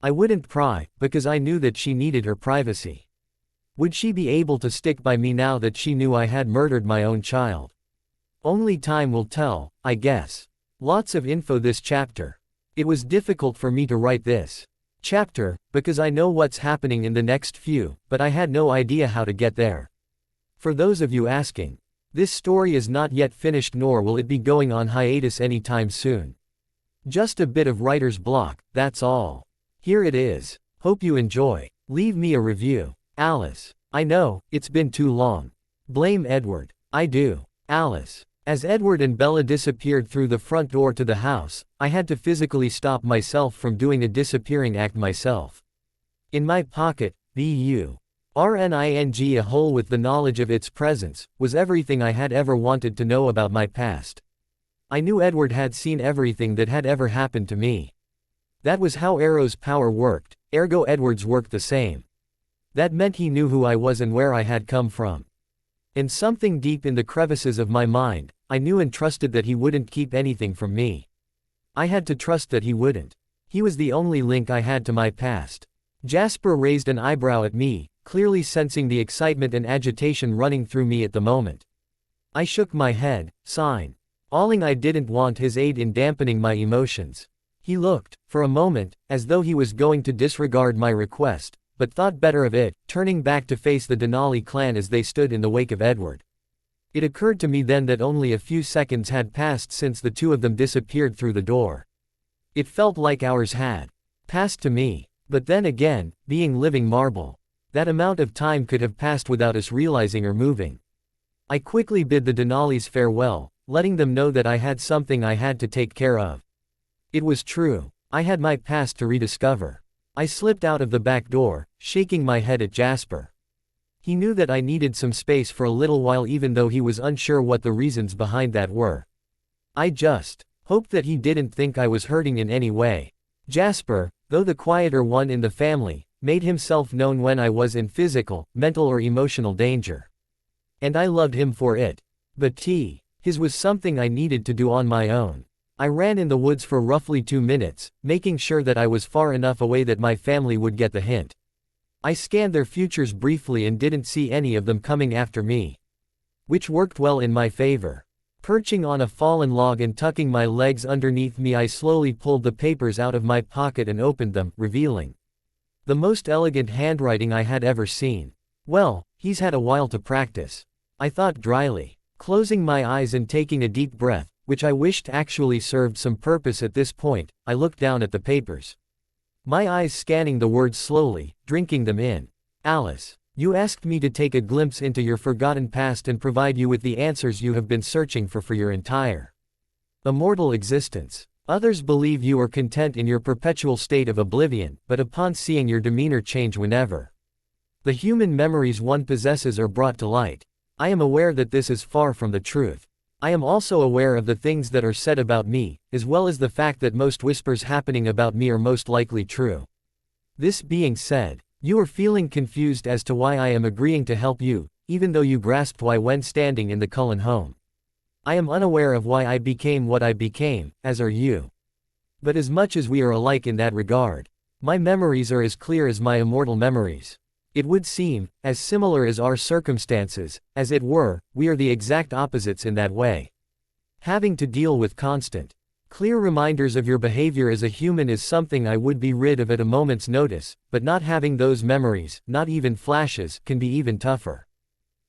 I wouldn't pry, because I knew that she needed her privacy. Would she be able to stick by me now that she knew I had murdered my own child? Only time will tell, I guess. Lots of info this chapter. It was difficult for me to write this chapter, because I know what's happening in the next few, but I had no idea how to get there. For those of you asking, this story is not yet finished, nor will it be going on hiatus anytime soon. Just a bit of writer's block, that's all. Here it is. Hope you enjoy. Leave me a review. Alice. I know, it's been too long. Blame Edward. I do. Alice. As Edward and Bella disappeared through the front door to the house, I had to physically stop myself from doing a disappearing act myself. In my pocket, BURNING, a hole with the knowledge of its presence, was everything I had ever wanted to know about my past. I knew Edward had seen everything that had ever happened to me. That was how Arrow's power worked, ergo Edward's worked the same. That meant he knew who I was and where I had come from. And something deep in the crevices of my mind, I knew and trusted that he wouldn't keep anything from me. I had to trust that he wouldn't. He was the only link I had to my past. Jasper raised an eyebrow at me, clearly sensing the excitement and agitation running through me at the moment. I shook my head, sighing. I didn't want his aid in dampening my emotions. He looked, for a moment, as though he was going to disregard my request, but thought better of it, turning back to face the Denali clan as they stood in the wake of Edward. It occurred to me then that only a few seconds had passed since the two of them disappeared through the door. It felt like hours had passed to me. But then again, being living marble, that amount of time could have passed without us realizing or moving. I quickly bid the Denalis farewell, letting them know that I had something I had to take care of. It was true. I had my past to rediscover. I slipped out of the back door, shaking my head at Jasper. He knew that I needed some space for a little while, even though he was unsure what the reasons behind that were. I just hoped that he didn't think I was hurting in any way. Jasper, though the quieter one in the family, made himself known when I was in physical, mental or emotional danger. And I loved him for it. But his was something I needed to do on my own. I ran in the woods for roughly 2 minutes, making sure that I was far enough away that my family would get the hint. I scanned their futures briefly and didn't see any of them coming after me. Which worked well in my favor. Perching on a fallen log and tucking my legs underneath me, I slowly pulled the papers out of my pocket and opened them, revealing the most elegant handwriting I had ever seen. Well, he's had a while to practice, I thought dryly. Closing my eyes and taking a deep breath, which I wished actually served some purpose at this point, I looked down at the papers. My eyes scanning the words slowly, drinking them in. Alice, you asked me to take a glimpse into your forgotten past and provide you with the answers you have been searching for your entire immortal existence. Others believe you are content in your perpetual state of oblivion, but upon seeing your demeanor change whenever the human memories one possesses are brought to light, I am aware that this is far from the truth. I am also aware of the things that are said about me, as well as the fact that most whispers happening about me are most likely true. This being said, you are feeling confused as to why I am agreeing to help you, even though you grasped why when standing in the Cullen home. I am unaware of why I became what I became, as are you. But as much as we are alike in that regard, my memories are as clear as my immortal memories. It would seem, as similar as our circumstances, as it were, we are the exact opposites in that way. Having to deal with constant, clear reminders of your behavior as a human is something I would be rid of at a moment's notice, but not having those memories, not even flashes, can be even tougher.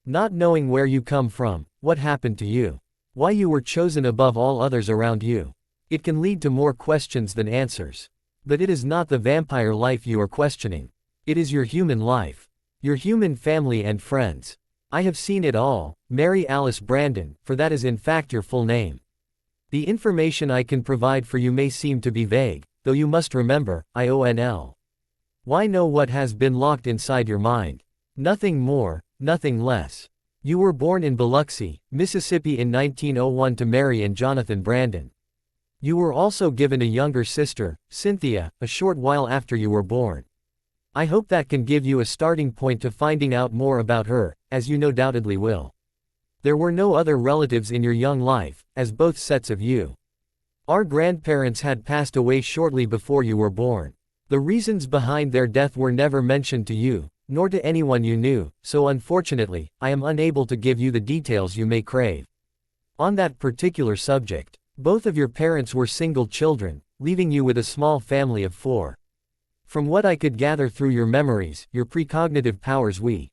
Not knowing where you come from, what happened to you, why you were chosen above all others around you. It can lead to more questions than answers. But it is not the vampire life you are questioning. It is your human life. Your human family and friends. I have seen it all, Mary Alice Brandon, for that is in fact your full name. The information I can provide for you may seem to be vague, though you must remember, IONL. Why know what has been locked inside your mind? Nothing more, nothing less. You were born in Biloxi, Mississippi in 1901 to Mary and Jonathan Brandon. You were also given a younger sister, Cynthia, a short while after you were born. I hope that can give you a starting point to finding out more about her, as you no doubtedly will. There were no other relatives in your young life, as both sets of you. Our grandparents had passed away shortly before you were born. The reasons behind their death were never mentioned to you, nor to anyone you knew, so unfortunately, I am unable to give you the details you may crave. On that particular subject, both of your parents were single children, leaving you with a small family of 4. From what I could gather through your memories, your precognitive powers were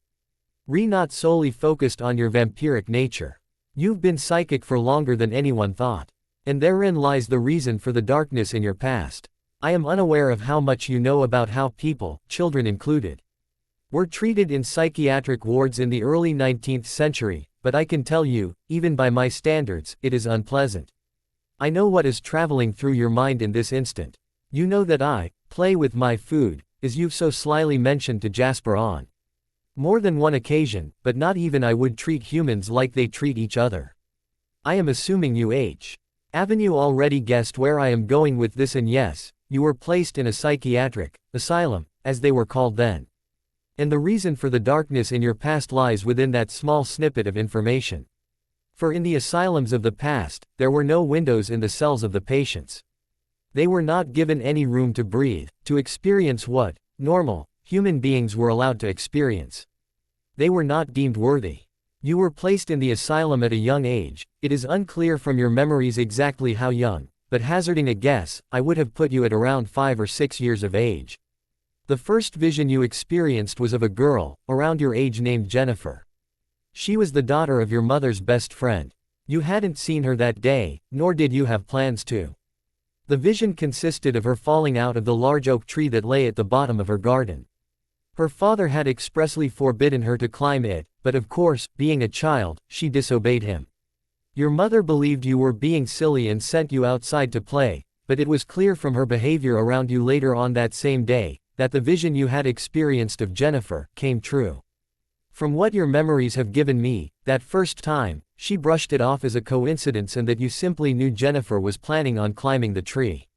not solely focused on your vampiric nature. You've been psychic for longer than anyone thought. And therein lies the reason for the darkness in your past. I am unaware of how much you know about how people, children included, were treated in psychiatric wards in the early 19th century, but I can tell you, even by my standards, it is unpleasant. I know what is traveling through your mind in this instant. You know that I play with my food, as you've so slyly mentioned to Jasper on more than one occasion, but not even I would treat humans like they treat each other. I am assuming you Avenue already guessed where I am going with this, and yes, you were placed in a psychiatric asylum, as they were called then. And the reason for the darkness in your past lies within that small snippet of information. For in the asylums of the past, there were no windows in the cells of the patients. They were not given any room to breathe, to experience what normal human beings were allowed to experience. They were not deemed worthy. You were placed in the asylum at a young age. It is unclear from your memories exactly how young, but hazarding a guess, I would have put you at around 5 or 6 years of age. The first vision you experienced was of a girl, around your age, named Jennifer. She was the daughter of your mother's best friend. You hadn't seen her that day, nor did you have plans to. The vision consisted of her falling out of the large oak tree that lay at the bottom of her garden. Her father had expressly forbidden her to climb it, but of course, being a child, she disobeyed him. Your mother believed you were being silly and sent you outside to play, but it was clear from her behavior around you later on that same day, that the vision you had experienced of Jennifer came true. From what your memories have given me, that first time, she brushed it off as a coincidence and that you simply knew Jennifer was planning on climbing the tree.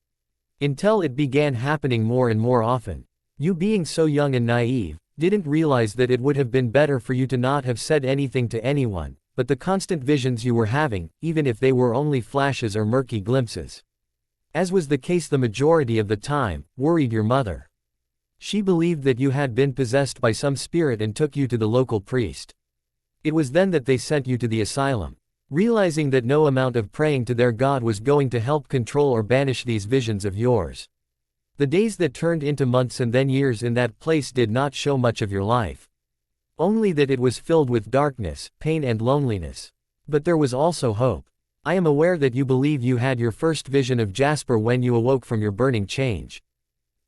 Until it began happening more and more often. You, being so young and naive, didn't realize that it would have been better for you to not have said anything to anyone, but the constant visions you were having, even if they were only flashes or murky glimpses, as was the case the majority of the time, worried your mother. She believed that you had been possessed by some spirit and took you to the local priest. It was then that they sent you to the asylum, realizing that no amount of praying to their God was going to help control or banish these visions of yours. The days that turned into months and then years in that place did not show much of your life. Only that it was filled with darkness, pain and loneliness. But there was also hope. I am aware that you believe you had your first vision of Jasper when you awoke from your burning change.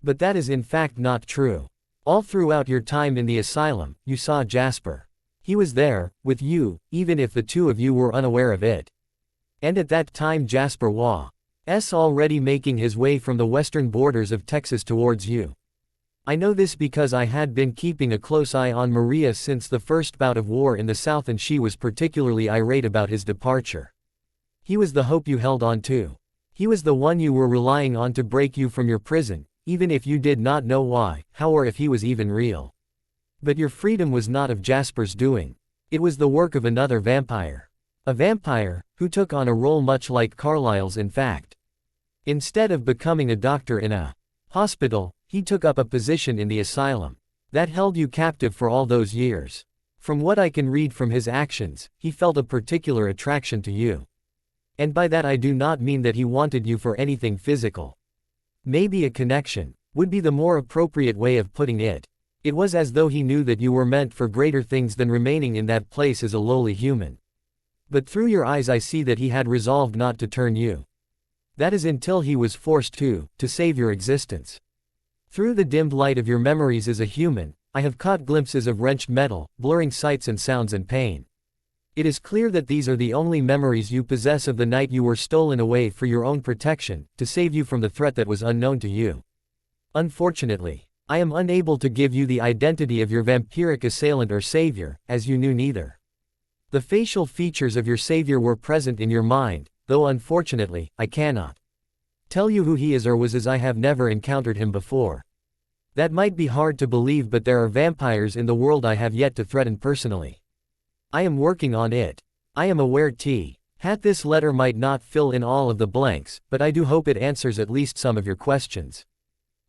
But that is in fact not true. All throughout your time in the asylum, you saw Jasper. He was there, with you, even if the two of you were unaware of it. And at that time Jasper was already making his way from the western borders of Texas towards you. I know this because I had been keeping a close eye on Maria since the first bout of war in the South, and she was particularly irate about his departure. He was the hope you held on to. He was the one you were relying on to break you from your prison, even if you did not know why, how, or if he was even real. But your freedom was not of Jasper's doing. It was the work of another vampire. A vampire, who took on a role much like Carlyle's in fact. Instead of becoming a doctor in a hospital, he took up a position in the asylum. That held you captive for all those years. From what I can read from his actions, he felt a particular attraction to you. And by that I do not mean that he wanted you for anything physical. Maybe a connection would be the more appropriate way of putting it. It was as though he knew that you were meant for greater things than remaining in that place as a lowly human. But through your eyes I see that he had resolved not to turn you. That is until he was forced to save your existence. Through the dimmed light of your memories as a human, I have caught glimpses of wrenched metal, blurring sights and sounds and pain. It is clear that these are the only memories you possess of the night you were stolen away for your own protection, to save you from the threat that was unknown to you. Unfortunately, I am unable to give you the identity of your vampiric assailant or savior, as you knew neither. The facial features of your savior were present in your mind, though unfortunately, I cannot tell you who he is or was, as I have never encountered him before. That might be hard to believe, but there are vampires in the world I have yet to threaten personally. I am working on it. I am aware this letter might not fill in all of the blanks, but I do hope it answers at least some of your questions.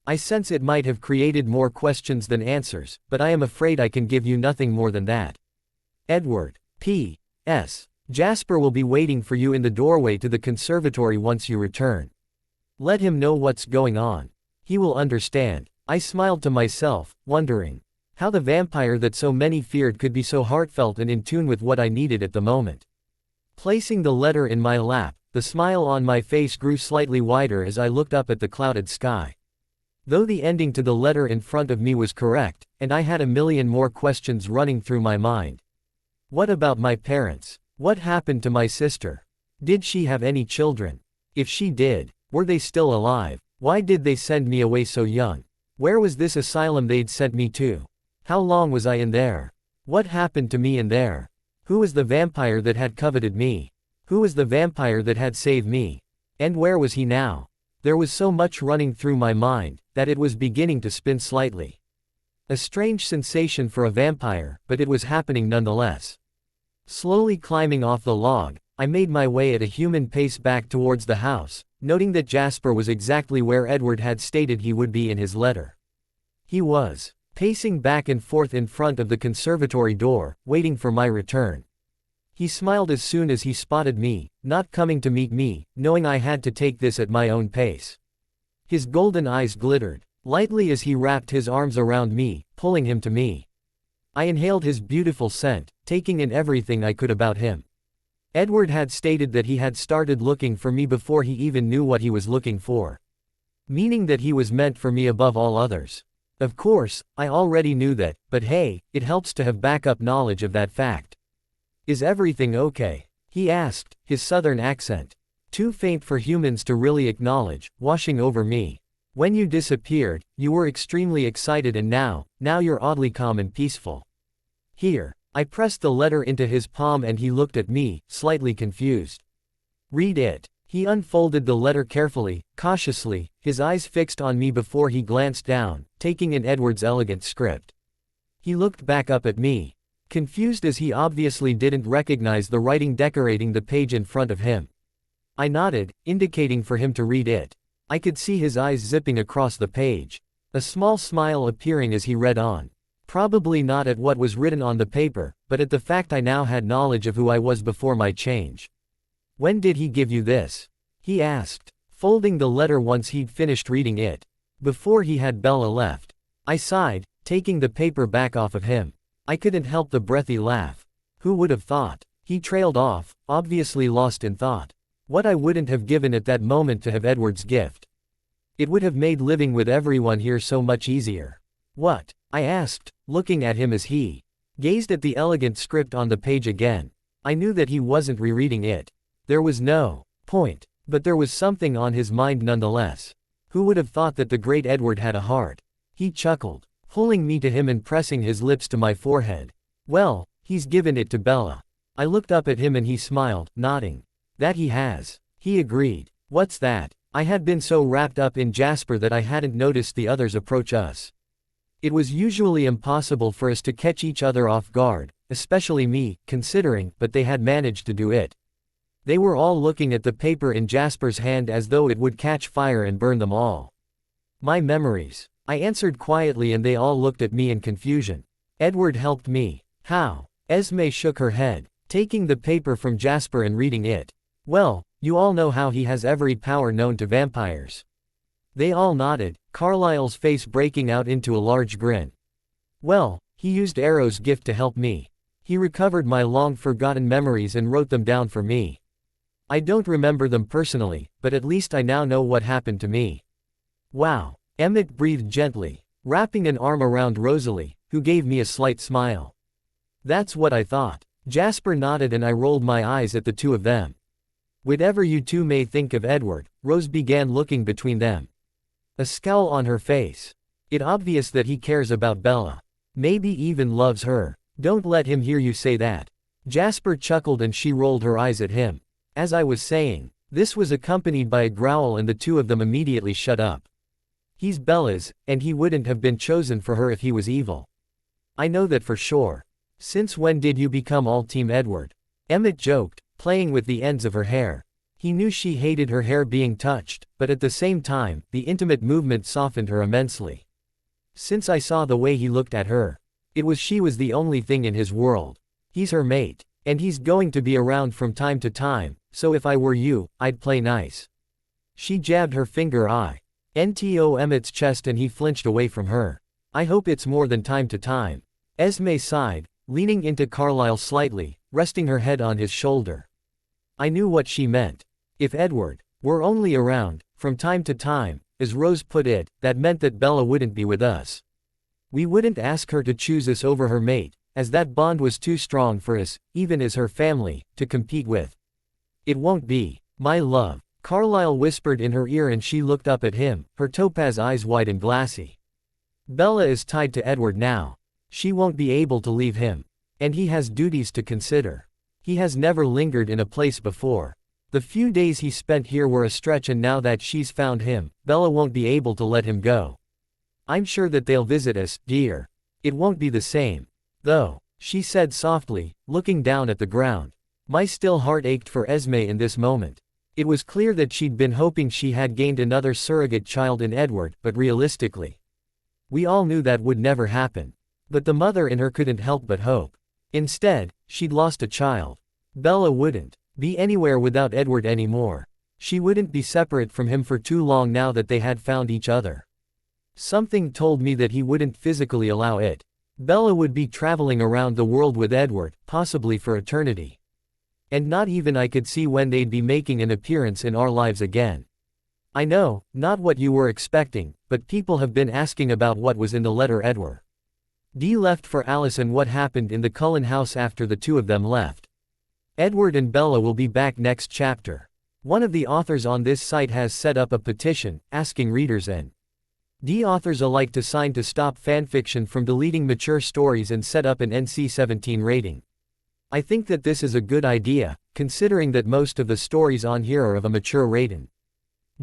I sense it might have created more questions than answers, but I am afraid I can give you nothing more than that. Edward. P.S. Jasper will be waiting for you in the doorway to the conservatory once you return. Let him know what's going on. He will understand. I smiled to myself, wondering how the vampire that so many feared could be so heartfelt and in tune with what I needed at the moment. Placing the letter in my lap, the smile on my face grew slightly wider as I looked up at the clouded sky. Though the ending to the letter in front of me was correct, and I had a million more questions running through my mind. What about my parents? What happened to my sister? Did she have any children? If she did, were they still alive? Why did they send me away so young? Where was this asylum they'd sent me to? How long was I in there? What happened to me in there? Who was the vampire that had coveted me? Who was the vampire that had saved me? And where was he now? There was so much running through my mind, that it was beginning to spin slightly. A strange sensation for a vampire, but it was happening nonetheless. Slowly climbing off the log, I made my way at a human pace back towards the house, noting that Jasper was exactly where Edward had stated he would be in his letter. He was pacing back and forth in front of the conservatory door, waiting for my return. He smiled as soon as he spotted me, not coming to meet me, knowing I had to take this at my own pace. His golden eyes glittered lightly as he wrapped his arms around me, pulling him to me. I inhaled his beautiful scent, taking in everything I could about him. Edward had stated that he had started looking for me before he even knew what he was looking for. Meaning that he was meant for me above all others. Of course, I already knew that, but hey, it helps to have backup knowledge of that fact. Is everything okay? He asked, his southern accent, too faint for humans to really acknowledge, washing over me. When you disappeared, you were extremely excited and now you're oddly calm and peaceful. Here. I pressed the letter into his palm and he looked at me, slightly confused. Read it. He unfolded the letter carefully, cautiously, his eyes fixed on me before he glanced down, taking in Edward's elegant script. He looked back up at me, confused as he obviously didn't recognize the writing decorating the page in front of him. I nodded, indicating for him to read it. I could see his eyes zipping across the page. A small smile appearing as he read on. Probably not at what was written on the paper, but at the fact I now had knowledge of who I was before my change. When did he give you this? He asked, folding the letter once he'd finished reading it. Before he had Bella left. I sighed, taking the paper back off of him. I couldn't help the breathy laugh. Who would have thought? He trailed off, obviously lost in thought. What I wouldn't have given at that moment to have Edward's gift. It would have made living with everyone here so much easier. What? I asked, looking at him as he gazed at the elegant script on the page again. I knew that he wasn't rereading it. There was no point, but there was something on his mind nonetheless. Who would have thought that the great Edward had a heart? He chuckled, pulling me to him and pressing his lips to my forehead. Well, he's given it to Bella. I looked up at him and he smiled, nodding. That he has. He agreed. What's that? I had been so wrapped up in Jasper that I hadn't noticed the others approach us. It was usually impossible for us to catch each other off guard, especially me, considering, but they had managed to do it. They were all looking at the paper in Jasper's hand as though it would catch fire and burn them all. My memories. I answered quietly and they all looked at me in confusion. Edward helped me. How? Esme shook her head, taking the paper from Jasper and reading it. Well, you all know how he has every power known to vampires. They all nodded, Carlyle's face breaking out into a large grin. Well, he used Arrow's gift to help me. He recovered my long-forgotten memories and wrote them down for me. I don't remember them personally, but at least I now know what happened to me. Wow. Emmett breathed gently, wrapping an arm around Rosalie, who gave me a slight smile. That's what I thought. Jasper nodded and I rolled my eyes at the two of them. Whatever you two may think of Edward, Rose began looking between them. A scowl on her face. It's obvious that he cares about Bella. Maybe even loves her. Don't let him hear you say that. Jasper chuckled and she rolled her eyes at him. As I was saying, this was accompanied by a growl and the two of them immediately shut up. He's Bella's, and he wouldn't have been chosen for her if he was evil. I know that for sure. Since when did you become all Team Edward? Emmett joked, playing with the ends of her hair. He knew she hated her hair being touched, but at the same time, the intimate movement softened her immensely. Since I saw the way he looked at her, she was the only thing in his world. He's her mate. And he's going to be around from time to time, so if I were you, I'd play nice. She jabbed her finger into Emmett's chest and he flinched away from her. I hope it's more than time to time. Esme sighed, leaning into Carlyle slightly, resting her head on his shoulder. I knew what she meant. If Edward were only around, from time to time, as Rose put it, that meant that Bella wouldn't be with us. We wouldn't ask her to choose us over her mate, as that bond was too strong for us, even as her family, to compete with. It won't be, my love, Carlyle whispered in her ear and she looked up at him, her topaz eyes wide and glassy. Bella is tied to Edward now. She won't be able to leave him. And he has duties to consider. He has never lingered in a place before. The few days he spent here were a stretch and now that she's found him, Bella won't be able to let him go. I'm sure that they'll visit us, dear. It won't be the same. Though, she said softly, looking down at the ground. My still heart ached for Esme in this moment. It was clear that she'd been hoping she had gained another surrogate child in Edward, but realistically, we all knew that would never happen. But the mother in her couldn't help but hope. Instead, she'd lost a child. Bella wouldn't be anywhere without Edward anymore. She wouldn't be separate from him for too long now that they had found each other. Something told me that he wouldn't physically allow it. Bella would be traveling around the world with Edward, possibly for eternity. And not even I could see when they'd be making an appearance in our lives again. I know, not what you were expecting, but people have been asking about what was in the letter Edward left for Alice and what happened in the Cullen house after the two of them left. Edward and Bella will be back next chapter. One of the authors on this site has set up a petition, asking readers and authors alike to sign to stop fanfiction from deleting mature stories and set up an NC-17 rating. I think that this is a good idea, considering that most of the stories on here are of a mature rating.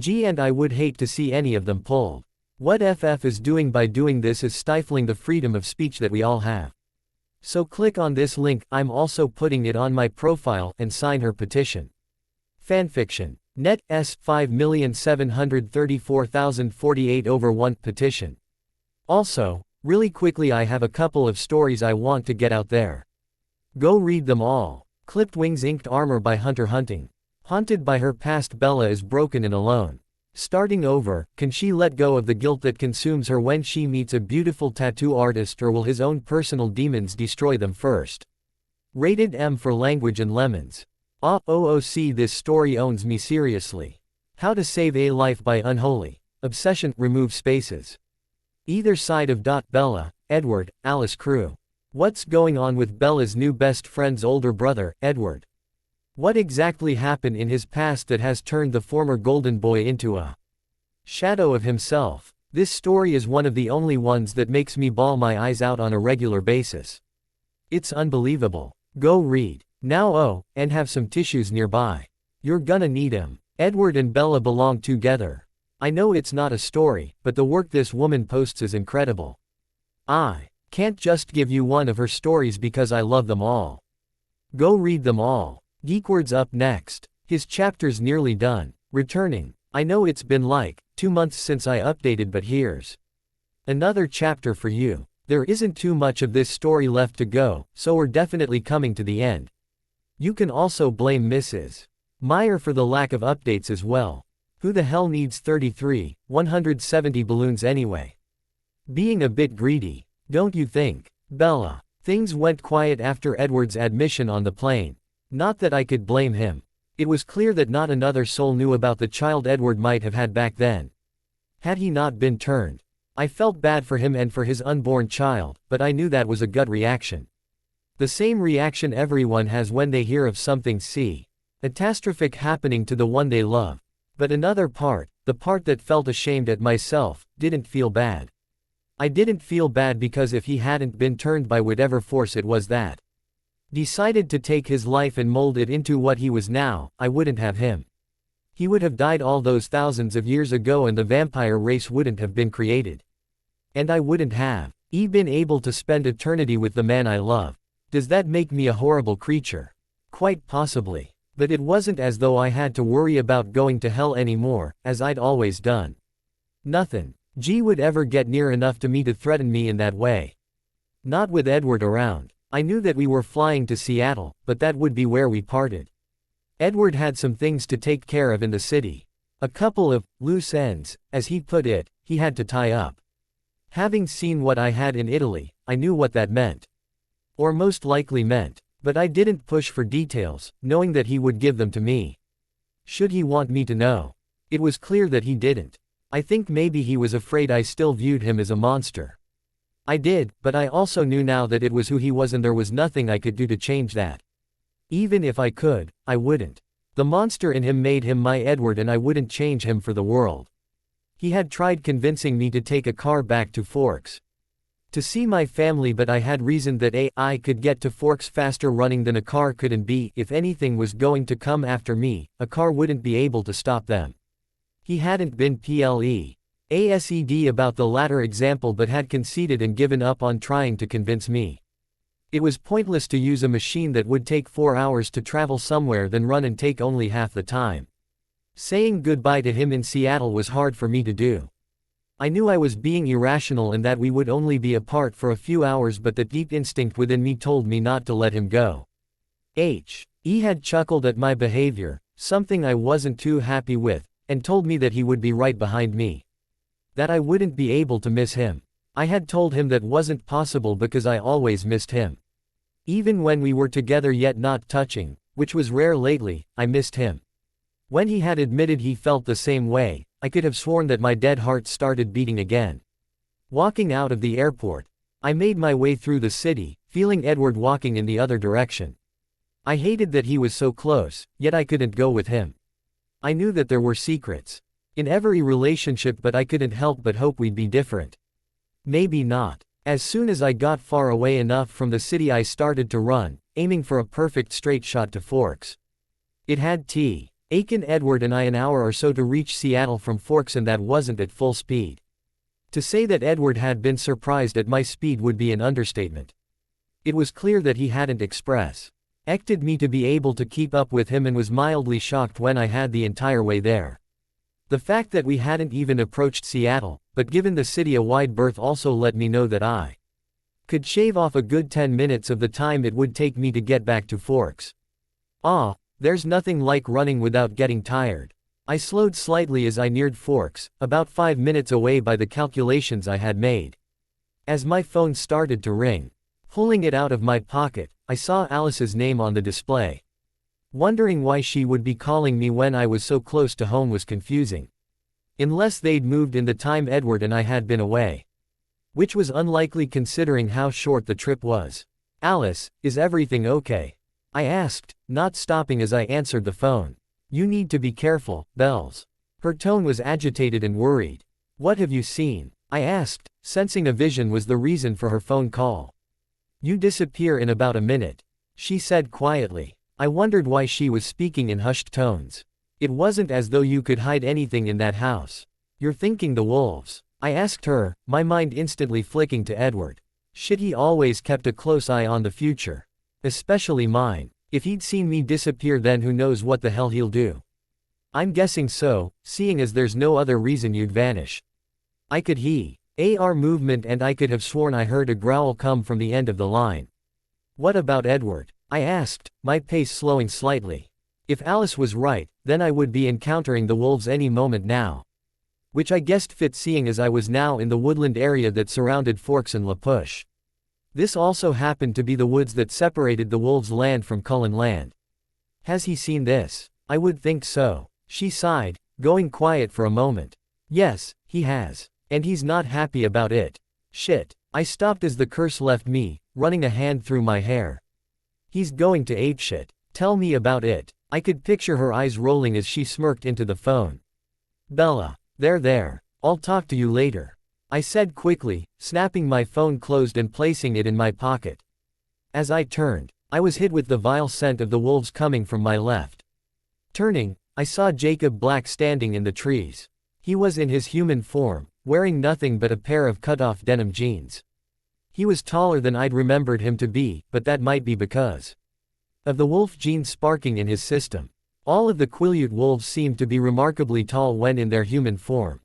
And I would hate to see any of them pulled. What FF is doing by doing this is stifling the freedom of speech that we all have. So click on this link, I'm also putting it on my profile, and sign her petition. Fanfiction. Net S 5,734,048/1 petition. Also, really quickly I have a couple of stories I want to get out there. Go read them all. Clipped Wings Inked Armor by Hunter Hunting. Haunted by her past, Bella is broken and alone. Starting over, can she let go of the guilt that consumes her when she meets a beautiful tattoo artist, or will his own personal demons destroy them first? Rated M for Language and Lemons. OOC, this story owns me seriously. How to Save a Life by Unholy. Obsession, remove spaces. Either side of Bella, Edward, Alice Crew. What's going on with Bella's new best friend's older brother, Edward? What exactly happened in his past that has turned the former golden boy into a shadow of himself? This story is one of the only ones that makes me bawl my eyes out on a regular basis. It's unbelievable. Go read. Now and have some tissues nearby. You're gonna need 'em. Edward and Bella belong together. I know it's not a story, but the work this woman posts is incredible. I can't just give you one of her stories because I love them all. Go read them all. Geekword's up next. His chapter's nearly done. Returning. I know it's been like 2 months since I updated, but here's another chapter for you. There isn't too much of this story left to go, so we're definitely coming to the end. You can also blame Mrs. Meyer for the lack of updates as well. Who the hell needs 170 balloons anyway? Being a bit greedy, don't you think? Bella. Things went quiet after Edward's admission on the plane. Not that I could blame him. It was clear that not another soul knew about the child Edward might have had back then. Had he not been turned. I felt bad for him and for his unborn child, but I knew that was a gut reaction. The same reaction everyone has when they hear of something catastrophic happening to the one they love. But another part, the part that felt ashamed at myself, didn't feel bad. I didn't feel bad because if he hadn't been turned by whatever force it was that decided to take his life and mold it into what he was now, I wouldn't have him. He would have died all those thousands of years ago and the vampire race wouldn't have been created. And I wouldn't have been able to spend eternity with the man I love. Does that make me a horrible creature? Quite possibly. But it wasn't as though I had to worry about going to hell anymore, as I'd always done. Nothing G would ever get near enough to me to threaten me in that way. Not with Edward around. I knew that we were flying to Seattle, but that would be where we parted. Edward had some things to take care of in the city. A couple of loose ends, as he put it, he had to tie up. Having seen what I had in Italy, I knew what that meant. Or most likely meant. But I didn't push for details, knowing that he would give them to me. Should he want me to know? It was clear that he didn't. I think maybe he was afraid I still viewed him as a monster. I did, but I also knew now that it was who he was and there was nothing I could do to change that. Even if I could, I wouldn't. The monster in him made him my Edward and I wouldn't change him for the world. He had tried convincing me to take a car back to Forks. To see my family, but I had reasoned that I could get to Forks faster running than a car could, and b, if anything was going to come after me, a car wouldn't be able to stop them. He hadn't been PLEASED about the latter example but had conceded and given up on trying to convince me. It was pointless to use a machine that would take 4 hours to travel somewhere then run and take only half the time. Saying goodbye to him in Seattle was hard for me to do. I knew I was being irrational and that we would only be apart for a few hours, but the deep instinct within me told me not to let him go. He had chuckled at my behavior, something I wasn't too happy with, and told me that he would be right behind me. That I wouldn't be able to miss him. I had told him that wasn't possible because I always missed him. Even when we were together yet not touching, which was rare lately, I missed him. When he had admitted he felt the same way, I could have sworn that my dead heart started beating again. Walking out of the airport, I made my way through the city, feeling Edward walking in the other direction. I hated that he was so close, yet I couldn't go with him. I knew that there were secrets in every relationship, but I couldn't help but hope we'd be different. Maybe not. As soon as I got far away enough from the city, I started to run, aiming for a perfect straight shot to Forks. It had taken Edward and I an hour or so to reach Seattle from Forks, and that wasn't at full speed. To say that Edward had been surprised at my speed would be an understatement. It was clear that he hadn't expected me to be able to keep up with him and was mildly shocked when I had the entire way there. The fact that we hadn't even approached Seattle, but given the city a wide berth, also let me know that I could shave off a good 10 minutes of the time it would take me to get back to Forks. There's nothing like running without getting tired. I slowed slightly as I neared Forks, about 5 minutes away by the calculations I had made. As my phone started to ring, pulling it out of my pocket, I saw Alice's name on the display. Wondering why she would be calling me when I was so close to home was confusing. Unless they'd moved in the time Edward and I had been away. Which was unlikely considering how short the trip was. "Alice, is everything okay?" I asked, not stopping as I answered the phone. "You need to be careful, Bells." Her tone was agitated and worried. "What have you seen?" I asked, sensing a vision was the reason for her phone call. "You disappear in about a minute," she said quietly. I wondered why she was speaking in hushed tones. It wasn't as though you could hide anything in that house. "You're thinking the wolves?" I asked her, my mind instantly flicking to Edward. Shit, he always kept a close eye on the future. Especially mine. If he'd seen me disappear, then who knows what the hell he'll do. "I'm guessing so, seeing as there's no other reason you'd vanish." I could hear movement and I could have sworn I heard a growl come from the end of the line. "What about Edward?" I asked, my pace slowing slightly. If Alice was right, then I would be encountering the wolves any moment now. Which I guessed fit, seeing as I was now in the woodland area that surrounded Forks and La Push. This also happened to be the woods that separated the wolves' land from Cullen land. "Has he seen this?" "I would think so." She sighed, going quiet for a moment. "Yes, he has. And he's not happy about it." "Shit." I stopped as the curse left me, running a hand through my hair. "He's going to apeshit. Tell me about it." I could picture her eyes rolling as she smirked into the phone. "Bella. There. I'll talk to you later," I said quickly, snapping my phone closed and placing it in my pocket. As I turned, I was hit with the vile scent of the wolves coming from my left. Turning, I saw Jacob Black standing in the trees. He was in his human form, wearing nothing but a pair of cut-off denim jeans. He was taller than I'd remembered him to be, but that might be because of the wolf gene sparking in his system. All of the Quileute wolves seemed to be remarkably tall when in their human form.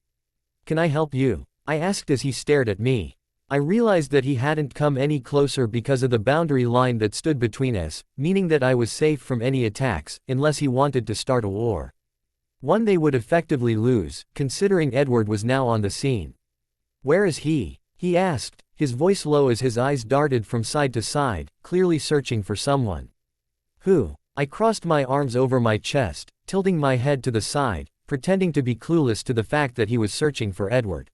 "Can I help you?" I asked as he stared at me. I realized that he hadn't come any closer because of the boundary line that stood between us, meaning that I was safe from any attacks, unless he wanted to start a war. One they would effectively lose, considering Edward was now on the scene. "Where is he?" he asked, his voice low as his eyes darted from side to side, clearly searching for someone. "Who?" I crossed my arms over my chest, tilting my head to the side, pretending to be clueless to the fact that he was searching for Edward.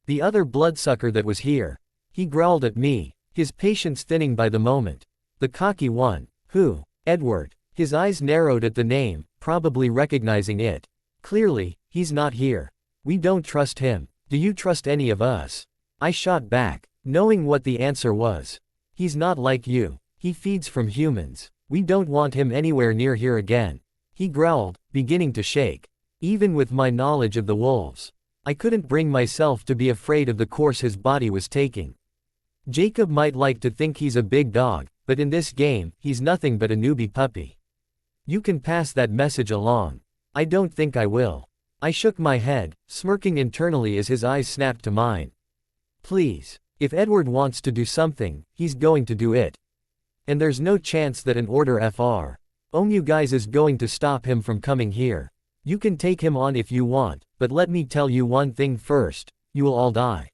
"The other bloodsucker that was here." He growled at me, his patience thinning by the moment. "The cocky one." "Who?" "Edward." His eyes narrowed at the name, probably recognizing it. "Clearly, he's not here. We don't trust him. Do you trust any of us?" I shot back, knowing what the answer was. "He's not like you. He feeds from humans. We don't want him anywhere near here again." He growled, beginning to shake. Even with my knowledge of the wolves, I couldn't bring myself to be afraid of the course his body was taking. Jacob might like to think he's a big dog, but in this game, he's nothing but a newbie puppy. "You can pass that message along." "I don't think I will." I shook my head, smirking internally as his eyes snapped to mine. "Please. If Edward wants to do something, he's going to do it. And there's no chance that an order from you guys is going to stop him from coming here. You can take him on if you want, but let me tell you one thing first, you will all die.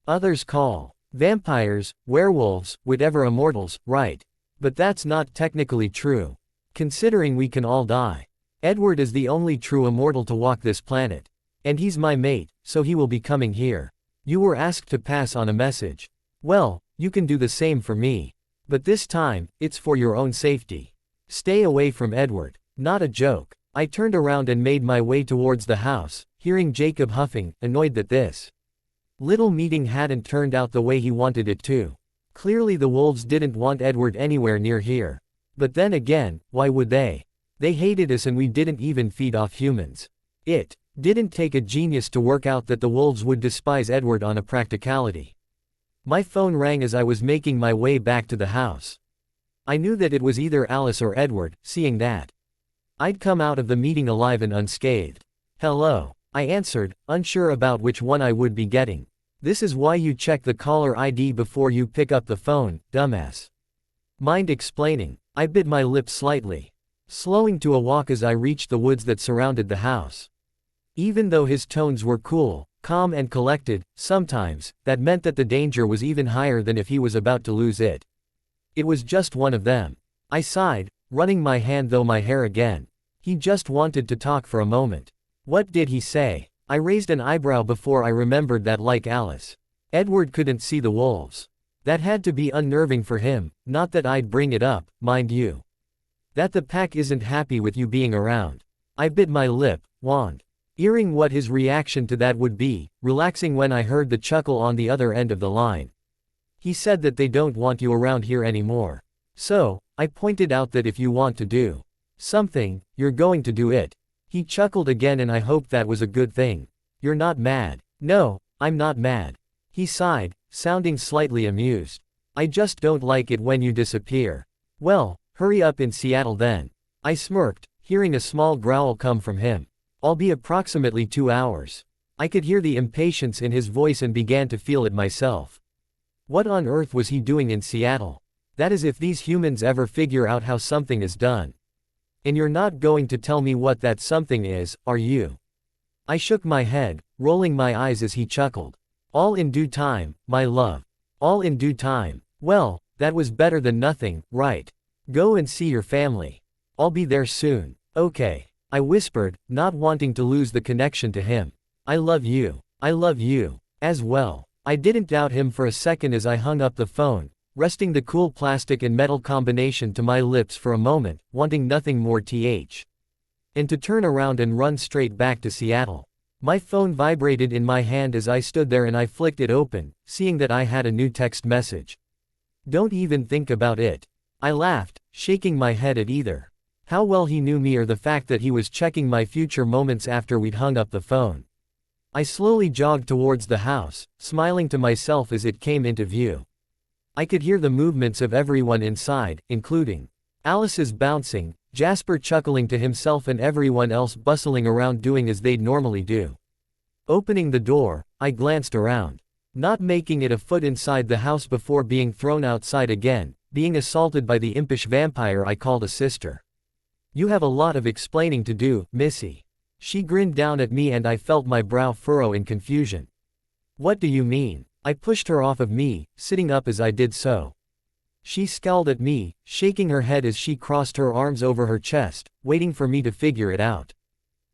Others call vampires, werewolves, whatever immortals, right? But that's not technically true. Considering we can all die. Edward is the only true immortal to walk this planet. And he's my mate, so he will be coming here. You were asked to pass on a message. Well, you can do the same for me. But this time, it's for your own safety. Stay away from Edward. Not a joke." I turned around and made my way towards the house, hearing Jacob huffing, annoyed that this little meeting hadn't turned out the way he wanted it to. Clearly the wolves didn't want Edward anywhere near here. But then again, why would they? They hated us and we didn't even feed off humans. It didn't take a genius to work out that the wolves would despise Edward on a practicality. My phone rang as I was making my way back to the house. I knew that it was either Alice or Edward, seeing that I'd come out of the meeting alive and unscathed. "Hello," I answered, unsure about which one I would be getting. "This is why you check the caller ID before you pick up the phone, dumbass." Mind explaining? I bit my lip slightly, slowing to a walk as I reached the woods that surrounded the house. Even though his tones were cool, calm and collected, sometimes, that meant that the danger was even higher than if he was about to lose it. It was just one of them. I sighed, running my hand through my hair again. He just wanted to talk for a moment. What did he say? I raised an eyebrow before I remembered that, like Alice, Edward couldn't see the wolves. That had to be unnerving for him, not that I'd bring it up, mind you. That the pack isn't happy with you being around. I bit my lip, wondering what his reaction to that would be, relaxing when I heard the chuckle on the other end of the line. He said that they don't want you around here anymore. So, I pointed out that if you want to do something, you're going to do it. He chuckled again and I hoped that was a good thing. "You're not mad." "No, I'm not mad." He sighed, sounding slightly amused. "I just don't like it when you disappear." "Well, hurry up in Seattle then." I smirked, hearing a small growl come from him. "I'll be approximately 2 hours." I could hear the impatience in his voice and began to feel it myself. What on earth was he doing in Seattle? That is if these humans ever figure out how something is done. And you're not going to tell me what that something is, are you? I shook my head, rolling my eyes as he chuckled. "All in due time, my love. All in due time." Well, that was better than nothing, right? Go and see your family. I'll be there soon. Okay. I whispered, not wanting to lose the connection to him. "I love you. I love you. As well." I didn't doubt him for a second as I hung up the phone, resting the cool plastic and metal combination to my lips for a moment, wanting nothing more and to turn around and run straight back to Seattle. My phone vibrated in my hand as I stood there and I flicked it open, seeing that I had a new text message. "Don't even think about it." I laughed, shaking my head at either how well he knew me or the fact that he was checking my future moments after we'd hung up the phone. I slowly jogged towards the house, smiling to myself as it came into view. I could hear the movements of everyone inside, including Alice is bouncing, Jasper chuckling to himself and everyone else bustling around doing as they'd normally do. Opening the door, I glanced around. Not making it a foot inside the house before being thrown outside again, being assaulted by the impish vampire I called a sister. You have a lot of explaining to do, Missy. She grinned down at me and I felt my brow furrow in confusion. What do you mean? I pushed her off of me, sitting up as I did so. She scowled at me, shaking her head as she crossed her arms over her chest, waiting for me to figure it out.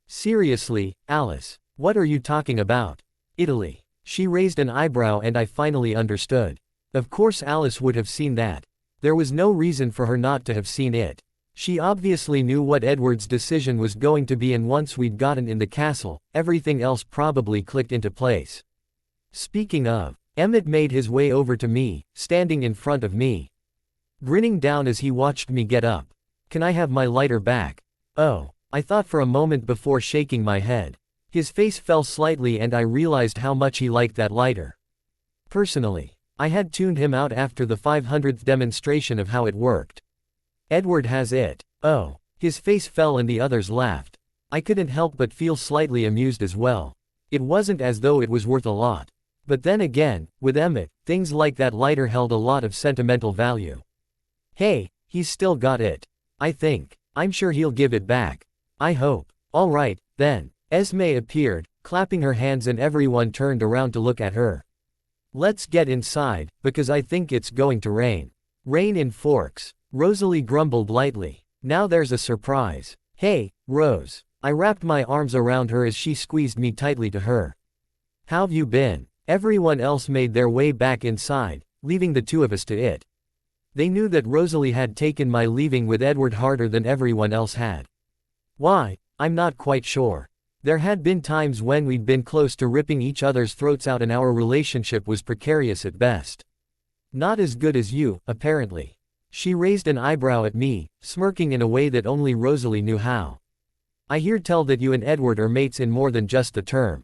Seriously, Alice, what are you talking about? Italy. She raised an eyebrow and I finally understood. Of course Alice would have seen that. There was no reason for her not to have seen it. She obviously knew what Edward's decision was going to be, and once we'd gotten in the castle, everything else probably clicked into place. Speaking of, Emmett made his way over to me, standing in front of me, grinning down as he watched me get up. Can I have my lighter back? Oh, I thought for a moment before shaking my head. His face fell slightly and I realized how much he liked that lighter. Personally, I had tuned him out after the 500th demonstration of how it worked. Edward has it. Oh. His face fell and the others laughed. I couldn't help but feel slightly amused as well. It wasn't as though it was worth a lot. But then again, with Emmett, things like that lighter held a lot of sentimental value. Hey, he's still got it. I think. I'm sure he'll give it back. I hope. All right, then. Esme appeared, clapping her hands and everyone turned around to look at her. Let's get inside, because I think it's going to rain. Rain in Forks. Rosalie grumbled lightly. Now there's a surprise. Hey, Rose. I wrapped my arms around her as she squeezed me tightly to her. How've you been? Everyone else made their way back inside, leaving the two of us to it. They knew that Rosalie had taken my leaving with Edward harder than everyone else had. Why? I'm not quite sure. There had been times when we'd been close to ripping each other's throats out and our relationship was precarious at best. Not as good as you, apparently. She raised an eyebrow at me, smirking in a way that only Rosalie knew how. I hear tell that you and Edward are mates in more than just the term.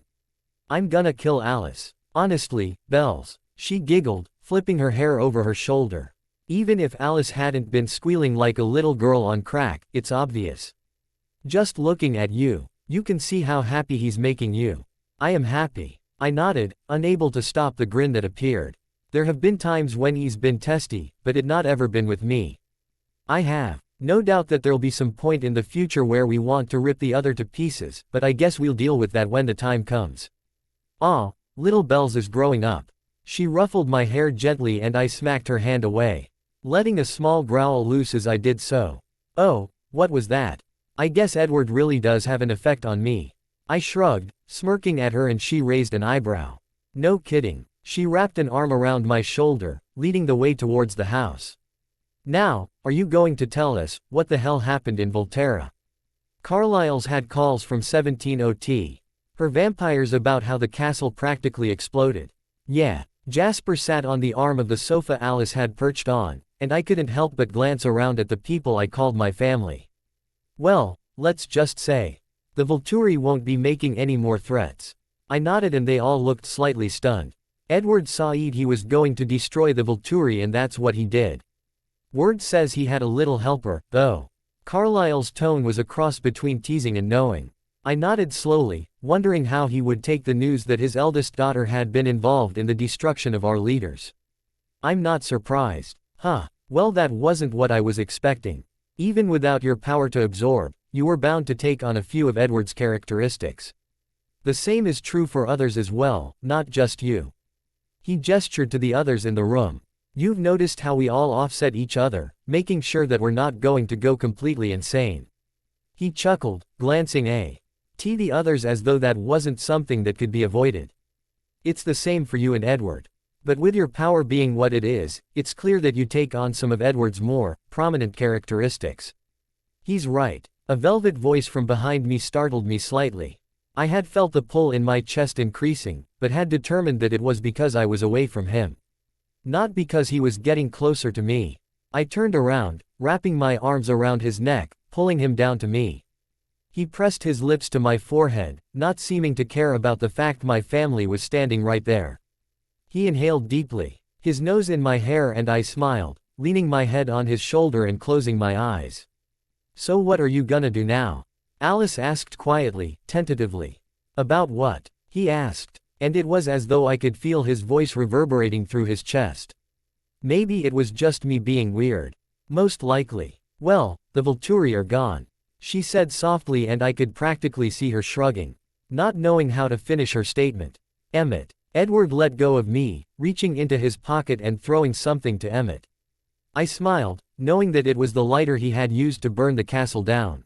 I'm gonna kill Alice. Honestly, Bells. She giggled, flipping her hair over her shoulder. Even if Alice hadn't been squealing like a little girl on crack, it's obvious. Just looking at you, you can see how happy he's making you. I am happy. I nodded, unable to stop the grin that appeared. There have been times when he's been testy, but it not ever been with me. I have. No doubt that there'll be some point in the future where we want to rip the other to pieces, but I guess we'll deal with that when the time comes. Aw, little Bells is growing up. She ruffled my hair gently and I smacked her hand away, letting a small growl loose as I did so. Oh, what was that? I guess Edward really does have an effect on me. I shrugged, smirking at her, and she raised an eyebrow. No kidding. She wrapped an arm around my shoulder, leading the way towards the house. Now, are you going to tell us what the hell happened in Volterra? Carlyle's had calls from 17OT. Her vampires about how the castle practically exploded. Yeah. Jasper sat on the arm of the sofa Alice had perched on, and I couldn't help but glance around at the people I called my family. Well, let's just say, the Volturi won't be making any more threats. I nodded and they all looked slightly stunned. Edward said he was going to destroy the Volturi and that's what he did. Word says he had a little helper, though. Carlyle's tone was a cross between teasing and knowing. I nodded slowly, wondering how he would take the news that his eldest daughter had been involved in the destruction of our leaders. I'm not surprised. Huh, well, that wasn't what I was expecting. Even without your power to absorb, you were bound to take on a few of Edward's characteristics. The same is true for others as well, not just you. He gestured to the others in the room. You've noticed how we all offset each other, making sure that we're not going to go completely insane. He chuckled, glancing at the others as though that wasn't something that could be avoided. It's the same for you and Edward. But with your power being what it is, it's clear that you take on some of Edward's more prominent characteristics. He's right. A velvet voice from behind me startled me slightly. I had felt the pull in my chest increasing, but had determined that it was because I was away from him. Not because he was getting closer to me. I turned around, wrapping my arms around his neck, pulling him down to me. He pressed his lips to my forehead, not seeming to care about the fact my family was standing right there. He inhaled deeply, his nose in my hair, and I smiled, leaning my head on his shoulder and closing my eyes. "So what are you gonna do now?" Alice asked quietly, tentatively. "About what?" he asked, and it was as though I could feel his voice reverberating through his chest. Maybe it was just me being weird. Most likely. "Well, the Volturi are gone," she said softly, and I could practically see her shrugging, not knowing how to finish her statement. "Emmett." Edward let go of me, reaching into his pocket and throwing something to Emmett. I smiled, knowing that it was the lighter he had used to burn the castle down.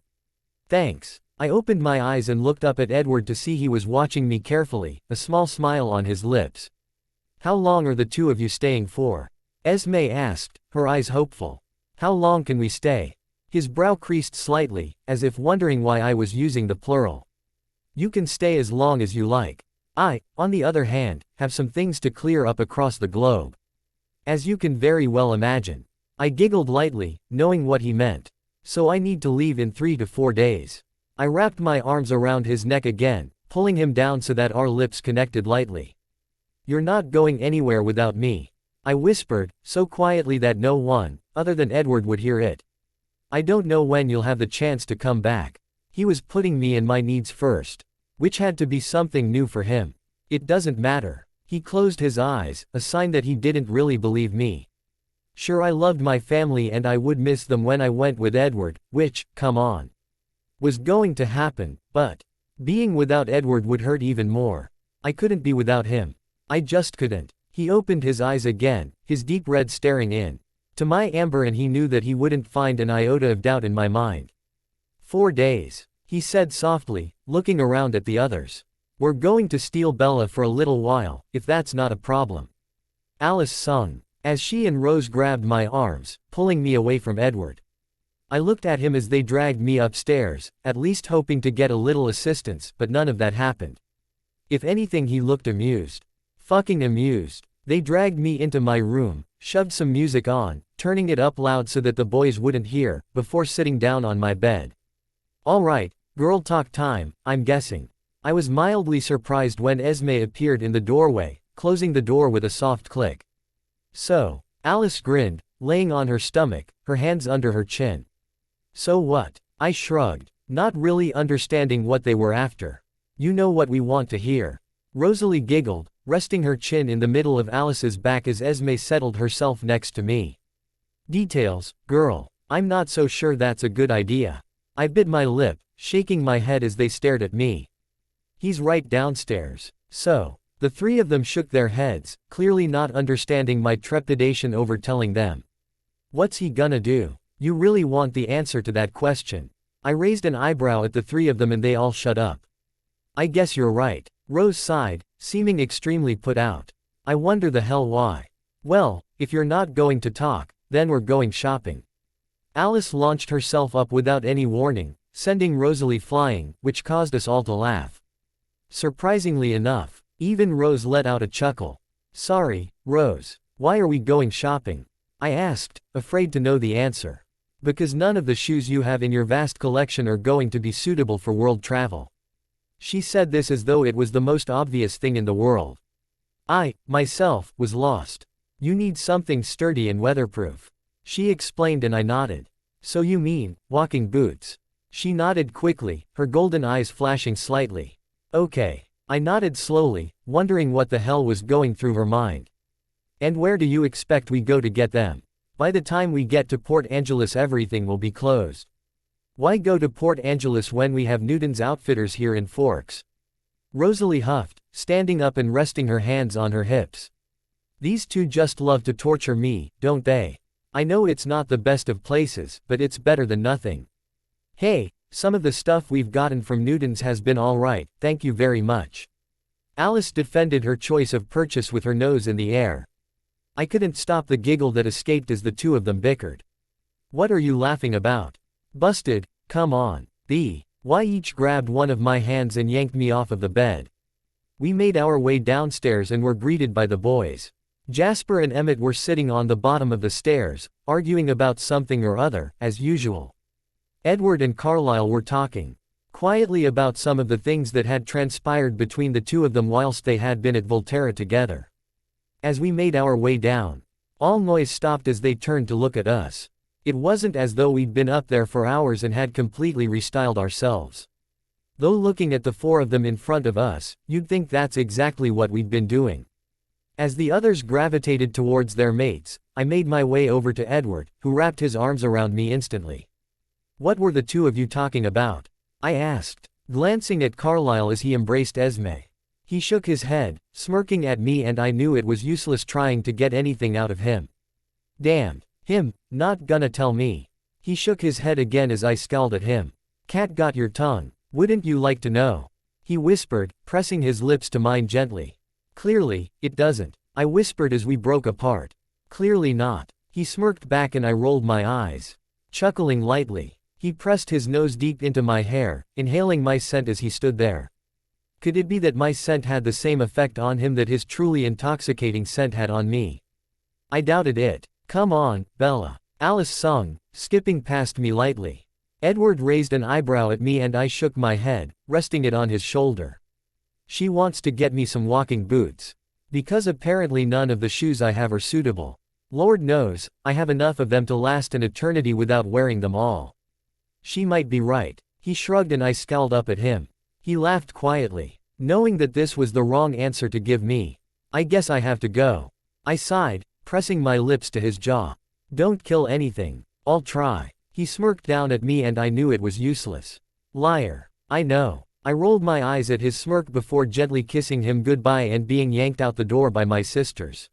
"Thanks." I opened my eyes and looked up at Edward to see he was watching me carefully, a small smile on his lips. "How long are the two of you staying for?" Esme asked, her eyes hopeful. "How long can we stay?" His brow creased slightly, as if wondering why I was using the plural. "You can stay as long as you like. I, on the other hand, have some things to clear up across the globe. As you can very well imagine." I giggled lightly, knowing what he meant. "So I need to leave in 3 to 4 days." I wrapped my arms around his neck again, pulling him down so that our lips connected lightly. "You're not going anywhere without me," I whispered, so quietly that no one, other than Edward, would hear it. "I don't know when you'll have the chance to come back." He was putting me and my needs first, which had to be something new for him. "It doesn't matter." He closed his eyes, a sign that he didn't really believe me. Sure, I loved my family and I would miss them when I went with Edward, which, come on, was going to happen, but being without Edward would hurt even more. I couldn't be without him. I just couldn't. He opened his eyes again, his deep red staring in to my amber, and he knew that he wouldn't find an iota of doubt in my mind. 4 days, he said softly, looking around at the others. "We're going to steal Bella for a little while, if that's not a problem," Alice sung, as she and Rose grabbed my arms, pulling me away from Edward. I looked at him as they dragged me upstairs, at least hoping to get a little assistance, but none of that happened. If anything, he looked amused. Fucking amused. They dragged me into my room, shoved some music on, turning it up loud so that the boys wouldn't hear, before sitting down on my bed. "All right, girl talk time, I'm guessing." I was mildly surprised when Esme appeared in the doorway, closing the door with a soft click. "So," Alice grinned, laying on her stomach, her hands under her chin. "So what?" I shrugged, not really understanding what they were after. "You know what we want to hear." Rosalie giggled, resting her chin in the middle of Alice's back as Esme settled herself next to me. "Details, girl." "I'm not so sure that's a good idea." I bit my lip, shaking my head as they stared at me. "He's right downstairs." "So." The three of them shook their heads, clearly not understanding my trepidation over telling them. "What's he gonna do?" "You really want the answer to that question?" I raised an eyebrow at the three of them and they all shut up. "I guess you're right." Rose sighed, seeming extremely put out. "I wonder the hell why." "Well, if you're not going to talk, then we're going shopping." Alice launched herself up without any warning, sending Rosalie flying, which caused us all to laugh. Surprisingly enough, even Rose let out a chuckle. "Sorry, Rose. Why are we going shopping?" I asked, afraid to know the answer. "Because none of the shoes you have in your vast collection are going to be suitable for world travel." She said this as though it was the most obvious thing in the world. I, myself, was lost. "You need something sturdy and weatherproof," she explained, and I nodded. "So you mean, walking boots?" She nodded quickly, her golden eyes flashing slightly. "Okay." I nodded slowly, wondering what the hell was going through her mind. "And where do you expect we go to get them? By the time we get to Port Angeles everything will be closed." "Why go to Port Angeles when we have Newton's Outfitters here in Forks?" Rosalie huffed, standing up and resting her hands on her hips. "These two just love to torture me, don't they? I know it's not the best of places, but it's better than nothing. Hey, some of the stuff we've gotten from Newton's has been alright, thank you very much." Alice defended her choice of purchase with her nose in the air. I couldn't stop the giggle that escaped as the two of them bickered. "What are you laughing about?" "Busted, come on." Why each grabbed one of my hands and yanked me off of the bed. We made our way downstairs and were greeted by the boys. Jasper and Emmett were sitting on the bottom of the stairs, arguing about something or other, as usual. Edward and Carlisle were talking quietly about some of the things that had transpired between the two of them whilst they had been at Volterra together. As we made our way down, All noise stopped as they turned to look at us. It wasn't as though we'd been up there for hours and had completely restyled ourselves. Though looking at the four of them in front of us, you'd think that's exactly what we'd been doing. As the others gravitated towards their mates, I made my way over to Edward, who wrapped his arms around me instantly. "What were the two of you talking about?" I asked, glancing at Carlyle as he embraced Esme. He shook his head, smirking at me, and I knew it was useless trying to get anything out of him. "Damned. Him, not gonna tell me." He shook his head again as I scowled at him. "Cat got your tongue. Wouldn't you like to know?" he whispered, pressing his lips to mine gently. "Clearly, it doesn't," I whispered as we broke apart. "Clearly not." He smirked back and I rolled my eyes. Chuckling lightly, he pressed his nose deep into my hair, inhaling my scent as he stood there. Could it be that my scent had the same effect on him that his truly intoxicating scent had on me? I doubted it. "Come on, Bella," Alice sung, skipping past me lightly. Edward raised an eyebrow at me and I shook my head, resting it on his shoulder. "She wants to get me some walking boots. Because apparently none of the shoes I have are suitable. Lord knows, I have enough of them to last an eternity without wearing them all." She might be right. He shrugged and I scowled up at him. He laughed quietly, knowing that this was the wrong answer to give me. "I guess I have to go." I sighed, pressing my lips to his jaw. "Don't kill anything." "I'll try." He smirked down at me and I knew it was useless. "Liar." "I know." I rolled my eyes at his smirk before gently kissing him goodbye and being yanked out the door by my sisters.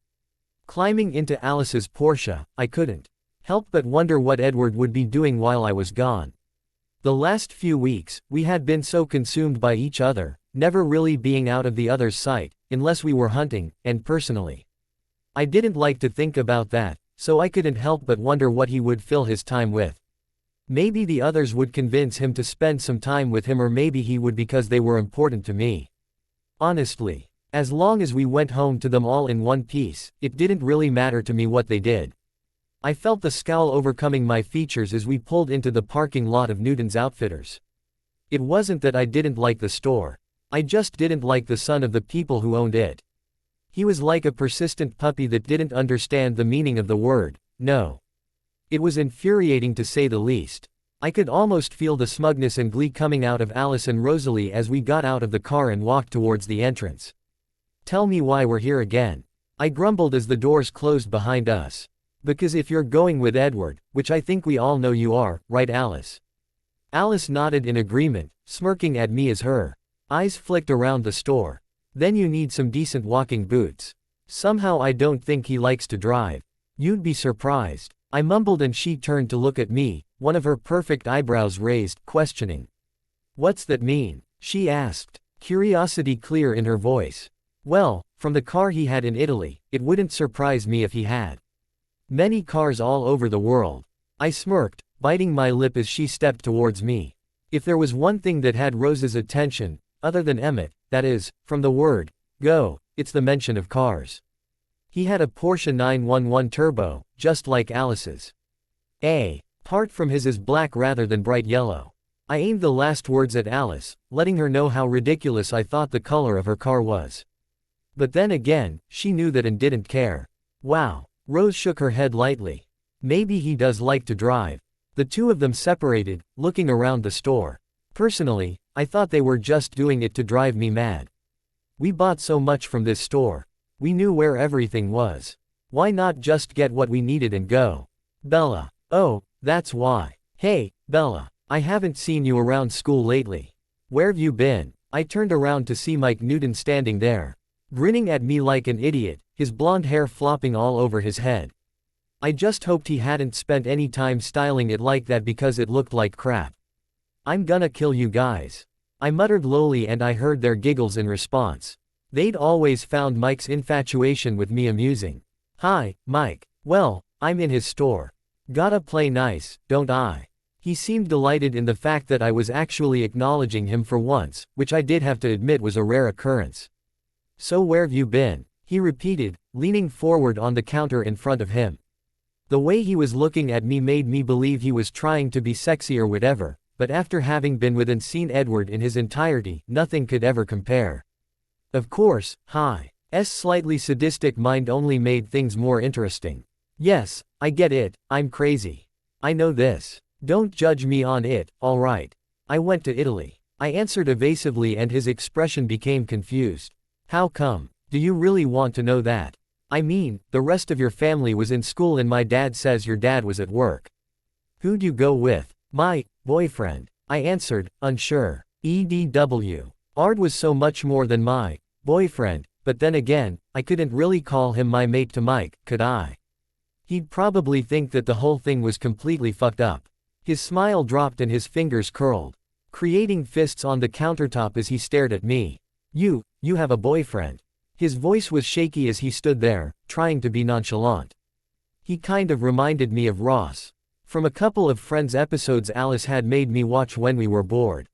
Climbing into Alice's Porsche, I couldn't help but wonder what Edward would be doing while I was gone. The last few weeks, we had been so consumed by each other, never really being out of the other's sight, unless we were hunting, and personally, I didn't like to think about that, so I couldn't help but wonder what he would fill his time with. Maybe the others would convince him to spend some time with him, or maybe he would because they were important to me. Honestly, as long as we went home to them all in one piece, it didn't really matter to me what they did. I felt the scowl overcoming my features as we pulled into the parking lot of Newton's Outfitters. It wasn't that I didn't like the store. I just didn't like the son of the people who owned it. He was like a persistent puppy that didn't understand the meaning of the word no. It was infuriating to say the least. I could almost feel the smugness and glee coming out of Alice and Rosalie as we got out of the car and walked towards the entrance. "Tell me why we're here again," I grumbled as the doors closed behind us. "Because if you're going with Edward, which I think we all know you are, right Alice?" Alice nodded in agreement, smirking at me as her eyes flicked around the store. "Then you need some decent walking boots. Somehow I don't think he likes to drive. You'd be surprised." I mumbled and she turned to look at me, one of her perfect eyebrows raised, questioning. "What's that mean?" she asked, curiosity clear in her voice. "Well, from the car he had in Italy, it wouldn't surprise me if he had many cars all over the world." I smirked, biting my lip as she stepped towards me. If there was one thing that had Rose's attention, other than Emmett, that is, from the word go, it's the mention of cars. He had a Porsche 911 Turbo, just like Alice's. Part from his is black rather than bright yellow. I aimed the last words at Alice, letting her know how ridiculous I thought the color of her car was. But then again, she knew that and didn't care. "Wow." Rose shook her head lightly. "Maybe he does like to drive." The two of them separated, looking around the store. Personally, I thought they were just doing it to drive me mad. We bought so much from this store. We knew where everything was. Why not just get what we needed and go? "Bella." "Oh, that's why." "Hey, Bella. I haven't seen you around school lately. Where've you been?" I turned around to see Mike Newton standing there, grinning at me like an idiot, his blonde hair flopping all over his head. I just hoped he hadn't spent any time styling it like that because it looked like crap. "I'm gonna kill you guys," I muttered lowly, and I heard their giggles in response. They'd always found Mike's infatuation with me amusing. "Hi, Mike." "Well, I'm in his store. Gotta play nice, don't I?" He seemed delighted in the fact that I was actually acknowledging him for once, which I did have to admit was a rare occurrence. "So where've you been?" he repeated, leaning forward on the counter in front of him. The way he was looking at me made me believe he was trying to be sexy or whatever, but after having been with and seen Edward in his entirety, nothing could ever compare. Of course, Hi's slightly sadistic mind only made things more interesting. Yes, I get it, I'm crazy. I know this. Don't judge me on it, alright. I went to Italy. I answered evasively and his expression became confused. How come? Do you really want to know that? I mean, the rest of your family was in school and my dad says your dad was at work. Who'd you go with? My boyfriend. I answered, unsure. EDW. Ard was so much more than my boyfriend, but then again, I couldn't really call him my mate to Mike, could I? He'd probably think that the whole thing was completely fucked up. His smile dropped and his fingers curled, creating fists on the countertop as he stared at me. You have a boyfriend. His voice was shaky as he stood there, trying to be nonchalant. He kind of reminded me of Ross from a couple of Friends episodes Alice had made me watch when we were bored.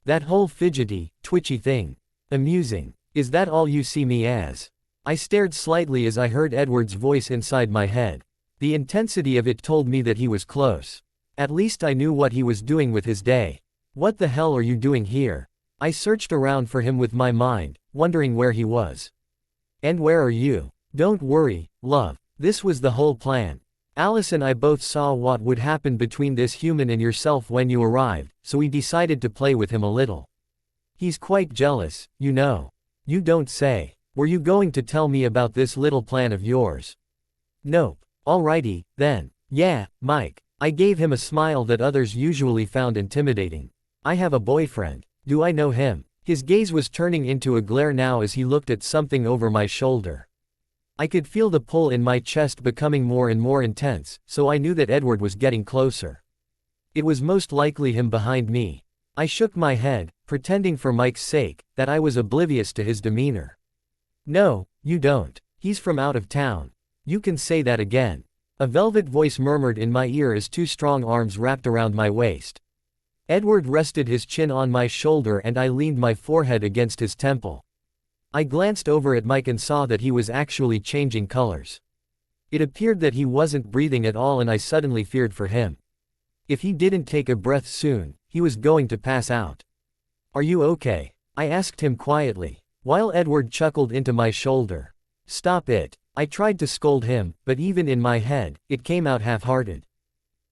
That whole fidgety, twitchy thing. Amusing. Is that all you see me as? I stared slightly as I heard Edward's voice inside my head. The intensity of it told me that he was close. At least I knew what he was doing with his day. What the hell are you doing here? I searched around for him with my mind, wondering where he was. And where are you? Don't worry, love. This was the whole plan. Alice and I both saw what would happen between this human and yourself when you arrived, so we decided to play with him a little. He's quite jealous, you know. You don't say. Were you going to tell me about this little plan of yours? Nope. Alrighty, then. Yeah, Mike. I gave him a smile that others usually found intimidating. I have a boyfriend. Do I know him? His gaze was turning into a glare now as he looked at something over my shoulder. I could feel the pull in my chest becoming more and more intense, so I knew that Edward was getting closer. It was most likely him behind me. I shook my head, pretending for Mike's sake, that I was oblivious to his demeanor. No, you don't. He's from out of town. You can say that again. A velvet voice murmured in my ear as two strong arms wrapped around my waist. Edward rested his chin on my shoulder and I leaned my forehead against his temple. I glanced over at Mike and saw that he was actually changing colors. It appeared that he wasn't breathing at all and I suddenly feared for him. If he didn't take a breath soon, he was going to pass out. Are you okay? I asked him quietly, while Edward chuckled into my shoulder. Stop it. I tried to scold him, but even in my head, it came out half-hearted.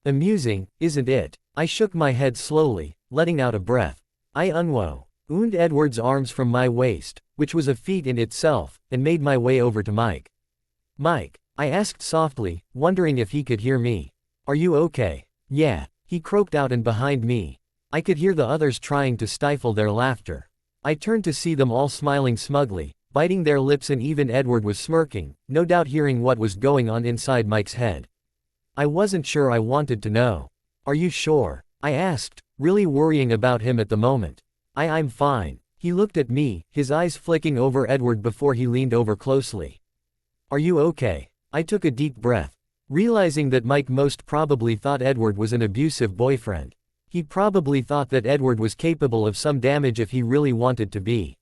Amusing, isn't it? I shook my head slowly, letting out a breath. I unwound Edward's arms from my waist, which was a feat in itself, and made my way over to Mike. Mike, I asked softly, wondering if he could hear me. Are you okay? Yeah, he croaked out and behind me. I could hear the others trying to stifle their laughter. I turned to see them all smiling smugly, biting their lips and even Edward was smirking, no doubt hearing what was going on inside Mike's head. I wasn't sure I wanted to know. Are you sure? I asked, really worrying about him at the moment. I'm fine. He looked at me, his eyes flicking over Edward before he leaned over closely. Are you okay? I took a deep breath, realizing that Mike most probably thought Edward was an abusive boyfriend. He probably thought that Edward was capable of some damage if he really wanted to be.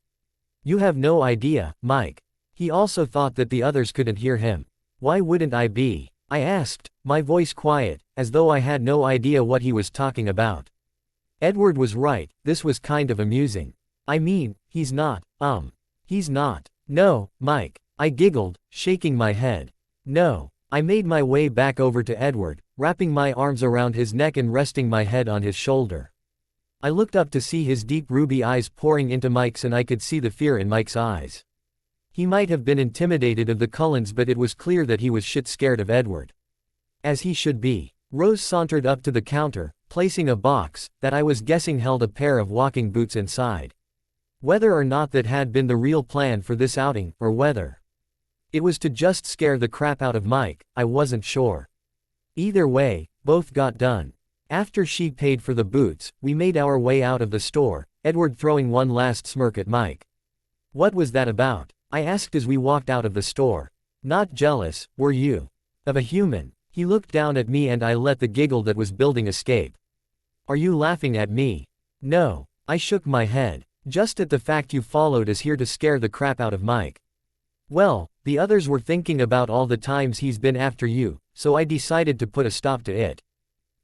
You have no idea, Mike. He also thought that the others couldn't hear him. Why wouldn't I be? I asked, my voice quiet, as though I had no idea what he was talking about. Edward was right, this was kind of amusing. I mean, he's not. He's not. No, Mike. I giggled, shaking my head. No. I made my way back over to Edward, wrapping my arms around his neck and resting my head on his shoulder. I looked up to see his deep ruby eyes pouring into Mike's and I could see the fear in Mike's eyes. He might have been intimidated of the Cullens but it was clear that he was shit scared of Edward. As he should be. Rose sauntered up to the counter, placing a box, that I was guessing held a pair of walking boots inside. Whether or not that had been the real plan for this outing, or whether it was to just scare the crap out of Mike, I wasn't sure. Either way, both got done. After she paid for the boots, we made our way out of the store, Edward throwing one last smirk at Mike. What was that about? I asked as we walked out of the store. Not jealous, were you? Of a human. He looked down at me and I let the giggle that was building escape. Are you laughing at me? No. I shook my head. Just at the fact you followed us here to scare the crap out of Mike. Well, the others were thinking about all the times he's been after you, so I decided to put a stop to it.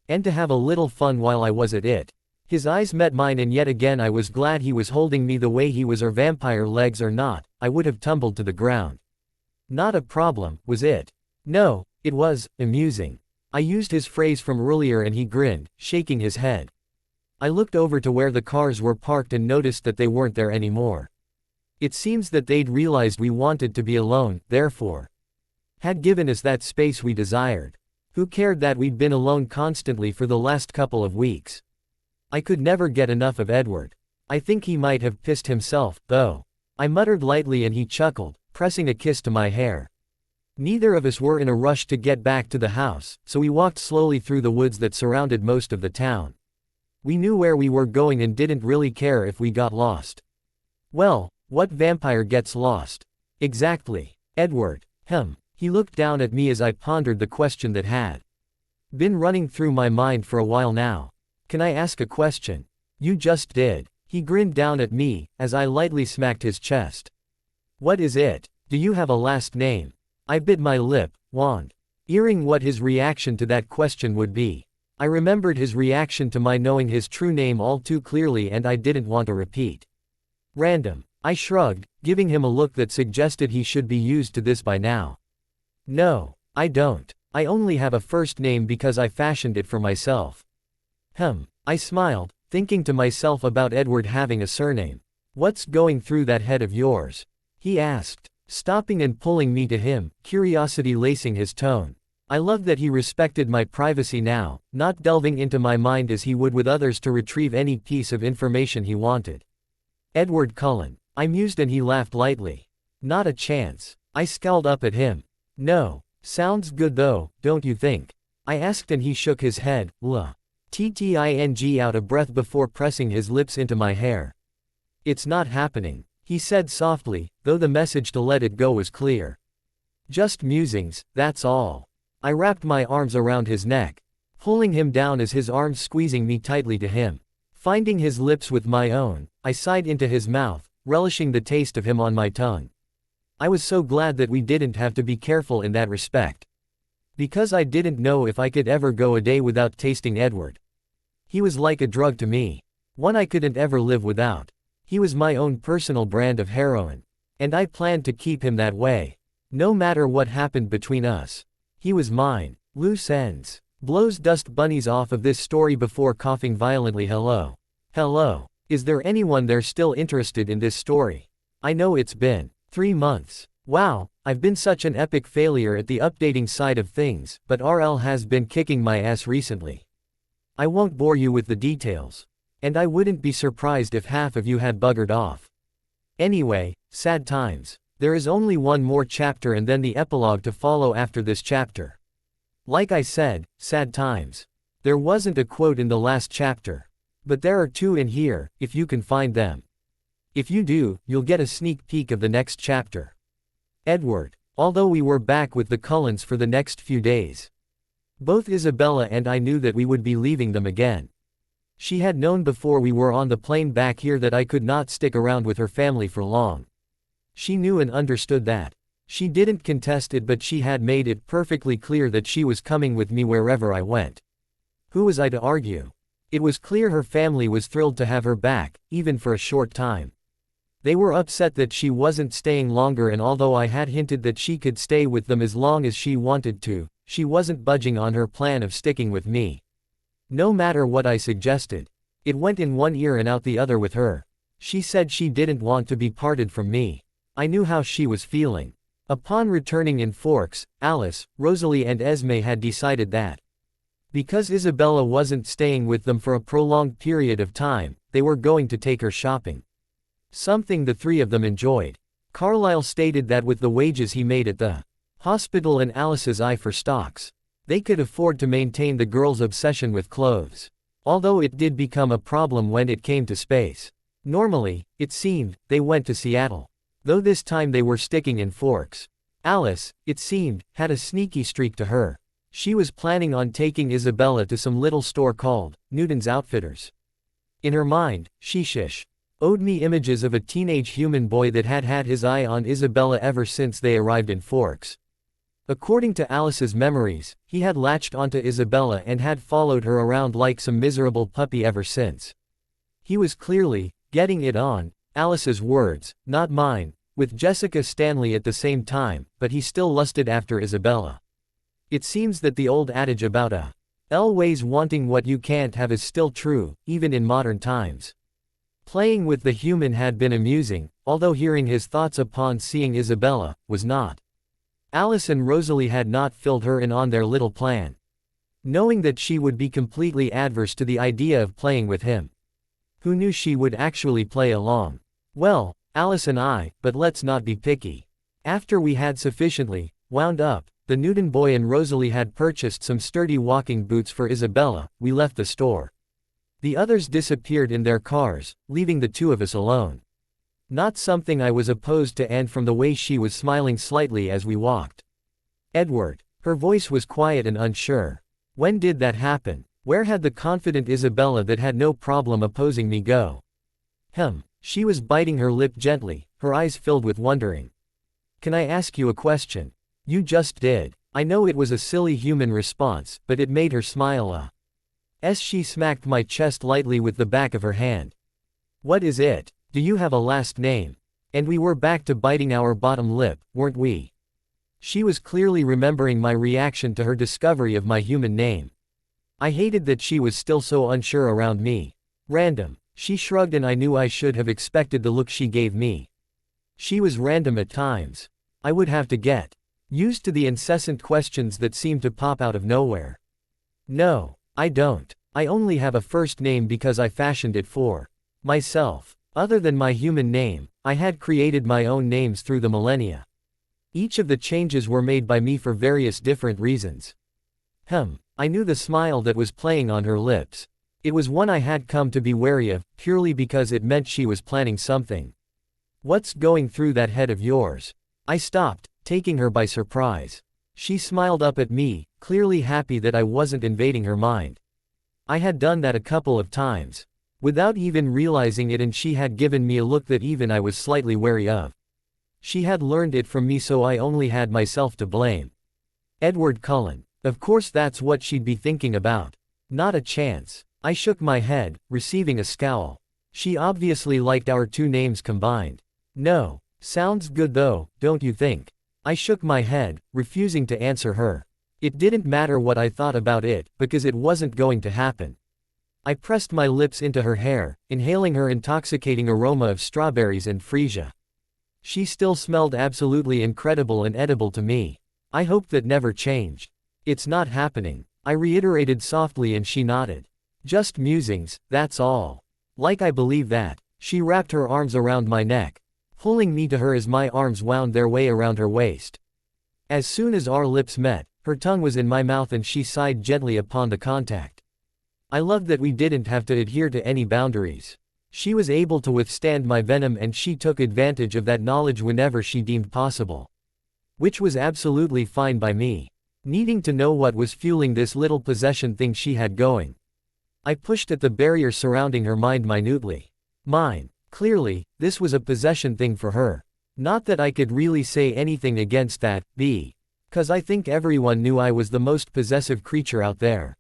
And to have a little fun while I was at it. His eyes met mine and yet again I was glad he was holding me the way he was, or vampire legs or not, I would have tumbled to the ground. Not a problem, was it? No, It was amusing. I used his phrase from earlier and he grinned, shaking his head. I looked over to where the cars were parked and noticed that they weren't there anymore. It seems that they'd realized we wanted to be alone, therefore had given us that space we desired. Who cared that we'd been alone constantly for the last couple of weeks? I could never get enough of Edward. I think he might have pissed himself, though. I muttered lightly and he chuckled, pressing a kiss to my hair. Neither of us were in a rush to get back to the house, so we walked slowly through the woods that surrounded most of the town. We knew where we were going and didn't really care if we got lost. Well, what vampire gets lost? Exactly. Edward. He looked down at me as I pondered the question that had been running through my mind for a while now. Can I ask a question? You just did. He grinned down at me, as I lightly smacked his chest. What is it? Do you have a last name? I bit my lip, wondering what his reaction to that question would be. I remembered his reaction to my knowing his true name all too clearly and I didn't want to repeat. Random. I shrugged, giving him a look that suggested he should be used to this by now. No, I don't. I only have a first name because I fashioned it for myself. I smiled, thinking to myself about Edward having a surname. What's going through that head of yours? He asked, stopping and pulling me to him, curiosity lacing his tone. I loved that he respected my privacy now, not delving into my mind as he would with others to retrieve any piece of information he wanted. Edward Cullen. I mused and he laughed lightly. Not a chance. I scowled up at him. No. Sounds good though, don't you think? I asked and he shook his head, tting out of breath before pressing his lips into my hair. It's not happening, he said softly, though the message to let it go was clear. Just musings, that's all. I wrapped my arms around his neck, pulling him down as his arms squeezing me tightly to him. Finding his lips with my own, I sighed into his mouth, relishing the taste of him on my tongue. I was so glad that we didn't have to be careful in that respect. Because I didn't know if I could ever go a day without tasting Edward. He was like a drug to me. One I couldn't ever live without. He was my own personal brand of heroin. And I planned to keep him that way. No matter what happened between us. He was mine. Loose ends. Blows dust bunnies off of this story before coughing violently. Hello. Is there anyone there still interested in this story? I know it's been 3 months. Wow, I've been such an epic failure at the updating side of things, but RL has been kicking my ass recently. I won't bore you with the details. And I wouldn't be surprised if half of you had buggered off. Anyway, sad times. There is only one more chapter and then the epilogue to follow after this chapter. Like I said, sad times. There wasn't a quote in the last chapter. But there are 2 in here, if you can find them. If you do, you'll get a sneak peek of the next chapter. Edward. Although we were back with the Cullens for the next few days. Both Isabella and I knew that we would be leaving them again. She had known before we were on the plane back here that I could not stick around with her family for long. She knew and understood that. She didn't contest it, but she had made it perfectly clear that she was coming with me wherever I went. Who was I to argue? It was clear her family was thrilled to have her back, even for a short time. They were upset that she wasn't staying longer, and although I had hinted that she could stay with them as long as she wanted to, she wasn't budging on her plan of sticking with me. No matter what I suggested. It went in one ear and out the other with her. She said she didn't want to be parted from me. I knew how she was feeling. Upon returning in Forks, Alice, Rosalie and Esme had decided that because Isabella wasn't staying with them for a prolonged period of time, they were going to take her shopping. Something the 3 of them enjoyed. Carlyle stated that with the wages he made at the hospital and Alice's eye for stocks, they could afford to maintain the girl's obsession with clothes. Although it did become a problem when it came to space. Normally, it seemed, they went to Seattle. Though this time they were sticking in Forks. Alice, it seemed, had a sneaky streak to her. She was planning on taking Isabella to some little store called Newton's Outfitters. In her mind, Shishish owed me images of a teenage human boy that had had his eye on Isabella ever since they arrived in Forks. According to Alice's memories, he had latched onto Isabella and had followed her around like some miserable puppy ever since. He was clearly getting it on, Alice's words, not mine, with Jessica Stanley at the same time, but he still lusted after Isabella. It seems that the old adage about always wanting what you can't have is still true, even in modern times. Playing with the human had been amusing, although hearing his thoughts upon seeing Isabella was not. Alice and Rosalie had not filled her in on their little plan, knowing that she would be completely adverse to the idea of playing with him. Who knew she would actually play along? Well, Alice and I, but let's not be picky. After we had sufficiently wound up, the Newton boy and Rosalie had purchased some sturdy walking boots for Isabella, we left the store. The others disappeared in their cars, leaving the two of us alone. Not something I was opposed to, and from the way she was smiling slightly as we walked. Edward. Her voice was quiet and unsure. When did that happen? Where had the confident Isabella that had no problem opposing me go? She was biting her lip gently, her eyes filled with wondering. Can I ask you a question? You just did. I know it was a silly human response, but it made her smile. As she smacked my chest lightly with the back of her hand. What is it? Do you have a last name? And we were back to biting our bottom lip, weren't we? She was clearly remembering my reaction to her discovery of my human name. I hated that she was still so unsure around me. Random. She shrugged, and I knew I should have expected the look she gave me. She was random at times. I would have to get used to the incessant questions that seemed to pop out of nowhere. No, I don't. I only have a first name because I fashioned it for myself. Other than my human name, I had created my own names through the millennia. Each of the changes were made by me for various different reasons. I knew the smile that was playing on her lips. It was one I had come to be wary of, purely because it meant she was planning something. What's going through that head of yours? I stopped, taking her by surprise. She smiled up at me, clearly happy that I wasn't invading her mind. I had done that a couple of times, without even realizing it, and she had given me a look that even I was slightly wary of. She had learned it from me, so I only had myself to blame. Edward Cullen. Of course that's what she'd be thinking about. Not a chance. I shook my head, receiving a scowl. She obviously liked our two names combined. No. Sounds good though, don't you think? I shook my head, refusing to answer her. It didn't matter what I thought about it, because it wasn't going to happen. I pressed my lips into her hair, inhaling her intoxicating aroma of strawberries and freesia. She still smelled absolutely incredible and edible to me. I hoped that never changed. It's not happening, I reiterated softly, and she nodded. Just musings, that's all. Like I believe that. She wrapped her arms around my neck, pulling me to her as my arms wound their way around her waist. As soon as our lips met, her tongue was in my mouth and she sighed gently upon the contact. I loved that we didn't have to adhere to any boundaries. She was able to withstand my venom, and she took advantage of that knowledge whenever she deemed possible. Which was absolutely fine by me. Needing to know what was fueling this little possession thing she had going. I pushed at the barrier surrounding her mind minutely. Mine. Clearly, this was a possession thing for her. Not that I could really say anything against that, because I think everyone knew I was the most possessive creature out there.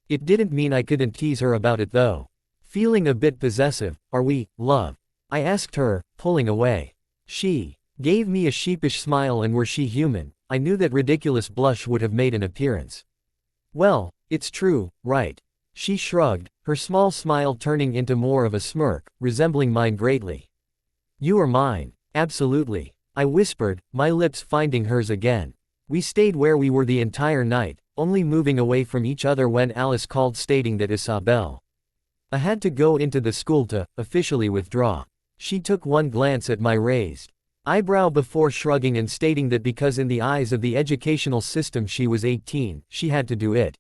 It didn't mean I couldn't tease her about it though. Feeling a bit possessive, are we, love? I asked her, pulling away. She gave me a sheepish smile, and were she human, I knew that ridiculous blush would have made an appearance. Well, it's true, right? She shrugged, her small smile turning into more of a smirk, resembling mine greatly. You are mine. Absolutely. I whispered, my lips finding hers again. We stayed where we were the entire night, only moving away from each other when Alice called, stating that Isabel had to go into the school to officially withdraw. She took one glance at my raised eyebrow before shrugging and stating that because in the eyes of the educational system she was 18, she had to do it.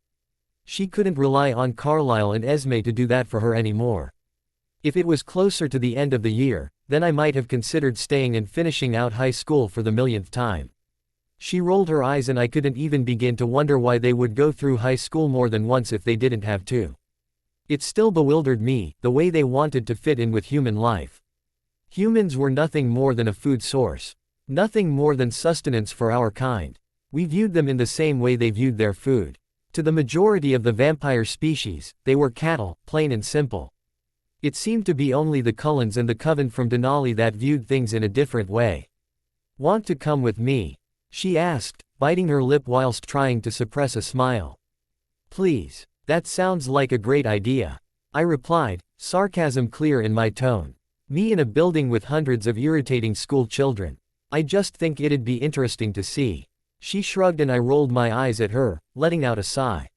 She couldn't rely on Carlisle and Esme to do that for her anymore. If it was closer to the end of the year, then I might have considered staying and finishing out high school for the millionth time. She rolled her eyes, and I couldn't even begin to wonder why they would go through high school more than once if they didn't have to. It still bewildered me, the way they wanted to fit in with human life. Humans were nothing more than a food source. Nothing more than sustenance for our kind. We viewed them in the same way they viewed their food. To the majority of the vampire species, they were cattle, plain and simple. It seemed to be only the Cullens and the Coven from Denali that viewed things in a different way. Want to come with me? She asked, biting her lip whilst trying to suppress a smile. "Please. That sounds like a great idea," I replied, sarcasm clear in my tone. "Me in a building with hundreds of irritating school children. I just think it'd be interesting to see." She shrugged and I rolled my eyes at her, letting out a sigh.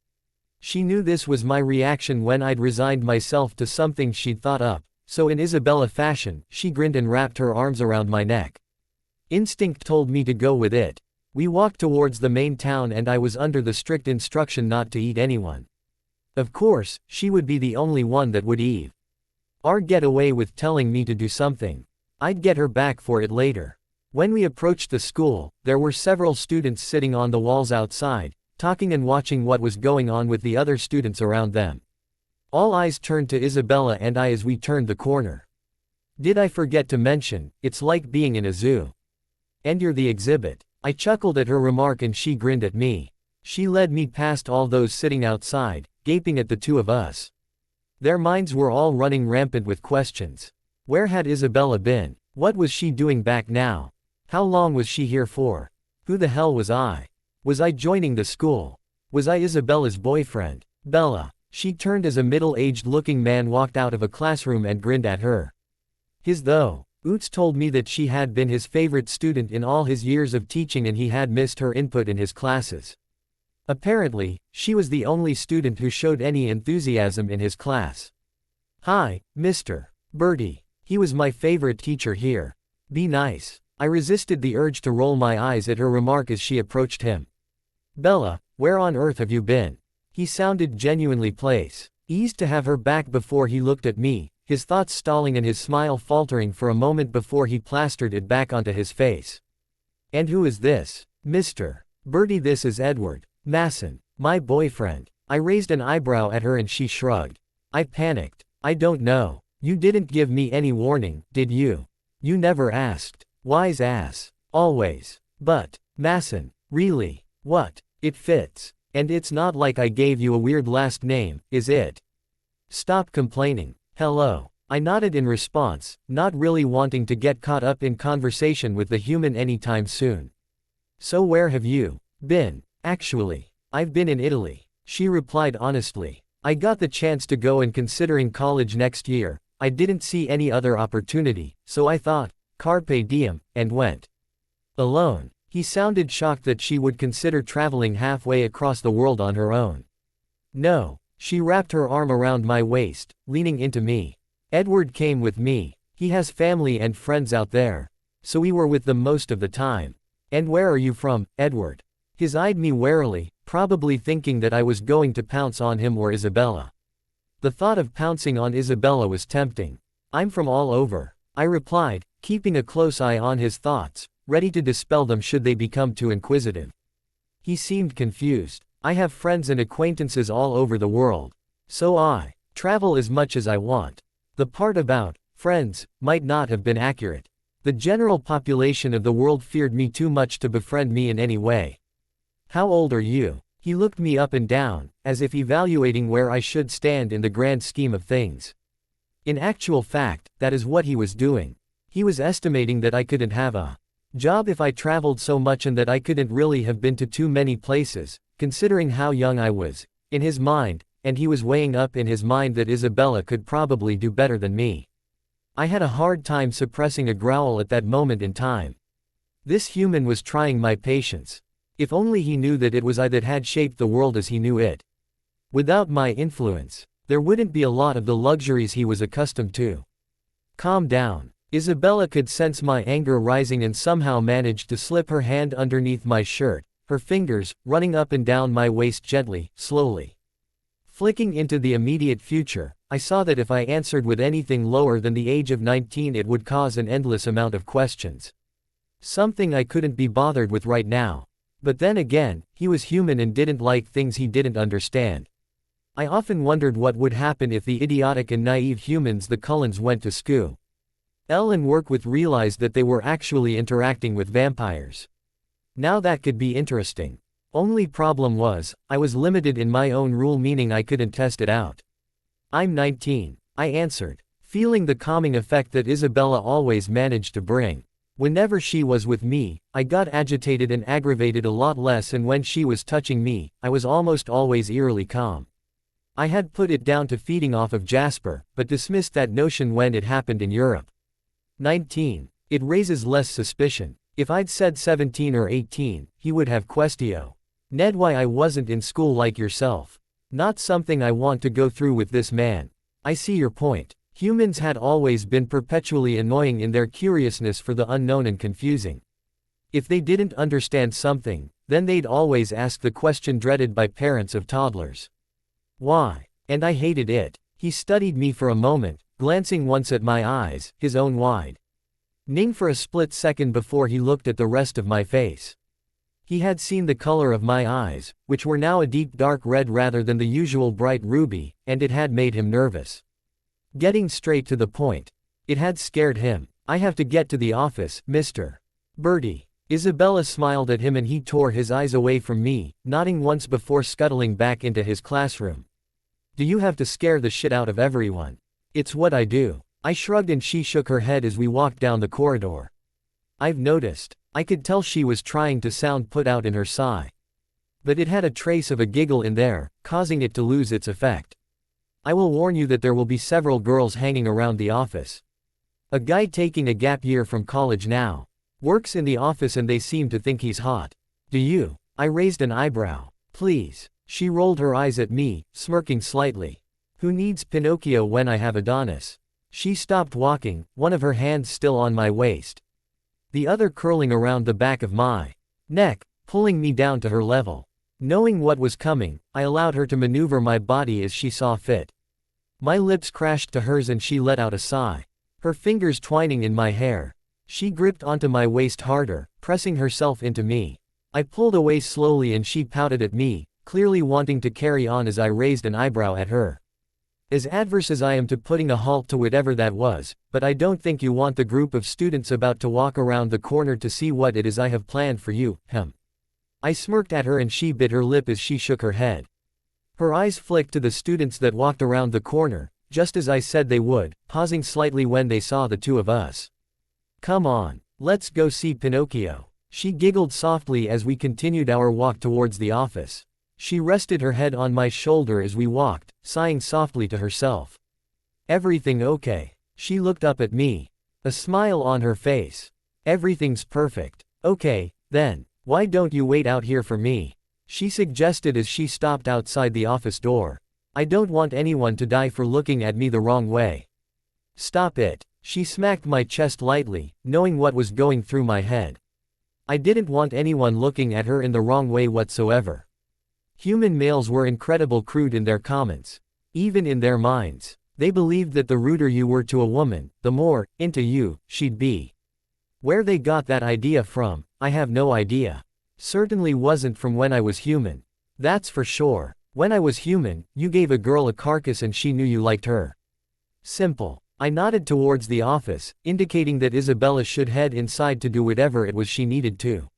She knew this was my reaction when I'd resigned myself to something she'd thought up, so in Isabella fashion, she grinned and wrapped her arms around my neck. Instinct told me to go with it. We walked towards the main town and I was under the strict instruction not to eat anyone. Of course, she would be the only one that would eat. Or get away with telling me to do something. I'd get her back for it later. When we approached the school, there were several students sitting on the walls outside, talking and watching what was going on with the other students around them. All eyes turned to Isabella and I as we turned the corner. "Did I forget to mention, it's like being in a zoo. And you're the exhibit." I chuckled at her remark and she grinned at me. She led me past all those sitting outside, gaping at the two of us. Their minds were all running rampant with questions. Where had Isabella been? What was she doing back now? How long was she here for? Who the hell was I? Was I joining the school? Was I Isabella's boyfriend? "Bella." She turned as a middle-aged looking man walked out of a classroom and grinned at her. His though. Oots told me that she had been his favorite student in all his years of teaching and he had missed her input in his classes. Apparently, she was the only student who showed any enthusiasm in his class. "Hi, Mr. Bertie. He was my favorite teacher here. Be nice." I resisted the urge to roll my eyes at her remark as she approached him. "Bella, where on earth have you been?" He sounded genuinely pleased to have her back before he looked at me, his thoughts stalling and his smile faltering for a moment before he plastered it back onto his face. "And who is this, Mr. Bertie?" "This is Edward Masson, my boyfriend." I raised an eyebrow at her and she shrugged. I panicked. "I don't know. You didn't give me any warning, did you? You never asked." Wise ass. Always. "But, Masson, really? What? It fits. And it's not like I gave you a weird last name, is it? Stop complaining." "Hello." I nodded in response, not really wanting to get caught up in conversation with the human anytime soon. "So where have you been?" "Actually, I've been in Italy," she replied honestly. "I got the chance to go and considering college next year, I didn't see any other opportunity, so I thought, carpe diem, and went." "Alone?" He sounded shocked that she would consider traveling halfway across the world on her own. "No." She wrapped her arm around my waist, leaning into me. "Edward came with me. He has family and friends out there. So we were with them most of the time." "And where are you from, Edward?" His eyed me warily, probably thinking that I was going to pounce on him or Isabella. The thought of pouncing on Isabella was tempting. "I'm from all over," I replied, keeping a close eye on his thoughts, ready to dispel them should they become too inquisitive. He seemed confused. "I have friends and acquaintances all over the world. So I travel as much as I want." The part about friends might not have been accurate. The general population of the world feared me too much to befriend me in any way. "How old are you?" He looked me up and down, as if evaluating where I should stand in the grand scheme of things. In actual fact, that is what he was doing. He was estimating that I couldn't have a job if I traveled so much and that I couldn't really have been to too many places, considering how young I was, in his mind, and he was weighing up in his mind that Isabella could probably do better than me. I had a hard time suppressing a growl at that moment in time. This human was trying my patience. If only he knew that it was I that had shaped the world as he knew it. Without my influence, there wouldn't be a lot of the luxuries he was accustomed to. "Calm down." Isabella could sense my anger rising and somehow managed to slip her hand underneath my shirt, her fingers running up and down my waist gently, slowly. Flicking into the immediate future, I saw that if I answered with anything lower than the age of 19 it would cause an endless amount of questions. Something I couldn't be bothered with right now. But then again, he was human and didn't like things he didn't understand. I often wondered what would happen if the idiotic and naive humans the Cullens went to school. And work with realized that they were actually interacting with vampires. Now that could be interesting. Only problem was, I was limited in my own rule, meaning I couldn't test it out. "I'm 19, I answered, feeling the calming effect that Isabella always managed to bring. Whenever she was with me, I got agitated and aggravated a lot less, and when she was touching me, I was almost always eerily calm. I had put it down to feeding off of Jasper, but dismissed that notion when it happened in Europe. 19. It raises less suspicion. If I'd said 17 or 18, he would have questioned Ned why I wasn't in school like yourself. Not something I want to go through with this man. I see your point. Humans had always been perpetually annoying in their curiousness for the unknown and confusing. If they didn't understand something, then they'd always ask the question dreaded by parents of toddlers. Why? And I hated it. He studied me for a moment, glancing once at my eyes, his own wide. Ning for a split second before he looked at the rest of my face. He had seen the color of my eyes, which were now a deep dark red rather than the usual bright ruby, and it had made him nervous. Getting straight to the point. It had scared him. I have to get to the office, Mr. Bertie. Isabella smiled at him and he tore his eyes away from me, nodding once before scuttling back into his classroom. Do you have to scare the shit out of everyone? It's what I do. I shrugged and she shook her head as we walked down the corridor. I've noticed. I could tell she was trying to sound put out in her sigh. But it had a trace of a giggle in there, causing it to lose its effect. I will warn you that there will be several girls hanging around the office. A guy taking a gap year from college now. Works in the office and they seem to think he's hot. Do you? I raised an eyebrow. Please. She rolled her eyes at me, smirking slightly. Who needs Pinocchio when I have Adonis? She stopped walking, one of her hands still on my waist. The other curling around the back of my neck, pulling me down to her level. Knowing what was coming, I allowed her to maneuver my body as she saw fit. My lips crashed to hers and she let out a sigh. Her fingers twining in my hair. She gripped onto my waist harder, pressing herself into me. I pulled away slowly and she pouted at me, clearly wanting to carry on as I raised an eyebrow at her. As adverse as I am to putting a halt to whatever that was, but I don't think you want the group of students about to walk around the corner to see what it is I have planned for you, I smirked at her and she bit her lip as she shook her head. Her eyes flicked to the students that walked around the corner, just as I said they would, pausing slightly when they saw the two of us. Come on, let's go see Pinocchio. She giggled softly as we continued our walk towards the office. She rested her head on my shoulder as we walked, sighing softly to herself. Everything okay? She looked up at me. A smile on her face. Everything's perfect. Okay, then, why don't you wait out here for me? She suggested as she stopped outside the office door. I don't want anyone to die for looking at me the wrong way. Stop it. She smacked my chest lightly, knowing what was going through my head. I didn't want anyone looking at her in the wrong way whatsoever. Human males were incredibly crude in their comments. Even in their minds, they believed that the ruder you were to a woman, the more into you she'd be. Where they got that idea from, I have no idea. Certainly wasn't from when I was human. That's for sure. When I was human, you gave a girl a carcass and she knew you liked her. Simple. I nodded towards the office, indicating that Isabella should head inside to do whatever it was she needed to.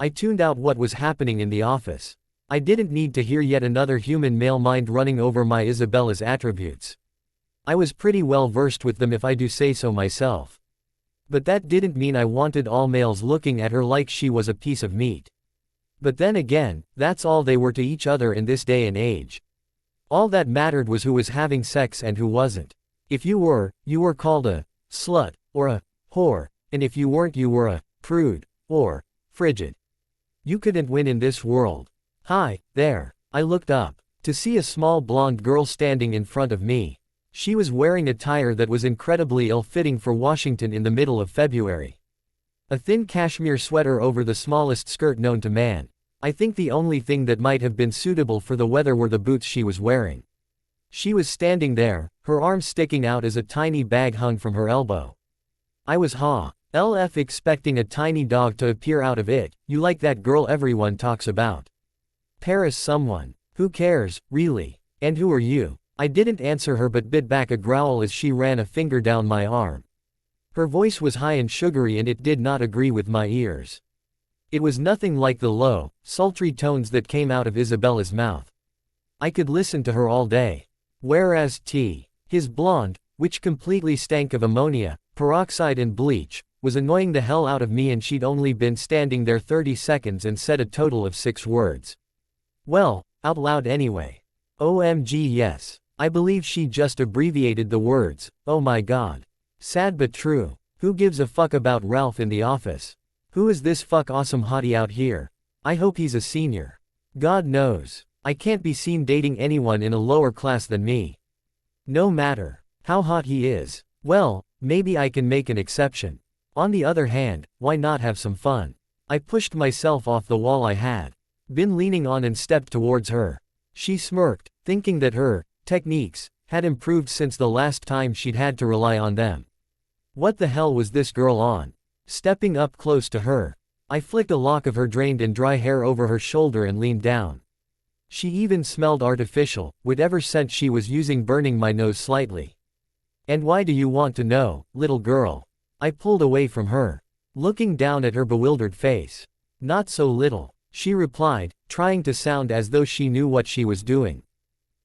I tuned out what was happening in the office. I didn't need to hear yet another human male mind running over my Isabella's attributes. I was pretty well versed with them if I do say so myself. But that didn't mean I wanted all males looking at her like she was a piece of meat. But then again, that's all they were to each other in this day and age. All that mattered was who was having sex and who wasn't. If you were called a slut, or a whore, and if you weren't you were a prude, or frigid. You couldn't win in this world. Hi, there. I looked up, to see a small blonde girl standing in front of me. She was wearing attire that was incredibly ill-fitting for Washington in the middle of February. A thin cashmere sweater over the smallest skirt known to man. I think the only thing that might have been suitable for the weather were the boots she was wearing. She was standing there, her arms sticking out as a tiny bag hung from her elbow. I was LF expecting a tiny dog to appear out of it. You like that girl everyone talks about. Paris someone. Who cares, really? And who are you? I didn't answer her but bit back a growl as she ran a finger down my arm. Her voice was high and sugary and it did not agree with my ears. It was nothing like the low, sultry tones that came out of Isabella's mouth. I could listen to her all day. Whereas his blonde, which completely stank of ammonia, peroxide and bleach, was annoying the hell out of me, and she'd only been standing there 30 seconds and said a total of 6 words. Well, out loud anyway. OMG yes. I believe she just abbreviated the words, oh my god. Sad but true. Who gives a fuck about Ralph in the office? Who is this fuck awesome hottie out here? I hope he's a senior. God knows. I can't be seen dating anyone in a lower class than me. No matter how hot he is. Well, maybe I can make an exception. On the other hand, why not have some fun? I pushed myself off the wall I had been leaning on and stepped towards her. She smirked, thinking that her techniques had improved since the last time she'd had to rely on them. What the hell was this girl on? Stepping up close to her, I flicked a lock of her drained and dry hair over her shoulder and leaned down. She even smelled artificial, whatever scent she was using burning my nose slightly. And why do you want to know, little girl? I pulled away from her, looking down at her bewildered face. Not so little, she replied, trying to sound as though she knew what she was doing.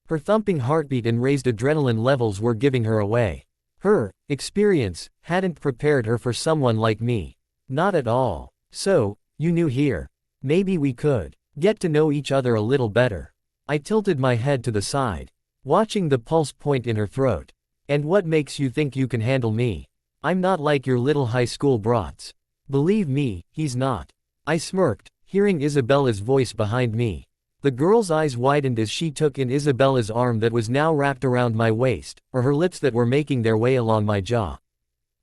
Her thumping heartbeat and raised adrenaline levels were giving her away. Her experience hadn't prepared her for someone like me. Not at all. So, you knew here. Maybe we could get to know each other a little better. I tilted my head to the side, watching the pulse point in her throat. And what makes you think you can handle me? I'm not like your little high school brats. Believe me, he's not. I smirked, hearing Isabella's voice behind me. The girl's eyes widened as she took in Isabella's arm that was now wrapped around my waist, or her lips that were making their way along my jaw.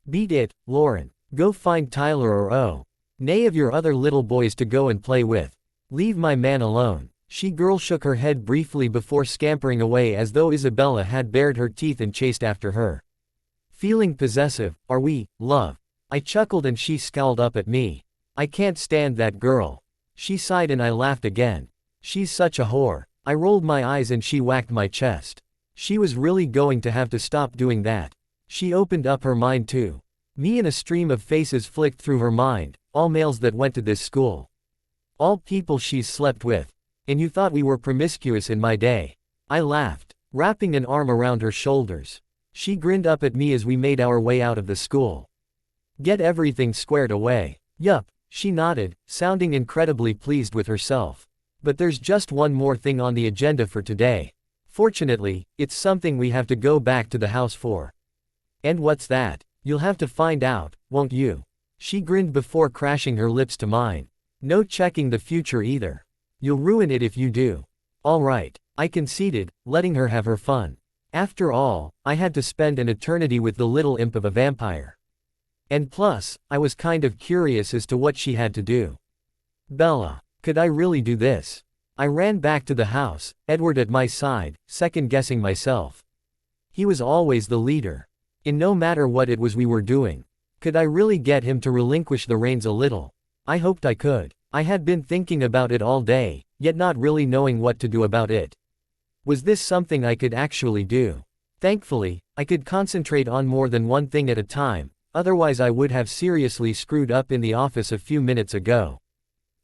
Beat it, Lauren. Go find Tyler or nay of your other little boys to go and play with. Leave my man alone. She girl shook her head briefly before scampering away as though Isabella had bared her teeth and chased after her. Feeling possessive, are we, love? I chuckled and she scowled up at me. I can't stand that girl. She sighed and I laughed again. She's such a whore. I rolled my eyes and she whacked my chest. She was really going to have to stop doing that. She opened up her mind too. Me and a stream of faces flicked through her mind, all males that went to this school. All people she's slept with. And you thought we were promiscuous in my day. I laughed, wrapping an arm around her shoulders. She grinned up at me as we made our way out of the school. Get everything squared away. Yup, she nodded, sounding incredibly pleased with herself. But there's just one more thing on the agenda for today. Fortunately, it's something we have to go back to the house for. And what's that? You'll have to find out, won't you? She grinned before crashing her lips to mine. No checking the future either. You'll ruin it if you do. All right, I conceded, letting her have her fun. After all, I had to spend an eternity with the little imp of a vampire. And plus, I was kind of curious as to what she had to do. Bella, could I really do this? I ran back to the house, Edward at my side, second-guessing myself. He was always the leader. In no matter what it was we were doing. Could I really get him to relinquish the reins a little? I hoped I could. I had been thinking about it all day, yet not really knowing what to do about it. Was this something I could actually do? Thankfully, I could concentrate on more than one thing at a time, otherwise I would have seriously screwed up in the office a few minutes ago.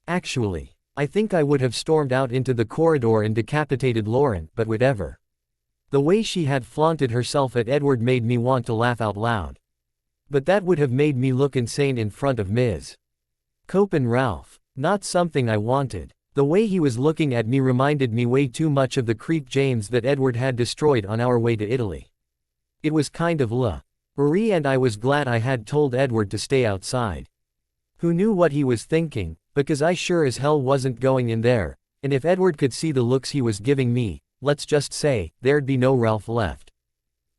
Actually, I think I would have stormed out into the corridor and decapitated Lauren, but whatever. The way she had flaunted herself at Edward made me want to laugh out loud. But that would have made me look insane in front of Ms. Cope and Ralph. Not something I wanted. The way he was looking at me reminded me way too much of the creep James that Edward had destroyed on our way to Italy. It was kind of Marie, and I was glad I had told Edward to stay outside. Who knew what he was thinking, because I sure as hell wasn't going in there, and if Edward could see the looks he was giving me, let's just say, there'd be no Ralph left.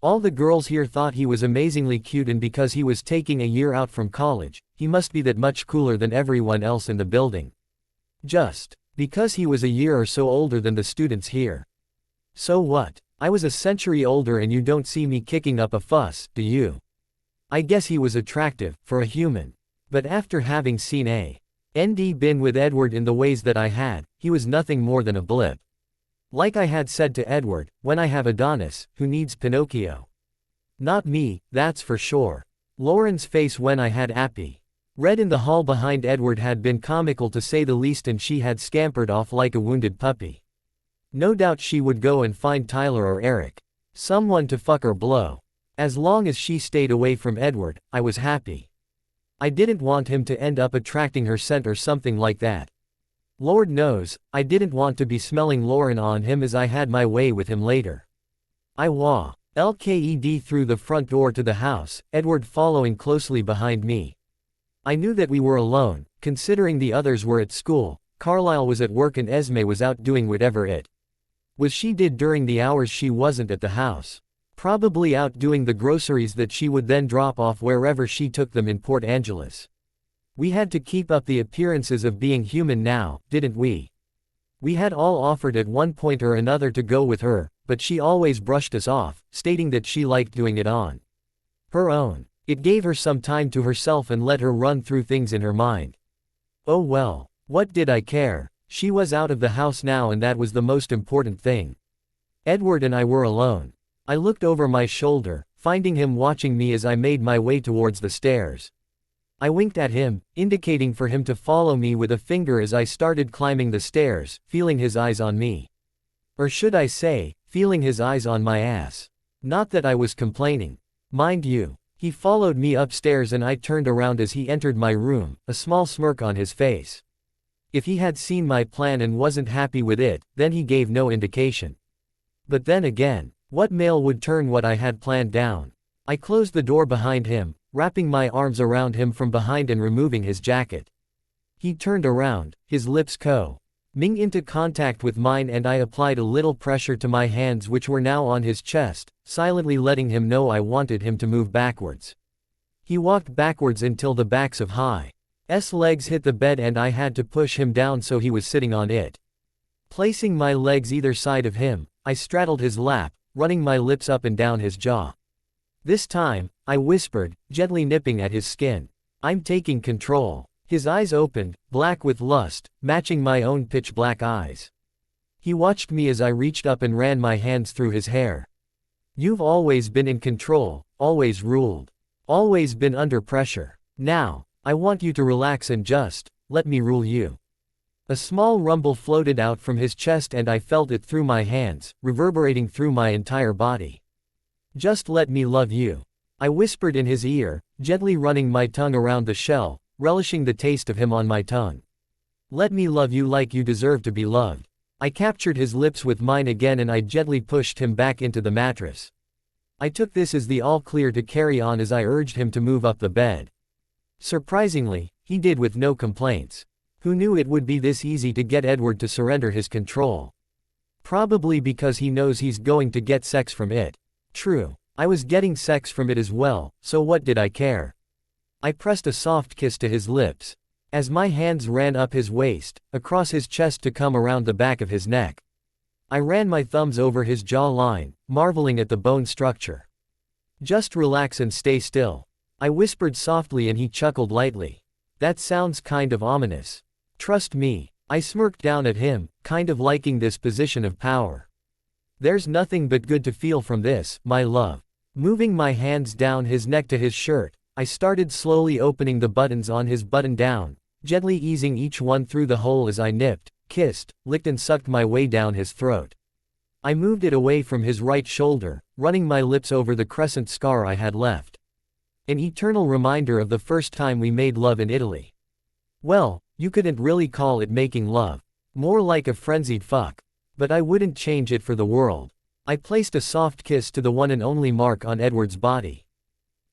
All the girls here thought he was amazingly cute, and because he was taking a year out from college, he must be that much cooler than everyone else in the building. Just because he was a year or so older than the students here. So what? I was a century older and you don't see me kicking up a fuss, do you? I guess he was attractive, for a human. But after having seen been with Edward in the ways that I had, he was nothing more than a blip. Like I had said to Edward, when I have Adonis, who needs Pinocchio? Not me, that's for sure. Lauren's face when I had Appy. Red in the hall behind Edward had been comical to say the least, and she had scampered off like a wounded puppy. No doubt she would go and find Tyler or Eric. Someone to fuck or blow. As long as she stayed away from Edward, I was happy. I didn't want him to end up attracting her scent or something like that. Lord knows, I didn't want to be smelling Lauren on him as I had my way with him later. I walked through the front door to the house, Edward following closely behind me. I knew that we were alone, considering the others were at school, Carlisle was at work and Esme was out doing whatever it was she did during the hours she wasn't at the house. Probably out doing the groceries that she would then drop off wherever she took them in Port Angeles. We had to keep up the appearances of being human now, didn't we? We had all offered at one point or another to go with her, but she always brushed us off, stating that she liked doing it on her own. It gave her some time to herself and let her run through things in her mind. Oh well, what did I care? She was out of the house now and that was the most important thing. Edward and I were alone. I looked over my shoulder, finding him watching me as I made my way towards the stairs. I winked at him, indicating for him to follow me with a finger as I started climbing the stairs, feeling his eyes on me. Or should I say, feeling his eyes on my ass. Not that I was complaining. Mind you, he followed me upstairs and I turned around as he entered my room, a small smirk on his face. If he had seen my plan and wasn't happy with it, then he gave no indication. But then again, what male would turn what I had planned down? I closed the door behind him, wrapping my arms around him from behind and removing his jacket. He turned around, his lips coming into contact with mine and I applied a little pressure to my hands which were now on his chest, silently letting him know I wanted him to move backwards. He walked backwards until the backs of his legs hit the bed and I had to push him down so he was sitting on it. Placing my legs either side of him, I straddled his lap, running my lips up and down his jaw. This time, I whispered, gently nipping at his skin. I'm taking control. His eyes opened, black with lust, matching my own pitch-black eyes. He watched me as I reached up and ran my hands through his hair. You've always been in control, always ruled. Always been under pressure. Now, I want you to relax and just, let me rule you. A small rumble floated out from his chest and I felt it through my hands, reverberating through my entire body. Just let me love you. I whispered in his ear, gently running my tongue around the shell, relishing the taste of him on my tongue. Let me love you like you deserve to be loved. I captured his lips with mine again and I gently pushed him back into the mattress. I took this as the all clear to carry on as I urged him to move up the bed. Surprisingly, he did with no complaints. Who knew it would be this easy to get Edward to surrender his control? Probably because he knows he's going to get sex from it. True, I was getting sex from it as well, so what did I care? I pressed a soft kiss to his lips. As my hands ran up his waist, across his chest to come around the back of his neck. I ran my thumbs over his jawline, marveling at the bone structure. Just relax and stay still. I whispered softly and he chuckled lightly. That sounds kind of ominous. Trust me. I smirked down at him, kind of liking this position of power. There's nothing but good to feel from this, my love. Moving my hands down his neck to his shirt, I started slowly opening the buttons on his button-down, gently easing each one through the hole as I nipped, kissed, licked and sucked my way down his throat. I moved it away from his right shoulder, running my lips over the crescent scar I had left. An eternal reminder of the first time we made love in Italy. Well, you couldn't really call it making love. More like a frenzied fuck. But I wouldn't change it for the world. I placed a soft kiss to the one and only mark on Edward's body.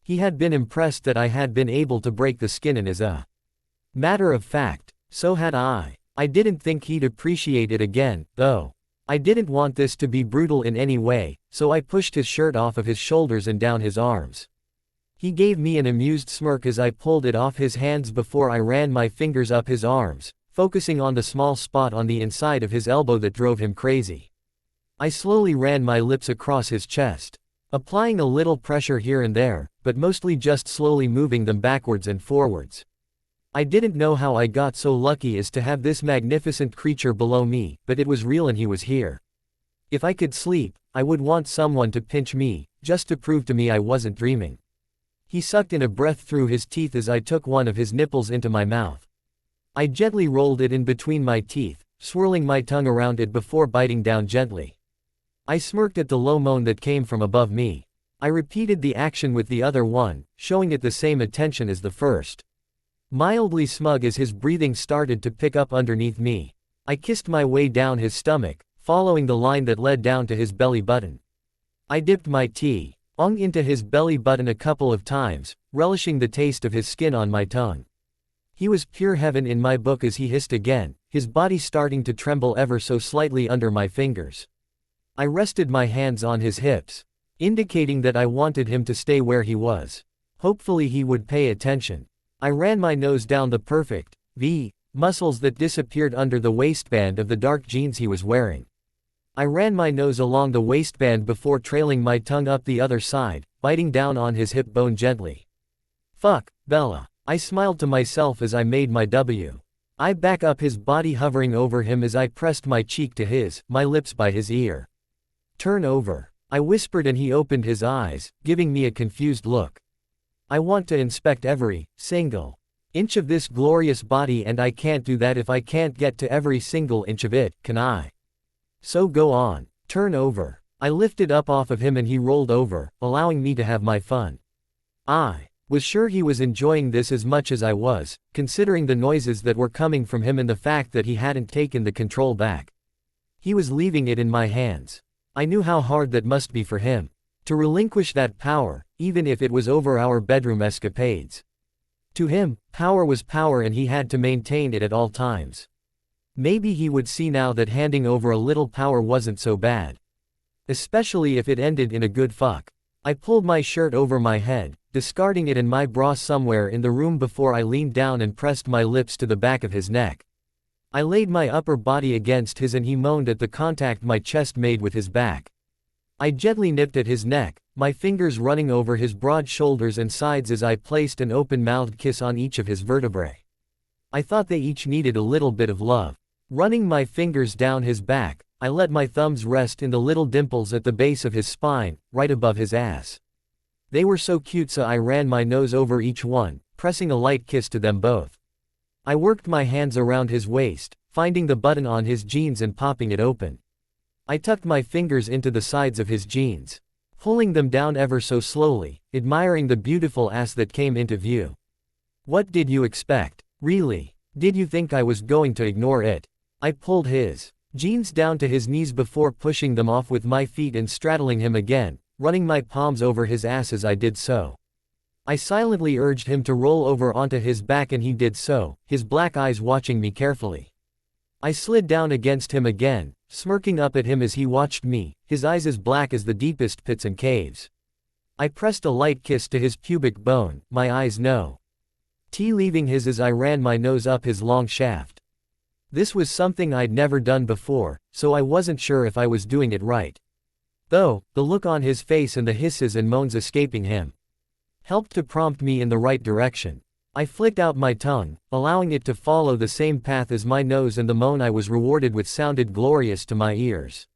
He had been impressed that I had been able to break the skin and as a matter of fact, so had I. I didn't think he'd appreciate it again, though. I didn't want this to be brutal in any way, so I pushed his shirt off of his shoulders and down his arms. He gave me an amused smirk as I pulled it off his hands before I ran my fingers up his arms, focusing on the small spot on the inside of his elbow that drove him crazy. I slowly ran my lips across his chest, applying a little pressure here and there, but mostly just slowly moving them backwards and forwards. I didn't know how I got so lucky as to have this magnificent creature below me, but it was real and he was here. If I could sleep, I would want someone to pinch me, just to prove to me I wasn't dreaming. He sucked in a breath through his teeth as I took one of his nipples into my mouth. I gently rolled it in between my teeth, swirling my tongue around it before biting down gently. I smirked at the low moan that came from above me. I repeated the action with the other one, showing it the same attention as the first. Mildly smug as his breathing started to pick up underneath me. I kissed my way down his stomach, following the line that led down to his belly button. I dipped my tongue into his belly button a couple of times, relishing the taste of his skin on my tongue. He was pure heaven in my book as he hissed again, his body starting to tremble ever so slightly under my fingers. I rested my hands on his hips, indicating that I wanted him to stay where he was. Hopefully he would pay attention. I ran my nose down the perfect V muscles that disappeared under the waistband of the dark jeans he was wearing. I ran my nose along the waistband before trailing my tongue up the other side, biting down on his hip bone gently. Fuck, Bella. I smiled to myself as I made my I back up his body hovering over him as I pressed my cheek to his, my lips by his ear. Turn over. I whispered and he opened his eyes, giving me a confused look. I want to inspect every single inch of this glorious body and I can't do that if I can't get to every single inch of it, can I? So go on. Turn over. I lifted up off of him and he rolled over, allowing me to have my fun. I was sure he was enjoying this as much as I was, considering the noises that were coming from him and the fact that he hadn't taken the control back. He was leaving it in my hands. I knew how hard that must be for him. To relinquish that power, even if it was over our bedroom escapades. To him, power was power and he had to maintain it at all times. Maybe he would see now that handing over a little power wasn't so bad. Especially if it ended in a good fuck. I pulled my shirt over my head, discarding it and my bra somewhere in the room before I leaned down and pressed my lips to the back of his neck. I laid my upper body against his and he moaned at the contact my chest made with his back. I gently nipped at his neck, my fingers running over his broad shoulders and sides as I placed an open-mouthed kiss on each of his vertebrae. I thought they each needed a little bit of love. Running my fingers down his back, I let my thumbs rest in the little dimples at the base of his spine, right above his ass. They were so cute so I ran my nose over each one, pressing a light kiss to them both. I worked my hands around his waist, finding the button on his jeans and popping it open. I tucked my fingers into the sides of his jeans, pulling them down ever so slowly, admiring the beautiful ass that came into view. What did you expect? Really? Did you think I was going to ignore it? I pulled his jeans down to his knees before pushing them off with my feet and straddling him again, running my palms over his ass as I did so. I silently urged him to roll over onto his back and he did so, his black eyes watching me carefully. I slid down against him again, smirking up at him as he watched me, his eyes as black as the deepest pits and caves. I pressed a light kiss to his pubic bone, my eyes leaving his as I ran my nose up his long shaft. This was something I'd never done before, so I wasn't sure if I was doing it right. Though, the look on his face and the hisses and moans escaping him helped to prompt me in the right direction. I flicked out my tongue, allowing it to follow the same path as my nose, and the moan I was rewarded with sounded glorious to my ears.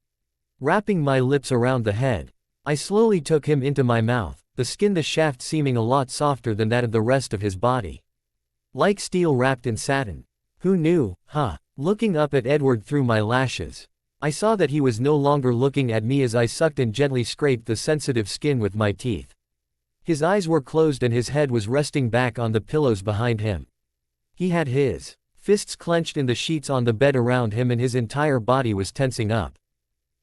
Wrapping my lips around the head, I slowly took him into my mouth, the shaft seeming a lot softer than that of the rest of his body. Like steel wrapped in satin. Who knew, huh? Looking up at Edward through my lashes, I saw that he was no longer looking at me as I sucked and gently scraped the sensitive skin with my teeth. His eyes were closed and his head was resting back on the pillows behind him. He had his fists clenched in the sheets on the bed around him and his entire body was tensing up.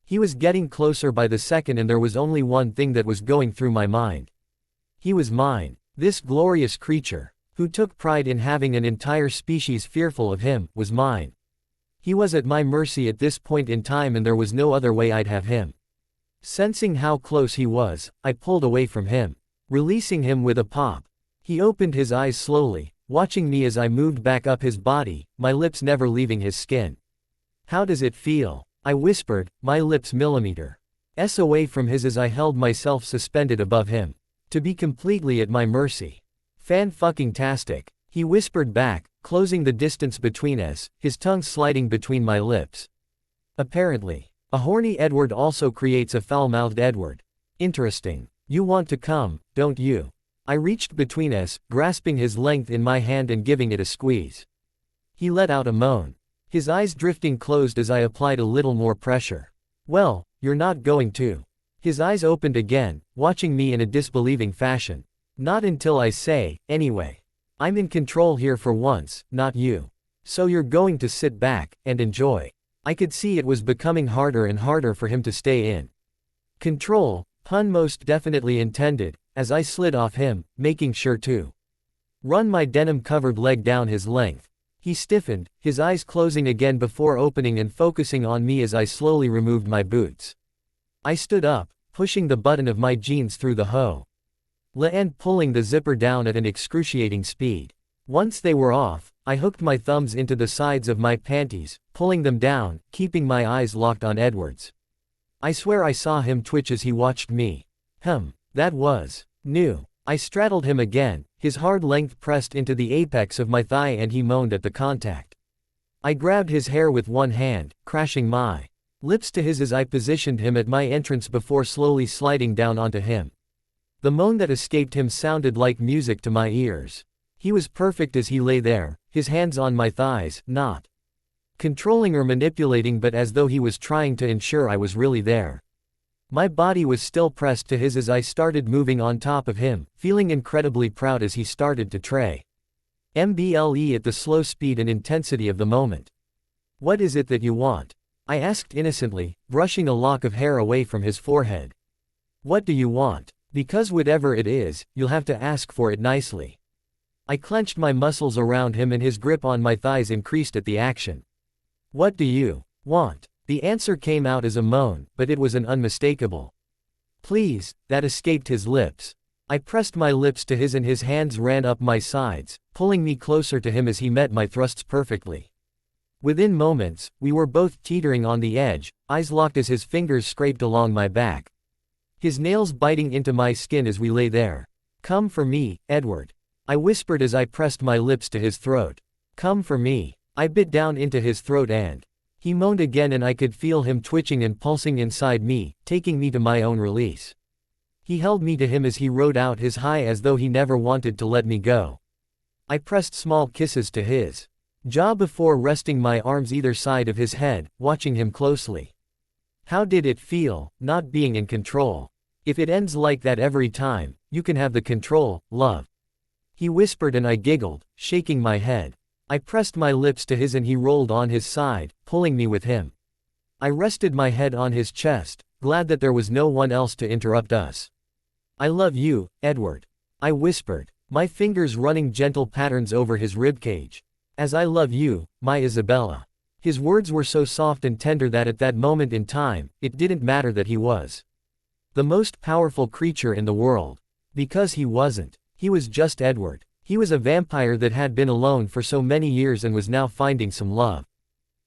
He was getting closer by the second and there was only one thing that was going through my mind. He was mine. This glorious creature, who took pride in having an entire species fearful of him, was mine. He was at my mercy at this point in time and there was no other way I'd have him. Sensing how close he was, I pulled away from him, releasing him with a pop. He opened his eyes slowly, watching me as I moved back up his body, my lips never leaving his skin. How does it feel? I whispered, my lips millimeters away from his as I held myself suspended above him. To be completely at my mercy. Fan-fucking-tastic, he whispered back, closing the distance between us, his tongue sliding between my lips. Apparently, a horny Edward also creates a foul-mouthed Edward. Interesting. You want to come, don't you? I reached between us, grasping his length in my hand and giving it a squeeze. He let out a moan. His eyes drifting closed as I applied a little more pressure. Well, you're not going to. His eyes opened again, watching me in a disbelieving fashion. Not until I say, anyway. I'm in control here for once, not you. So you're going to sit back and enjoy. I could see it was becoming harder and harder for him to stay in control, pun most definitely intended, as I slid off him, making sure to run my denim-covered leg down his length. He stiffened, his eyes closing again before opening and focusing on me as I slowly removed my boots. I stood up, pushing the button of my jeans through the hole and pulling the zipper down at an excruciating speed. Once they were off, I hooked my thumbs into the sides of my panties, pulling them down, keeping my eyes locked on Edward's. I swear I saw him twitch as he watched me. That was new. I straddled him again, his hard length pressed into the apex of my thigh and he moaned at the contact. I grabbed his hair with one hand, crashing my lips to his as I positioned him at my entrance before slowly sliding down onto him. The moan that escaped him sounded like music to my ears. He was perfect as he lay there, his hands on my thighs, not controlling or manipulating but as though he was trying to ensure I was really there. My body was still pressed to his as I started moving on top of him, feeling incredibly proud as he started to tray MBLE at the slow speed and intensity of the moment. What is it that you want? I asked innocently, brushing a lock of hair away from his forehead. What do you want? Because whatever it is, you'll have to ask for it nicely. I clenched my muscles around him and his grip on my thighs increased at the action. What do you want? The answer came out as a moan, but it was an unmistakable please that escaped his lips. I pressed my lips to his and his hands ran up my sides, pulling me closer to him as he met my thrusts perfectly. Within moments, we were both teetering on the edge, eyes locked as his fingers scraped along my back, his nails biting into my skin as we lay there. Come for me, Edward. I whispered as I pressed my lips to his throat. Come for me. I bit down into his throat and he moaned again and I could feel him twitching and pulsing inside me, taking me to my own release. He held me to him as he rode out his high as though he never wanted to let me go. I pressed small kisses to his jaw before resting my arms either side of his head, watching him closely. How did it feel, not being in control? If it ends like that every time, you can have the control, love. He whispered and I giggled, shaking my head. I pressed my lips to his and he rolled on his side, pulling me with him. I rested my head on his chest, glad that there was no one else to interrupt us. I love you, Edward. I whispered, my fingers running gentle patterns over his ribcage. As I love you, my Isabella. His words were so soft and tender that at that moment in time, it didn't matter that he was the most powerful creature in the world. Because he wasn't. He was just Edward. He was a vampire that had been alone for so many years and was now finding some love.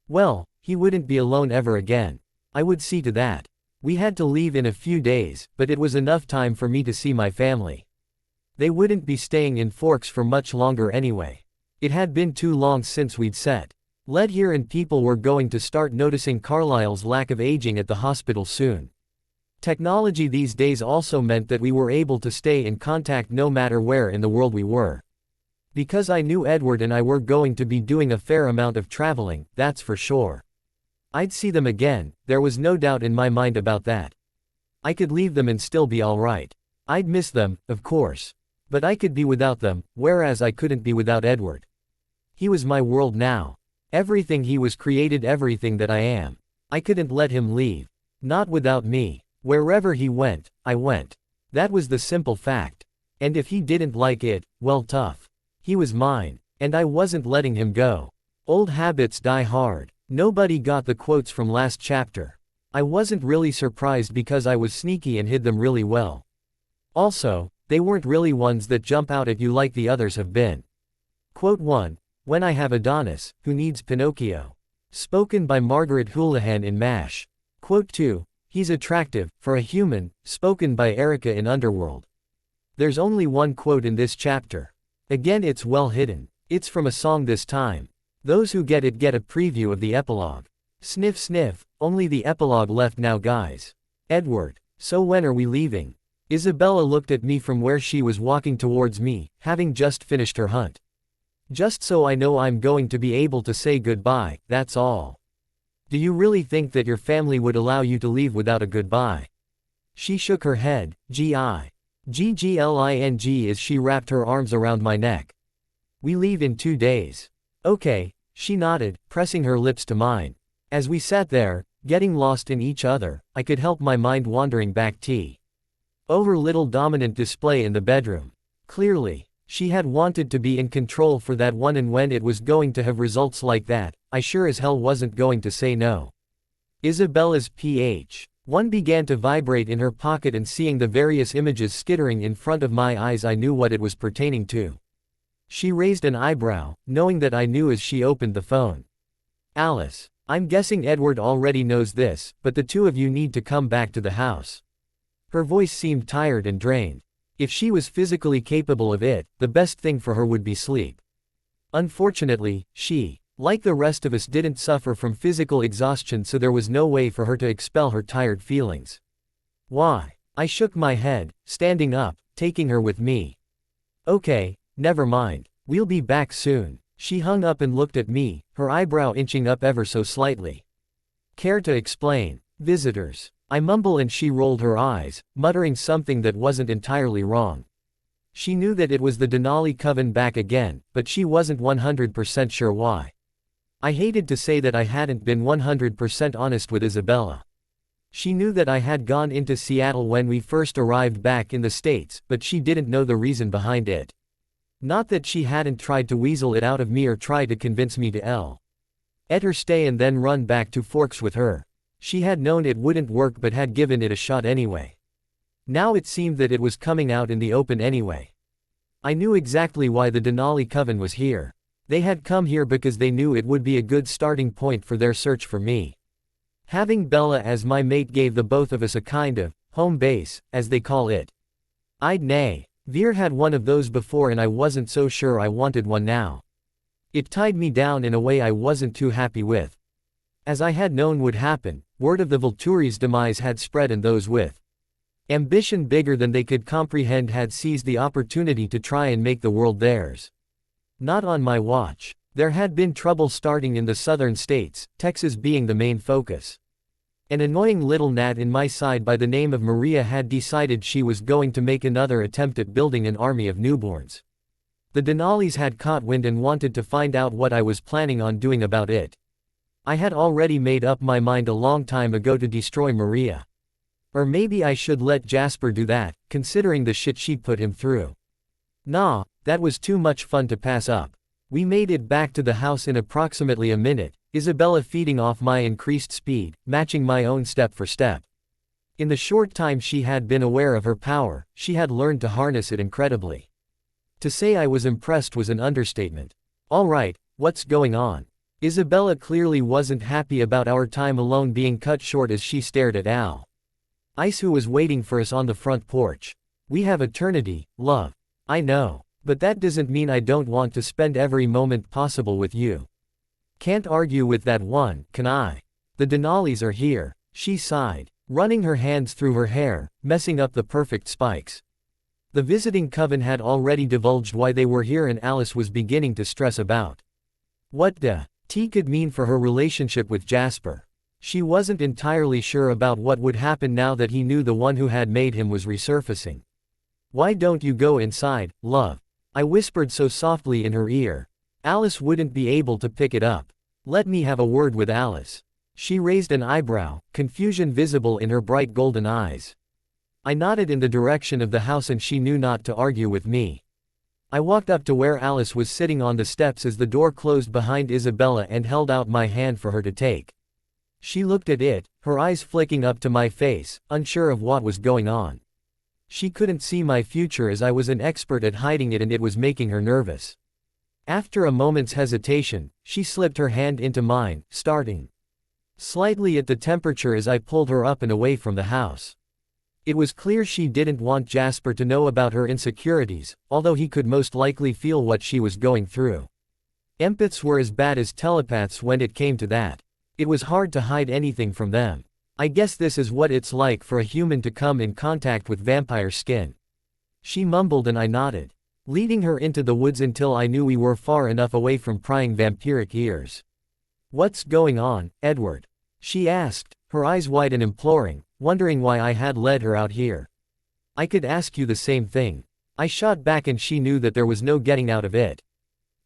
Well, he wouldn't be alone ever again. I would see to that. We had to leave in a few days, but it was enough time for me to see my family. They wouldn't be staying in Forks for much longer anyway. It had been too long since we'd set lead here and people were going to start noticing Carlisle's lack of aging at the hospital soon. Technology these days also meant that we were able to stay in contact no matter where in the world we were. Because I knew Edward and I were going to be doing a fair amount of traveling, that's for sure. I'd see them again, there was no doubt in my mind about that. I could leave them and still be alright. I'd miss them, of course. But I could be without them, whereas I couldn't be without Edward. He was my world now. Everything he was created, everything that I am. I couldn't let him leave. Not without me. Wherever he went, I went. That was the simple fact. And if he didn't like it, well tough. He was mine. And I wasn't letting him go. Old habits die hard. Nobody got the quotes from last chapter. I wasn't really surprised because I was sneaky and hid them really well. Also, they weren't really ones that jump out at you like the others have been. Quote 1. When I have Adonis, who needs Pinocchio? Spoken by Margaret Houlihan in MASH. Quote 2. He's attractive, for a human, spoken by Erica in Underworld. There's only one quote in this chapter. Again, it's well hidden. It's from a song this time. Those who get it get a preview of the epilogue. Sniff sniff, only the epilogue left now guys. Edward. So when are we leaving? Isabella looked at me from where she was walking towards me, having just finished her hunt. Just so I know I'm going to be able to say goodbye, that's all. Do you really think that your family would allow you to leave without a goodbye? She shook her head, G-I-G-G-L-I-N-G as she wrapped her arms around my neck. We leave in 2 days. Okay, she nodded, pressing her lips to mine. As we sat there, getting lost in each other, I could help my mind wandering back to her little dominant display in the bedroom. Clearly, she had wanted to be in control for that one, and when it was going to have results like that, I sure as hell wasn't going to say no. Isabella's One began to vibrate in her pocket, and seeing the various images skittering in front of my eyes, I knew what it was pertaining to. She raised an eyebrow, knowing that I knew as she opened the phone. Alice, I'm guessing Edward already knows this, but the two of you need to come back to the house. Her voice seemed tired and drained. If she was physically capable of it, the best thing for her would be sleep. Unfortunately, she, like the rest of us, didn't suffer from physical exhaustion, so there was no way for her to expel her tired feelings. Why? I shook my head, standing up, taking her with me. Okay, never mind. We'll be back soon. She hung up and looked at me, her eyebrow inching up ever so slightly. Care to explain? Visitors. I mumbled, and she rolled her eyes, muttering something that wasn't entirely wrong. She knew that it was the Denali coven back again, but she wasn't 100% sure why. I hated to say that I hadn't been 100% honest with Isabella. She knew that I had gone into Seattle when we first arrived back in the States, but she didn't know the reason behind it. Not that she hadn't tried to weasel it out of me or tried to convince me to let her stay and then run back to Forks with her. She had known it wouldn't work but had given it a shot anyway. Now it seemed that it was coming out in the open anyway. I knew exactly why the Denali coven was here. They had come here because they knew it would be a good starting point for their search for me. Having Bella as my mate gave the both of us a kind of home base, as they call it. I'd nay. Veer had one of those before, and I wasn't so sure I wanted one now. It tied me down in a way I wasn't too happy with. As I had known would happen, word of the Volturi's demise had spread, and those with ambition bigger than they could comprehend had seized the opportunity to try and make the world theirs. Not on my watch. There had been trouble starting in the southern states, Texas being the main focus. An annoying little gnat in my side by the name of Maria had decided she was going to make another attempt at building an army of newborns. The Denalis had caught wind and wanted to find out what I was planning on doing about it. I had already made up my mind a long time ago to destroy Maria. Or maybe I should let Jasper do that, considering the shit she put him through. Nah, that was too much fun to pass up. We made it back to the house in approximately a minute, Isabella feeding off my increased speed, matching my own step for step. In the short time she had been aware of her power, she had learned to harness it incredibly. To say I was impressed was an understatement. Alright, what's going on? Isabella clearly wasn't happy about our time alone being cut short as she stared at Ice, who was waiting for us on the front porch. We have eternity, love. I know. But that doesn't mean I don't want to spend every moment possible with you. Can't argue with that one, can I? The Denalis are here, she sighed, running her hands through her hair, messing up the perfect spikes. The visiting coven had already divulged why they were here, and Alice was beginning to stress about what T could mean for her relationship with Jasper. She wasn't entirely sure about what would happen now that he knew the one who had made him was resurfacing. Why don't you go inside, love? I whispered so softly in her ear. Alice wouldn't be able to pick it up. Let me have a word with Alice. She raised an eyebrow, confusion visible in her bright golden eyes. I nodded in the direction of the house, and she knew not to argue with me. I walked up to where Alice was sitting on the steps as the door closed behind Isabella and held out my hand for her to take. She looked at it, her eyes flicking up to my face, unsure of what was going on. She couldn't see my future as I was an expert at hiding it, and it was making her nervous. After a moment's hesitation, she slipped her hand into mine, starting slightly at the temperature as I pulled her up and away from the house. It was clear she didn't want Jasper to know about her insecurities, although he could most likely feel what she was going through. Empaths were as bad as telepaths when it came to that. It was hard to hide anything from them. I guess this is what it's like for a human to come in contact with vampire skin. She mumbled, and I nodded, leading her into the woods until I knew we were far enough away from prying vampiric ears. What's going on, Edward? She asked, her eyes wide and imploring, wondering why I had led her out here. I could ask you the same thing. I shot back, and she knew that there was no getting out of it.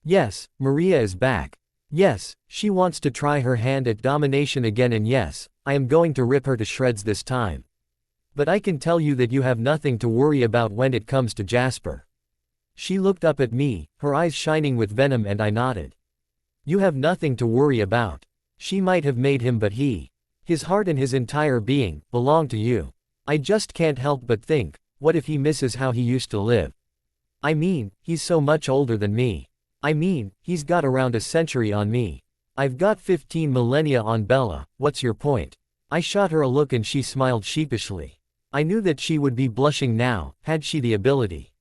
Yes, Maria is back. Yes, she wants to try her hand at domination again, and yes, I am going to rip her to shreds this time. But I can tell you that you have nothing to worry about when it comes to Jasper. She looked up at me, her eyes shining with venom, and I nodded. You have nothing to worry about. She might have made him, but his heart and his entire being, belong to you. I just can't help but think, what if he misses how he used to live? I mean, he's so much older than me. I mean, he's got around a century on me. I've got 15 millennia on Bella. What's your point? I shot her a look and she smiled sheepishly. I knew that she would be blushing now, had she the ability.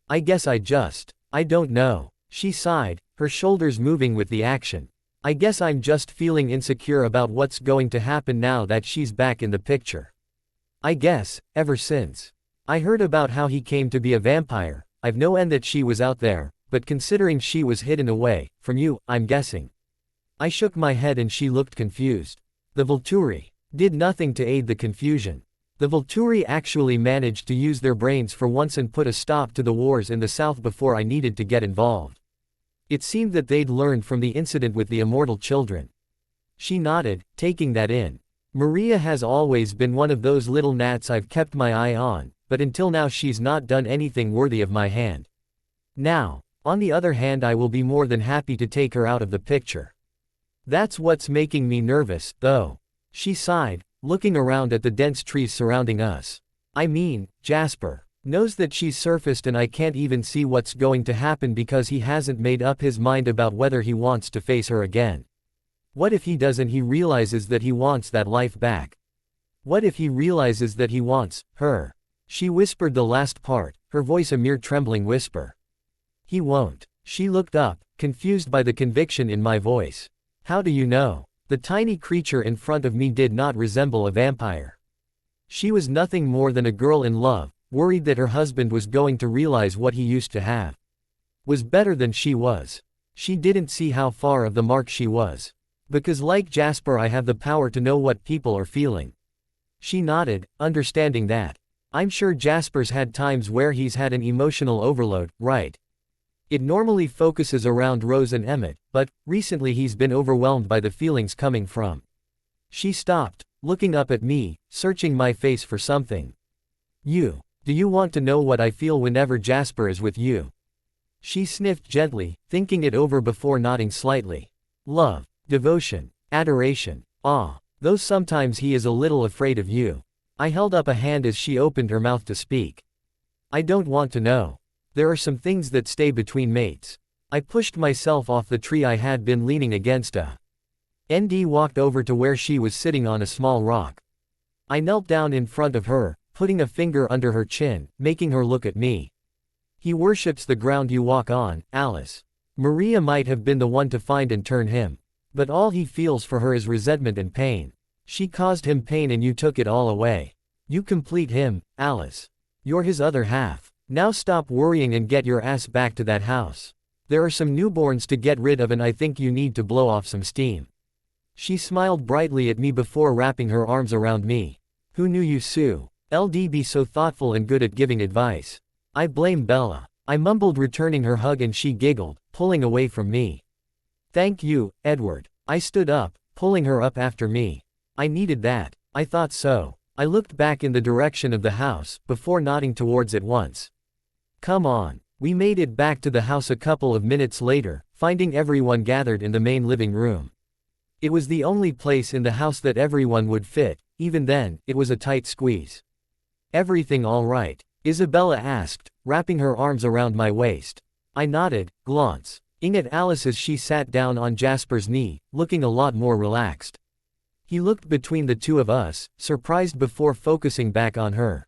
I guess I don't know. She sighed, her shoulders moving with the action. I guess I'm just feeling insecure about what's going to happen now that she's back in the picture. I guess, ever since I heard about how he came to be a vampire, I've no end that she was out there, but considering she was hidden away from you, I'm guessing. I shook my head and she looked confused. The Volturi did nothing to aid the confusion. The Volturi actually managed to use their brains for once and put a stop to the wars in the south before I needed to get involved. It seemed that they'd learned from the incident with the immortal children. She nodded, taking that in. Maria has always been one of those little gnats I've kept my eye on, but until now she's not done anything worthy of my hand. Now, on the other hand, I will be more than happy to take her out of the picture. That's what's making me nervous, though. She sighed, looking around at the dense trees surrounding us. I mean, Jasper knows that she's surfaced and I can't even see what's going to happen because he hasn't made up his mind about whether he wants to face her again. What if he does and he realizes that he wants that life back? What if he realizes that he wants her? She whispered the last part, her voice a mere trembling whisper. He won't. She looked up, confused by the conviction in my voice. How do you know? The tiny creature in front of me did not resemble a vampire. She was nothing more than a girl in love, worried that her husband was going to realize what he used to have was better than she was. She didn't see how far of the mark she was. Because like Jasper, I have the power to know what people are feeling. She nodded, understanding that. I'm sure Jasper's had times where he's had an emotional overload, right? It normally focuses around Rose and Emmett, but recently he's been overwhelmed by the feelings coming from. She stopped, looking up at me, searching my face for something. Do you want to know what I feel whenever Jasper is with you? She sniffed gently, thinking it over before nodding slightly. Love, devotion, adoration, awe, though sometimes he is a little afraid of you. I held up a hand as she opened her mouth to speak. I don't want to know. There are some things that stay between mates. I pushed myself off the tree I had been leaning against. ND walked over to where she was sitting on a small rock. I knelt down in front of her, putting a finger under her chin, making her look at me. He worships the ground you walk on, Alice. Maria might have been the one to find and turn him. But all he feels for her is resentment and pain. She caused him pain and you took it all away. You complete him, Alice. You're his other half. Now stop worrying and get your ass back to that house. There are some newborns to get rid of and I think you need to blow off some steam. She smiled brightly at me before wrapping her arms around me. Who knew you, Sue? LD be so thoughtful and good at giving advice. I blame Bella. I mumbled, returning her hug, and she giggled, pulling away from me. Thank you, Edward. I stood up, pulling her up after me. I needed that. I thought so. I looked back in the direction of the house, before nodding towards it once. Come on. We made it back to the house a couple of minutes later, finding everyone gathered in the main living room. It was the only place in the house that everyone would fit. Even then, it was a tight squeeze. Everything all right? Isabella asked, wrapping her arms around my waist. I nodded, glancing at Alice as she sat down on Jasper's knee, looking a lot more relaxed. He looked between the two of us, surprised before focusing back on her.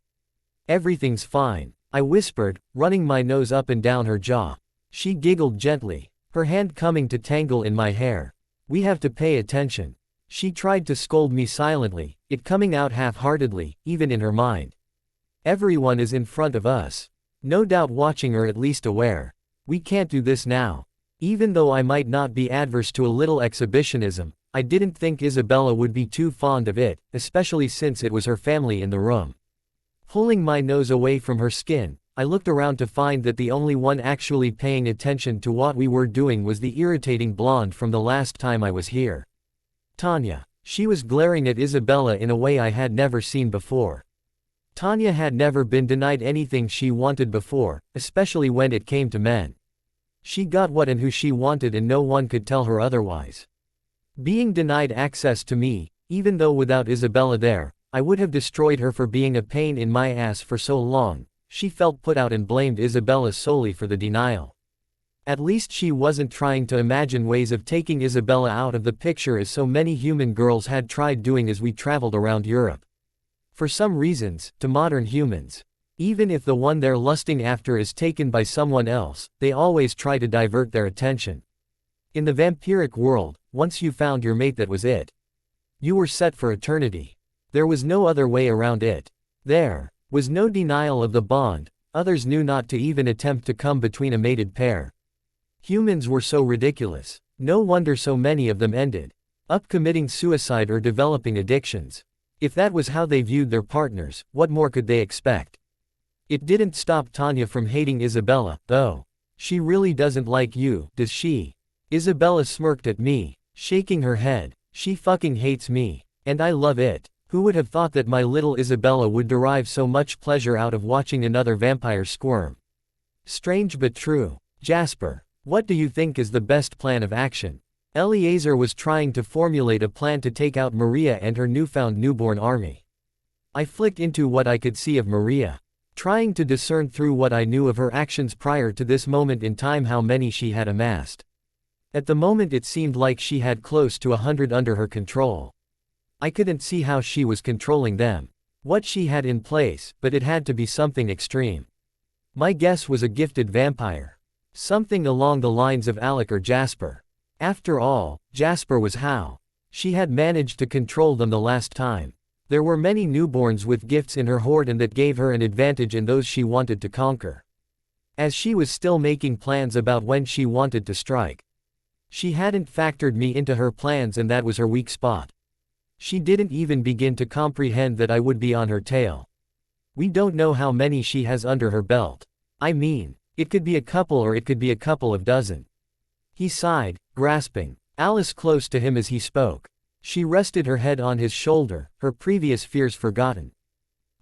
Everything's fine, I whispered, running my nose up and down her jaw. She giggled gently, her hand coming to tangle in my hair. We have to pay attention. She tried to scold me silently, it coming out half-heartedly, even in her mind. Everyone is in front of us. No doubt watching, or at least aware. We can't do this now. Even though I might not be adverse to a little exhibitionism, I didn't think Isabella would be too fond of it, especially since it was her family in the room. Pulling my nose away from her skin, I looked around to find that the only one actually paying attention to what we were doing was the irritating blonde from the last time I was here. Tanya. She was glaring at Isabella in a way I had never seen before. Tanya had never been denied anything she wanted before, especially when it came to men. She got what and who she wanted and no one could tell her otherwise. Being denied access to me, even though without Isabella there, I would have destroyed her for being a pain in my ass for so long, she felt put out and blamed Isabella solely for the denial. At least she wasn't trying to imagine ways of taking Isabella out of the picture as so many human girls had tried doing as we traveled around Europe. For some reasons, to modern humans, even if the one they're lusting after is taken by someone else, they always try to divert their attention. In the vampiric world, once you found your mate, that was it. You were set for eternity. There was no other way around it. There was no denial of the bond. Others knew not to even attempt to come between a mated pair. Humans were so ridiculous. No wonder so many of them ended up committing suicide or developing addictions. If that was how they viewed their partners, what more could they expect? It didn't stop Tanya from hating Isabella, though. She really doesn't like you, does she? Isabella smirked at me, shaking her head. She fucking hates me. And I love it. Who would have thought that my little Isabella would derive so much pleasure out of watching another vampire squirm? Strange but true. Jasper, what do you think is the best plan of action? Eliezer was trying to formulate a plan to take out Maria and her newfound newborn army. I flicked into what I could see of Maria, trying to discern through what I knew of her actions prior to this moment in time how many she had amassed. At the moment it seemed like she had close to 100 under her control. I couldn't see how she was controlling them. What she had in place, but it had to be something extreme. My guess was a gifted vampire. Something along the lines of Alec or Jasper. After all, Jasper was how she had managed to control them the last time. There were many newborns with gifts in her horde and that gave her an advantage in those she wanted to conquer. As she was still making plans about when she wanted to strike. She hadn't factored me into her plans and that was her weak spot. She didn't even begin to comprehend that I would be on her tail. We don't know how many she has under her belt. I mean, it could be a couple or it could be a couple of dozen. He sighed, grasping Alice close to him as he spoke. She rested her head on his shoulder, her previous fears forgotten.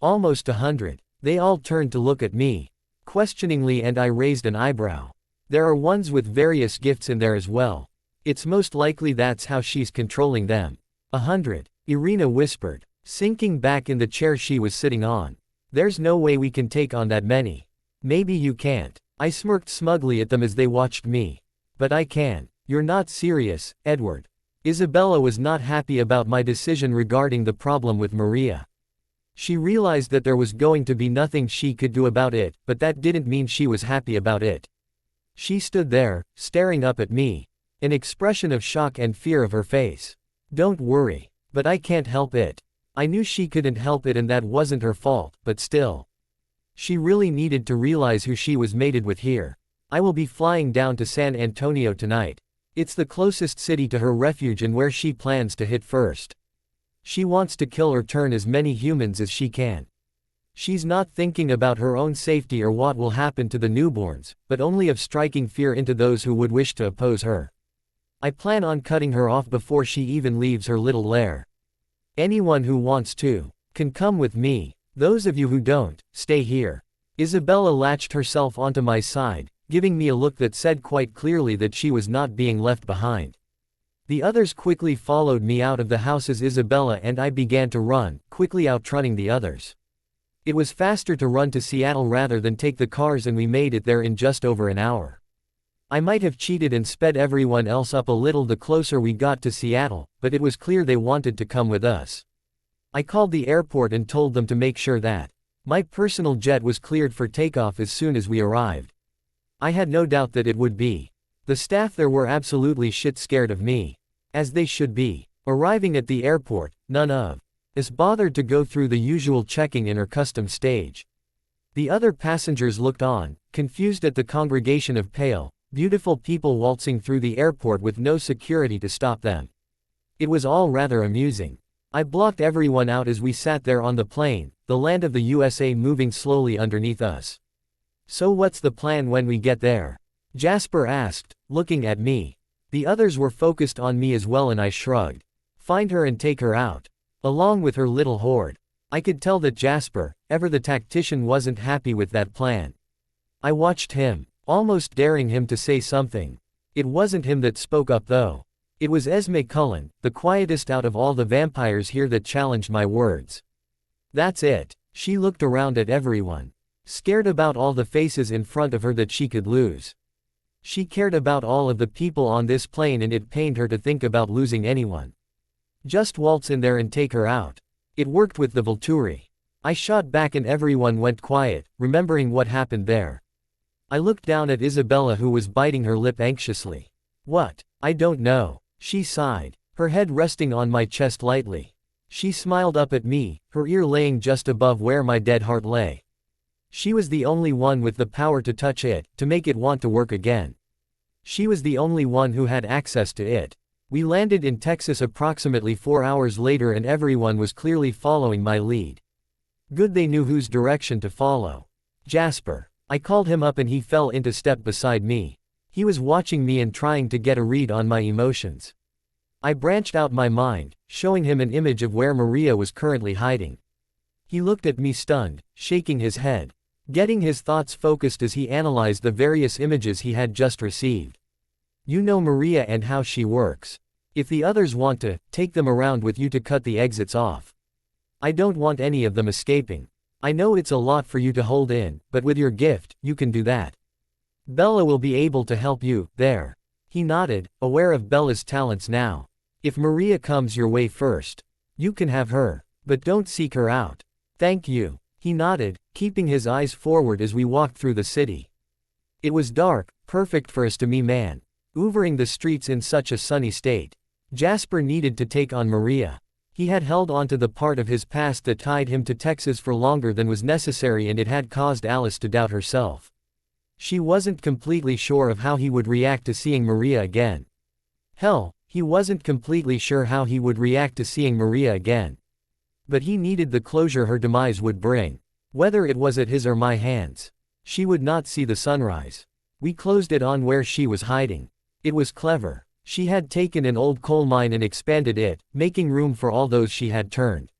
Almost 100. They all turned to look at me questioningly and I raised an eyebrow. There are ones with various gifts in there as well. It's most likely that's how she's controlling them. 100. Irina whispered, sinking back in the chair she was sitting on. There's no way we can take on that many. Maybe you can't. I smirked smugly at them as they watched me. But I can. You're not serious, Edward. Isabella was not happy about my decision regarding the problem with Maria. She realized that there was going to be nothing she could do about it, but that didn't mean she was happy about it. She stood there, staring up at me, an expression of shock and fear of her face. Don't worry. But I can't help it. I knew she couldn't help it and that wasn't her fault, but still. She really needed to realize who she was mated with here. I will be flying down to San Antonio tonight. It's the closest city to her refuge and where she plans to hit first. She wants to kill or turn as many humans as she can. She's not thinking about her own safety or what will happen to the newborns, but only of striking fear into those who would wish to oppose her. I plan on cutting her off before she even leaves her little lair. Anyone who wants to can come with me. Those of you who don't, stay here. Isabella latched herself onto my side, giving me a look that said quite clearly that she was not being left behind. The others quickly followed me out of the house as Isabella and I began to run, quickly outrunning the others. It was faster to run to Seattle rather than take the cars and we made it there in just over an hour. I might have cheated and sped everyone else up a little the closer we got to Seattle, but it was clear they wanted to come with us. I called the airport and told them to make sure that my personal jet was cleared for takeoff as soon as we arrived. I had no doubt that it would be. The staff there were absolutely shit scared of me. As they should be. Arriving at the airport, none of us bothered to go through the usual checking in or custom stage. The other passengers looked on, confused at the congregation of pale, beautiful people waltzing through the airport with no security to stop them. It was all rather amusing. I blocked everyone out as we sat there on the plane, the land of the USA moving slowly underneath us. So what's the plan when we get there? Jasper asked, looking at me. The others were focused on me as well and I shrugged. Find her and take her out. Along with her little horde. I could tell that Jasper, ever the tactician, wasn't happy with that plan. I watched him, almost daring him to say something. It wasn't him that spoke up though. It was Esme Cullen, the quietest out of all the vampires here, that challenged my words. That's it. She looked around at everyone. Scared about all the faces in front of her that she could lose. She cared about all of the people on this plane and it pained her to think about losing anyone. Just waltz in there and take her out. It worked with the Volturi. I shot back and everyone went quiet, remembering what happened there. I looked down at Isabella who was biting her lip anxiously. What? I don't know. She sighed, her head resting on my chest lightly. She smiled up at me, her ear laying just above where my dead heart lay. She was the only one with the power to touch it, to make it want to work again. She was the only one who had access to it. We landed in Texas approximately 4 hours later and everyone was clearly following my lead. Good they knew whose direction to follow. Jasper. I called him up and he fell into step beside me. He was watching me and trying to get a read on my emotions. I branched out my mind, showing him an image of where Maria was currently hiding. He looked at me stunned, shaking his head, getting his thoughts focused as he analyzed the various images he had just received. You know Maria and how she works. If the others want to, take them around with you to cut the exits off. I don't want any of them escaping. I know it's a lot for you to hold in, but with your gift, you can do that. Bella will be able to help you, there. He nodded, aware of Bella's talents now. If Maria comes your way first, you can have her, but don't seek her out. Thank you. He nodded, keeping his eyes forward as we walked through the city. It was dark, perfect for us to me man. Hoovering the streets in such a sunny state. Jasper needed to take on Maria. He had held on to the part of his past that tied him to Texas for longer than was necessary and it had caused Alice to doubt herself. She wasn't completely sure of how he would react to seeing Maria again. Hell, he wasn't completely sure how he would react to seeing Maria again. But he needed the closure her demise would bring. Whether it was at his or my hands. She would not see the sunrise. We closed it on where she was hiding. It was clever. She had taken an old coal mine and expanded it, making room for all those she had turned.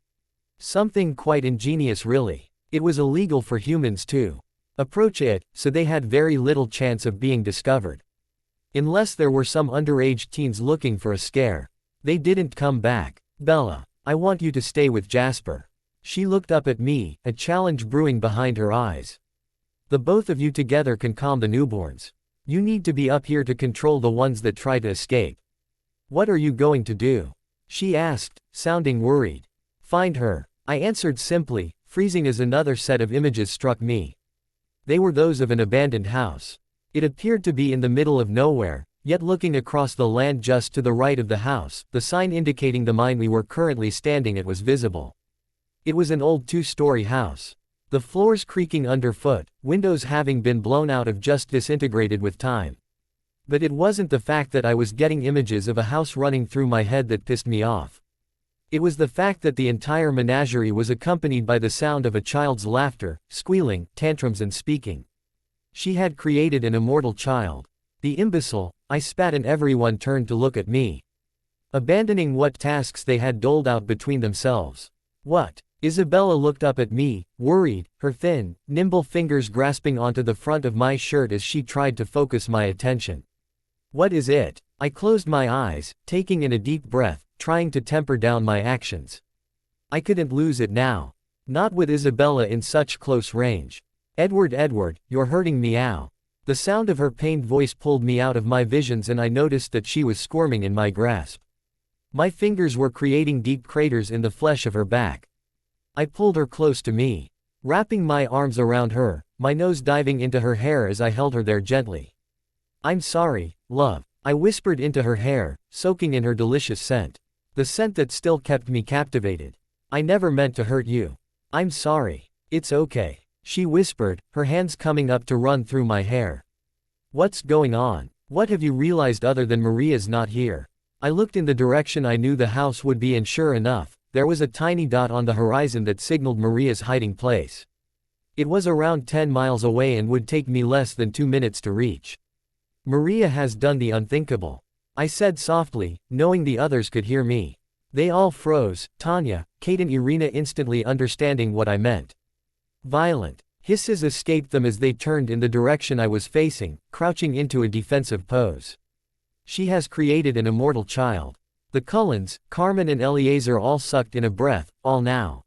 Something quite ingenious really. It was illegal for humans to approach it, so they had very little chance of being discovered. Unless there were some underage teens looking for a scare. They didn't come back. Bella, I want you to stay with Jasper. She looked up at me, a challenge brewing behind her eyes. The both of you together can calm the newborns. You need to be up here to control the ones that try to escape. What are you going to do? She asked, sounding worried. Find her. I answered simply, freezing as another set of images struck me. They were those of an abandoned house. It appeared to be in the middle of nowhere, yet looking across the land just to the right of the house, the sign indicating the mine we were currently standing at was visible. It was an old 2-story house. The floors creaking underfoot, windows having been blown out of just disintegrated with time. But it wasn't the fact that I was getting images of a house running through my head that pissed me off. It was the fact that the entire menagerie was accompanied by the sound of a child's laughter, squealing, tantrums and speaking. She had created an immortal child. The imbecile, I spat and everyone turned to look at me. Abandoning what tasks they had doled out between themselves. What? Isabella looked up at me, worried, her thin, nimble fingers grasping onto the front of my shirt as she tried to focus my attention. What is it? I closed my eyes, taking in a deep breath, trying to temper down my actions. I couldn't lose it now. Not with Isabella in such close range. Edward, you're hurting me ow. The sound of her pained voice pulled me out of my visions and I noticed that she was squirming in my grasp. My fingers were creating deep craters in the flesh of her back. I pulled her close to me, wrapping my arms around her, my nose diving into her hair as I held her there gently. I'm sorry, love, I whispered into her hair, soaking in her delicious scent. The scent that still kept me captivated. I never meant to hurt you. I'm sorry. It's okay, she whispered, her hands coming up to run through my hair. What's going on? What have you realized other than Maria's not here? I looked in the direction I knew the house would be and sure enough, there was a tiny dot on the horizon that signaled Maria's hiding place. It was around 10 miles away and would take me less than 2 minutes to reach. Maria has done the unthinkable, I said softly, knowing the others could hear me. They all froze, Tanya, Kate and Irina instantly understanding what I meant. Violent hisses escaped them as they turned in the direction I was facing, crouching into a defensive pose. She has created an immortal child. The Cullens, Carmen and Eleazar all sucked in a breath, all now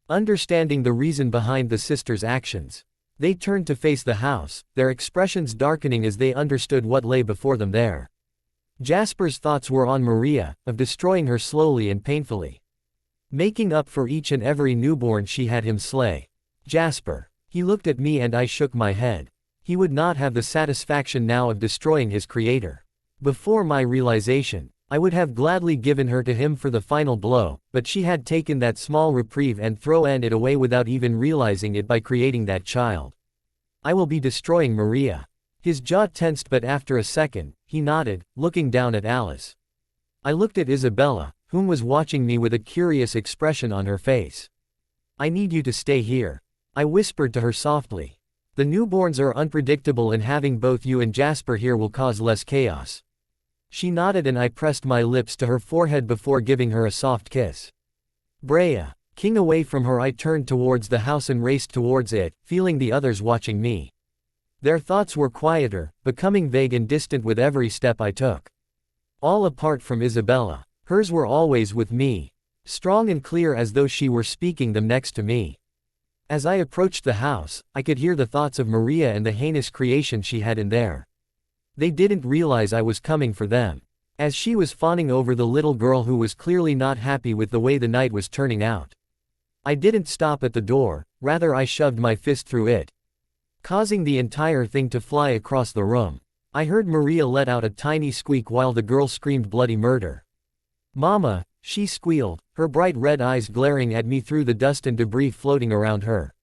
understanding the reason behind the sisters' actions. They turned to face the house, their expressions darkening as they understood what lay before them there. Jasper's thoughts were on Maria, of destroying her slowly and painfully. Making up for each and every newborn she had him slay. Jasper. He looked at me and I shook my head. He would not have the satisfaction now of destroying his creator. Before my realization, I would have gladly given her to him for the final blow, but she had taken that small reprieve and thrown it away without even realizing it by creating that child. I will be destroying Maria. His jaw tensed, but after a second, he nodded, looking down at Alice. I looked at Isabella, whom was watching me with a curious expression on her face. I need you to stay here, I whispered to her softly. The newborns are unpredictable and having both you and Jasper here will cause less chaos. She nodded and I pressed my lips to her forehead before giving her a soft kiss. Brea. King away from her, I turned towards the house and raced towards it, feeling the others watching me. Their thoughts were quieter, becoming vague and distant with every step I took. All apart from Isabella. Hers were always with me. Strong and clear as though she were speaking them next to me. As I approached the house, I could hear the thoughts of Maria and the heinous creation she had in there. They didn't realize I was coming for them. As she was fawning over the little girl who was clearly not happy with the way the night was turning out. I didn't stop at the door, rather I shoved my fist through it, causing the entire thing to fly across the room. I heard Maria let out a tiny squeak while the girl screamed bloody murder. Mama, she squealed, her bright red eyes glaring at me through the dust and debris floating around her.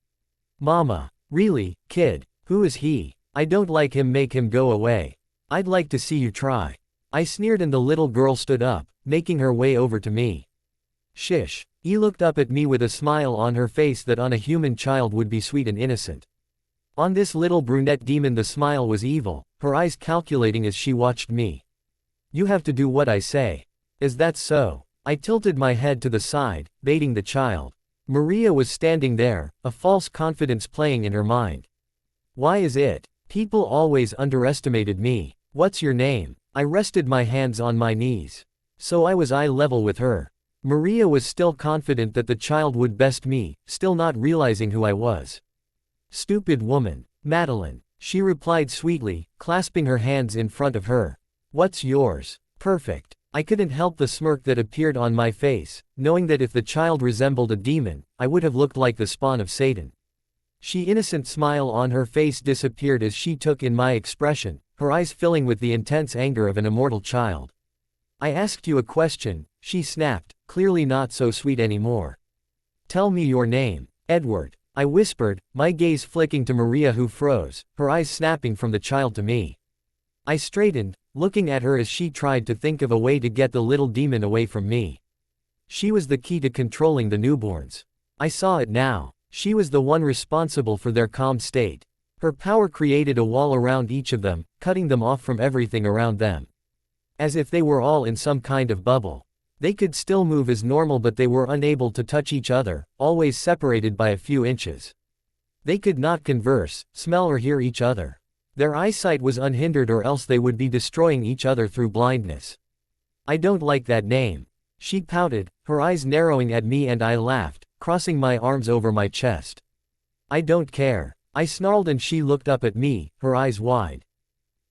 Mama. Really, kid? Who is he? I don't like him, make him go away. I'd like to see you try. I sneered and the little girl stood up, making her way over to me. Shish. He looked up at me with a smile on her face that on a human child would be sweet and innocent. On this little brunette demon the smile was evil, her eyes calculating as she watched me. You have to do what I say. Is that so? I tilted my head to the side, baiting the child. Maria was standing there, a false confidence playing in her mind. Why is it? People always underestimated me. What's your name? I rested my hands on my knees. So I was eye level with her. Maria was still confident that the child would best me, still not realizing who I was. Stupid woman. Madeline. She replied sweetly, clasping her hands in front of her. What's yours? Perfect. I couldn't help the smirk that appeared on my face, knowing that if the child resembled a demon, I would have looked like the spawn of Satan. She innocent smile on her face disappeared as she took in my expression, her eyes filling with the intense anger of an immortal child. I asked you a question, she snapped, clearly not so sweet anymore. Tell me your name. Edward. I whispered, my gaze flicking to Maria who froze, her eyes snapping from the child to me. I straightened, looking at her as she tried to think of a way to get the little demon away from me. She was the key to controlling the newborns. I saw it now. She was the one responsible for their calm state. Her power created a wall around each of them, cutting them off from everything around them. As if they were all in some kind of bubble. They could still move as normal but they were unable to touch each other, always separated by a few inches. They could not converse, smell or hear each other. Their eyesight was unhindered or else they would be destroying each other through blindness. I don't like that name. She pouted, her eyes narrowing at me and I laughed, crossing my arms over my chest. I don't care. I snarled and she looked up at me, her eyes wide.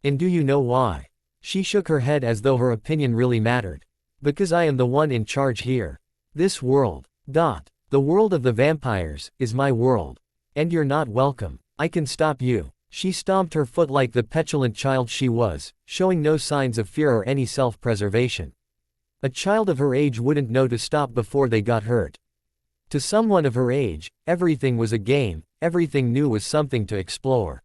And do you know why? She shook her head as though her opinion really mattered. Because I am the one in charge here. This world. The world of the vampires, is my world. And you're not welcome. I can stop you. She stomped her foot like the petulant child she was, showing no signs of fear or any self-preservation. A child of her age wouldn't know to stop before they got hurt. To someone of her age, everything was a game, everything new was something to explore.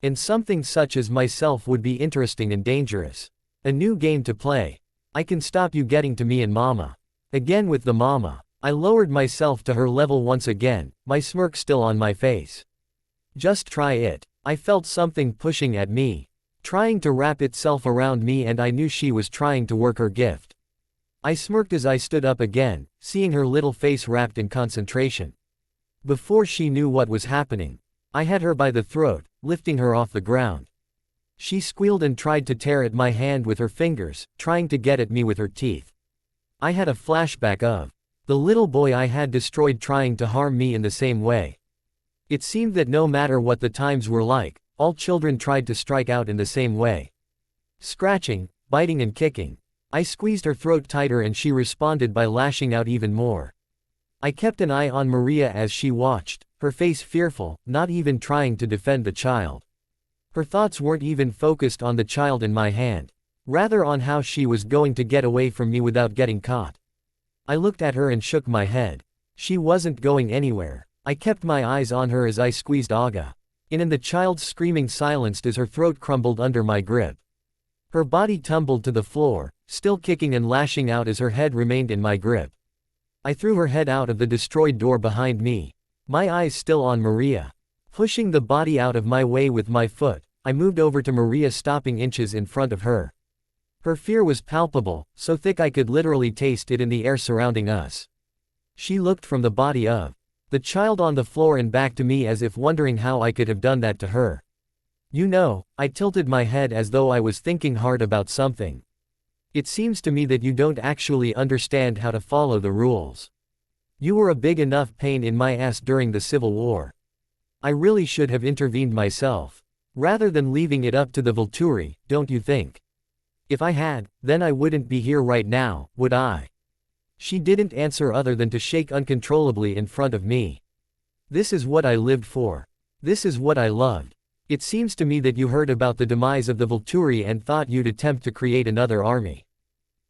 And something such as myself would be interesting and dangerous. A new game to play. I can stop you getting to me and Mama. Again with the Mama. I lowered myself to her level once again, my smirk still on my face. Just try it. I felt something pushing at me, trying to wrap itself around me, and I knew she was trying to work her gift. I smirked as I stood up again, seeing her little face wrapped in concentration. Before she knew what was happening, I had her by the throat, lifting her off the ground. She squealed and tried to tear at my hand with her fingers, trying to get at me with her teeth. I had a flashback of the little boy I had destroyed trying to harm me in the same way. It seemed that no matter what the times were like, all children tried to strike out in the same way. Scratching, biting and kicking. I squeezed her throat tighter and she responded by lashing out even more. I kept an eye on Maria as she watched, her face fearful, not even trying to defend the child. Her thoughts weren't even focused on the child in my hand, rather on how she was going to get away from me without getting caught. I looked at her and shook my head. She wasn't going anywhere. I kept my eyes on her as I squeezed Aga. In the child's screaming silenced as her throat crumbled under my grip. Her body tumbled to the floor, still kicking and lashing out as her head remained in my grip. I threw her head out of the destroyed door behind me, my eyes still on Maria. Pushing the body out of my way with my foot, I moved over to Maria, stopping inches in front of her. Her fear was palpable, so thick I could literally taste it in the air surrounding us. She looked from the body of the child on the floor and back to me as if wondering how I could have done that to her. You know, I tilted my head as though I was thinking hard about something. It seems to me that you don't actually understand how to follow the rules. You were a big enough pain in my ass during the Civil War. I really should have intervened myself, rather than leaving it up to the Volturi, don't you think? If I had, then I wouldn't be here right now, would I? She didn't answer other than to shake uncontrollably in front of me. This is what I lived for. This is what I loved. It seems to me that you heard about the demise of the Volturi and thought you'd attempt to create another army.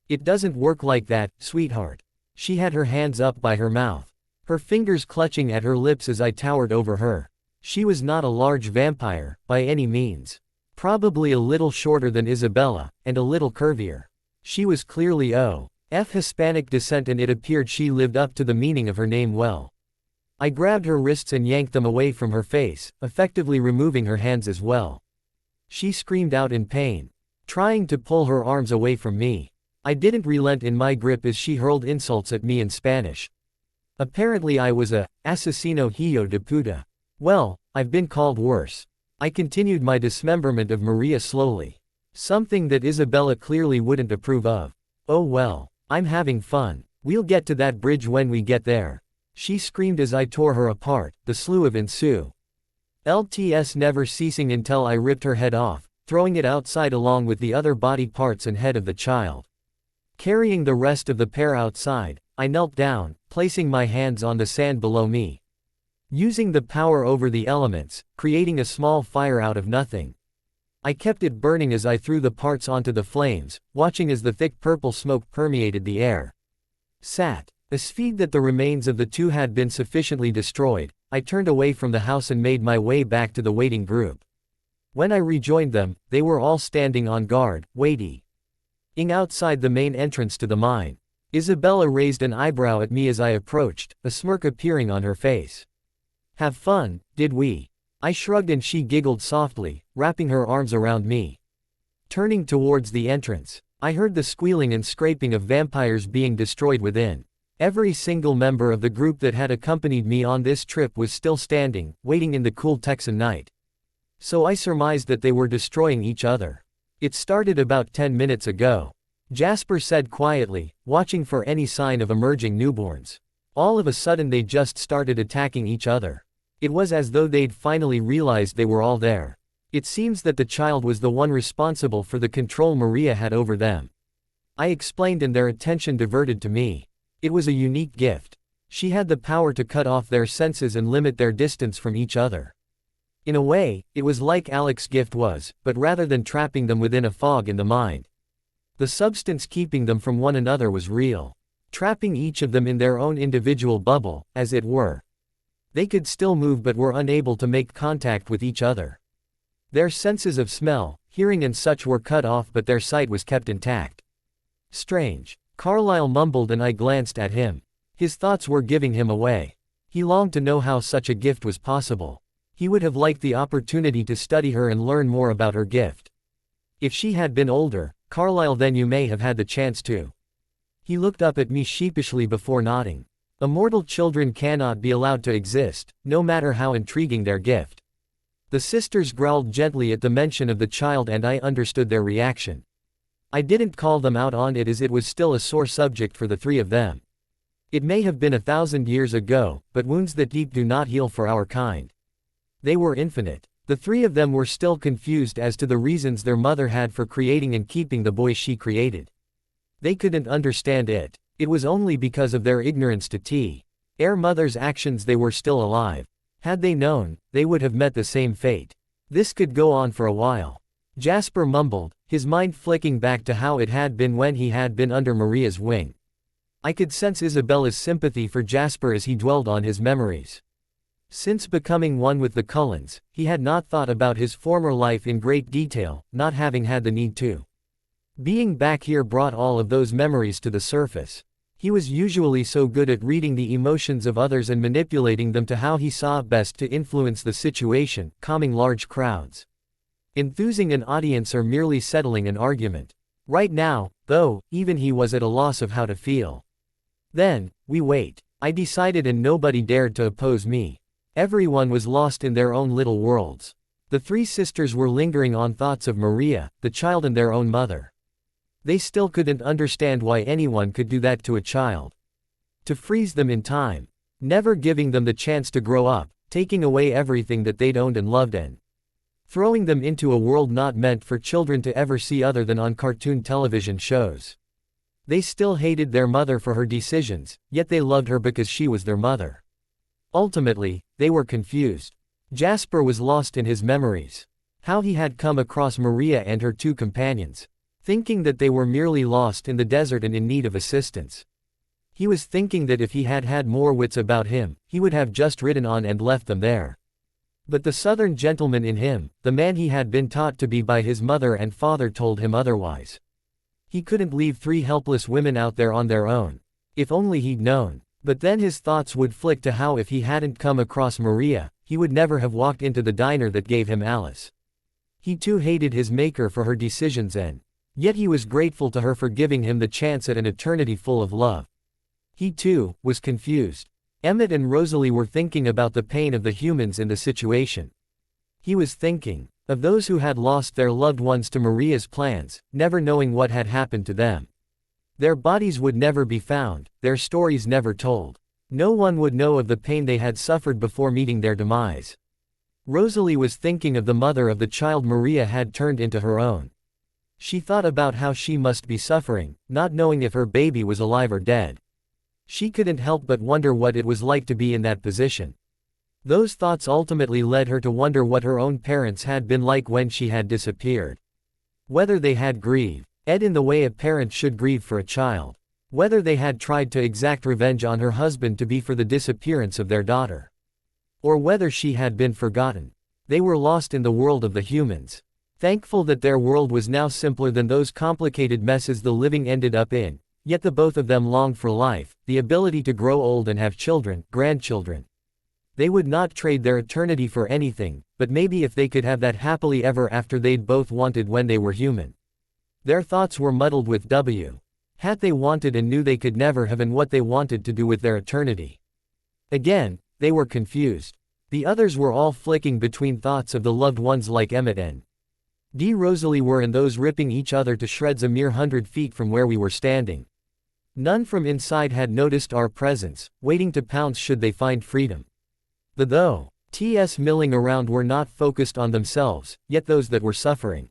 It doesn't work like that, sweetheart. She had her hands up by her mouth, her fingers clutching at her lips as I towered over her. She was not a large vampire, by any means. Probably a little shorter than Isabella, and a little curvier. She was clearly of Hispanic descent, and it appeared she lived up to the meaning of her name well. I grabbed her wrists and yanked them away from her face, effectively removing her hands as well. She screamed out in pain, trying to pull her arms away from me. I didn't relent in my grip as she hurled insults at me in Spanish. Apparently I was a asesino hijo de puta. Well, I've been called worse. I continued my dismemberment of Maria slowly. Something that Isabella clearly wouldn't approve of. Oh well, I'm having fun. We'll get to that bridge when we get there. She screamed as I tore her apart, the slew of ensue. LTS never ceasing until I ripped her head off, throwing it outside along with the other body parts and head of the child. Carrying the rest of the pair outside, I knelt down, placing my hands on the sand below me. Using the power over the elements, creating a small fire out of nothing. I kept it burning as I threw the parts onto the flames, watching as the thick purple smoke permeated the air. Asphied that the remains of the two had been sufficiently destroyed, I turned away from the house and made my way back to the waiting group. When I rejoined them, they were all standing on guard, waiting outside the main entrance to the mine. Isabella raised an eyebrow at me as I approached, a smirk appearing on her face. Have fun, did we? I shrugged and she giggled softly, wrapping her arms around me. Turning towards the entrance, I heard the squealing and scraping of vampires being destroyed within. Every single member of the group that had accompanied me on this trip was still standing, waiting in the cool Texan night. So I surmised that they were destroying each other. It started about 10 minutes ago. Jasper said quietly, watching for any sign of emerging newborns. All of a sudden they just started attacking each other. It was as though they'd finally realized they were all there. It seems that the child was the one responsible for the control Maria had over them. I explained and their attention diverted to me. It was a unique gift. She had the power to cut off their senses and limit their distance from each other. In a way, it was like Alex's gift was, but rather than trapping them within a fog in the mind, the substance keeping them from one another was real. Trapping each of them in their own individual bubble, as it were. They could still move but were unable to make contact with each other. Their senses of smell, hearing and such were cut off, but their sight was kept intact. Strange. Carlyle mumbled and I glanced at him. His thoughts were giving him away. He longed to know how such a gift was possible. He would have liked the opportunity to study her and learn more about her gift. If she had been older, Carlyle, then you may have had the chance to. He looked up at me sheepishly before nodding. Immortal children cannot be allowed to exist, no matter how intriguing their gift. The sisters growled gently at the mention of the child, and I understood their reaction. I didn't call them out on it, as it was still a sore subject for the three of them. It may have been 1,000 years ago, but wounds that deep do not heal for our kind. They were infinite. The three of them were still confused as to the reasons their mother had for creating and keeping the boy she created. They couldn't understand it. It was only because of their ignorance to their mother's actions they were still alive. Had they known, they would have met the same fate. This could go on for a while. Jasper mumbled, his mind flicking back to how it had been when he had been under Maria's wing. I could sense Isabella's sympathy for Jasper as he dwelled on his memories. Since becoming one with the Cullens, he had not thought about his former life in great detail, not having had the need to. Being back here brought all of those memories to the surface. He was usually so good at reading the emotions of others and manipulating them to how he saw best to influence the situation, calming large crowds, enthusing an audience, or merely settling an argument. Right now, though, even he was at a loss of how to feel. Then, we wait. I decided, and nobody dared to oppose me. Everyone was lost in their own little worlds. The three sisters were lingering on thoughts of Maria, the child, and their own mother. They still couldn't understand why anyone could do that to a child. To freeze them in time, never giving them the chance to grow up, taking away everything that they'd owned and loved, and throwing them into a world not meant for children to ever see other than on cartoon television shows. They still hated their mother for her decisions, yet they loved her because she was their mother. Ultimately, they were confused. Jasper was lost in his memories. How he had come across Maria and her two companions, thinking that they were merely lost in the desert and in need of assistance. He was thinking that if he had had more wits about him, he would have just ridden on and left them there. But the southern gentleman in him, the man he had been taught to be by his mother and father, told him otherwise. He couldn't leave three helpless women out there on their own. If only he'd known. But then his thoughts would flick to how if he hadn't come across Maria, he would never have walked into the diner that gave him Alice. He too hated his maker for her decisions, and yet he was grateful to her for giving him the chance at an eternity full of love. He too was confused. Emmett and Rosalie were thinking about the pain of the humans in the situation. He was thinking of those who had lost their loved ones to Maria's plans, never knowing what had happened to them. Their bodies would never be found, their stories never told. No one would know of the pain they had suffered before meeting their demise. Rosalie was thinking of the mother of the child Maria had turned into her own. She thought about how she must be suffering, not knowing if her baby was alive or dead. She couldn't help but wonder what it was like to be in that position. Those thoughts ultimately led her to wonder what her own parents had been like when she had disappeared. Whether they had grieved in the way a parent should grieve for a child. Whether they had tried to exact revenge on her husband to be for the disappearance of their daughter. Or whether she had been forgotten. They were lost in the world of the humans. Thankful that their world was now simpler than those complicated messes the living ended up in, yet the both of them longed for life, the ability to grow old and have children, grandchildren. They would not trade their eternity for anything, but maybe if they could have that happily ever after they'd both wanted when they were human. Their thoughts were muddled with had they wanted and knew they could never have, and what they wanted to do with their eternity. Again, they were confused. The others were all flicking between thoughts of the loved ones like Emmett and Rosalie were, and those ripping each other to shreds a mere 100 feet from where we were standing. None from inside had noticed our presence, waiting to pounce should they find freedom. The TS milling around were not focused on themselves, yet those that were suffering.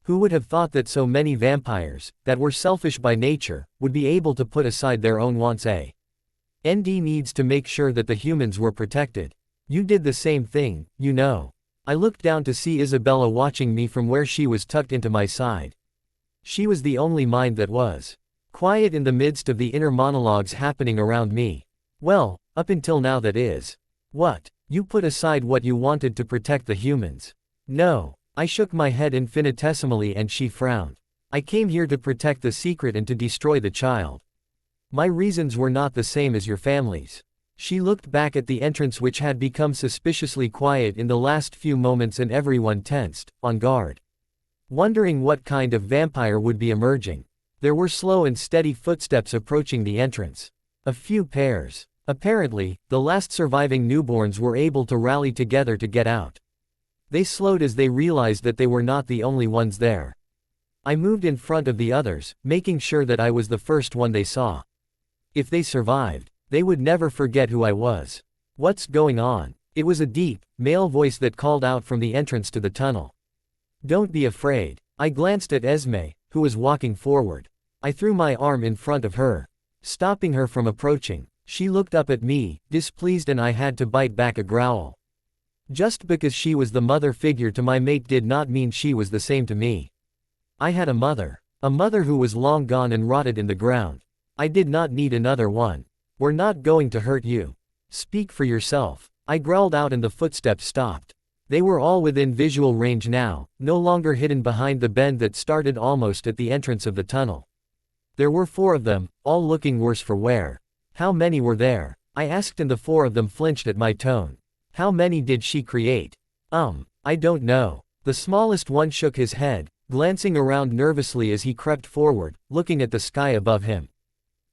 Who would have thought that so many vampires, that were selfish by nature, would be able to put aside their own wants? ND needs to make sure that the humans were protected. You did the same thing, you know. I looked down to see Isabella watching me from where she was tucked into my side. She was the only mind that was quiet in the midst of the inner monologues happening around me. Well, up until now, that is. What? You put aside what you wanted to protect the humans? No. I shook my head infinitesimally and she frowned. I came here to protect the secret and to destroy the child. My reasons were not the same as your family's. She looked back at the entrance, which had become suspiciously quiet in the last few moments, and everyone tensed, on guard, wondering what kind of vampire would be emerging. There were slow and steady footsteps approaching the entrance. A few pairs. Apparently, the last surviving newborns were able to rally together to get out. They slowed as they realized that they were not the only ones there. I moved in front of the others, making sure that I was the first one they saw. If they survived, they would never forget who I was. What's going on? It was a deep, male voice that called out from the entrance to the tunnel. Don't be afraid. I glanced at Esme, who was walking forward. I threw my arm in front of her, stopping her from approaching. She looked up at me, displeased, and I had to bite back a growl. Just because she was the mother figure to my mate did not mean she was the same to me. I had a mother who was long gone and rotted in the ground. I did not need another one. We're not going to hurt you. Speak for yourself. I growled out, and the footsteps stopped. They were all within visual range now, no longer hidden behind the bend that started almost at the entrance of the tunnel. There were 4 of them, all looking worse for wear. How many were there? I asked, and the 4 of them flinched at my tone. How many did she create? I don't know. The smallest one shook his head, glancing around nervously as he crept forward, looking at the sky above him.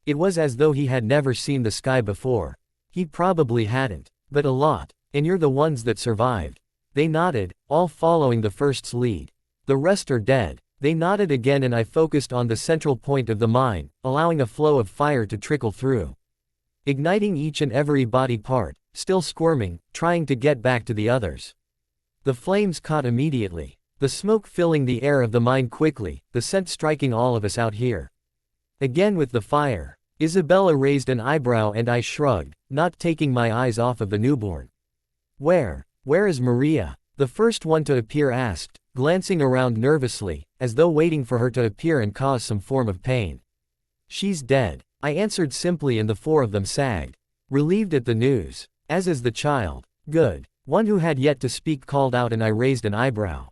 It was as though he had never seen the sky before. He probably hadn't. But a lot. And you're the ones that survived. They nodded, all following the first's lead. The rest are dead. They nodded again, and I focused on the central point of the mine, allowing a flow of fire to trickle through, igniting each and every body part, still squirming, trying to get back to the others. The flames caught immediately, the smoke filling the air of the mine quickly, the scent striking all of us out here. Again with the fire. Isabella raised an eyebrow, and I shrugged, not taking my eyes off of the newborn. Where is Maria? The first one to appear asked, glancing around nervously, as though waiting for her to appear and cause some form of pain. She's dead, I answered simply, and the 4 of them sagged, relieved at the news. As is the child. Good. One who had yet to speak called out, and I raised an eyebrow.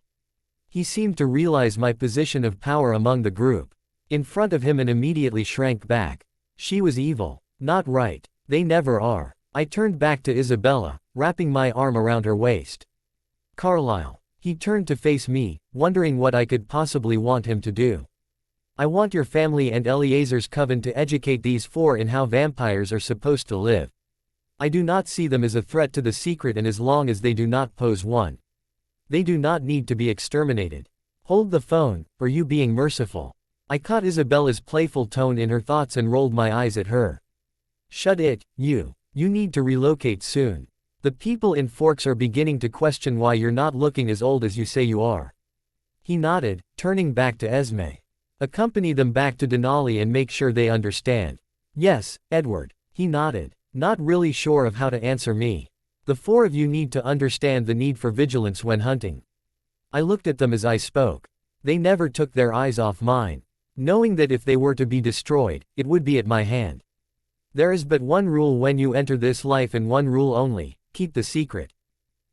He seemed to realize my position of power among the group. In front of him, and immediately shrank back. She was evil. Not right. They never are. I turned back to Isabella, wrapping my arm around her waist. Carlyle. He turned to face me, wondering what I could possibly want him to do. I want your family and Eliezer's coven to educate these 4 in how vampires are supposed to live. I do not see them as a threat to the secret, and as long as they do not pose one, they do not need to be exterminated. Hold the phone, or you being merciful. I caught Isabella's playful tone in her thoughts and rolled my eyes at her. Shut it, you. You need to relocate soon. The people in Forks are beginning to question why you're not looking as old as you say you are. He nodded, turning back to Esme. Accompany them back to Denali and make sure they understand. Yes, Edward. He nodded, not really sure of how to answer me. The 4 of you need to understand the need for vigilance when hunting. I looked at them as I spoke. They never took their eyes off mine, knowing that if they were to be destroyed, it would be at my hand. There is but one rule when you enter this life, and one rule only: keep the secret.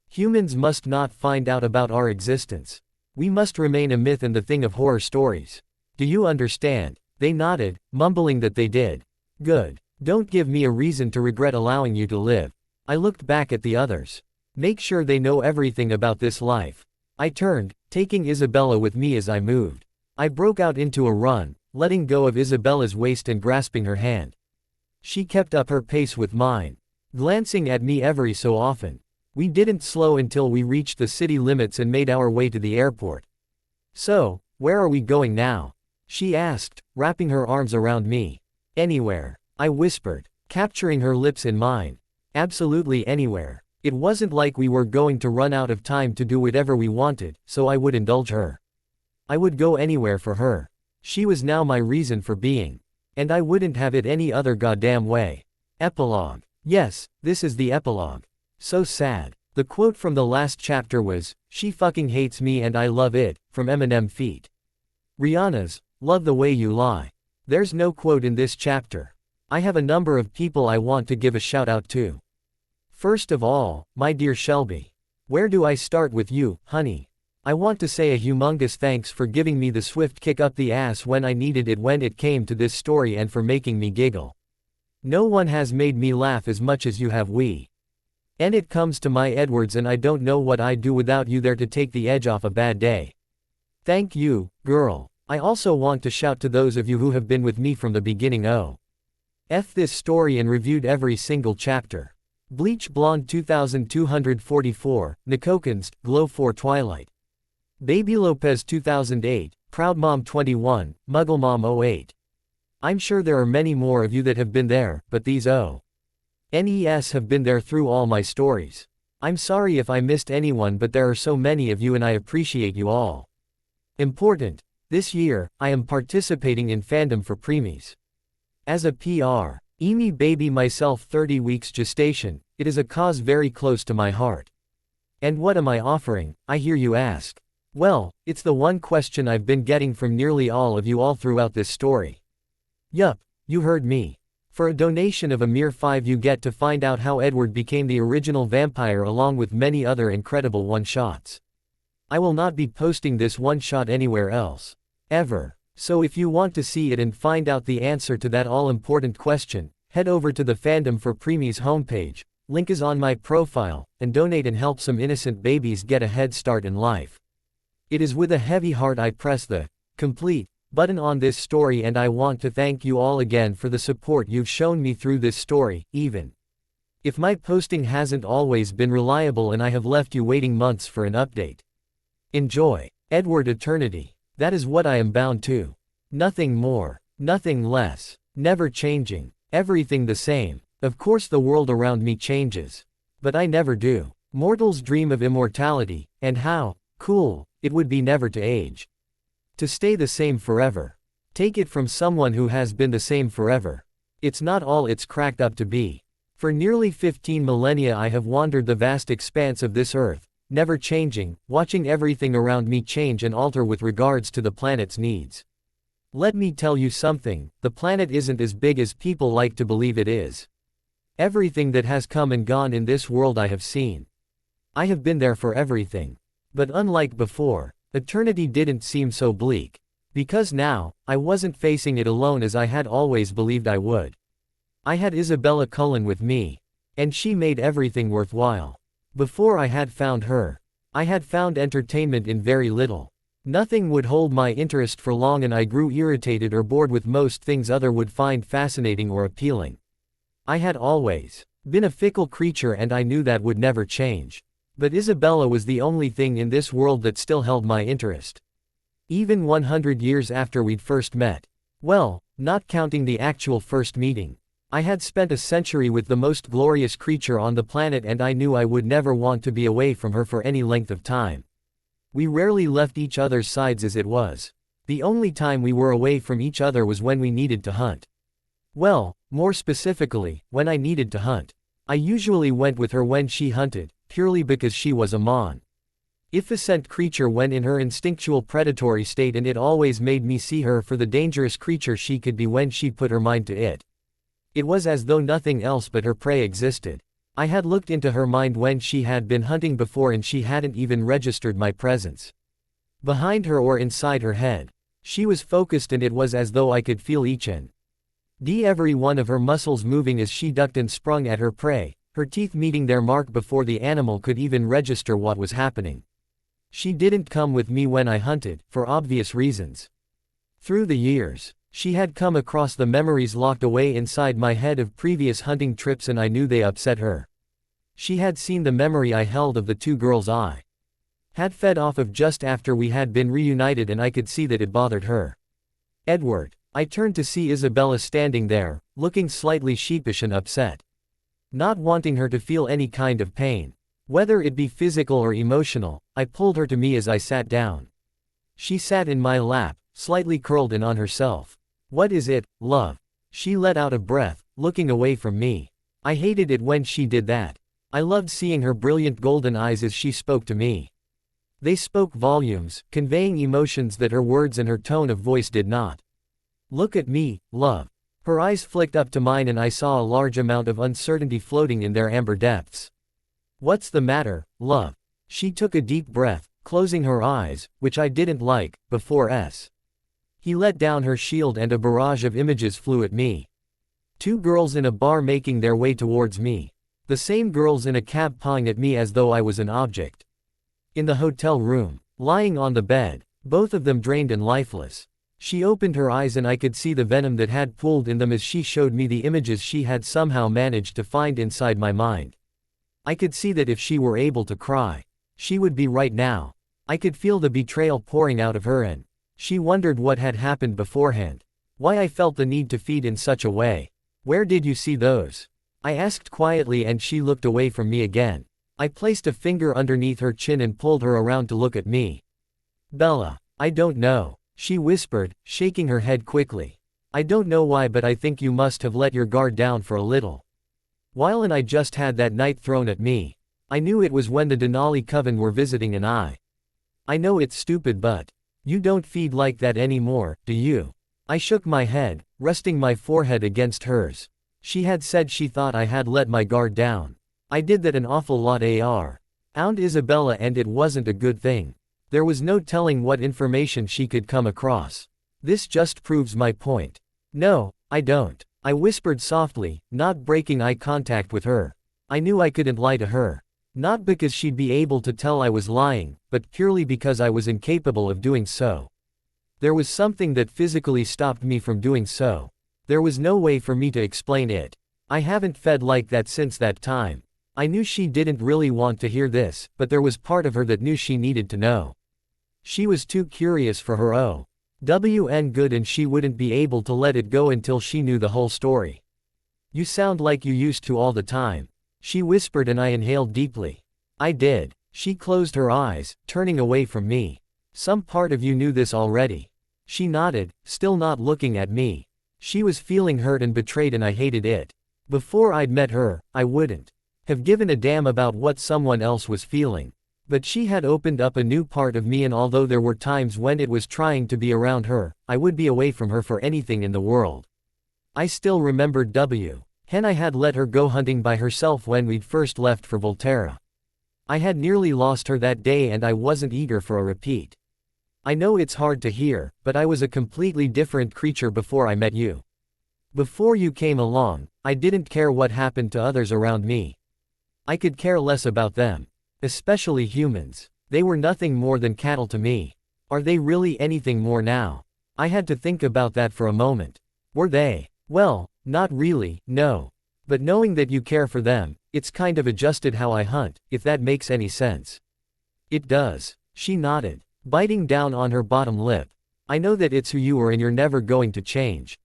Humans must not find out about our existence. We must remain a myth and the thing of horror stories. Do you understand? They nodded, mumbling that they did. Good. Don't give me a reason to regret allowing you to live. I looked back at the others. Make sure they know everything about this life. I turned, taking Isabella with me as I moved. I broke out into a run, letting go of Isabella's waist and grasping her hand. She kept up her pace with mine, glancing at me every so often. We didn't slow until we reached the city limits and made our way to the airport. So, where are we going now? She asked, wrapping her arms around me. Anywhere, I whispered, capturing her lips in mine. Absolutely anywhere. It wasn't like we were going to run out of time to do whatever we wanted, so I would indulge her. I would go anywhere for her. She was now my reason for being. And I wouldn't have it any other goddamn way. Epilogue. Yes, this is the epilogue. So sad. The quote from the last chapter was, "She fucking hates me and I love it," from Eminem feat. Rihanna's, "Love the Way You Lie." There's no quote in this chapter. I have a number of people I want to give a shout out to. First of all, my dear Shelby. Where do I start with you, honey? I want to say a humongous thanks for giving me the swift kick up the ass when I needed it when it came to this story, and for making me giggle. No one has made me laugh as much as you have we. And it comes to my Edwards and I don't know what I'd do without you there to take the edge off a bad day. Thank you, girl. I also want to shout to those of you who have been with me from the beginning. F this story and reviewed every single chapter. Bleach Blonde 2244, Nikokans, Glow 4 Twilight. Baby Lopez 2008, Proud Mom 21, Muggle Mom 08. I'm sure there are many more of you that have been there, but these NES have been there through all my stories. I'm sorry if I missed anyone, but there are so many of you and I appreciate you all. Important. This year, I am participating in Fandom for Preemies. As a PR, EMI baby myself 30 weeks gestation, it is a cause very close to my heart. And what am I offering, I hear you ask? Well, it's the one question I've been getting from nearly all of you all throughout this story. Yup, you heard me. For a donation of a mere $5 you get to find out how Edward became the original vampire along with many other incredible one-shots. I will not be posting this one-shot anywhere else. Ever. So if you want to see it and find out the answer to that all-important question, head over to the Fandom for Preemies homepage, link is on my profile, and donate and help some innocent babies get a head start in life. It is with a heavy heart I press the complete button on this story, and I want to thank you all again for the support you've shown me through this story, even if my posting hasn't always been reliable and I have left you waiting months for an update. Enjoy. Edward Eternity. That is what I am bound to. Nothing more, nothing less, never changing, everything the same. Of course the world around me changes. But I never do. Mortals dream of immortality, and how cool it would be never to age. To stay the same forever. Take it from someone who has been the same forever. It's not all it's cracked up to be. For nearly 15 millennia I have wandered the vast expanse of this earth, never changing, watching everything around me change and alter with regards to the planet's needs. Let me tell you something, the planet isn't as big as people like to believe it is. Everything that has come and gone in this world I have seen. I have been there for everything. But unlike before, eternity didn't seem so bleak. Because now, I wasn't facing it alone as I had always believed I would. I had Isabella Cullen with me. And she made everything worthwhile. Before I had found her, I had found entertainment in very little. Nothing would hold my interest for long and I grew irritated or bored with most things other would find fascinating or appealing. I had always been a fickle creature and I knew that would never change. But Isabella was the only thing in this world that still held my interest. Even 100 years after we'd first met. Well, not counting the actual first meeting. I had spent a century with the most glorious creature on the planet and I knew I would never want to be away from her for any length of time. We rarely left each other's sides as it was. The only time we were away from each other was when we needed to hunt. Well, more specifically, when I needed to hunt. I usually went with her when she hunted, purely because she was a mon. If a scent creature went in her instinctual predatory state and it always made me see her for the dangerous creature she could be when she put her mind to it. It was as though nothing else but her prey existed. I had looked into her mind when she had been hunting before and she hadn't even registered my presence. Behind her or inside her head. She was focused and it was as though I could feel each and every one of her muscles moving as she ducked and sprung at her prey, her teeth meeting their mark before the animal could even register what was happening. She didn't come with me when I hunted, for obvious reasons. Through the years, she had come across the memories locked away inside my head of previous hunting trips and I knew they upset her. She had seen the memory I held of the two girls I had fed off of just after we had been reunited and I could see that it bothered her. Edward. I turned to see Isabella standing there, looking slightly sheepish and upset. Not wanting her to feel any kind of pain. Whether it be physical or emotional, I pulled her to me as I sat down. She sat in my lap, slightly curled in on herself. What is it, love? She let out a breath, looking away from me. I hated it when she did that. I loved seeing her brilliant golden eyes as she spoke to me. They spoke volumes, conveying emotions that her words and her tone of voice did not. Look at me, love. Her eyes flicked up to mine and I saw a large amount of uncertainty floating in their amber depths. What's the matter, love? She took a deep breath, closing her eyes, which I didn't like, before He let down her shield and a barrage of images flew at me. Two girls in a bar making their way towards me. The same girls in a cab pawing at me as though I was an object. In the hotel room, lying on the bed, both of them drained and lifeless. She opened her eyes and I could see the venom that had pooled in them as she showed me the images she had somehow managed to find inside my mind. I could see that if she were able to cry, she would be right now. I could feel the betrayal pouring out of her and she wondered what had happened beforehand. Why I felt the need to feed in such a way. Where did you see those? I asked quietly and she looked away from me again. I placed a finger underneath her chin and pulled her around to look at me. Bella, I don't know, she whispered, shaking her head quickly. I don't know why, but I think you must have let your guard down for a little while, and I just had that night thrown at me. I knew it was when the Denali coven were visiting and I know it's stupid, but you don't feed like that anymore, do you? I shook my head, resting my forehead against hers. She had said she thought I had let my guard down. I did that an awful lot, Aunt Isabella, and it wasn't a good thing. There was no telling what information she could come across. This just proves my point. No, I don't, I whispered softly, not breaking eye contact with her. I knew I couldn't lie to her. Not because she'd be able to tell I was lying, but purely because I was incapable of doing so. There was something that physically stopped me from doing so. There was no way for me to explain it. I haven't fed like that since that time. I knew she didn't really want to hear this, but there was part of her that knew she needed to know. She was too curious for her own good, and she wouldn't be able to let it go until she knew the whole story. You sound like you used to all the time, she whispered, and I inhaled deeply. I did. She closed her eyes, turning away from me. Some part of you knew this already. She nodded, still not looking at me. She was feeling hurt and betrayed, and I hated it. Before I'd met her, I wouldn't have given a damn about what someone else was feeling. But she had opened up a new part of me, and although there were times when it was trying to be around her, I would be away from her for anything in the world. I still remembered I had let her go hunting by herself when we'd first left for Volterra. I had nearly lost her that day, and I wasn't eager for a repeat. I know it's hard to hear, but I was a completely different creature before I met you. Before you came along, I didn't care what happened to others around me. I could care less about them. Especially humans. They were nothing more than cattle to me. Are they really anything more now? I had to think about that for a moment. Were they? Well, not really, no. But knowing that you care for them, it's kind of adjusted how I hunt, if that makes any sense. It does. She nodded, biting down on her bottom lip. I know that it's who you are and you're never going to change.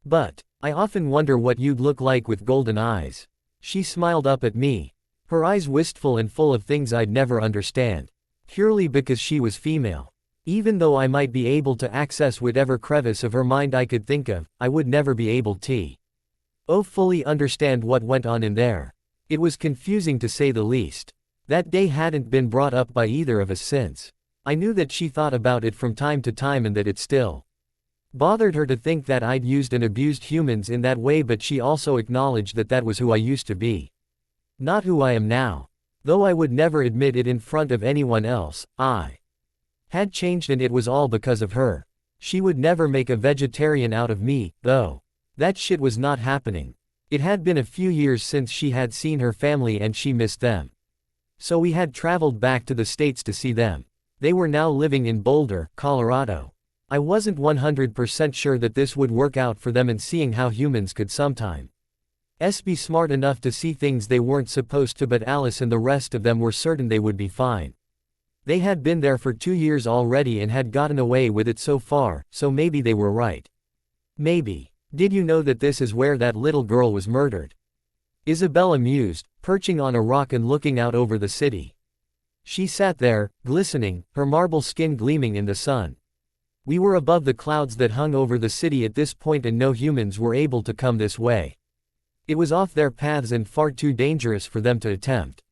But I often wonder what you'd look like with golden eyes. She smiled up at me, her eyes wistful and full of things I'd never understand. Purely because she was female. Even though I might be able to access whatever crevice of her mind I could think of, I would never be able to fully understand what went on in there. It was confusing to say the least. That day hadn't been brought up by either of us since. I knew that she thought about it from time to time and that it still bothered her to think that I'd used and abused humans in that way, but she also acknowledged that that was who I used to be. Not who I am now. Though I would never admit it in front of anyone else, I had changed, and it was all because of her. She would never make a vegetarian out of me, though. That shit was not happening. It had been a few years since she had seen her family and she missed them. So we had traveled back to the States to see them. They were now living in Boulder, Colorado. I wasn't 100% sure that this would work out for them, and seeing how humans could sometimes be smart enough to see things they weren't supposed to, but Alice and the rest of them were certain they would be fine. They had been there for 2 years already and had gotten away with it so far, so maybe they were right. Maybe. Did you know that this is where that little girl was murdered? Isabella mused, perching on a rock and looking out over the city. She sat there, glistening, her marble skin gleaming in the sun. We were above the clouds that hung over the city at this point, and no humans were able to come this way. It was off their paths and far too dangerous for them to attempt.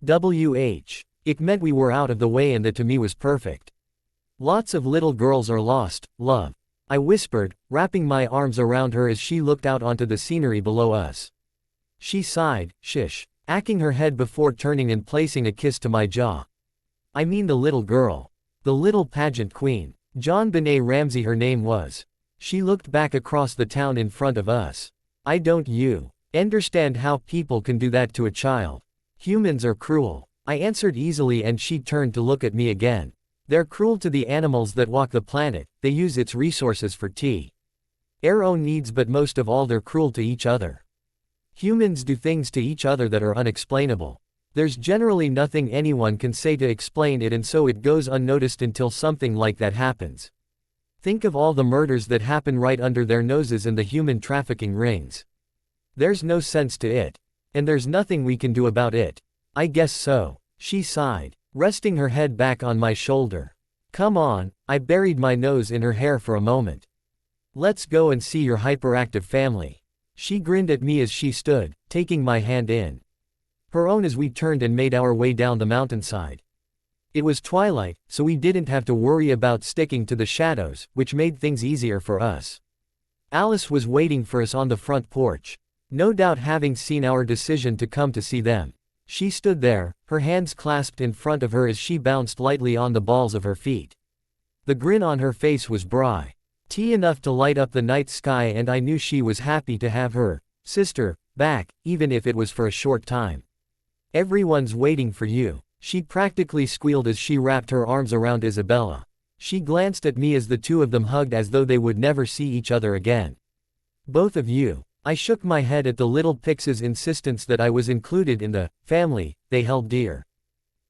It meant we were out of the way, and that to me was perfect. Lots of little girls are lost, love. I whispered, wrapping my arms around her as she looked out onto the scenery below us. She sighed, shish, acking her head before turning and placing a kiss to my jaw. I mean the little girl. The little pageant queen. John Benet Ramsey her name was. She looked back across the town in front of us. I don't you understand how people can do that to a child. Humans are cruel. I answered easily and she turned to look at me again. They're cruel to the animals that walk the planet, they use its resources for their own needs, but most of all they're cruel to each other. Humans do things to each other that are unexplainable. There's generally nothing anyone can say to explain it, and so it goes unnoticed until something like that happens. Think of all the murders that happen right under their noses and the human trafficking rings. There's no sense to it. And there's nothing we can do about it. I guess so. She sighed, resting her head back on my shoulder. Come on, I buried my nose in her hair for a moment. Let's go and see your hyperactive family. She grinned at me as she stood, taking my hand in her own as we turned and made our way down the mountainside. It was twilight, so we didn't have to worry about sticking to the shadows, which made things easier for us. Alice was waiting for us on the front porch, no doubt having seen our decision to come to see them. She stood there, her hands clasped in front of her as she bounced lightly on the balls of her feet. The grin on her face was bright enough to light up the night sky, and I knew she was happy to have her sister back, even if it was for a short time. Everyone's waiting for you, she practically squealed as she wrapped her arms around Isabella. She glanced at me as the two of them hugged as though they would never see each other again. Both of you. I shook my head at the little pix's insistence that I was included in the family they held dear.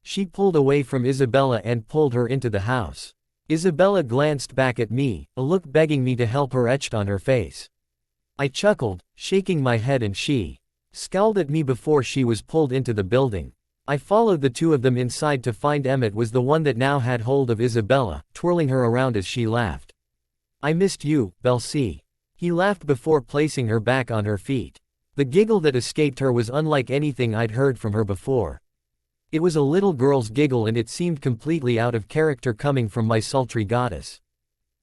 She pulled away from Isabella and pulled her into the house. Isabella glanced back at me, a look begging me to help her etched on her face. I chuckled, shaking my head, and she scowled at me before she was pulled into the building. I followed the two of them inside to find Emmett was the one that now had hold of Isabella, twirling her around as she laughed. I missed you, Belsie. He laughed before placing her back on her feet. The giggle that escaped her was unlike anything I'd heard from her before. It was a little girl's giggle, and it seemed completely out of character coming from my sultry goddess.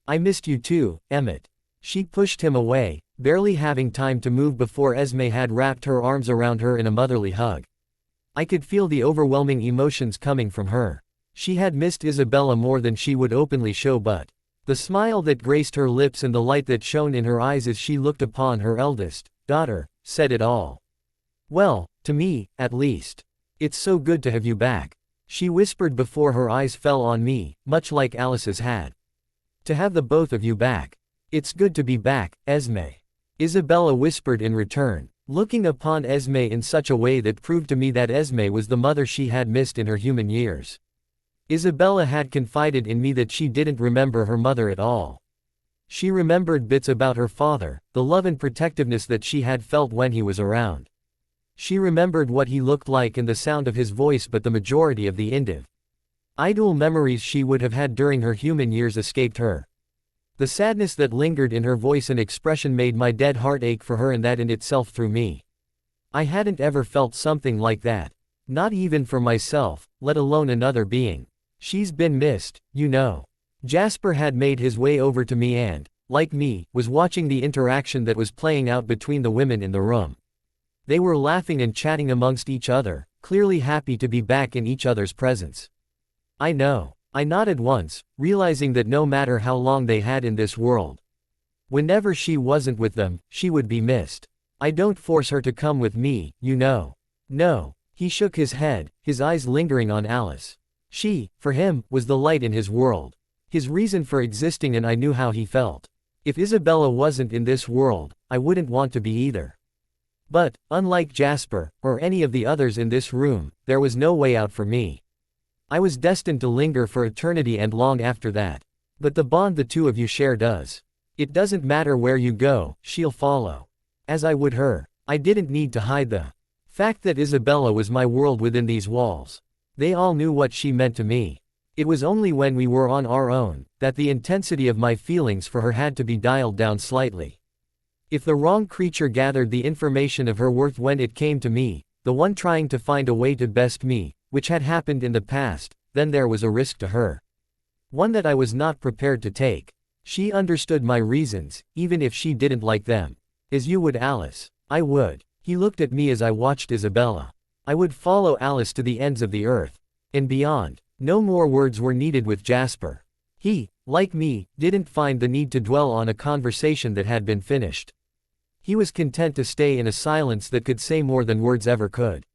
I missed you too, Emmett. She pushed him away, barely having time to move before Esme had wrapped her arms around her in a motherly hug. I could feel the overwhelming emotions coming from her. She had missed Isabella more than she would openly show, but the smile that graced her lips and the light that shone in her eyes as she looked upon her eldest daughter said it all. Well, to me, at least. It's so good to have you back, she whispered before her eyes fell on me, much like Alice's had. To have the both of you back. It's good to be back, Esme. Isabella whispered in return, looking upon Esme in such a way that proved to me that Esme was the mother she had missed in her human years. Isabella had confided in me that she didn't remember her mother at all. She remembered bits about her father, the love and protectiveness that she had felt when he was around. She remembered what he looked like and the sound of his voice, but the majority of the individual memories she would have had during her human years escaped her. The sadness that lingered in her voice and expression made my dead heart ache for her, and that in itself through me. I hadn't ever felt something like that. Not even for myself, let alone another being. She's been missed, you know. Jasper had made his way over to me and, like me, was watching the interaction that was playing out between the women in the room. They were laughing and chatting amongst each other, clearly happy to be back in each other's presence. I know. I nodded once, realizing that no matter how long they had in this world, whenever she wasn't with them, she would be missed. I don't force her to come with me, you know. No. He shook his head, his eyes lingering on Alice. She, for him, was the light in his world. His reason for existing, and I knew how he felt. If Isabella wasn't in this world, I wouldn't want to be either. But, unlike Jasper, or any of the others in this room, there was no way out for me. I was destined to linger for eternity and long after that. But the bond the two of you share does. It doesn't matter where you go, she'll follow. As I would her. I didn't need to hide the fact that Isabella was my world within these walls. They all knew what she meant to me. It was only when we were on our own, that the intensity of my feelings for her had to be dialed down slightly. If the wrong creature gathered the information of her worth when it came to me, the one trying to find a way to best me, which had happened in the past, then there was a risk to her. One that I was not prepared to take. She understood my reasons, even if she didn't like them. As you would Alice. I would. He looked at me as I watched Isabella. I would follow Alice to the ends of the earth. And beyond. No more words were needed with Jasper. He, like me, didn't find the need to dwell on a conversation that had been finished. He was content to stay in a silence that could say more than words ever could.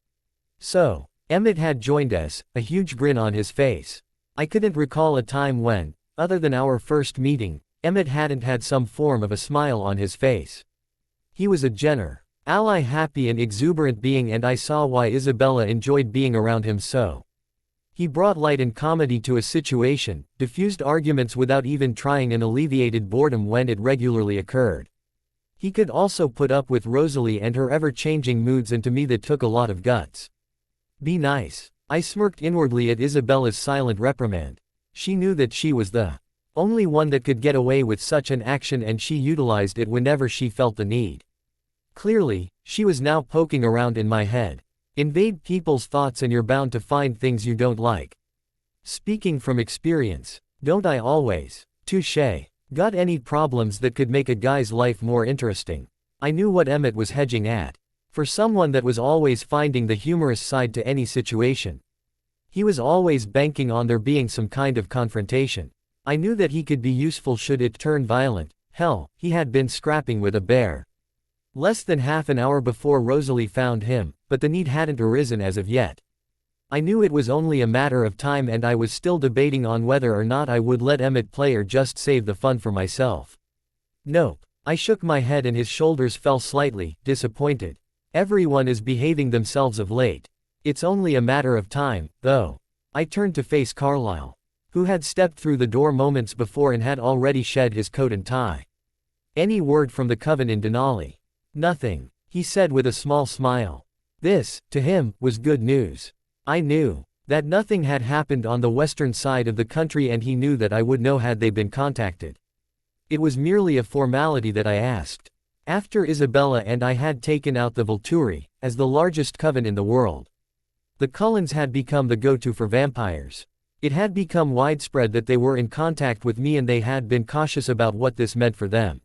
So, Emmett had joined us, a huge grin on his face. I couldn't recall a time when, other than our first meeting, Emmett hadn't had some form of a smile on his face. He was a generally happy and exuberant being, and I saw why Isabella enjoyed being around him so. He brought light and comedy to a situation, diffused arguments without even trying, and alleviated boredom when it regularly occurred. He could also put up with Rosalie and her ever-changing moods, and to me that took a lot of guts. Be nice. I smirked inwardly at Isabella's silent reprimand. She knew that she was the only one that could get away with such an action, and she utilized it whenever she felt the need. Clearly, she was now poking around in my head. Invade people's thoughts and you're bound to find things you don't like. Speaking from experience, don't I always? Touché. Got any problems that could make a guy's life more interesting? I knew what Emmett was hedging at. For someone that was always finding the humorous side to any situation, he was always banking on there being some kind of confrontation. I knew that he could be useful should it turn violent. Hell, he had been scrapping with a bear less than half an hour before Rosalie found him, but the need hadn't arisen as of yet. I knew it was only a matter of time, and I was still debating on whether or not I would let Emmett play or just save the fun for myself. Nope. I shook my head and his shoulders fell slightly, disappointed. Everyone is behaving themselves of late. It's only a matter of time, though. I turned to face Carlyle, who had stepped through the door moments before and had already shed his coat and tie. Any word from the coven in Denali? Nothing, he said with a small smile. This, to him, was good news. I knew that nothing had happened on the western side of the country, and he knew that I would know had they been contacted. It was merely a formality that I asked. After Isabella and I had taken out the Volturi, as the largest coven in the world, the Cullens had become the go-to for vampires. It had become widespread that they were in contact with me, and they had been cautious about what this meant for them.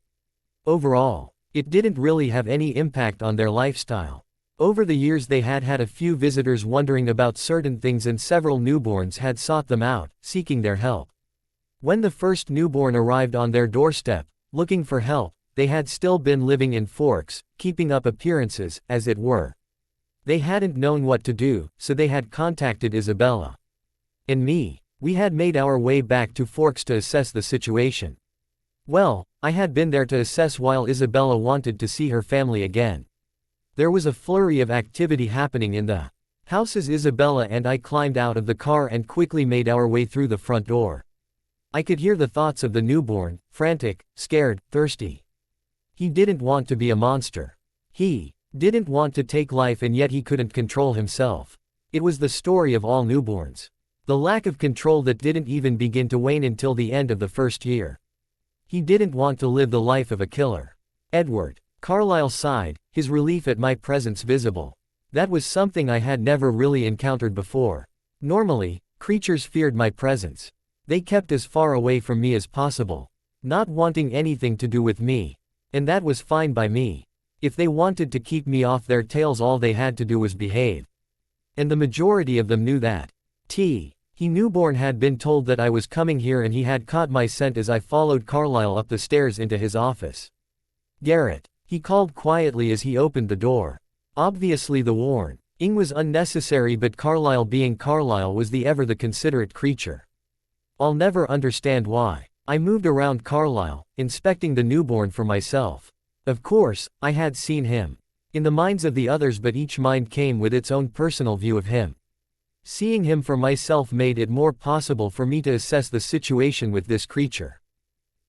Overall, it didn't really have any impact on their lifestyle. Over the years they had had a few visitors wondering about certain things, and several newborns had sought them out, seeking their help. When the first newborn arrived on their doorstep, looking for help, they had still been living in Forks, keeping up appearances, as it were. They hadn't known what to do, so they had contacted Isabella and me. We had made our way back to Forks to assess the situation. Well, I had been there to assess while Isabella wanted to see her family again. There was a flurry of activity happening in the house as Isabella and I climbed out of the car and quickly made our way through the front door. I could hear the thoughts of the newborn, frantic, scared, thirsty. He didn't want to be a monster. He didn't want to take life, and yet he couldn't control himself. It was the story of all newborns. The lack of control that didn't even begin to wane until the end of the first year. He didn't want to live the life of a killer. Edward. Carlyle sighed, his relief at my presence visible. That was something I had never really encountered before. Normally, creatures feared my presence. They kept as far away from me as possible, not wanting anything to do with me. And that was fine by me. If they wanted to keep me off their tails, all they had to do was behave. And the majority of them knew that. He newborn had been told that I was coming here, and he had caught my scent as I followed Carlyle up the stairs into his office. Garrett, he called quietly as he opened the door. Obviously the warning was unnecessary, but Carlyle, being Carlyle, was ever the considerate creature. I'll never understand why. I moved around Carlyle, inspecting the newborn for myself. Of course, I had seen him in the minds of the others, but each mind came with its own personal view of him. Seeing him for myself made it more possible for me to assess the situation with this creature.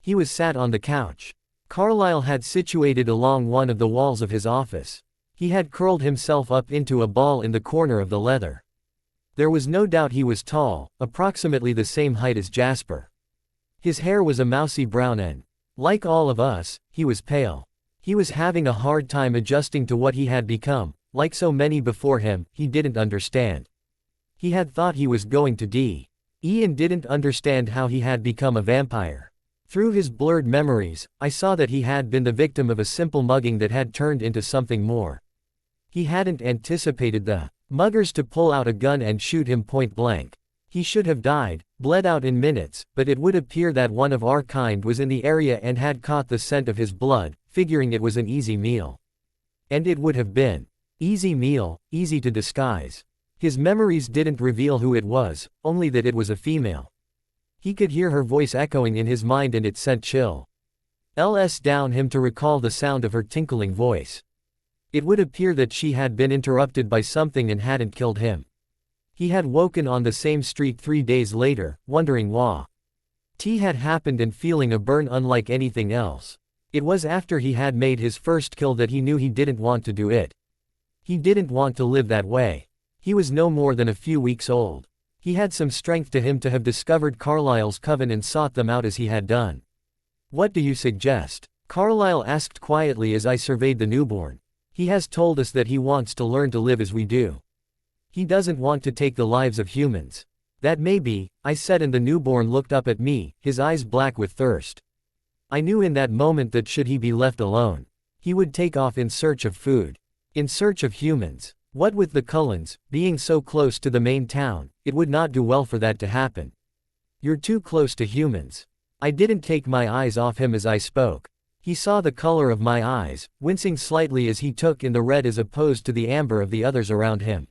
He was sat on the couch. Carlyle had situated along one of the walls of his office. He had curled himself up into a ball in the corner of the leather. There was no doubt he was tall, approximately the same height as Jasper. His hair was a mousy brown, and, like all of us, he was pale. He was having a hard time adjusting to what he had become. Like so many before him, he didn't understand. He had thought he was going to die. Ian didn't understand how he had become a vampire. Through his blurred memories, I saw that he had been the victim of a simple mugging that had turned into something more. He hadn't anticipated the muggers to pull out a gun and shoot him point blank. He should have died, bled out in minutes, but it would appear that one of our kind was in the area and had caught the scent of his blood, figuring it was an easy meal. And it would have been. Easy meal, easy to disguise. His memories didn't reveal who it was, only that it was a female. He could hear her voice echoing in his mind and it sent chill. LS down him to recall the sound of her tinkling voice. It would appear that she had been interrupted by something and hadn't killed him. He had woken on the same street 3 days later, wondering what had happened and feeling a burn unlike anything else. It was after he had made his first kill that he knew he didn't want to do it. He didn't want to live that way. He was no more than a few weeks old. He had some strength to him to have discovered Carlyle's coven and sought them out as he had done. What do you suggest? Carlyle asked quietly as I surveyed the newborn. He has told us that he wants to learn to live as we do. He doesn't want to take the lives of humans. That may be, I said, and the newborn looked up at me, his eyes black with thirst. I knew in that moment that should he be left alone, he would take off in search of food. In search of humans. What with the Cullens being so close to the main town, it would not do well for that to happen. You're too close to humans. I didn't take my eyes off him as I spoke. He saw the color of my eyes, wincing slightly as he took in the red as opposed to the amber of the others around him.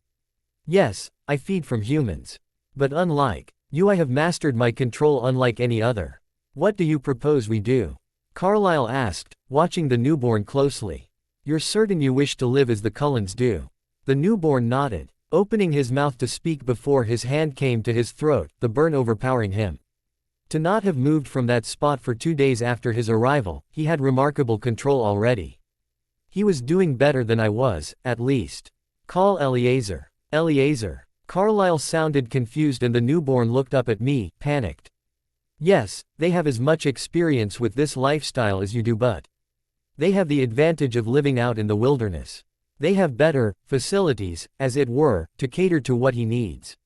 Yes, I feed from humans. But unlike you, I have mastered my control unlike any other. What do you propose we do? Carlyle asked, watching the newborn closely. You're certain you wish to live as the Cullens do? The newborn nodded, opening his mouth to speak before his hand came to his throat, the burn overpowering him. To not have moved from that spot for 2 days after his arrival, he had remarkable control already. He was doing better than I was, at least. Call Eleazar. Eleazar. Carlyle sounded confused and the newborn looked up at me, panicked. Yes, they have as much experience with this lifestyle as you do, but they have the advantage of living out in the wilderness. They have better facilities, as it were, to cater to what he needs.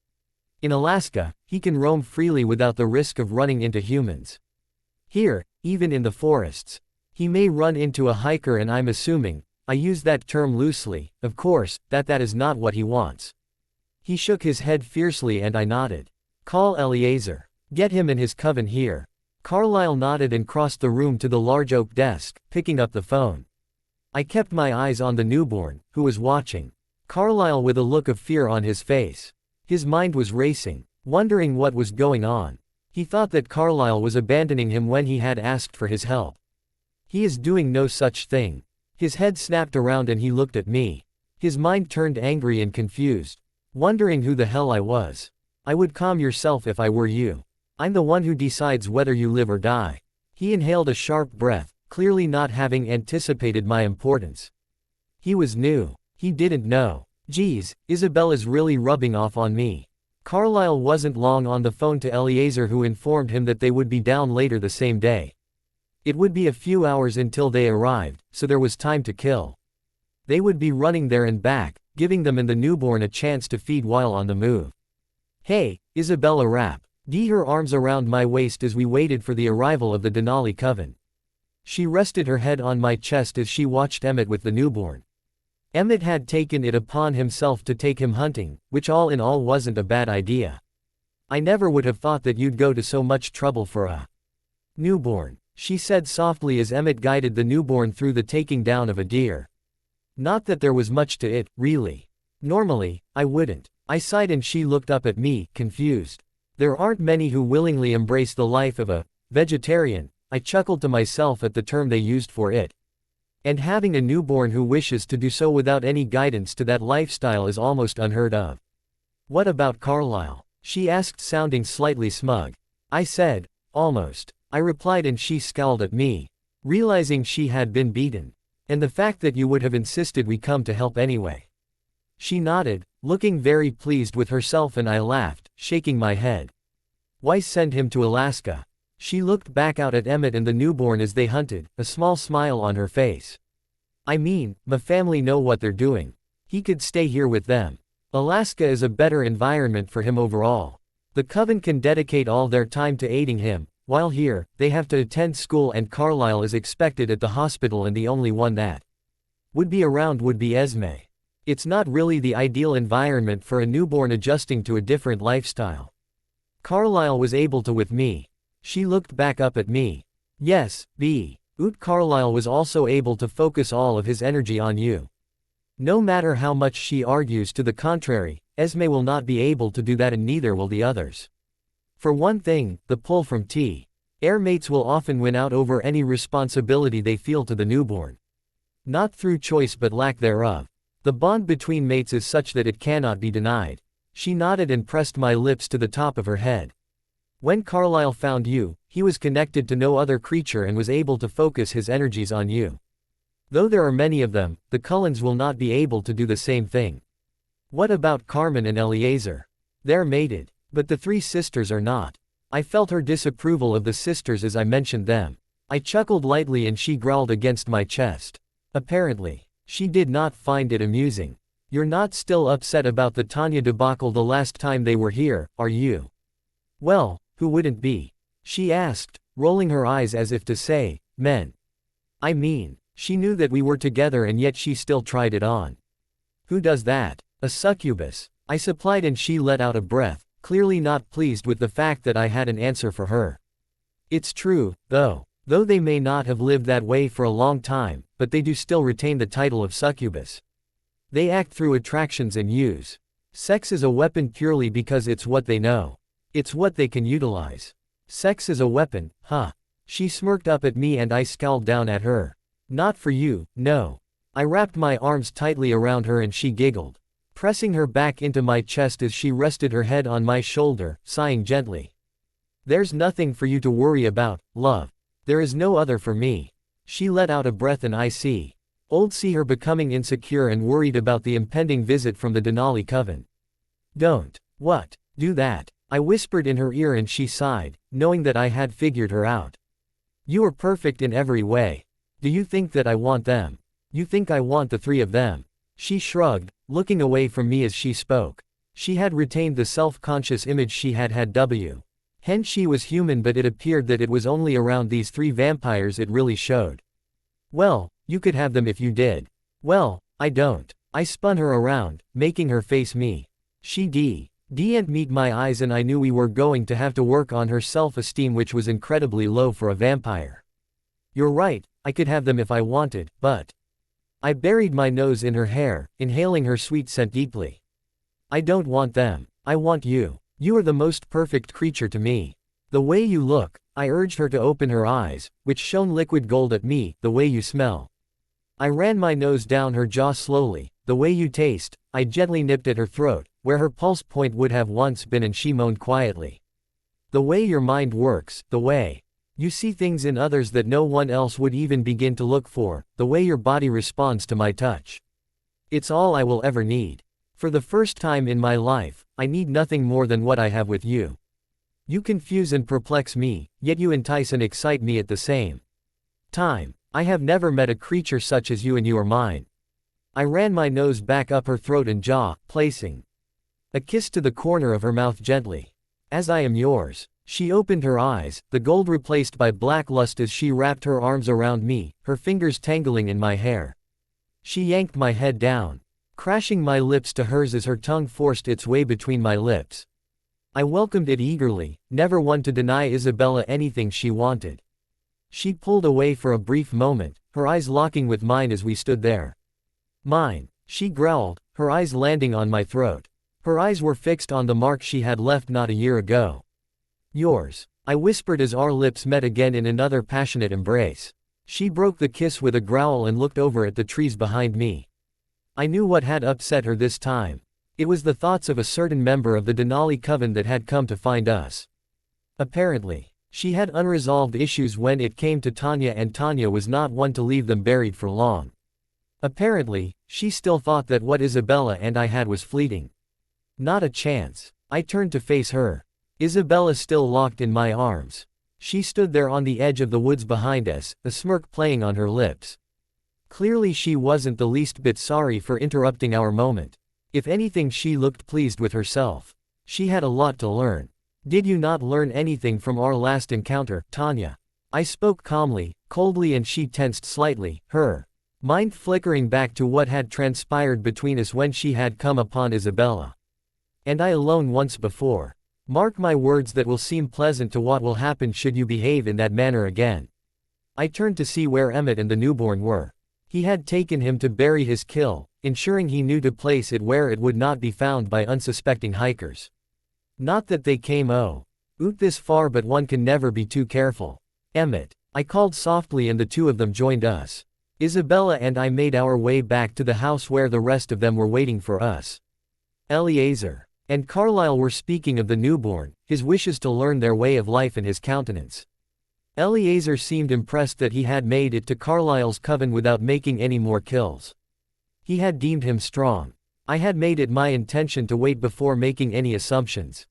In Alaska, he can roam freely without the risk of running into humans. Here, even in the forests, he may run into a hiker, and I'm assuming, I use that term loosely, of course, that is not what he wants. He shook his head fiercely and I nodded. Call Eleazar. Get him and his coven here. Carlyle nodded and crossed the room to the large oak desk, picking up the phone. I kept my eyes on the newborn, who was watching Carlyle with a look of fear on his face. His mind was racing, wondering what was going on. He thought that Carlyle was abandoning him when he had asked for his help. He is doing no such thing. His head snapped around and he looked at me. His mind turned angry and confused, wondering who the hell I was. I would calm yourself if I were you. I'm the one who decides whether you live or die. He inhaled a sharp breath, clearly not having anticipated my importance. He was new. He didn't know. Geez, Isabella's really rubbing off on me. Carlyle wasn't long on the phone to Eleazar, who informed him that they would be down later the same day. It would be a few hours until they arrived, so there was time to kill. They would be running there and back, giving them and the newborn a chance to feed while on the move. Hey, Isabella rapped her arms around my waist as we waited for the arrival of the Denali coven. She rested her head on my chest as she watched Emmett with the newborn. Emmett had taken it upon himself to take him hunting, which all in all wasn't a bad idea. I never would have thought that you'd go to so much trouble for a newborn, she said softly as Emmett guided the newborn through the taking down of a deer. Not that there was much to it, really. Normally, I wouldn't. I sighed and she looked up at me, confused. There aren't many who willingly embrace the life of a vegetarian. I chuckled to myself at the term they used for it. And having a newborn who wishes to do so without any guidance to that lifestyle is almost unheard of. What about Carlyle? She asked, sounding slightly smug. I said, almost. I replied and she scowled at me, realizing she had been beaten. And the fact that you would have insisted we come to help anyway. She nodded, looking very pleased with herself, and I laughed, shaking my head. Why send him to Alaska? She looked back out at Emmett and the newborn as they hunted, a small smile on her face. I mean, my family know what they're doing. He could stay here with them. Alaska is a better environment for him overall. The coven can dedicate all their time to aiding him, while here, they have to attend school and Carlyle is expected at the hospital, and the only one that would be around would be Esme. It's not really the ideal environment for a newborn adjusting to a different lifestyle. Carlyle was able to with me. She looked back up at me. Yes, B. Carlyle was also able to focus all of his energy on you. No matter how much she argues to the contrary, Esme will not be able to do that, and neither will the others. For one thing, the pull from T. Air mates will often win out over any responsibility they feel to the newborn. Not through choice but lack thereof. The bond between mates is such that it cannot be denied. She nodded and pressed my lips to the top of her head. When Carlyle found you, he was connected to no other creature and was able to focus his energies on you. Though there are many of them, the Cullens will not be able to do the same thing. What about Carmen and Eleazar? They're mated. But the three sisters are not. I felt her disapproval of the sisters as I mentioned them. I chuckled lightly and she growled against my chest. Apparently, she did not find it amusing. You're not still upset about the Tanya debacle the last time they were here, are you? Well, who wouldn't be? She asked, rolling her eyes as if to say, men. I mean, she knew that we were together and yet she still tried it on. Who does that? A succubus, I supplied, and she let out a breath, clearly not pleased with the fact that I had an answer for her. It's true, though they may not have lived that way for a long time, but they do still retain the title of succubus. They act through attractions and use sex as a weapon purely because it's what they know. It's what they can utilize. Sex as a weapon, huh? She smirked up at me and I scowled down at her. Not for you, no. I wrapped my arms tightly around her and she giggled, pressing her back into my chest as she rested her head on my shoulder, sighing gently. There's nothing for you to worry about, love. There is no other for me. She let out a breath and I see her becoming insecure and worried about the impending visit from the Denali coven. Don't. What? Do that. I whispered in her ear and she sighed, knowing that I had figured her out. You are perfect in every way. Do you think that I want them? You think I want the three of them? She shrugged, looking away from me as she spoke. She had retained the self-conscious image she had had hence she was human, but it appeared that it was only around these three vampires it really showed. Well, you could have them if you did. Well, I don't. I spun her around, making her face me. She didn't meet my eyes and I knew we were going to have to work on her self-esteem, which was incredibly low for a vampire. You're right, I could have them if I wanted, but... I buried my nose in her hair, inhaling her sweet scent deeply. I don't want them. I want you. You are the most perfect creature to me. The way you look, I urged her to open her eyes, which shone liquid gold at me, the way you smell. I ran my nose down her jaw slowly, the way you taste, I gently nipped at her throat, where her pulse point would have once been, and she moaned quietly. The way your mind works, the way you see things in others that no one else would even begin to look for, the way your body responds to my touch. It's all I will ever need. For the first time in my life, I need nothing more than what I have with you. You confuse and perplex me, yet you entice and excite me at the same time. I have never met a creature such as you, and you are mine. I ran my nose back up her throat and jaw, placing a kiss to the corner of her mouth gently. As I am yours. She opened her eyes, the gold replaced by black lust as she wrapped her arms around me, her fingers tangling in my hair. She yanked my head down, crashing my lips to hers as her tongue forced its way between my lips. I welcomed it eagerly, never one to deny Isabella anything she wanted. She pulled away for a brief moment, her eyes locking with mine as we stood there. Mine, she growled, her eyes landing on my throat. Her eyes were fixed on the mark she had left not a year ago. Yours, I whispered as our lips met again in another passionate embrace. She broke the kiss with a growl and looked over at the trees behind me. I knew what had upset her this time. It was the thoughts of a certain member of the Denali coven that had come to find us. Apparently, she had unresolved issues when it came to Tanya, and Tanya was not one to leave them buried for long. Apparently, she still thought that what Isabella and I had was fleeting. Not a chance. I turned to face her. Isabella still locked in my arms. She stood there on the edge of the woods behind us, a smirk playing on her lips. Clearly she wasn't the least bit sorry for interrupting our moment. If anything, she looked pleased with herself. She had a lot to learn. Did you not learn anything from our last encounter, Tanya? I spoke calmly, coldly, and she tensed slightly, her mind flickering back to what had transpired between us when she had come upon Isabella and I alone once before. Mark my words, that will seem pleasant to what will happen should you behave in that manner again. I turned to see where Emmett and the newborn were. He had taken him to bury his kill, ensuring he knew to place it where it would not be found by unsuspecting hikers. Not that they came out this far, but one can never be too careful. Emmett, I called softly, and the two of them joined us. Isabella and I made our way back to the house where the rest of them were waiting for us. Eleazar and Carlyle were speaking of the newborn, his wishes to learn their way of life in his countenance. Eleazar seemed impressed that he had made it to Carlyle's coven without making any more kills. He had deemed him strong. I had made it my intention to wait before making any assumptions.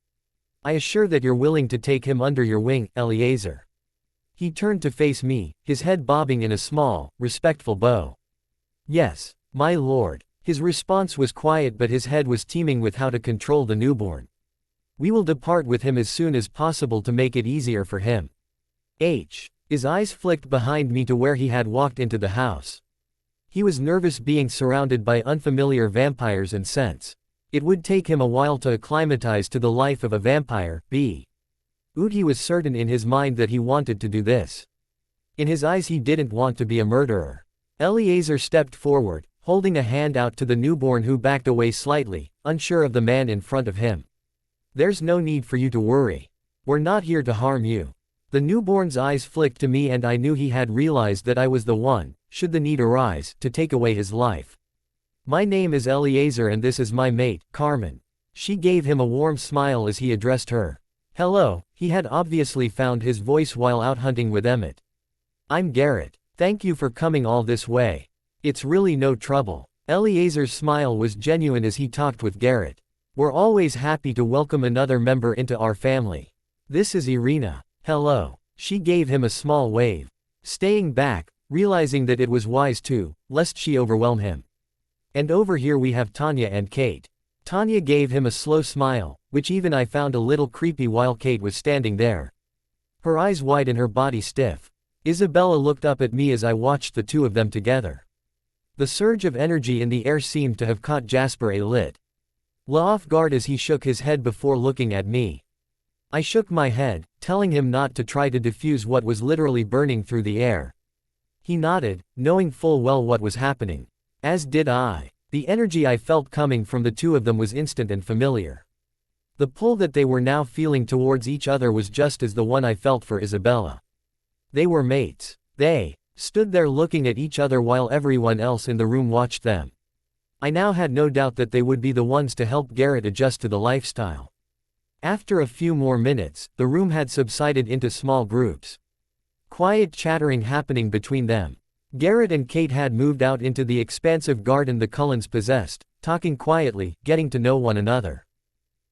I assure that you're willing to take him under your wing, Eleazar. He turned to face me, his head bobbing in a small, respectful bow. Yes, my lord. His response was quiet, but his head was teeming with how to control the newborn. We will depart with him as soon as possible to make it easier for him. His eyes flicked behind me to where he had walked into the house. He was nervous being surrounded by unfamiliar vampires and scents. It would take him a while to acclimatize to the life of a vampire. He was certain in his mind that he wanted to do this. In his eyes he didn't want to be a murderer. Eleazar stepped forward, holding a hand out to the newborn, who backed away slightly, unsure of the man in front of him. There's no need for you to worry. We're not here to harm you. The newborn's eyes flicked to me, and I knew he had realized that I was the one, should the need arise, to take away his life. My name is Eleazar, and this is my mate, Carmen. She gave him a warm smile as he addressed her. Hello, he had obviously found his voice while out hunting with Emmett. I'm Garrett. Thank you for coming all this way. It's really no trouble. Eleazar's smile was genuine as he talked with Garrett. We're always happy to welcome another member into our family. This is Irina. Hello. She gave him a small wave. Staying back, realizing that it was wise too, lest she overwhelm him. And over here we have Tanya and Kate. Tanya gave him a slow smile, which even I found a little creepy while Kate was standing there. Her eyes wide and her body stiff. Isabella looked up at me as I watched the two of them together. The surge of energy in the air seemed to have caught Jasper a lit. Off guard as he shook his head before looking at me. I shook my head, telling him not to try to diffuse what was literally burning through the air. He nodded, knowing full well what was happening. As did I. The energy I felt coming from the two of them was instant and familiar. The pull that they were now feeling towards each other was just as the one I felt for Isabella. They were mates. They stood there looking at each other while everyone else in the room watched them. I now had no doubt that they would be the ones to help Garrett adjust to the lifestyle. After a few more minutes, the room had subsided into small groups. Quiet chattering happening between them. Garrett and Kate had moved out into the expansive garden the Cullens possessed, talking quietly, getting to know one another.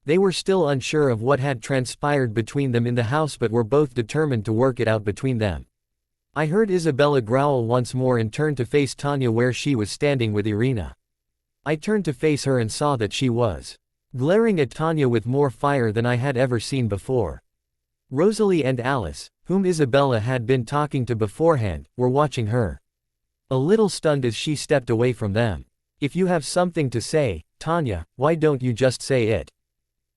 They were still unsure of what had transpired between them in the house, but were both determined to work it out between them. I heard Isabella growl once more and turned to face Tanya where she was standing with Irina. I turned to face her and saw that she was glaring at Tanya with more fire than I had ever seen before. Rosalie and Alice, whom Isabella had been talking to beforehand, were watching her. A little stunned as she stepped away from them. If you have something to say, Tanya, why don't you just say it?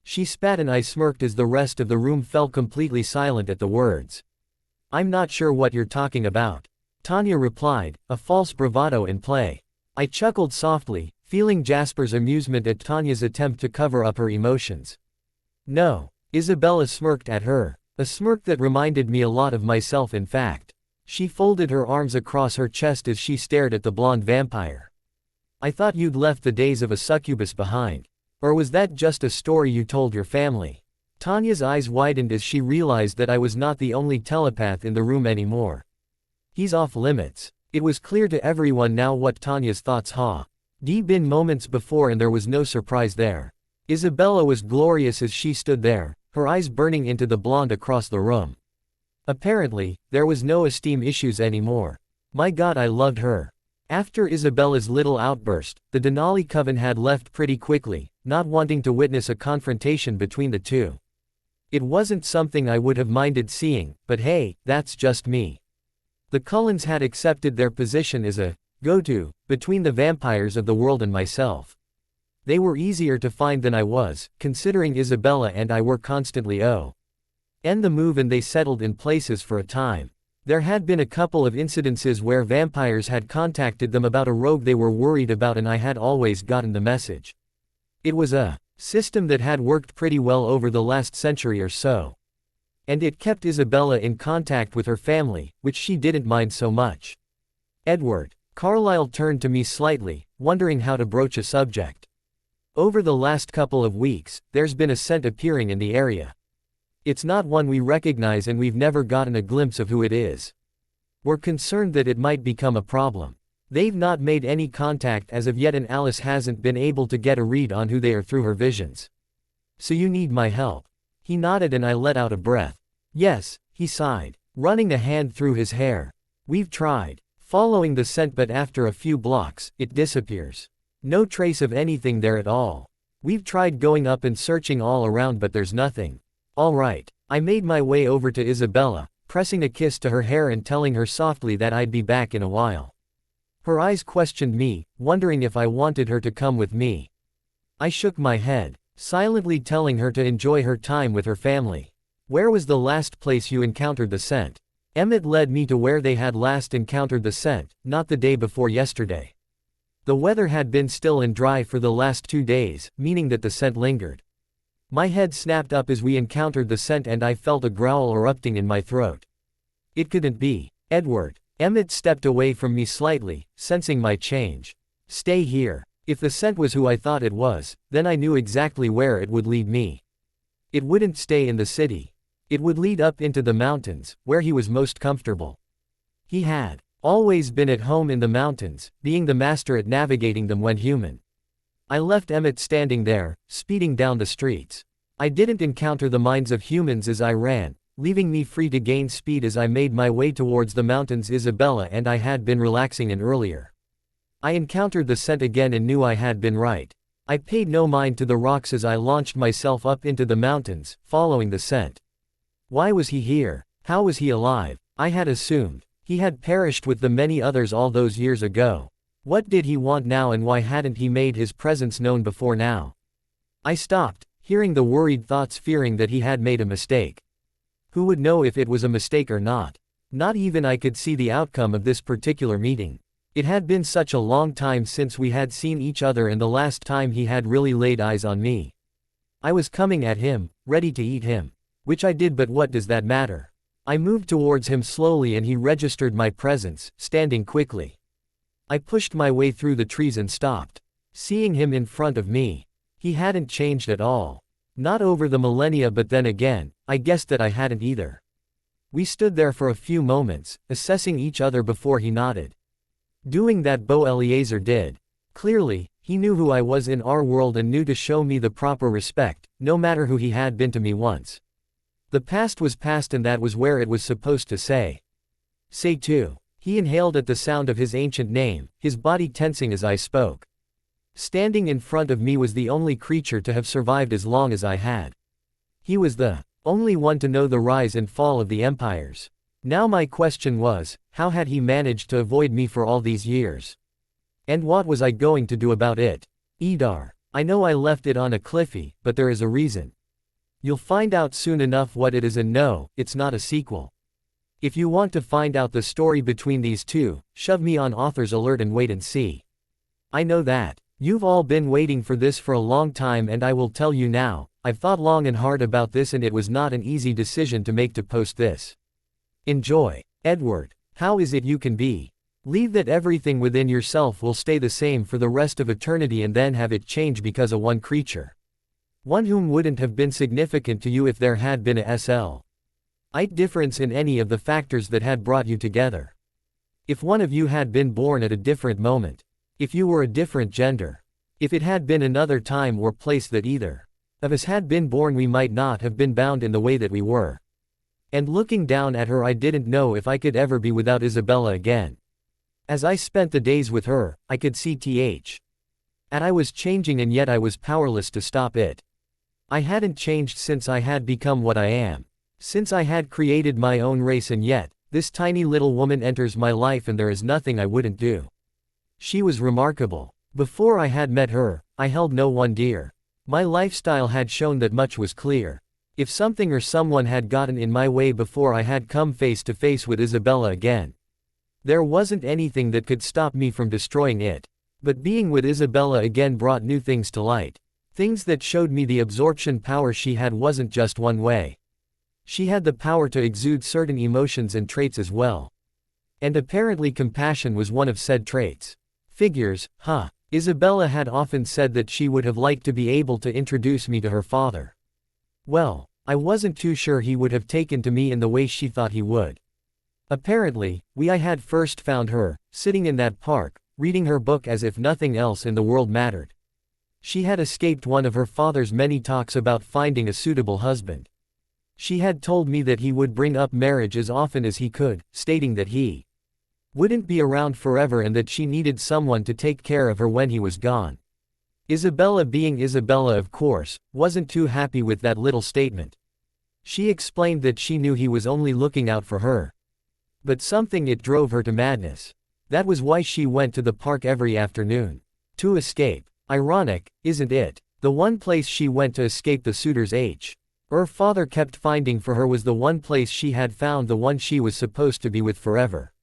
She spat and I smirked as the rest of the room fell completely silent at the words. I'm not sure what you're talking about. Tanya replied, a false bravado in play. I chuckled softly, feeling Jasper's amusement at Tanya's attempt to cover up her emotions. No. Isabella smirked at her, a smirk that reminded me a lot of myself in fact. She folded her arms across her chest as she stared at the blonde vampire. I thought you'd left the days of a succubus behind. Or was that just a story you told your family? Tanya's eyes widened as she realized that I was not the only telepath in the room anymore. He's off limits. It was clear to everyone now what Tanya's thoughts had been moments before, and there was no surprise there. Isabella was glorious as she stood there, her eyes burning into the blonde across the room. Apparently, there was no esteem issues anymore. My God, I loved her. After Isabella's little outburst, the Denali coven had left pretty quickly, not wanting to witness a confrontation between the two. It wasn't something I would have minded seeing, but hey, that's just me. The Cullens had accepted their position as a go-to between the vampires of the world and myself. They were easier to find than I was, considering Isabella and I were constantly on the move, and they settled in places for a time. There had been a couple of incidences where vampires had contacted them about a rogue they were worried about, and I had always gotten the message. It was a system that had worked pretty well over the last century or so. And it kept Isabella in contact with her family, which she didn't mind so much. Edward. Carlyle turned to me slightly, wondering how to broach a subject. Over the last couple of weeks, there's been a scent appearing in the area. It's not one we recognize, and we've never gotten a glimpse of who it is. We're concerned that it might become a problem. They've not made any contact as of yet, and Alice hasn't been able to get a read on who they are through her visions. So you need my help. He nodded, and I let out a breath. Yes, he sighed, running a hand through his hair. We've tried following the scent, but after a few blocks, it disappears. No trace of anything there at all. We've tried going up and searching all around, but there's nothing. All right. I made my way over to Isabella, pressing a kiss to her hair and telling her softly that I'd be back in a while. Her eyes questioned me, wondering if I wanted her to come with me. I shook my head, silently telling her to enjoy her time with her family. Where was the last place you encountered the scent? Emmett led me to where they had last encountered the scent, not the day before yesterday. The weather had been still and dry for the last 2 days, meaning that the scent lingered. My head snapped up as we encountered the scent, and I felt a growl erupting in my throat. It couldn't be Edward. Emmett stepped away from me slightly, sensing my change. Stay here. If the scent was who I thought it was, then I knew exactly where it would lead me. It wouldn't stay in the city. It would lead up into the mountains, where he was most comfortable. He had always been at home in the mountains, being the master at navigating them when human. I left Emmett standing there, speeding down the streets. I didn't encounter the minds of humans as I ran, leaving me free to gain speed as I made my way towards the mountains Isabella and I had been relaxing in earlier. I encountered the scent again and knew I had been right. I paid no mind to the rocks as I launched myself up into the mountains, following the scent. Why was he here? How was he alive? I had assumed he had perished with the many others all those years ago. What did he want now, and why hadn't he made his presence known before now? I stopped, hearing the worried thoughts, fearing that he had made a mistake. Who would know if it was a mistake or not? Not even I could see the outcome of this particular meeting. It had been such a long time since we had seen each other, and the last time he had really laid eyes on me. I was coming at him, ready to eat him. Which I did, but what does that matter? I moved towards him slowly, and he registered my presence, standing quickly. I pushed my way through the trees and stopped, seeing him in front of me. He hadn't changed at all. Not over the millennia, but then again, I guessed that I hadn't either. We stood there for a few moments, assessing each other before he nodded. Doing that Bo Eliezer did. Clearly, he knew who I was in our world and knew to show me the proper respect, no matter who he had been to me once. The past was past, and that was where it was supposed to say. Say too. He inhaled at the sound of his ancient name, his body tensing as I spoke. Standing in front of me was the only creature to have survived as long as I had. He was the only one to know the rise and fall of the empires. Now my question was, how had he managed to avoid me for all these years? And what was I going to do about it? Idar. I know I left it on a cliffy, but there is a reason. You'll find out soon enough what it is, and no, it's not a sequel. If you want to find out the story between these two, shove me on author's alert and wait and see. I know that. You've all been waiting for this for a long time, and I will tell you now, I've thought long and hard about this, and it was not an easy decision to make to post this. Enjoy. Edward. How is it you can believe that everything within yourself will stay the same for the rest of eternity, and then have it change because of one creature? One whom wouldn't have been significant to you if there had been a slight difference in any of the factors that had brought you together. If one of you had been born at a different moment. If you were a different gender. If it had been another time or place that either of us had been born, we might not have been bound in the way that we were. And looking down at her, I didn't know if I could ever be without Isabella again. As I spent the days with her, I could see that I was changing, and yet I was powerless to stop it. I hadn't changed since I had become what I am. Since I had created my own race, and yet, this tiny little woman enters my life, and there is nothing I wouldn't do. She was remarkable. Before I had met her, I held no one dear. My lifestyle had shown that much was clear. If something or someone had gotten in my way before I had come face to face with Isabella again, there wasn't anything that could stop me from destroying it. But being with Isabella again brought new things to light. Things that showed me the absorption power she had wasn't just one way. She had the power to exude certain emotions and traits as well. And apparently compassion was one of said traits. Figures, huh? Isabella had often said that she would have liked to be able to introduce me to her father. Well, I wasn't too sure he would have taken to me in the way she thought he would. Apparently, I had first found her, sitting in that park, reading her book as if nothing else in the world mattered. She had escaped one of her father's many talks about finding a suitable husband. She had told me that he would bring up marriage as often as he could, stating that he wouldn't be around forever and that she needed someone to take care of her when he was gone. Isabella, being Isabella of course, wasn't too happy with that little statement. She explained that she knew he was only looking out for her. But something it drove her to madness. That was why she went to the park every afternoon. To escape. Ironic, isn't it? The one place she went to escape the suitors her father kept finding for her was the one place she had found the one she was supposed to be with forever.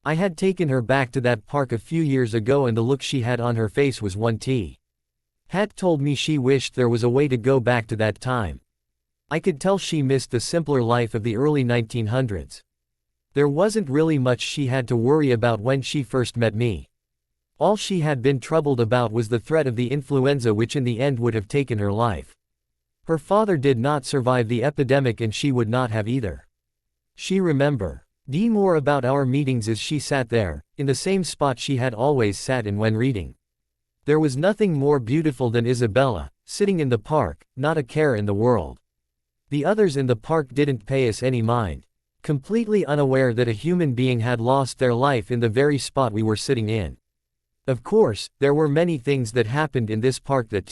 I had taken her back to that park a few years ago and the look she had on her face was one T. Had told me she wished there was a way to go back to that time. I could tell she missed the simpler life of the early 1900s. There wasn't really much she had to worry about when she first met me. All she had been troubled about was the threat of the influenza, which in the end would have taken her life. Her father did not survive the epidemic and she would not have either. She remembered more about our meetings as she sat there, in the same spot she had always sat in when reading. There was nothing more beautiful than Isabella, sitting in the park, not a care in the world. The others in the park didn't pay us any mind. Completely unaware that a human being had lost their life in the very spot we were sitting in. Of course, there were many things that happened in this park that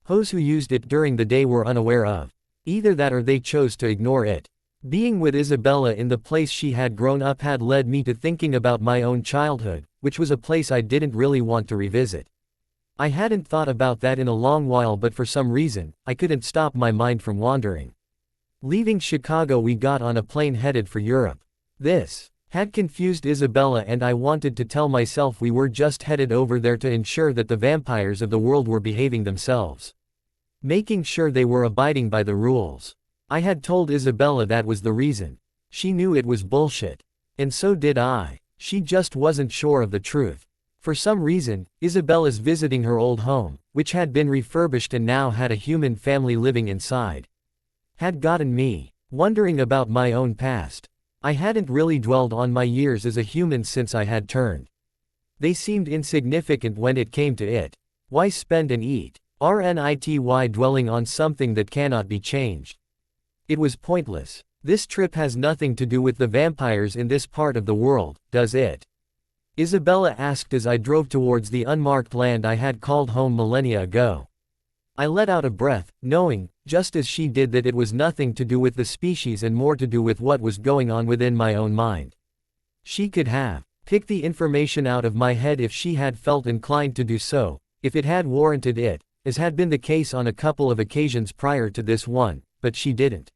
those who used it during the day were unaware of. Either that or they chose to ignore it. Being with Isabella in the place she had grown up had led me to thinking about my own childhood, which was a place I didn't really want to revisit. I hadn't thought about that in a long while, but for some reason, I couldn't stop my mind from wandering. Leaving Chicago, we got on a plane headed for Europe. This had confused Isabella, and I wanted to tell myself we were just headed over there to ensure that the vampires of the world were behaving themselves. Making sure they were abiding by the rules. I had told Isabella that was the reason. She knew it was bullshit. And so did I. She just wasn't sure of the truth. For some reason, Isabella's visiting her old home, which had been refurbished and now had a human family living inside, had gotten me wondering about my own past. I hadn't really dwelled on my years as a human since I had turned. They seemed insignificant when it came to it. Why spend and eat RNITY dwelling on something that cannot be changed? It was pointless. This trip has nothing to do with the vampires in this part of the world, does it? Isabella asked as I drove towards the unmarked land I had called home millennia ago. I let out a breath, knowing, just as she did, that it was nothing to do with the species and more to do with what was going on within my own mind. She could have picked the information out of my head if she had felt inclined to do so, if it had warranted it, as had been the case on a couple of occasions prior to this one, but she didn't.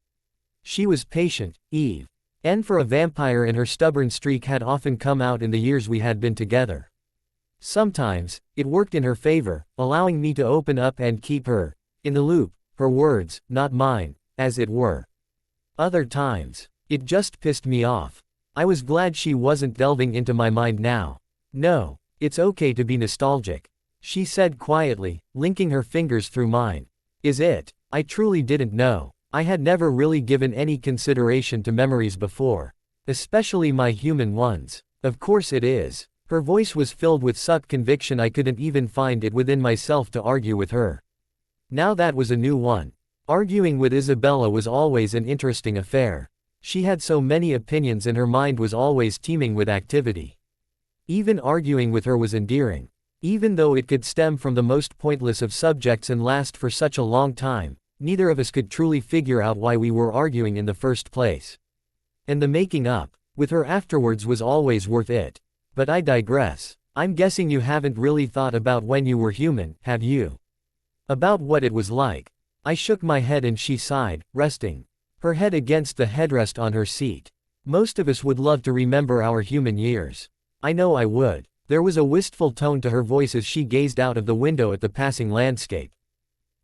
She was patient, Eve. And for a vampire, and her stubborn streak had often come out in the years we had been together. Sometimes, it worked in her favor, allowing me to open up and keep her in the loop, her words, not mine, as it were. Other times, it just pissed me off. I was glad she wasn't delving into my mind now. No, it's okay to be nostalgic, she said quietly, linking her fingers through mine. Is it? I truly didn't know. I had never really given any consideration to memories before. Especially my human ones. Of course it is. Her voice was filled with such conviction I couldn't even find it within myself to argue with her. Now that was a new one. Arguing with Isabella was always an interesting affair. She had so many opinions and her mind was always teeming with activity. Even arguing with her was endearing. Even though it could stem from the most pointless of subjects and last for such a long time, neither of us could truly figure out why we were arguing in the first place. And the making up with her afterwards was always worth it. But I digress. I'm guessing you haven't really thought about when you were human, have you? About what it was like. I shook my head and she sighed, resting her head against the headrest on her seat. Most of us would love to remember our human years. I know I would. There was a wistful tone to her voice as she gazed out of the window at the passing landscape.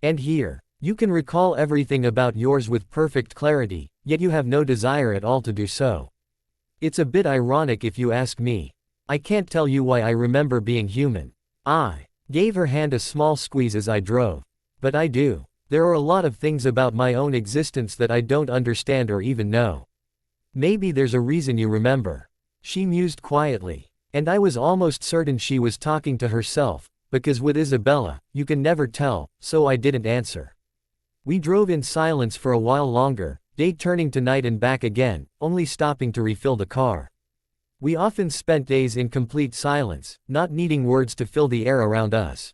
And here, you can recall everything about yours with perfect clarity, yet you have no desire at all to do so. It's a bit ironic if you ask me. I can't tell you why I remember being human. I gave her hand a small squeeze as I drove. But I do. There are a lot of things about my own existence that I don't understand or even know. Maybe there's a reason you remember. She mused quietly. And I was almost certain she was talking to herself, because with Isabella, you can never tell, so I didn't answer. We drove in silence for a while longer, day turning to night and back again, only stopping to refill the car. We often spent days in complete silence, not needing words to fill the air around us.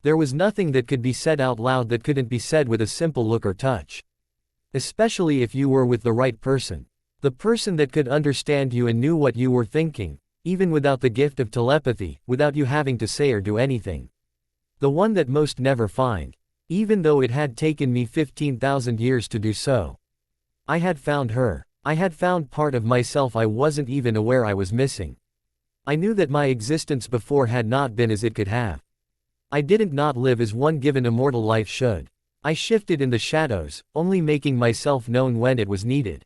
There was nothing that could be said out loud that couldn't be said with a simple look or touch. Especially if you were with the right person. The person that could understand you and knew what you were thinking, even without the gift of telepathy, without you having to say or do anything. The one that most never find. Even though it had taken me 15,000 years to do so. I had found her. I had found part of myself I wasn't even aware I was missing. I knew that my existence before had not been as it could have. I didn't not live as one given immortal life should. I shifted in the shadows, only making myself known when it was needed.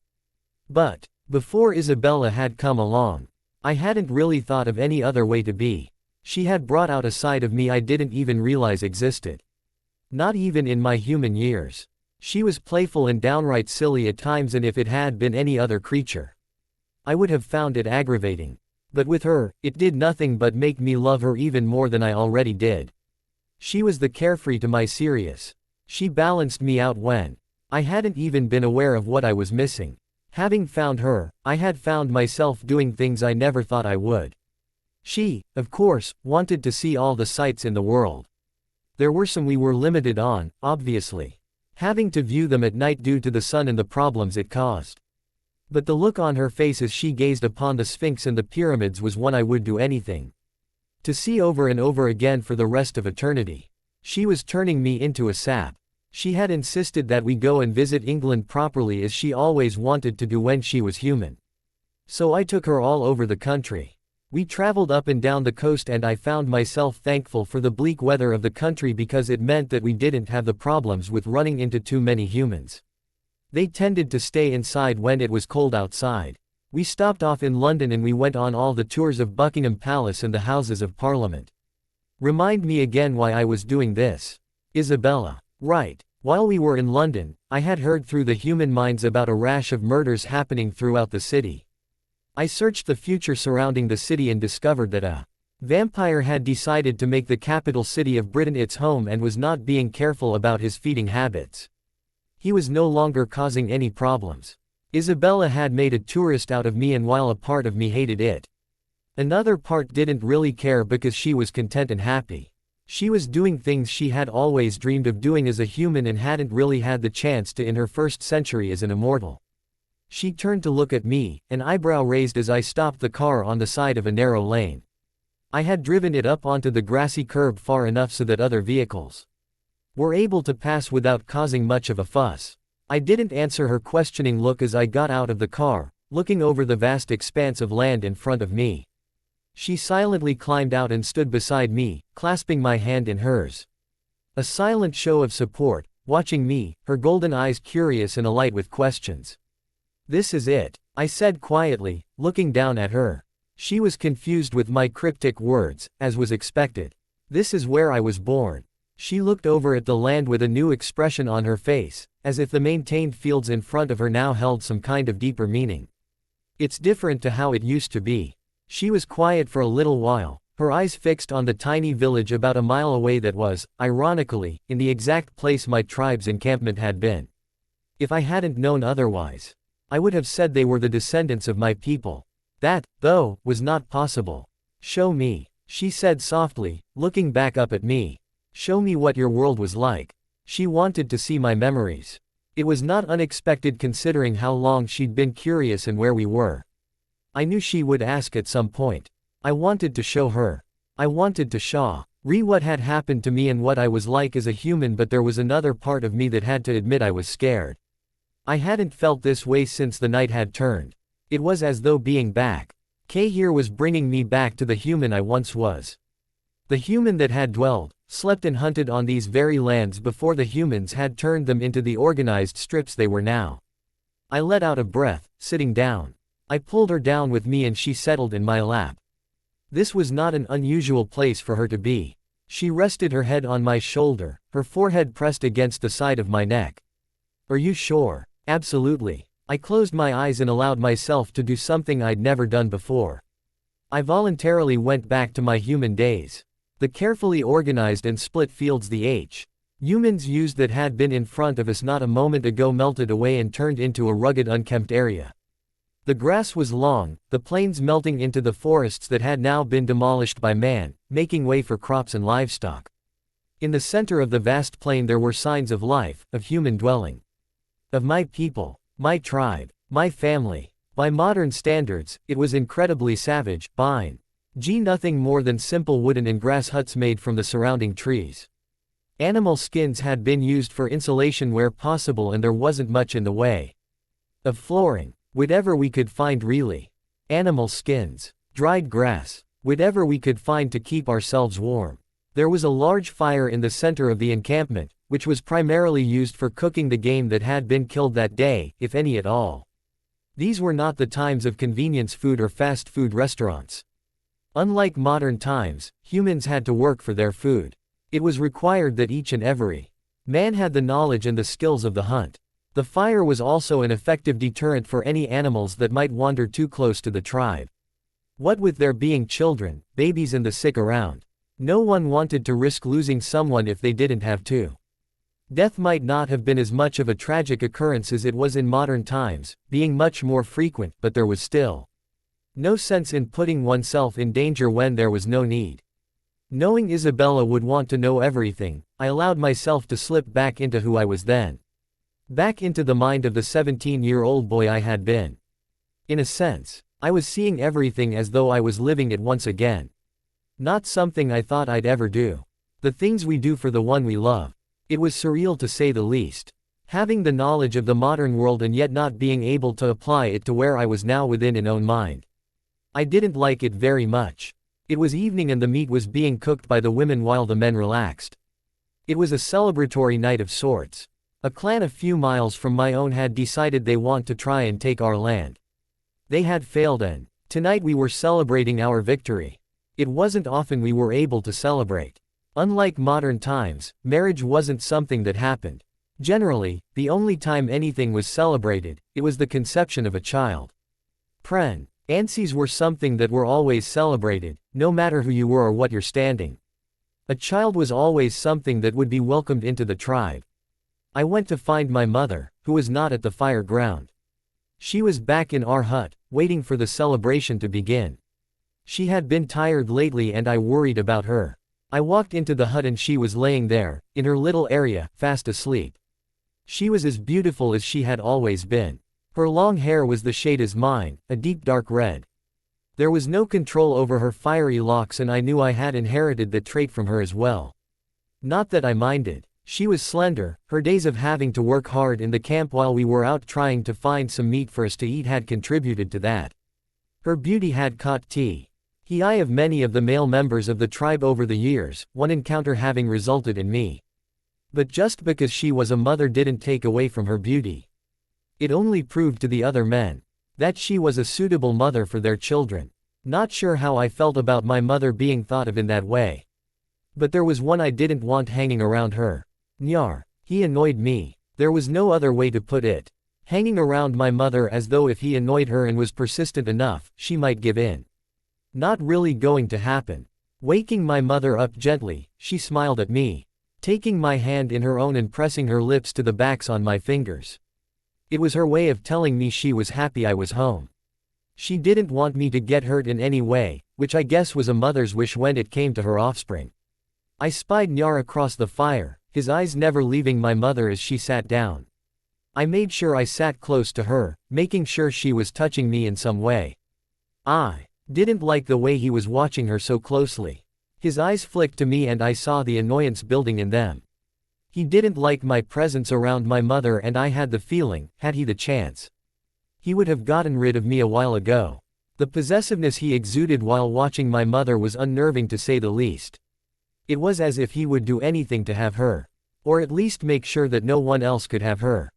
But, before Isabella had come along, I hadn't really thought of any other way to be. She had brought out a side of me I didn't even realize existed. Not even in my human years. She was playful and downright silly at times, and if it had been any other creature, I would have found it aggravating. But with her, it did nothing but make me love her even more than I already did. She was the carefree to my serious. She balanced me out when I hadn't even been aware of what I was missing. Having found her, I had found myself doing things I never thought I would. She, of course, wanted to see all the sights in the world. There were some we were limited on, obviously. Having to view them at night due to the sun and the problems it caused. But the look on her face as she gazed upon the Sphinx and the pyramids was one I would do anything to see over and over again for the rest of eternity. She was turning me into a sap. She had insisted that we go and visit England properly, as she always wanted to do when she was human. So I took her all over the country. We traveled up and down the coast, and I found myself thankful for the bleak weather of the country because it meant that we didn't have the problems with running into too many humans. They tended to stay inside when it was cold outside. We stopped off in London and we went on all the tours of Buckingham Palace and the Houses of Parliament. Remind me again why I was doing this. Isabella. Right. While we were in London, I had heard through the human minds about a rash of murders happening throughout the city. I searched the future surrounding the city and discovered that a vampire had decided to make the capital city of Britain its home and was not being careful about his feeding habits. He was no longer causing any problems. Isabella had made a tourist out of me, and while a part of me hated it, another part didn't really care because she was content and happy. She was doing things she had always dreamed of doing as a human and hadn't really had the chance to in her first century as an immortal. She turned to look at me, an eyebrow raised as I stopped the car on the side of a narrow lane. I had driven it up onto the grassy curb far enough so that other vehicles were able to pass without causing much of a fuss. I didn't answer her questioning look as I got out of the car, looking over the vast expanse of land in front of me. She silently climbed out and stood beside me, clasping my hand in hers. A silent show of support, watching me, her golden eyes curious and alight with questions. "This is it," I said quietly, looking down at her. She was confused with my cryptic words, as was expected. "This is where I was born." She looked over at the land with a new expression on her face, as if the maintained fields in front of her now held some kind of deeper meaning. "It's different to how it used to be." She was quiet for a little while, her eyes fixed on the tiny village about a mile away that was, ironically, in the exact place my tribe's encampment had been. If I hadn't known otherwise, I would have said they were the descendants of my people. That, though, was not possible. "Show me," she said softly, looking back up at me. "Show me what your world was like." She wanted to see my memories. It was not unexpected considering how long she'd been curious and where we were. I knew she would ask at some point. I wanted to show her. I wanted to re what had happened to me and what I was like as a human, but there was another part of me that had to admit I was scared. I hadn't felt this way since the night had turned. It was as though being back here was bringing me back to the human I once was. The human that had dwelled, slept and hunted on these very lands before the humans had turned them into the organized strips they were now. I let out a breath, sitting down. I pulled her down with me and she settled in my lap. This was not an unusual place for her to be. She rested her head on my shoulder, her forehead pressed against the side of my neck. Are you sure? Absolutely. I closed my eyes and allowed myself to do something I'd never done before. I voluntarily went back to my human days. The carefully organized and split fields the humans used that had been in front of us not a moment ago melted away and turned into a rugged unkempt area. The grass was long, the plains melting into the forests that had now been demolished by man, making way for crops and livestock. In the center of the vast plain there were signs of life, of human dwelling. Of my people, my tribe, my family. By modern standards, it was incredibly savage, nothing more than simple wooden and grass huts made from the surrounding trees. Animal skins had been used for insulation where possible and there wasn't much in the way of flooring. Whatever we could find really. Animal skins. Dried grass. Whatever we could find to keep ourselves warm. There was a large fire in the center of the encampment, which was primarily used for cooking the game that had been killed that day, if any at all. These were not the times of convenience food or fast food restaurants. Unlike modern times, humans had to work for their food. It was required that each and every man had the knowledge and the skills of the hunt. The fire was also an effective deterrent for any animals that might wander too close to the tribe. What with there being children, babies and the sick around. No one wanted to risk losing someone if they didn't have to. Death might not have been as much of a tragic occurrence as it was in modern times, being much more frequent, but there was still no sense in putting oneself in danger when there was no need. Knowing Isabella would want to know everything, I allowed myself to slip back into who I was then. Back into the mind of the 17-year-old boy I had been. In a sense, I was seeing everything as though I was living it once again. Not something I thought I'd ever do. The things we do for the one we love. It was surreal to say the least. Having the knowledge of the modern world and yet not being able to apply it to where I was now within an own mind. I didn't like it very much. It was evening and the meat was being cooked by the women while the men relaxed. It was a celebratory night of sorts. A clan a few miles from my own had decided they want to try and take our land. They had failed and tonight we were celebrating our victory. It wasn't often we were able to celebrate. Unlike modern times, marriage wasn't something that happened. Generally, the only time anything was celebrated, it was the conception of a child. Pregnancies were something that were always celebrated, no matter who you were or what your standing. A child was always something that would be welcomed into the tribe. I went to find my mother, who was not at the fire ground. She was back in our hut, waiting for the celebration to begin. She had been tired lately and I worried about her. I walked into the hut and she was laying there, in her little area, fast asleep. She was as beautiful as she had always been. Her long hair was the shade as mine, a deep dark red. There was no control over her fiery locks and I knew I had inherited that trait from her as well. Not that I minded. She was slender, her days of having to work hard in the camp while we were out trying to find some meat for us to eat had contributed to that. Her beauty had caught the eye of many of the male members of the tribe over the years, one encounter having resulted in me. But just because she was a mother didn't take away from her beauty. It only proved to the other men that she was a suitable mother for their children. Not sure how I felt about my mother being thought of in that way. But there was one I didn't want hanging around her. Nyar. He annoyed me. There was no other way to put it. Hanging around my mother as though if he annoyed her and was persistent enough, she might give in. Not really going to happen. Waking my mother up gently, she smiled at me, taking my hand in her own and pressing her lips to the backs on my fingers. It was her way of telling me she was happy I was home. She didn't want me to get hurt in any way, which I guess was a mother's wish when it came to her offspring. I spied Nyar across the fire, his eyes never leaving my mother as she sat down. I made sure I sat close to her, making sure she was touching me in some way. I didn't like the way he was watching her so closely. His eyes flicked to me and I saw the annoyance building in them. He didn't like my presence around my mother and I had the feeling, had he the chance, he would have gotten rid of me a while ago. The possessiveness he exuded while watching my mother was unnerving to say the least. It was as if he would do anything to have her. Or at least make sure that no one else could have her.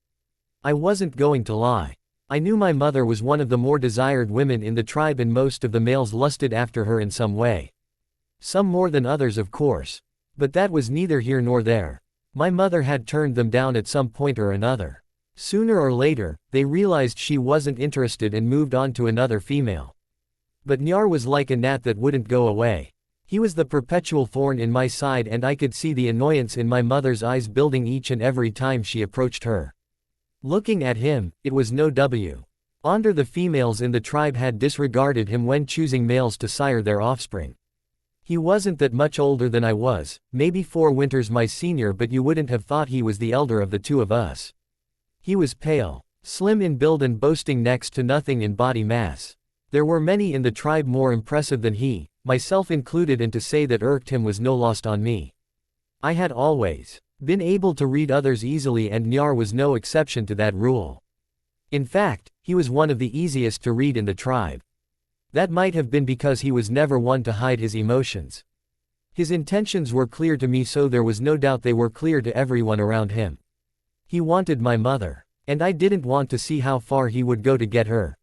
I wasn't going to lie. I knew my mother was one of the more desired women in the tribe and most of the males lusted after her in some way. Some more than others of course. But that was neither here nor there. My mother had turned them down at some point or another. Sooner or later, they realized she wasn't interested and moved on to another female. But Nyar was like a gnat that wouldn't go away. He was the perpetual thorn in my side and I could see the annoyance in my mother's eyes building each and every time she approached her. Looking at him, it was no wonder the females in the tribe had disregarded him when choosing males to sire their offspring. He wasn't that much older than I was, maybe 4 winters my senior, but you wouldn't have thought he was the elder of the two of us. He was pale, slim in build and boasting next to nothing in body mass. There were many in the tribe more impressive than he, myself included, and to say that irked him was no loss on me. I had always been able to read others easily and Nyar was no exception to that rule. In fact, he was one of the easiest to read in the tribe. That might have been because he was never one to hide his emotions. His intentions were clear to me, so there was no doubt they were clear to everyone around him. He wanted my mother. And I didn't want to see how far he would go to get her.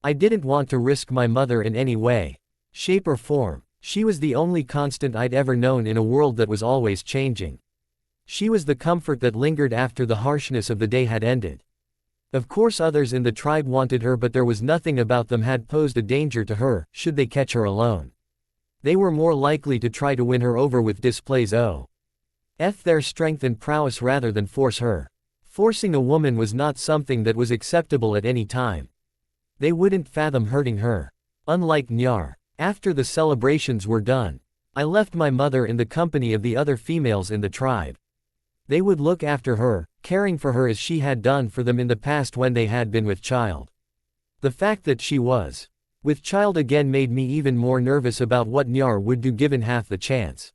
I didn't want to risk my mother in any way, shape or form. She was the only constant I'd ever known in a world that was always changing. She was the comfort that lingered after the harshness of the day had ended. Of course others in the tribe wanted her, but there was nothing about them had posed a danger to her, should they catch her alone. They were more likely to try to win her over with displays of their strength and prowess rather than force her. Forcing a woman was not something that was acceptable at any time. They wouldn't fathom hurting her. Unlike Nyar. After the celebrations were done, I left my mother in the company of the other females in the tribe. They would look after her, caring for her as she had done for them in the past when they had been with child. The fact that she was with child again made me even more nervous about what Nyar would do given half the chance.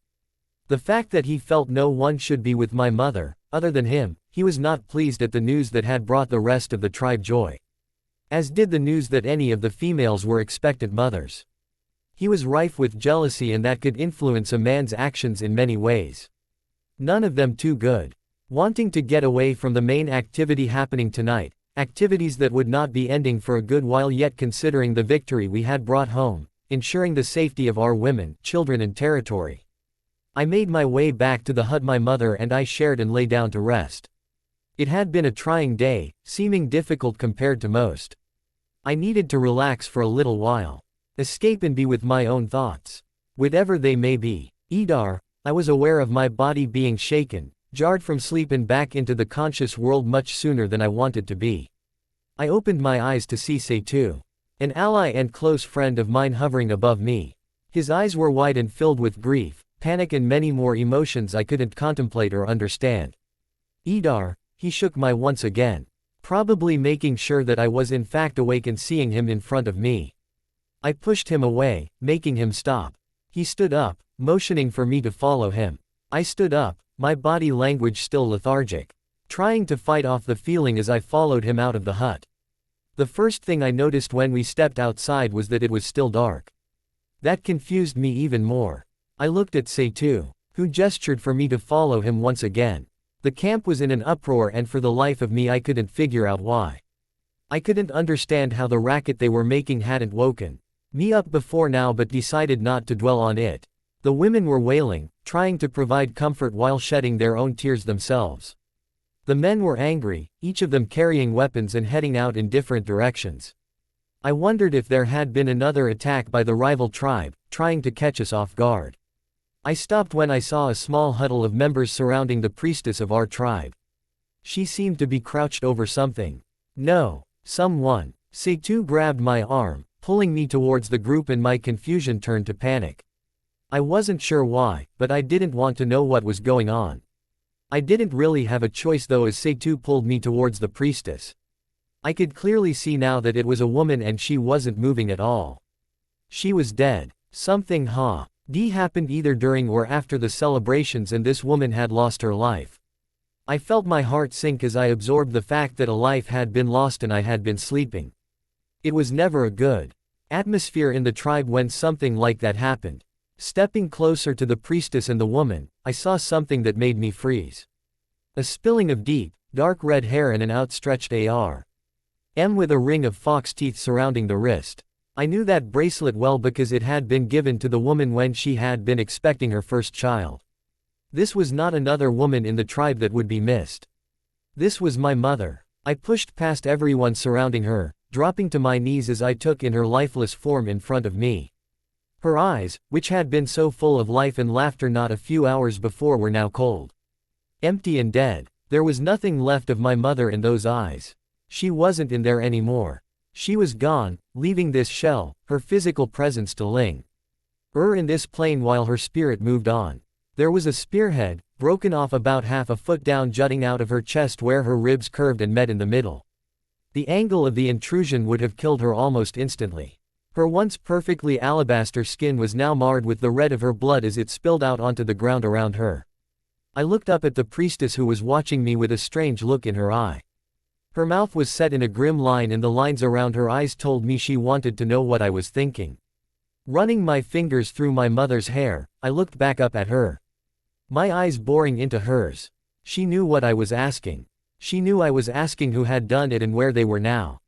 The fact that he felt no one should be with my mother, other than him. He was not pleased at the news that had brought the rest of the tribe joy. As did the news that any of the females were expected mothers. He was rife with jealousy, and that could influence a man's actions in many ways. None of them too good. Wanting to get away from the main activity happening tonight, activities that would not be ending for a good while yet, considering the victory we had brought home, ensuring the safety of our women, children and territory. I made my way back to the hut my mother and I shared and lay down to rest. It had been a trying day, seeming difficult compared to most. I needed to relax for a little while. Escape and be with my own thoughts. Whatever they may be. Idar, I was aware of my body being shaken, jarred from sleep and back into the conscious world much sooner than I wanted to be. I opened my eyes to see Seitu, an ally and close friend of mine, hovering above me. His eyes were wide and filled with grief, panic and many more emotions I couldn't contemplate or understand. Idar, he shook my once again, probably making sure that I was in fact awake and seeing him in front of me. I pushed him away, making him stop. He stood up, motioning for me to follow him. I stood up, my body language still lethargic, trying to fight off the feeling as I followed him out of the hut. The first thing I noticed when we stepped outside was that it was still dark. That confused me even more. I looked at Seitu, who gestured for me to follow him once again. The camp was in an uproar and for the life of me I couldn't figure out why. I couldn't understand how the racket they were making hadn't woken me up before now, but decided not to dwell on it. The women were wailing, trying to provide comfort while shedding their own tears themselves. The men were angry, each of them carrying weapons and heading out in different directions. I wondered if there had been another attack by the rival tribe, trying to catch us off guard. I stopped when I saw a small huddle of members surrounding the priestess of our tribe. She seemed to be crouched over something. No, someone. Seitu grabbed my arm, pulling me towards the group, and my confusion turned to panic. I wasn't sure why, but I didn't want to know what was going on. I didn't really have a choice though, as Seitu pulled me towards the priestess. I could clearly see now that it was a woman and she wasn't moving at all. She was dead. Something D happened either during or after the celebrations, and this woman had lost her life. I felt my heart sink as I absorbed the fact that a life had been lost and I had been sleeping. It was never a good atmosphere in the tribe when something like that happened. Stepping closer to the priestess and the woman, I saw something that made me freeze. A spilling of deep, dark red hair and an outstretched arm with a ring of fox teeth surrounding the wrist. I knew that bracelet well because it had been given to the woman when she had been expecting her first child. This was not another woman in the tribe that would be missed. This was my mother. I pushed past everyone surrounding her, dropping to my knees as I took in her lifeless form in front of me. Her eyes, which had been so full of life and laughter not a few hours before, were now cold. Empty and dead. There was nothing left of my mother in those eyes. She wasn't in there anymore. She was gone, leaving this shell, her physical presence to linger in this plane while her spirit moved on. There was a spearhead, broken off about half a foot down, jutting out of her chest where her ribs curved and met in the middle. The angle of the intrusion would have killed her almost instantly. Her once perfectly alabaster skin was now marred with the red of her blood as it spilled out onto the ground around her. I looked up at the priestess, who was watching me with a strange look in her eye. Her mouth was set in a grim line and the lines around her eyes told me she wanted to know what I was thinking. Running my fingers through my mother's hair, I looked back up at her. My eyes boring into hers. She knew what I was asking. She knew I was asking who had done it and where they were now.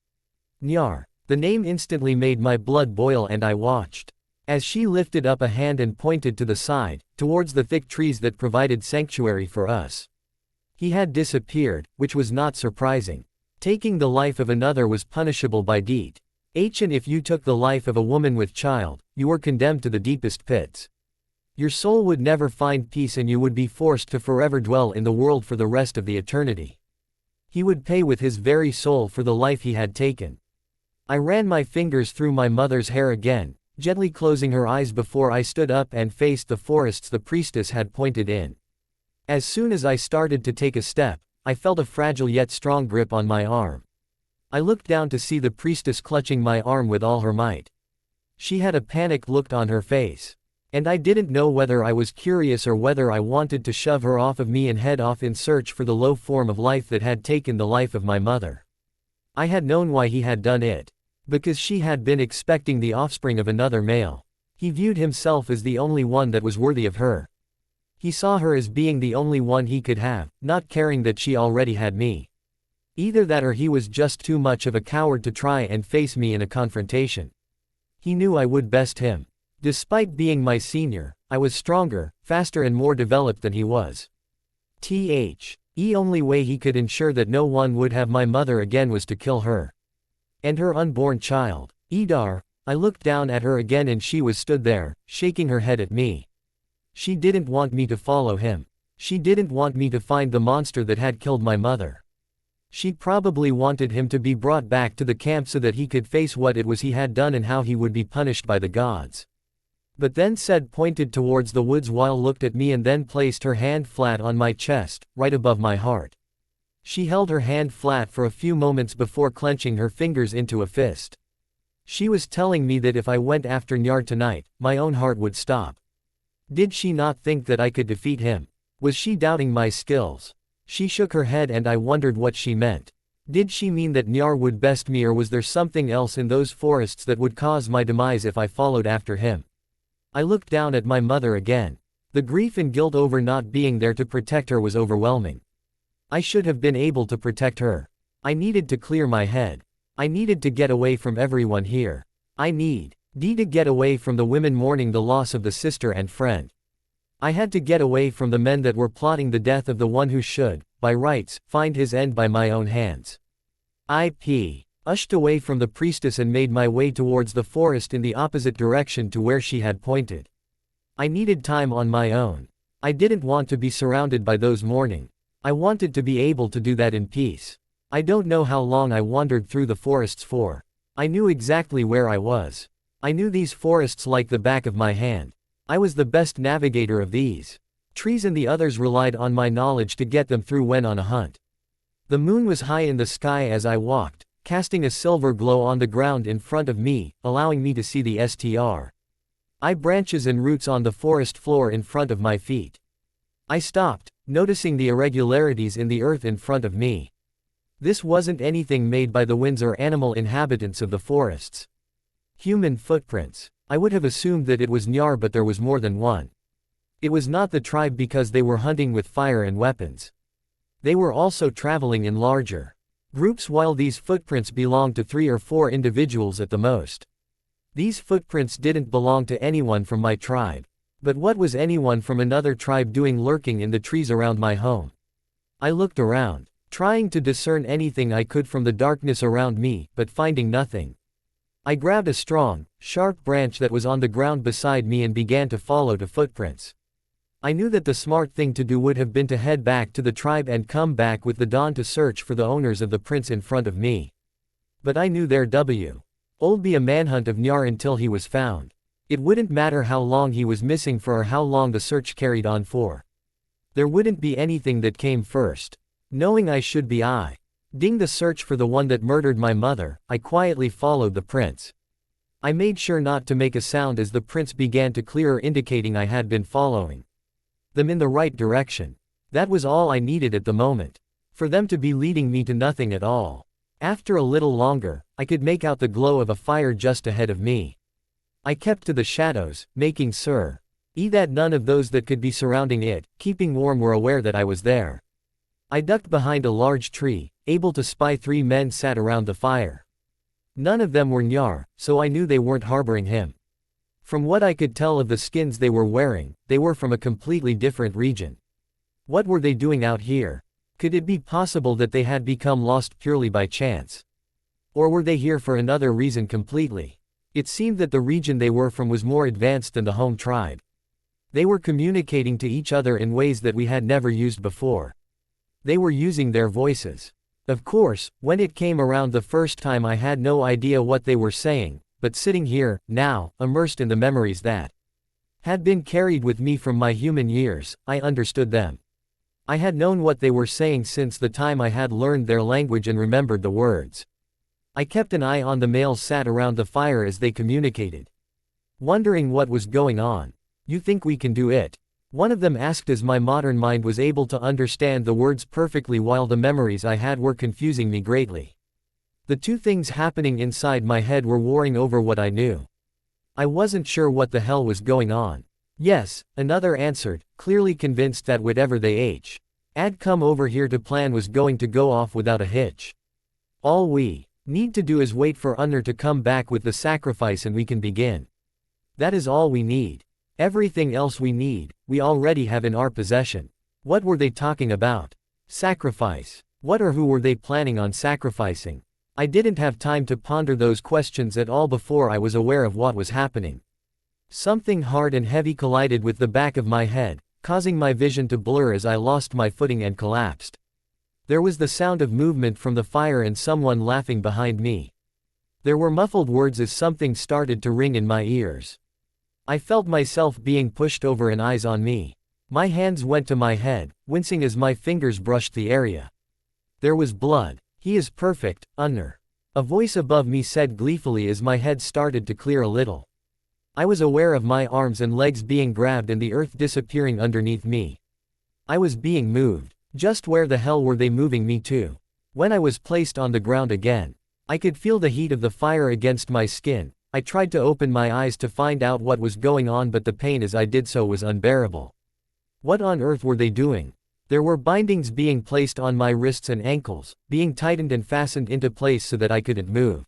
Nyar. The name instantly made my blood boil and I watched as she lifted up a hand and pointed to the side, towards the thick trees that provided sanctuary for us. He had disappeared, which was not surprising. Taking the life of another was punishable by deed. And if you took the life of a woman with child, you were condemned to the deepest pits. Your soul would never find peace and you would be forced to forever dwell in the world for the rest of the eternity. He would pay with his very soul for the life he had taken. I ran my fingers through my mother's hair again, gently closing her eyes before I stood up and faced the forests the priestess had pointed in. As soon as I started to take a step, I felt a fragile yet strong grip on my arm. I looked down to see the priestess clutching my arm with all her might. She had a panicked look on her face. And I didn't know whether I was curious or whether I wanted to shove her off of me and head off in search for the low form of life that had taken the life of my mother. I had known why he had done it. Because she had been expecting the offspring of another male. He viewed himself as the only one that was worthy of her. He saw her as being the only one he could have, not caring that she already had me. Either that or he was just too much of a coward to try and face me in a confrontation. He knew I would best him. Despite being my senior, I was stronger, faster and more developed than he was. The only way he could ensure that no one would have my mother again was to kill her. And her unborn child. Idar. I looked down at her again and she was stood there, shaking her head at me. She didn't want me to follow him. She didn't want me to find the monster that had killed my mother. She probably wanted him to be brought back to the camp so that he could face what it was he had done and how he would be punished by the gods. But then said, pointed towards the woods while looked at me and then placed her hand flat on my chest, right above my heart. She held her hand flat for a few moments before clenching her fingers into a fist. She was telling me that if I went after Nyar tonight, my own heart would stop. Did she not think that I could defeat him? Was she doubting my skills? She shook her head and I wondered what she meant. Did she mean that Nyar would best me, or was there something else in those forests that would cause my demise if I followed after him? I looked down at my mother again. The grief and guilt over not being there to protect her was overwhelming. I should have been able to protect her. I needed to clear my head. I needed to get away from everyone here. I need to get away from the women mourning the loss of the sister and friend. I had to get away from the men that were plotting the death of the one who should, by rights, find his end by my own hands. I pushed away from the priestess and made my way towards the forest in the opposite direction to where she had pointed. I needed time on my own. I didn't want to be surrounded by those mourning. I wanted to be able to do that in peace. I don't know how long I wandered through the forests for. I knew exactly where I was. I knew these forests like the back of my hand. I was the best navigator of these trees and the others relied on my knowledge to get them through when on a hunt. The moon was high in the sky as I walked, casting a silver glow on the ground in front of me, allowing me to see the str. branches and roots on the forest floor in front of my feet. I stopped, noticing the irregularities in the earth in front of me. This wasn't anything made by the winds or animal inhabitants of the forests. Human footprints. I would have assumed that it was Nyar, but there was more than one. It was not the tribe because they were hunting with fire and weapons. They were also traveling in larger groups, while these footprints belonged to 3 or 4 individuals at the most. These footprints didn't belong to anyone from my tribe. But what was anyone from another tribe doing lurking in the trees around my home? I looked around, trying to discern anything I could from the darkness around me, but finding nothing. I grabbed a strong, sharp branch that was on the ground beside me and began to follow the footprints. I knew that the smart thing to do would have been to head back to the tribe and come back with the dawn to search for the owners of the prints in front of me. But I knew there'd be a manhunt of Nyar until he was found. It wouldn't matter how long he was missing for or how long the search carried on for. There wouldn't be anything that came first. Knowing I should be ding the search for the one that murdered my mother, I quietly followed the prints. I made sure not to make a sound as the prints began to clear, indicating I had been following them in the right direction. That was all I needed at the moment. For them to be leading me to nothing at all. After a little longer, I could make out the glow of a fire just ahead of me. I kept to the shadows, making sure that none of those that could be surrounding it, keeping warm, were aware that I was there. I ducked behind a large tree, able to spy 3 men sat around the fire. None of them were Nyar, so I knew they weren't harboring him. From what I could tell of the skins they were wearing, they were from a completely different region. What were they doing out here? Could it be possible that they had become lost purely by chance? Or were they here for another reason completely? It seemed that the region they were from was more advanced than the home tribe. They were communicating to each other in ways that we had never used before. They were using their voices. Of course, when it came around the first time, I had no idea what they were saying, but sitting here, now, immersed in the memories that had been carried with me from my human years, I understood them. I had known what they were saying since the time I had learned their language and remembered the words. I kept an eye on the males sat around the fire as they communicated, wondering what was going on. "You think we can do it?" one of them asked as my modern mind was able to understand the words perfectly while the memories I had were confusing me greatly. The two things happening inside my head were warring over what I knew. I wasn't sure what the hell was going on. "Yes," another answered, clearly convinced that whatever they had come over here to plan was going to go off without a hitch. "All we need to do is wait for Unner to come back with the sacrifice and we can begin. That is all we need. Everything else we already have in our possession." What were they talking about? Sacrifice. What or who were they planning on sacrificing? I didn't have time to ponder those questions at all before I was aware of what was happening. Something hard and heavy collided with the back of my head, causing my vision to blur as I lost my footing and collapsed. There was the sound of movement from the fire and someone laughing behind me. There were muffled words as something started to ring in my ears. I felt myself being pushed over and eyes on me. My hands went to my head, wincing as my fingers brushed the area. There was blood. "He is perfect, Unner," a voice above me said gleefully as my head started to clear a little. I was aware of my arms and legs being grabbed and the earth disappearing underneath me. I was being moved. Just where the hell were they moving me to? When I was placed on the ground again, I could feel the heat of the fire against my skin. I tried to open my eyes to find out what was going on, but the pain as I did so was unbearable. What on earth were they doing? There were bindings being placed on my wrists and ankles, being tightened and fastened into place so that I couldn't move.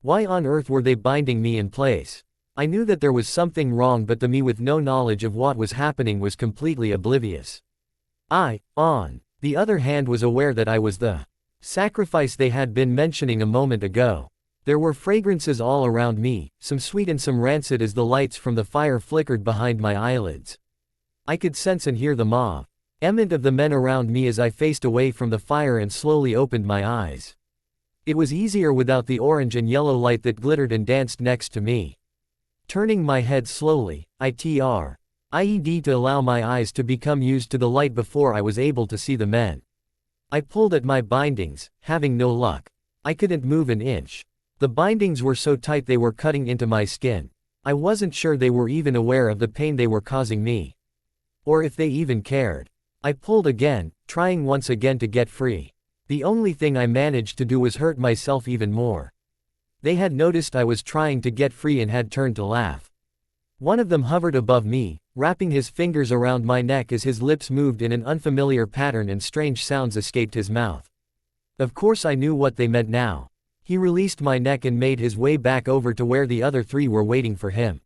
Why on earth were they binding me in place? I knew that there was something wrong, but the me with no knowledge of what was happening was completely oblivious. I, on the other hand, was aware that I was the sacrifice they had been mentioning a moment ago. There were fragrances all around me, some sweet and some rancid as the lights from the fire flickered behind my eyelids. I could sense and hear the movement of the men around me as I faced away from the fire and slowly opened my eyes. It was easier without the orange and yellow light that glittered and danced next to me. Turning my head slowly, I tried to allow my eyes to become used to the light before I was able to see the men. I pulled at my bindings, having no luck. I couldn't move an inch. The bindings were so tight they were cutting into my skin. I wasn't sure they were even aware of the pain they were causing me. Or if they even cared. I pulled again, trying once again to get free. The only thing I managed to do was hurt myself even more. They had noticed I was trying to get free and had turned to laugh. One of them hovered above me, wrapping his fingers around my neck as his lips moved in an unfamiliar pattern and strange sounds escaped his mouth. Of course I knew what they meant now. He released my neck and made his way back over to where the other three were waiting for him.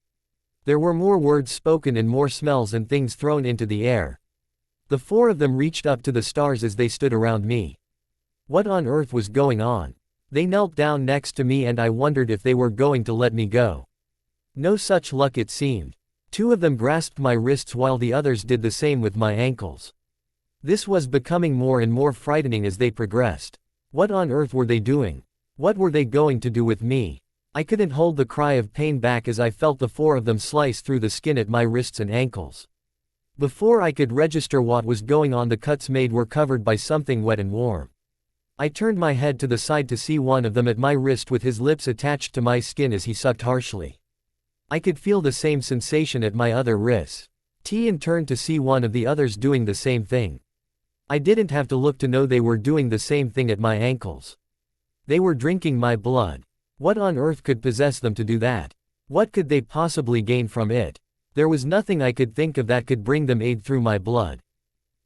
There were more words spoken and more smells and things thrown into the air. The four of them reached up to the stars as they stood around me. What on earth was going on? They knelt down next to me and I wondered if they were going to let me go. No such luck it seemed. Two of them grasped my wrists while the others did the same with my ankles. This was becoming more and more frightening as they progressed. What on earth were they doing? What were they going to do with me? I couldn't hold the cry of pain back as I felt the four of them slice through the skin at my wrists and ankles. Before I could register what was going on, the cuts made were covered by something wet and warm. I turned my head to the side to see one of them at my wrist with his lips attached to my skin as he sucked harshly. I could feel the same sensation at my other wrists. Tian turned to see one of the others doing the same thing. I didn't have to look to know they were doing the same thing at my ankles. They were drinking my blood. What on earth could possess them to do that? What could they possibly gain from it? There was nothing I could think of that could bring them aid through my blood.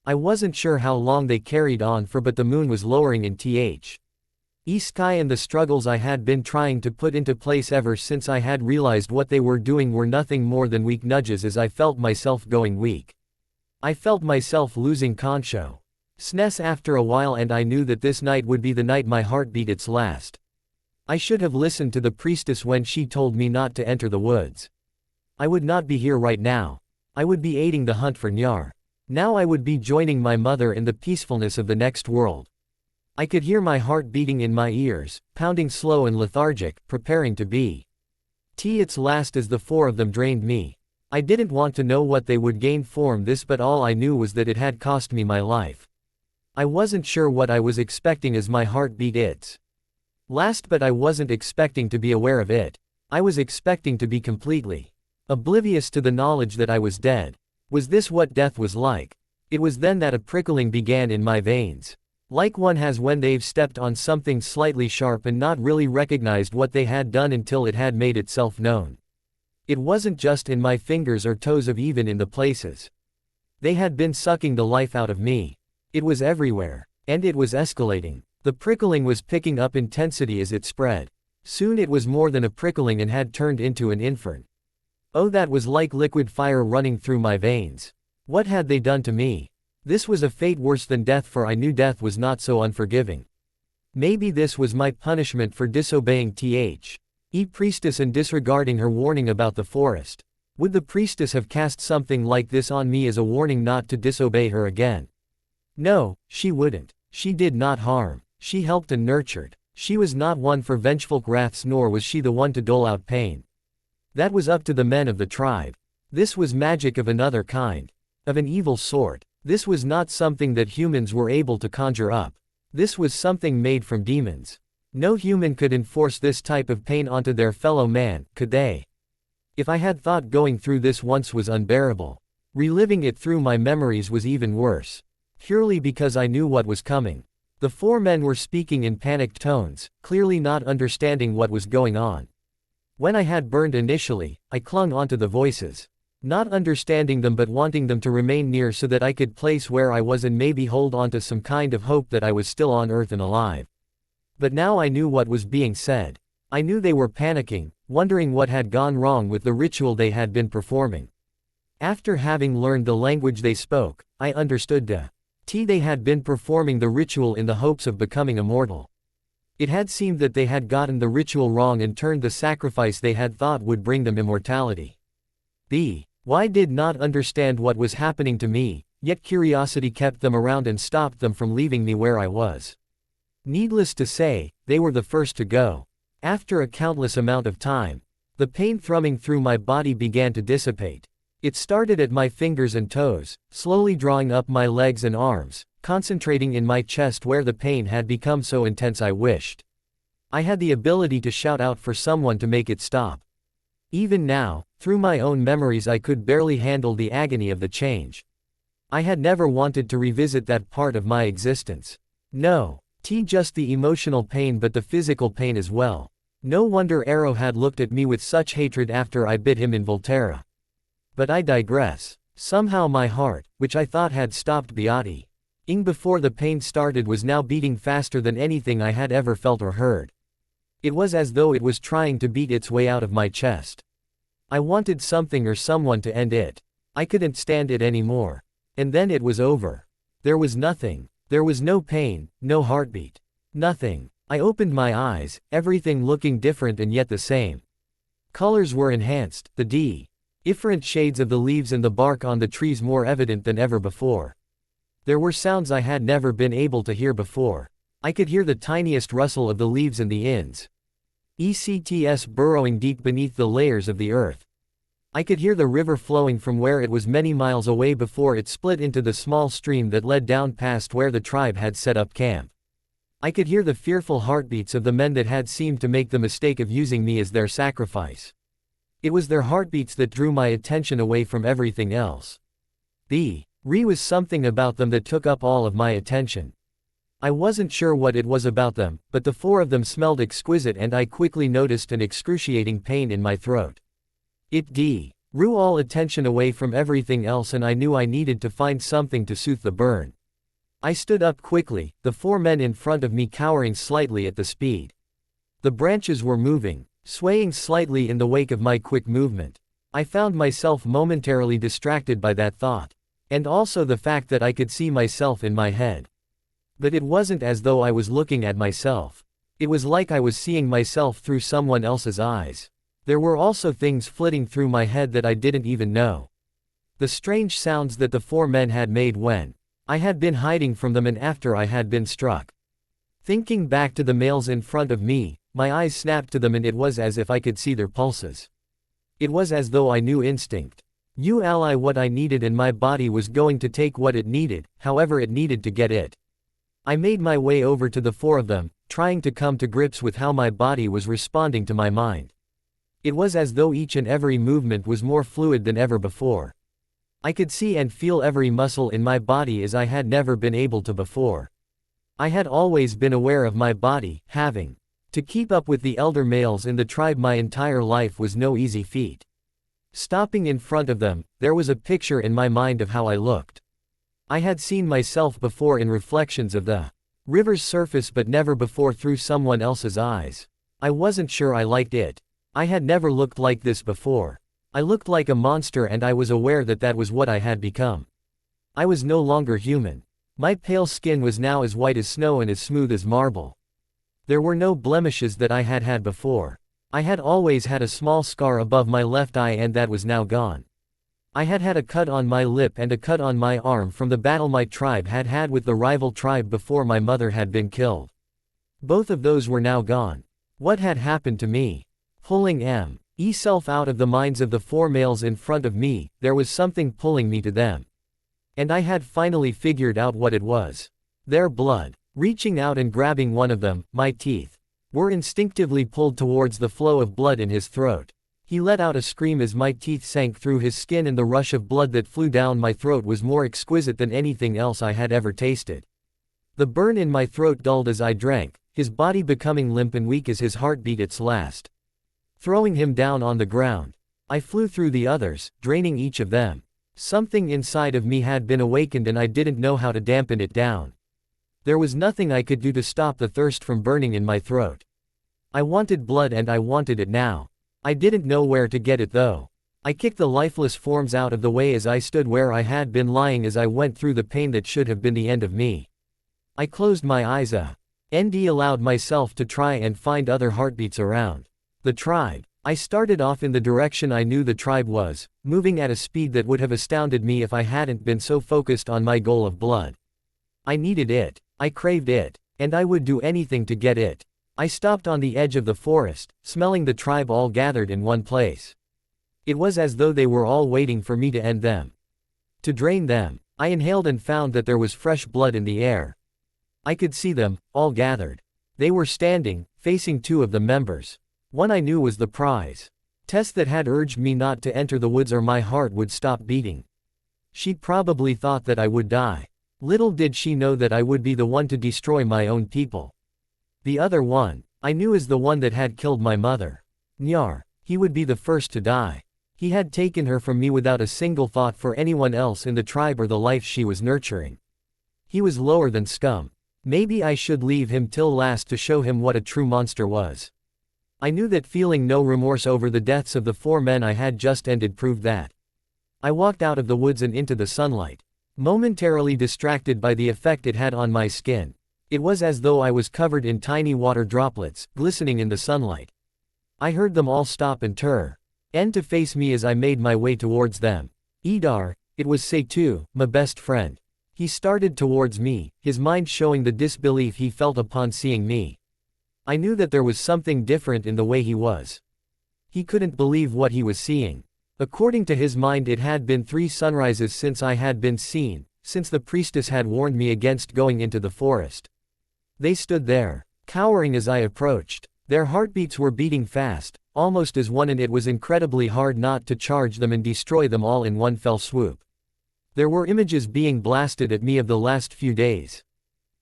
I wasn't sure how long they carried on for, but the moon was lowering in sky and the struggles I had been trying to put into place ever since I had realized what they were doing were nothing more than weak nudges as I felt myself going weak. I felt myself losing consciousness after a while, and I knew that this night would be the night my heart beat its last. I should have listened to the priestess when she told me not to enter the woods. I would not be here right now. I would be aiding the hunt for Nyar. Now I would be joining my mother in the peacefulness of the next world. I could hear my heart beating in my ears, pounding slow and lethargic, preparing to be its last as the four of them drained me. I didn't want to know what they would gain from this, but all I knew was that it had cost me my life. I wasn't sure what I was expecting as my heart beat its last, but I wasn't expecting to be aware of it. I was expecting to be completely oblivious to the knowledge that I was dead. Was this what death was like? It was then that a prickling began in my veins. Like one has when they've stepped on something slightly sharp and not really recognized what they had done until it had made itself known. It wasn't just in my fingers or toes, of even in the places they had been sucking the life out of me. It was everywhere. And it was escalating. The prickling was picking up intensity as it spread. Soon it was more than a prickling and had turned into an inferno. Oh, that was like liquid fire running through my veins. What had they done to me? This was a fate worse than death, for I knew death was not so unforgiving. Maybe this was my punishment for disobeying priestess and disregarding her warning about the forest. Would the priestess have cast something like this on me as a warning not to disobey her again? No, she wouldn't. She did not harm. She helped and nurtured. She was not one for vengeful wraths, nor was she the one to dole out pain. That was up to the men of the tribe. This was magic of another kind. Of an evil sort. This was not something that humans were able to conjure up. This was something made from demons. No human could enforce this type of pain onto their fellow man, could they? If I had thought going through this once was unbearable, reliving it through my memories was even worse. Purely because I knew what was coming. The four men were speaking in panicked tones, clearly not understanding what was going on. When I had burned initially, I clung onto the voices. Not understanding them, but wanting them to remain near so that I could place where I was and maybe hold on to some kind of hope that I was still on Earth and alive. But now I knew what was being said. I knew they were panicking, wondering what had gone wrong with the ritual they had been performing. After having learned the language they spoke, I understood they had been performing the ritual in the hopes of becoming immortal. It had seemed that they had gotten the ritual wrong and turned the sacrifice they had thought would bring them immortality. Why did not understand what was happening to me, yet curiosity kept them around and stopped them from leaving me where I was. Needless to say, they were the first to go. After a countless amount of time, the pain thrumming through my body began to dissipate. It started at my fingers and toes, slowly drawing up my legs and arms, concentrating in my chest where the pain had become so intense I wished I had the ability to shout out for someone to make it stop. Even now, through my own memories I could barely handle the agony of the change. I had never wanted to revisit that part of my existence. No, just the emotional pain but the physical pain as well. No wonder Arrow had looked at me with such hatred after I bit him in Volterra. But I digress. Somehow my heart, which I thought had stopped beating before the pain started, was now beating faster than anything I had ever felt or heard. It was as though it was trying to beat its way out of my chest. I wanted something or someone to end it. I couldn't stand it anymore. And then it was over. There was nothing. There was no pain, no heartbeat. Nothing. I opened my eyes, everything looking different and yet the same. Colors were enhanced, the different shades of the leaves and the bark on the trees more evident than ever before. There were sounds I had never been able to hear before. I could hear the tiniest rustle of the leaves and the insects burrowing deep beneath the layers of the earth. I could hear the river flowing from where it was many miles away before it split into the small stream that led down past where the tribe had set up camp. I could hear the fearful heartbeats of the men that had seemed to make the mistake of using me as their sacrifice. It was their heartbeats that drew my attention away from everything else. There was something about them that took up all of my attention. I wasn't sure what it was about them, but the four of them smelled exquisite and I quickly noticed an excruciating pain in my throat. It drew all attention away from everything else and I knew I needed to find something to soothe the burn. I stood up quickly, the four men in front of me cowering slightly at the speed. The branches were moving, swaying slightly in the wake of my quick movement. I found myself momentarily distracted by that thought. And also the fact that I could see myself in my head. But it wasn't as though I was looking at myself. It was like I was seeing myself through someone else's eyes. There were also things flitting through my head that I didn't even know. The strange sounds that the four men had made when I had been hiding from them and after I had been struck. Thinking back to the males in front of me, my eyes snapped to them and it was as if I could see their pulses. It was as though I knew instinct. What I needed and my body was going to take what it needed, however it needed to get it. I made my way over to the four of them, trying to come to grips with how my body was responding to my mind. It was as though each and every movement was more fluid than ever before. I could see and feel every muscle in my body as I had never been able to before. I had always been aware of my body, having to keep up with the elder males in the tribe my entire life was no easy feat. Stopping in front of them, there was a picture in my mind of how I looked. I had seen myself before in reflections of the river's surface but never before through someone else's eyes. I wasn't sure I liked it. I had never looked like this before. I looked like a monster and I was aware that that was what I had become. I was no longer human. My pale skin was now as white as snow and as smooth as marble. There were no blemishes that I had had before. I had always had a small scar above my left eye and that was now gone. I had had a cut on my lip and a cut on my arm from the battle my tribe had had with the rival tribe before my mother had been killed. Both of those were now gone. What had happened to me? Pulling myself out of the minds of the four males in front of me, there was something pulling me to them. And I had finally figured out what it was. Their blood. Reaching out and grabbing one of them, my teeth were instinctively pulled towards the flow of blood in his throat. He let out a scream as my teeth sank through his skin and the rush of blood that flew down my throat was more exquisite than anything else I had ever tasted. The burn in my throat dulled as I drank, his body becoming limp and weak as his heart beat its last. Throwing him down on the ground, I flew through the others, draining each of them. Something inside of me had been awakened and I didn't know how to dampen it down. There was nothing I could do to stop the thirst from burning in my throat. I wanted blood and I wanted it now. I didn't know where to get it though. I kicked the lifeless forms out of the way as I stood where I had been lying as I went through the pain that should have been the end of me. I closed my eyes and allowed myself to try and find other heartbeats around. The tribe. I started off in the direction I knew the tribe was, moving at a speed that would have astounded me if I hadn't been so focused on my goal of blood. I needed it. I craved it. And I would do anything to get it. I stopped on the edge of the forest, smelling the tribe all gathered in one place. It was as though they were all waiting for me to end them. To drain them. I inhaled and found that there was fresh blood in the air. I could see them, all gathered. They were standing, facing two of the members. One I knew was the prize. Tests that had urged me not to enter the woods or my heart would stop beating. She'd probably thought that I would die. Little did she know that I would be the one to destroy my own people. The other one, I knew as the one that had killed my mother. Nyar. He would be the first to die. He had taken her from me without a single thought for anyone else in the tribe or the life she was nurturing. He was lower than scum. Maybe I should leave him till last to show him what a true monster was. I knew that feeling no remorse over the deaths of the 4 men I had just ended proved that. I walked out of the woods and into the sunlight, momentarily distracted by the effect it had on my skin. It was as though I was covered in tiny water droplets, glistening in the sunlight. I heard them all stop and turn to face me as I made my way towards them. Idar, it was Seitu, my best friend. He started towards me, his mind showing the disbelief he felt upon seeing me. I knew that there was something different in the way he was. He couldn't believe what he was seeing. According to his mind, it had been 3 sunrises since I had been seen, since the priestess had warned me against going into the forest. They stood there, cowering as I approached. Their heartbeats were beating fast, almost as one, and it was incredibly hard not to charge them and destroy them all in one fell swoop. There were images being blasted at me of the last few days.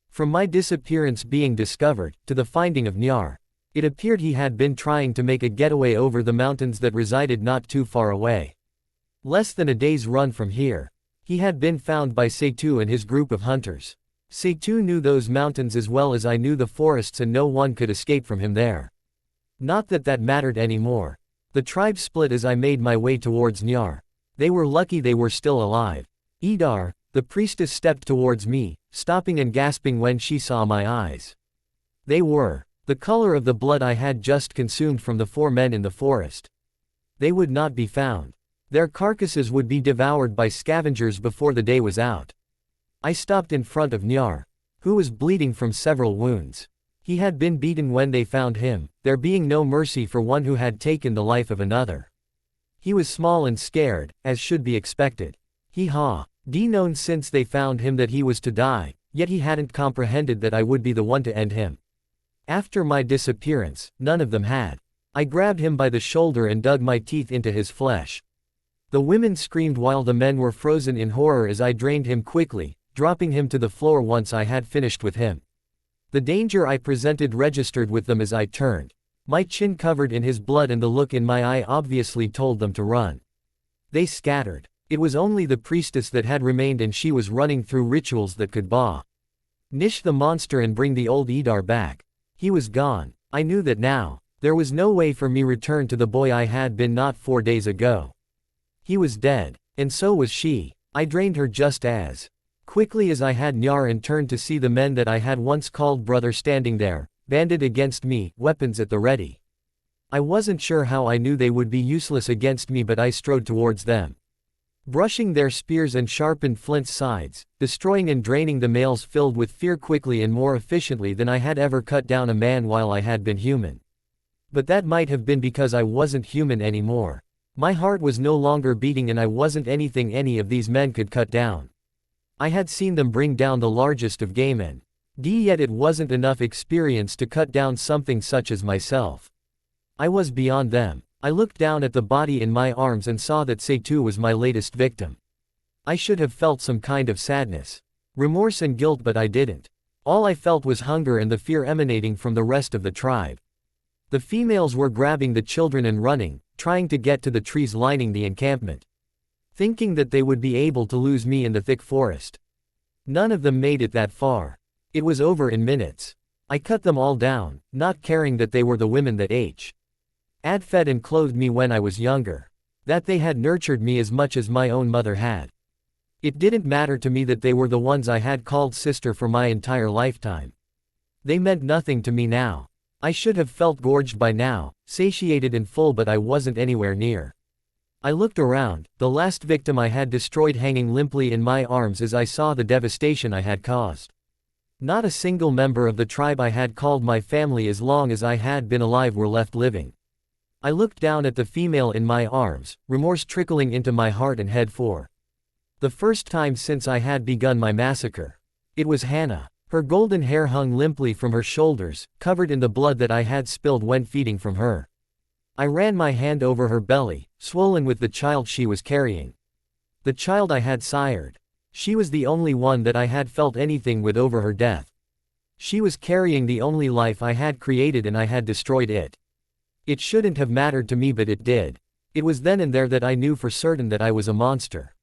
From my disappearance being discovered, to the finding of Nyar. It appeared he had been trying to make a getaway over the mountains that resided not too far away. Less than a day's run from here. He had been found by Seitu and his group of hunters. Seitu knew those mountains as well as I knew the forests, and no one could escape from him there. Not that that mattered anymore. The tribe split as I made my way towards Nyar. They were lucky they were still alive. Idar, the priestess, stepped towards me, stopping and gasping when she saw my eyes. They were the color of the blood I had just consumed from the 4 men in the forest. They would not be found. Their carcasses would be devoured by scavengers before the day was out. I stopped in front of Nyar, who was bleeding from several wounds. He had been beaten when they found him, there being no mercy for one who had taken the life of another. He was small and scared, as should be expected. He had known since they found him that he was to die, yet he hadn't comprehended that I would be the one to end him. After my disappearance, none of them had. I grabbed him by the shoulder and dug my teeth into his flesh. The women screamed while the men were frozen in horror as I drained him quickly, dropping him to the floor once I had finished with him. The danger I presented registered with them as I turned. My chin covered in his blood and the look in my eye obviously told them to run. They scattered. It was only the priestess that had remained, and she was running through rituals that could nish the monster and bring the old Idar back. He was gone. I knew that now. There was no way for me return to the boy I had been not 4 days ago. He was dead, and so was she. I drained her just as quickly as I had Nyar, and turned to see the men that I had once called brother standing there, banded against me, weapons at the ready. I wasn't sure how I knew they would be useless against me, but I strode towards them, brushing their spears and sharpened flint's sides, destroying and draining the males filled with fear quickly and more efficiently than I had ever cut down a man while I had been human. But that might have been because I wasn't human anymore. My heart was no longer beating, and I wasn't anything any of these men could cut down. I had seen them bring down the largest of game, and yet it wasn't enough experience to cut down something such as myself. I was beyond them. I looked down at the body in my arms and saw that Seitu was my latest victim. I should have felt some kind of sadness, remorse and guilt, but I didn't. All I felt was hunger and the fear emanating from the rest of the tribe. The females were grabbing the children and running, trying to get to the trees lining the encampment, thinking that they would be able to lose me in the thick forest. None of them made it that far. It was over in minutes. I cut them all down, not caring that they were the women that had fed and clothed me when I was younger, that they had nurtured me as much as my own mother had. It didn't matter to me that they were the ones I had called sister for my entire lifetime. They meant nothing to me now. I should have felt gorged by now, satiated and full, but I wasn't anywhere near. I looked around, the last victim I had destroyed hanging limply in my arms as I saw the devastation I had caused. Not a single member of the tribe I had called my family as long as I had been alive were left living. I looked down at the female in my arms, remorse trickling into my heart and head for the first time since I had begun my massacre. It was Hannah. Her golden hair hung limply from her shoulders, covered in the blood that I had spilled when feeding from her. I ran my hand over her belly, swollen with the child she was carrying. The child I had sired. She was the only one that I had felt anything with over her death. She was carrying the only life I had created and I had destroyed it. It shouldn't have mattered to me but it did. It was then and there that I knew for certain that I was a monster.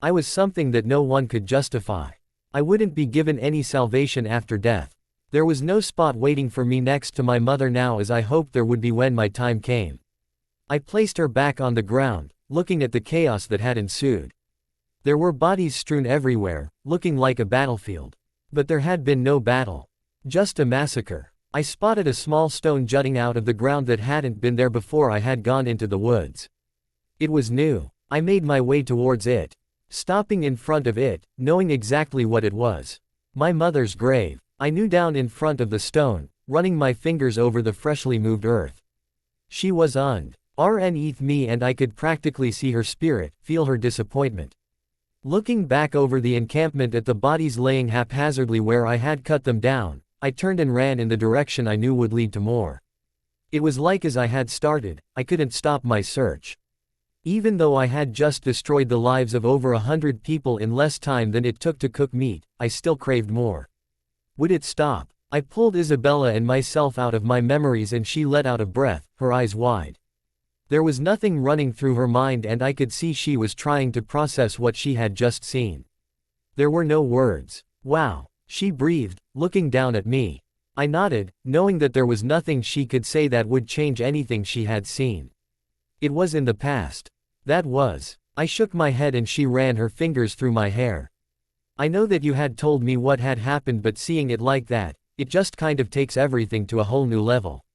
I was something that no one could justify. I wouldn't be given any salvation after death. There was no spot waiting for me next to my mother now as I hoped there would be when my time came. I placed her back on the ground, looking at the chaos that had ensued. There were bodies strewn everywhere, looking like a battlefield. But there had been no battle. Just a massacre. I spotted a small stone jutting out of the ground that hadn't been there before I had gone into the woods. It was new. I made my way towards it, stopping in front of it, knowing exactly what it was. My mother's grave. I knew down in front of the stone, running my fingers over the freshly moved earth. She was underneath me and I could practically see her spirit, feel her disappointment. Looking back over the encampment at the bodies laying haphazardly where I had cut them down, I turned and ran in the direction I knew would lead to more. It was like as I had started, I couldn't stop my search. Even though I had just destroyed the lives of over 100 people in less time than it took to cook meat, I still craved more. Would it stop? I pulled Isabella and myself out of my memories and she let out a breath, her eyes wide. There was nothing running through her mind and I could see she was trying to process what she had just seen. There were no words. Wow, she breathed, looking down at me. I nodded, knowing that there was nothing she could say that would change anything she had seen. It was in the past. That was. I shook my head and she ran her fingers through my hair. I know that you had told me what had happened but seeing it like that, it just kind of takes everything to a whole new level.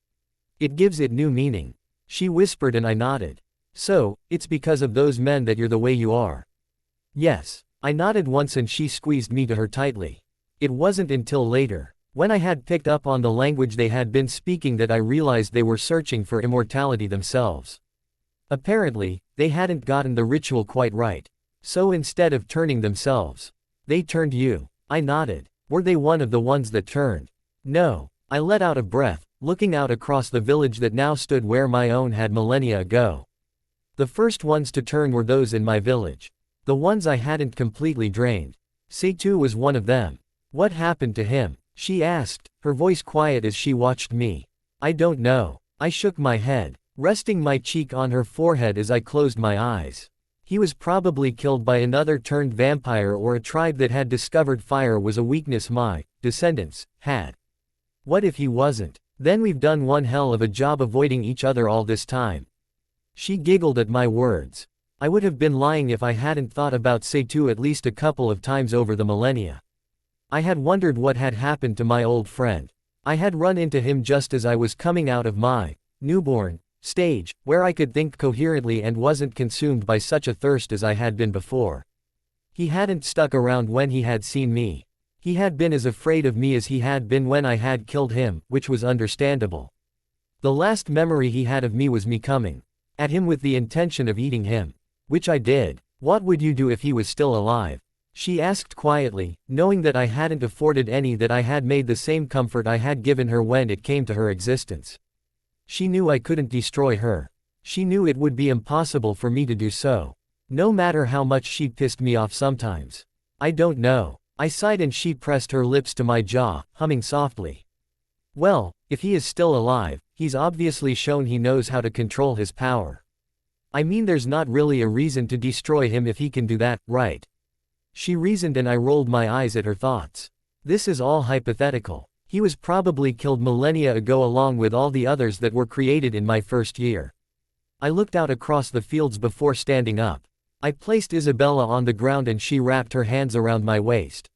It gives it new meaning. She whispered and I nodded. So, it's because of those men that you're the way you are. Yes. I nodded once and she squeezed me to her tightly. It wasn't until later, when I had picked up on the language they had been speaking that I realized they were searching for immortality themselves. Apparently, they hadn't gotten the ritual quite right. So instead of turning themselves, they turned you. I nodded. Were they one of the ones that turned? No. I let out a breath, looking out across the village that now stood where my own had millennia ago. The first ones to turn were those in my village. The ones I hadn't completely drained. Seitu was one of them. What happened to him? She asked, her voice quiet as she watched me. I don't know. I shook my head, resting my cheek on her forehead as I closed my eyes. He was probably killed by another turned vampire or a tribe that had discovered fire was a weakness my descendants had. What if he wasn't? Then we've done one hell of a job avoiding each other all this time. She giggled at my words. I would have been lying if I hadn't thought about Seitu at least a couple of times over the millennia. I had wondered what had happened to my old friend. I had run into him just as I was coming out of my newborn stage, where I could think coherently and wasn't consumed by such a thirst as I had been before. He hadn't stuck around when he had seen me. He had been as afraid of me as he had been when I had killed him, which was understandable. The last memory he had of me was me coming at him with the intention of eating him. Which I did. What would you do if he was still alive? She asked quietly, knowing that I hadn't afforded any that I had made the same comfort I had given her when it came to her existence. She knew I couldn't destroy her. She knew it would be impossible for me to do so. No matter how much she pissed me off sometimes. I don't know. I sighed and she pressed her lips to my jaw, humming softly. Well, if he is still alive, he's obviously shown he knows how to control his power. I mean there's not really a reason to destroy him if he can do that, right? She reasoned and I rolled my eyes at her thoughts. This is all hypothetical. He was probably killed millennia ago along with all the others that were created in my first year. I looked out across the fields before standing up. I placed Isabella on the ground and she wrapped her hands around my waist.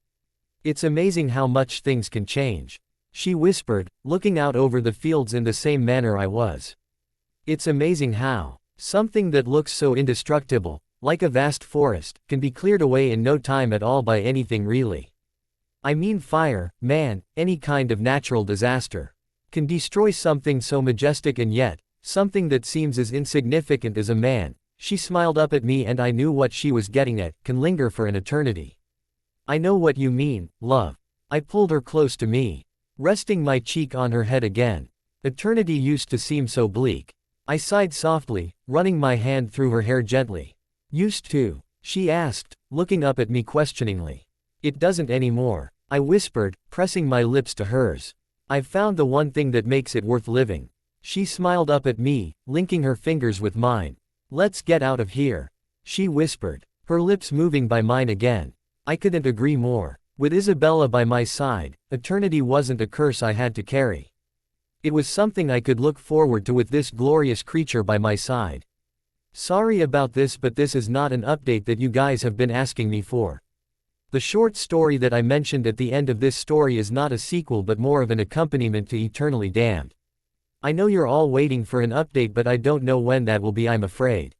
It's amazing how much things can change, she whispered, looking out over the fields in the same manner I was. It's amazing how something that looks so indestructible, like a vast forest, can be cleared away in no time at all by anything really. I mean fire, man, any kind of natural disaster can destroy something so majestic and yet, something that seems as insignificant as a man, she smiled up at me and I knew what she was getting at, can linger for an eternity. I know what you mean, love. I pulled her close to me, resting my cheek on her head again. Eternity used to seem so bleak. I sighed softly, running my hand through her hair gently. Used to? She asked, looking up at me questioningly. It doesn't anymore, I whispered, pressing my lips to hers. I've found the one thing that makes it worth living. She smiled up at me, linking her fingers with mine. Let's get out of here, she whispered, her lips moving by mine again. I couldn't agree more. With Isabella by my side, eternity wasn't a curse I had to carry. It was something I could look forward to with this glorious creature by my side. Sorry about this, but this is not an update that you guys have been asking me for. The short story that I mentioned at the end of this story is not a sequel but more of an accompaniment to Eternally Damned. I know you're all waiting for an update, but I don't know when that will be, I'm afraid.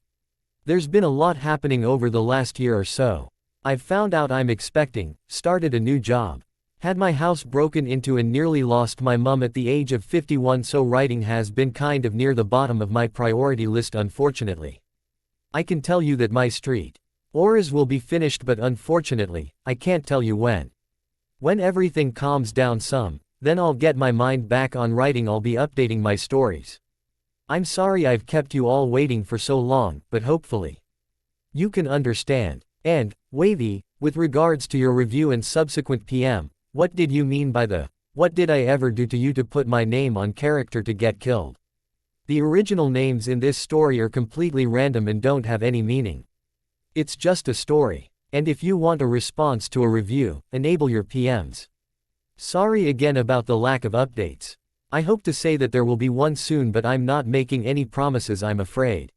There's been a lot happening over the last year or so. I've found out I'm expecting, started a new job. Had my house broken into and nearly lost my mum at the age of 51, so writing has been kind of near the bottom of my priority list, unfortunately. I can tell you that my street auras will be finished, but unfortunately, I can't tell you when. When everything calms down some, then I'll get my mind back on writing. I'll be updating my stories. I'm sorry I've kept you all waiting for so long, but hopefully you can understand. And, Wavy, with regards to your review and subsequent PM, what did you mean by the, "What did I ever do to you to put my name on character to get killed?" The original names in this story are completely random and don't have any meaning. It's just a story. And if you want a response to a review, enable your PMs. Sorry again about the lack of updates. I hope to say that there will be one soon, but I'm not making any promises, I'm afraid.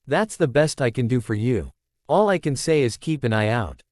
That's the best I can do for you. All I can say is keep an eye out.